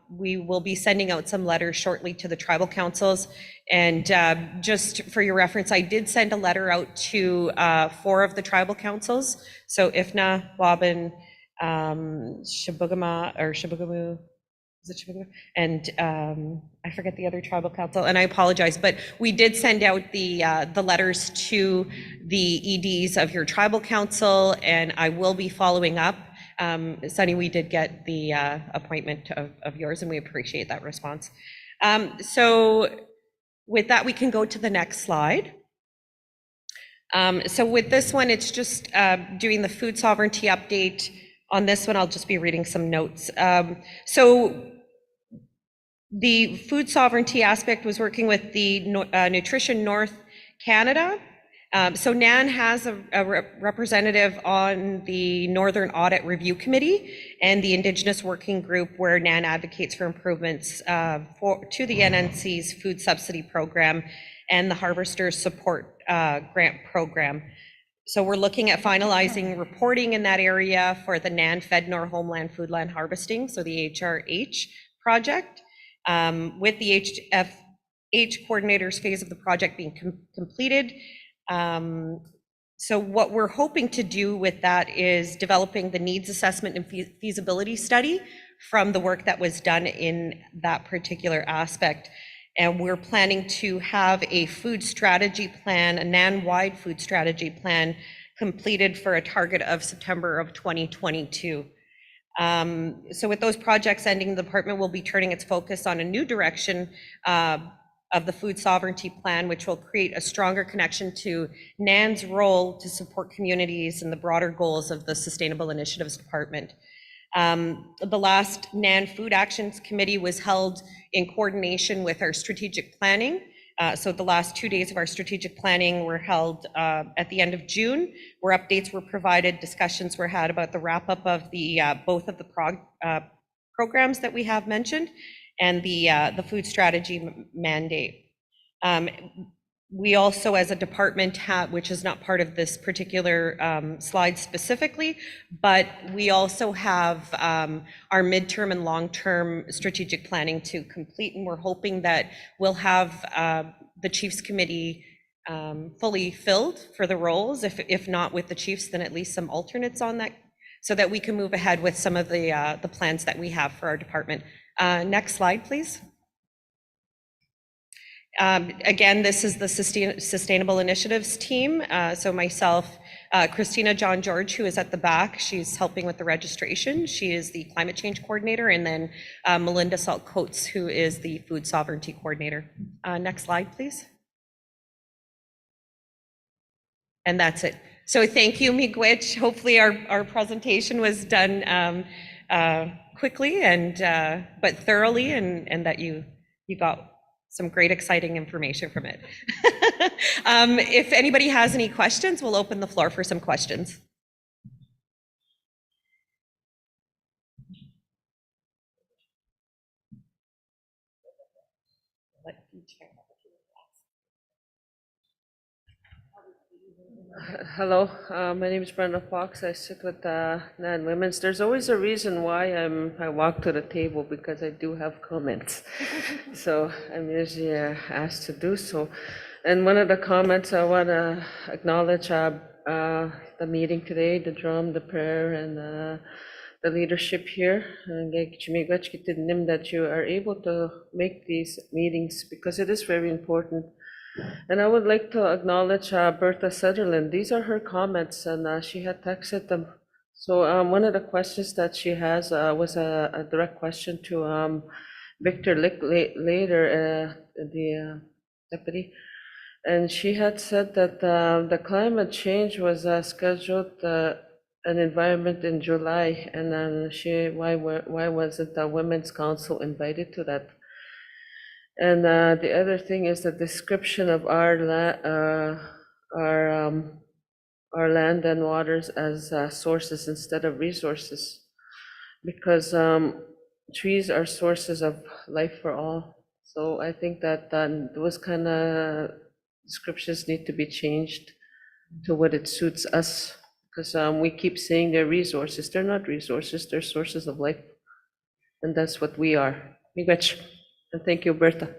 We will be sending out some letters shortly to the tribal councils. And just for your reference, I did send a letter out to 4 of the tribal councils. So Ifna, Wabun, Shabugamu, is it Shabugamu? And I forget the other tribal council, and I apologize, but we did send out the letters to the EDs of your tribal council, and I will be following up. Sunny, we did get the appointment of yours, and we appreciate that response. So with that, we can go to the next slide. So with this one, it's just doing the food sovereignty update. On this one, I'll just be reading some notes. So the food sovereignty aspect was working with the Nutrition North Canada. So NAN has a representative on the Northern Audit Review Committee and the Indigenous Working Group, where NAN advocates for improvements to the NNC's food subsidy program and the Harvesters Support Grant Program. So we're looking at finalizing reporting in that area for the NAN FedNor Homeland Foodland Harvesting, so the HRH project, with the HFH coordinators phase of the project being completed. So what we're hoping to do with that is developing the needs assessment and feasibility study from the work that was done in that particular aspect. And we're planning to have a food strategy plan, a NAN-wide food strategy plan, completed for a target of September of 2022. So with those projects ending, the department will be turning its focus on a new direction of the food sovereignty plan, which will create a stronger connection to NAN's role to support communities and the broader goals of the Sustainable Initiatives Department. The last NAN Food Actions Committee was held in coordination with our strategic planning. So the last 2 days of our strategic planning were held at the end of June, where updates were provided, discussions were had about the wrap up of the both of the programs that we have mentioned, and the food strategy mandate. We also, as a department, which is not part of this particular slide specifically, but we also have our midterm and long-term strategic planning to complete, and we're hoping that we'll have the Chiefs Committee fully filled for the roles. If not with the Chiefs, then at least some alternates on that, so that we can move ahead with some of the plans that we have for our department. Next slide, please. Again, this is the Sustainable Initiatives team. So myself, Christina John George, who is at the back, she's helping with the registration. She is the climate change coordinator, and then Melinda Salt Coates, who is the food sovereignty coordinator. Next slide, please. And that's it. So thank you, Miigwech. Hopefully our presentation was done quickly and but thoroughly, and that you got some great exciting information from it. If anybody has any questions, we'll open the floor for some questions. Hello, my name is Brenda Fox. I sit with NAN Women's. There's always a reason why I walk to the table, because I do have comments. So I'm usually asked to do so. And one of the comments I want to acknowledge the meeting today, the drum, the prayer, and the leadership here. That you are able to make these meetings, because it is very important. And I would like to acknowledge Bertha Sutherland. These are her comments, and she had texted them. So one of the questions that she has was a direct question to Victor later, the deputy. And she had said that the climate change was scheduled an environment in July, and then why wasn't the Women's Council invited to that? And the other thing is the description of our land and waters as sources instead of resources. Because trees are sources of life for all. So I think that those kind of descriptions need to be changed to what it suits us. Because we keep saying they're resources. They're not resources, they're sources of life. And that's what we are. Miigwech. And thank you, Bertha.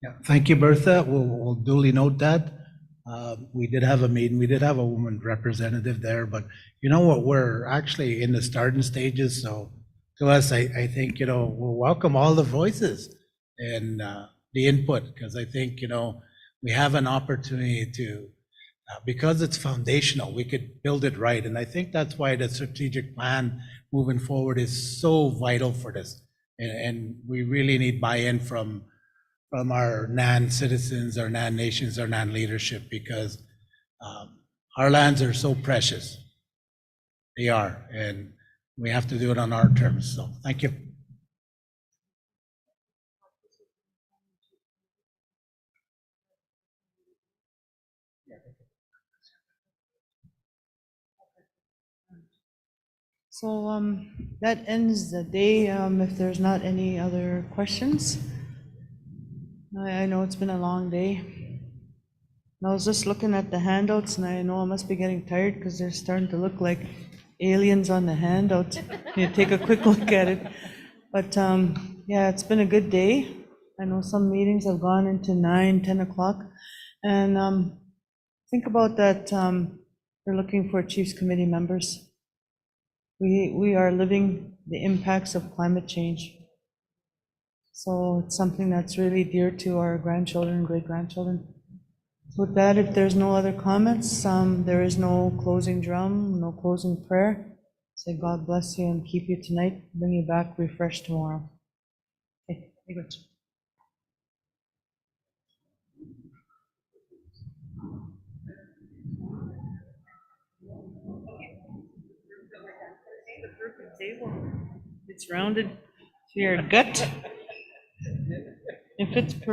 Yeah, thank you, Bertha. We'll duly note that. We did have a meeting, we did have a woman representative there, but you know what, we're actually in the starting stages, so to us, I think, we'll welcome all the voices and the input, because I think, we have an opportunity to, because it's foundational, we could build it right, and I think that's why the strategic plan moving forward is so vital for this, and we really need buy-in from our NAN citizens, our NAN nations, our NAN leadership, because our lands are so precious. They are, and we have to do it on our terms. So thank you. So that ends the day, if there's not any other questions. I know it's been a long day. I was just looking at the handouts, and I know I must be getting tired because they're starting to look like aliens on the handouts. You take a quick look at it. But yeah, it's been a good day. I know some meetings have gone into 9, 10 o'clock. And think about that, we're looking for Chiefs Committee members. We are living the impacts of climate change. So it's something that's really dear to our grandchildren, great-grandchildren. With that, if there's no other comments, there is no closing drum, no closing prayer. Say God bless you and keep you tonight, bring you back refreshed tomorrow. Okay, very good. It's rounded to your gut. If it's perfect.